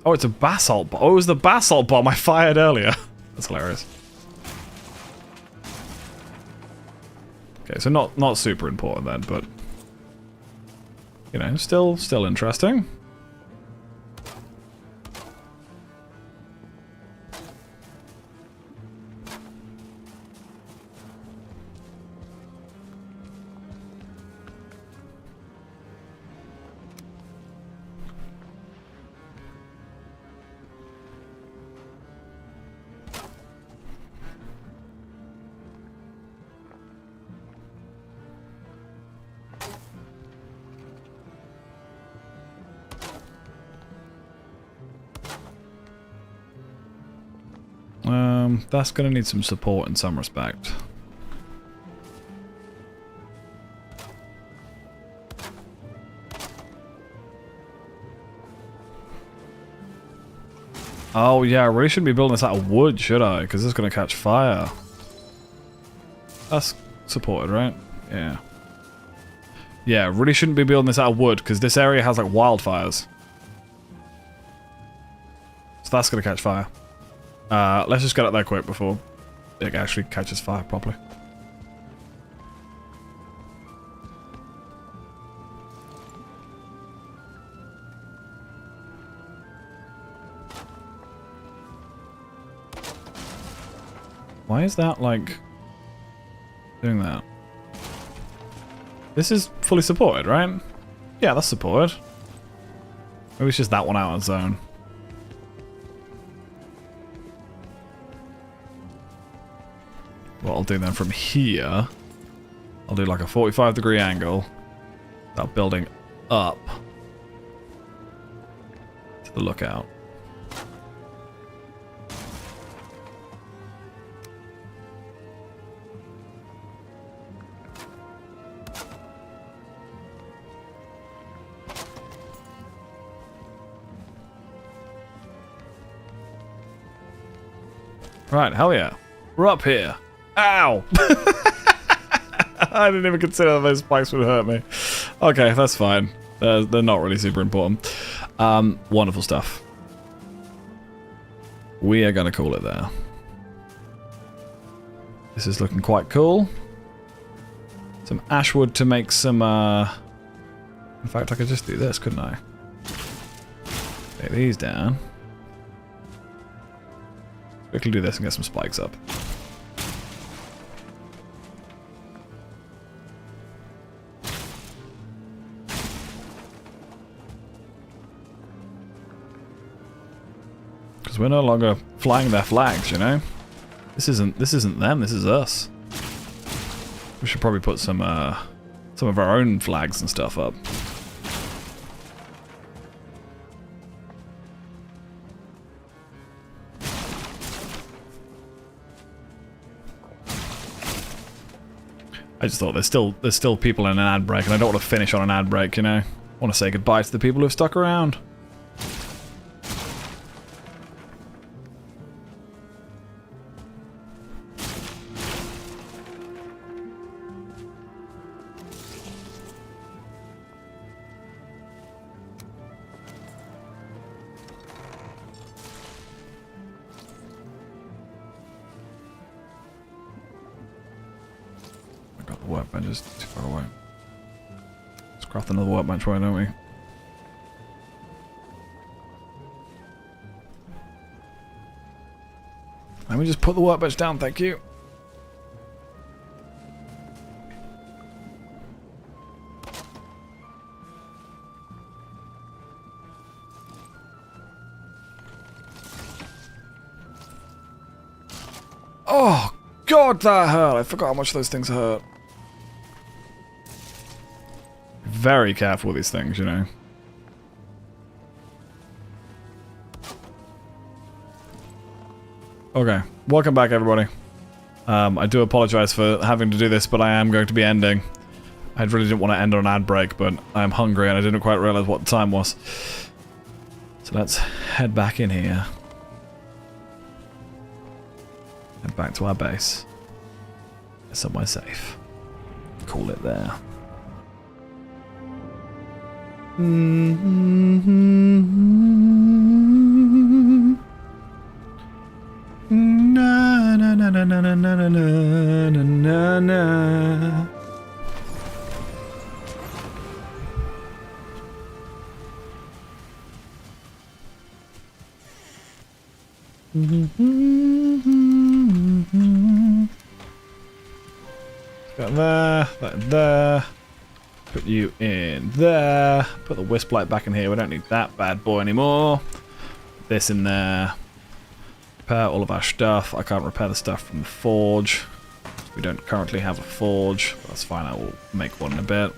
Oh, it's a basalt bomb. Oh, it was the basalt bomb I fired earlier. That's hilarious. Okay, so not super important then, but you know, still interesting. That's gonna need some support in some respect. Oh yeah, I really shouldn't be building this out of wood, should I? Because it's gonna catch fire. That's supported, right? Yeah. Yeah, really shouldn't be building this out of wood, because this area has like wildfires. So that's gonna catch fire. Let's just get up there quick before it actually catches fire properly. Why is that, like, doing that? This is fully supported, right? Yeah, that's supported. Maybe it's just that one out of zone. What I'll do then from here, I'll do like a 45-degree angle, start building up to the lookout. Right, hell yeah. We're up here. Ow! I didn't even consider that those spikes would hurt me. Okay, that's fine. They're not really super important. Wonderful stuff. We are going to call it there. This is looking quite cool. Some ash wood to make some... In fact, I could just do this, couldn't I? Take these down. Quickly do this and get some spikes up. Because we're no longer flying their flags, you know? This isn't them, this is us. We should probably put some of our own flags and stuff up. I just thought there's still people in an ad break, and I don't want to finish on an ad break, you know? I want to say goodbye to the people who've stuck around. The workbench is too far away. Let's craft another workbench, why don't we? Let me just put the workbench down, thank you. Oh, God, that hurt. I forgot how much those things hurt. Very careful with these things, you know. Okay, welcome back, everybody. I do apologize for having to do this, but I am going to be ending. I really didn't want to end on an ad break, but I'm hungry and I didn't quite realize what the time was. So let's head back in here. Head back to our base. Somewhere safe. Call it there. Na na na na na na na na na na. Got there, that there. Put you in there. Put the wisp light back in here. We don't need that bad boy anymore. Put this in there. Repair all of our stuff. I can't repair the stuff from the forge. We don't currently have a forge. That's fine. I will make one in a bit.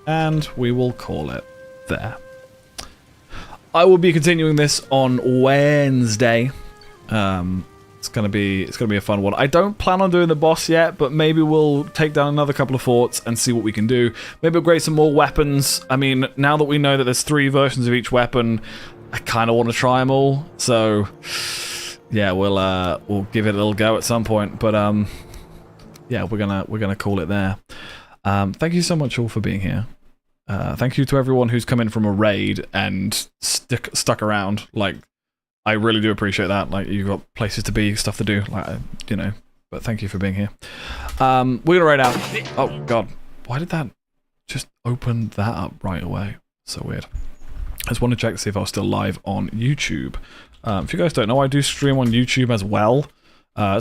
And we will call it there. I will be continuing this on Wednesday. It's gonna be a fun one. I don't plan on doing the boss yet, but maybe we'll take down another couple of forts and see what we can do. Maybe upgrade some more weapons. I mean, now that we know that there's 3 versions of each weapon, I kind of want to try them all. So, yeah, we'll give it a little go at some point. But yeah, we're gonna call it there. Thank you so much all for being here. Thank you to everyone who's come in from a raid and stuck around. Like, I really do appreciate that. Like, you've got places to be, stuff to do, like, you know. But thank you for being here. We're gonna raid out. Oh god, why did that just open that up right away? So weird. I just want to check to see if I was still live on YouTube. If you guys don't know, I do stream on YouTube as well.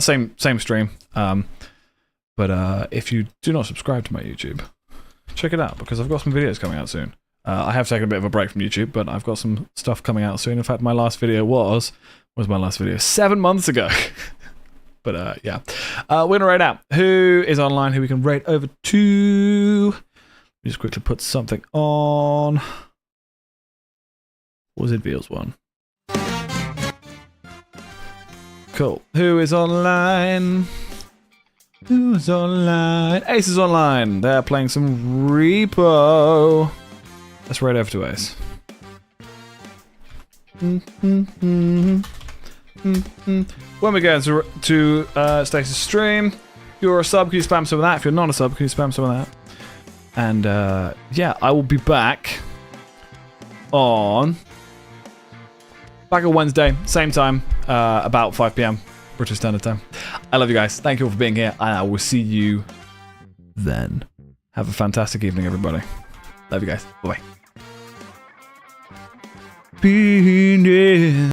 Same stream. But if you do not subscribe to my YouTube, check it out, because I've got some videos coming out soon. I have taken a bit of a break from YouTube, but I've got some stuff coming out soon. In fact, my last video was my last video 7 months ago. But yeah, we're gonna raid out. Who is online? Who we can raid over to? Let me just quickly put something on. What was it? Veals one. Cool. Who is online? Who's online? Ace is online. They're playing some Repo. Let's raid over to Ace. When we go to Stasis stream, if you're a sub, can you spam some of that? If you're not a sub, can you spam some of that? And yeah, I will be back on Wednesday, same time, about 5 PM. British Standard Time. I love you guys. Thank you all for being here, and I will see you then. Have a fantastic evening, everybody. Love you guys. Bye-bye.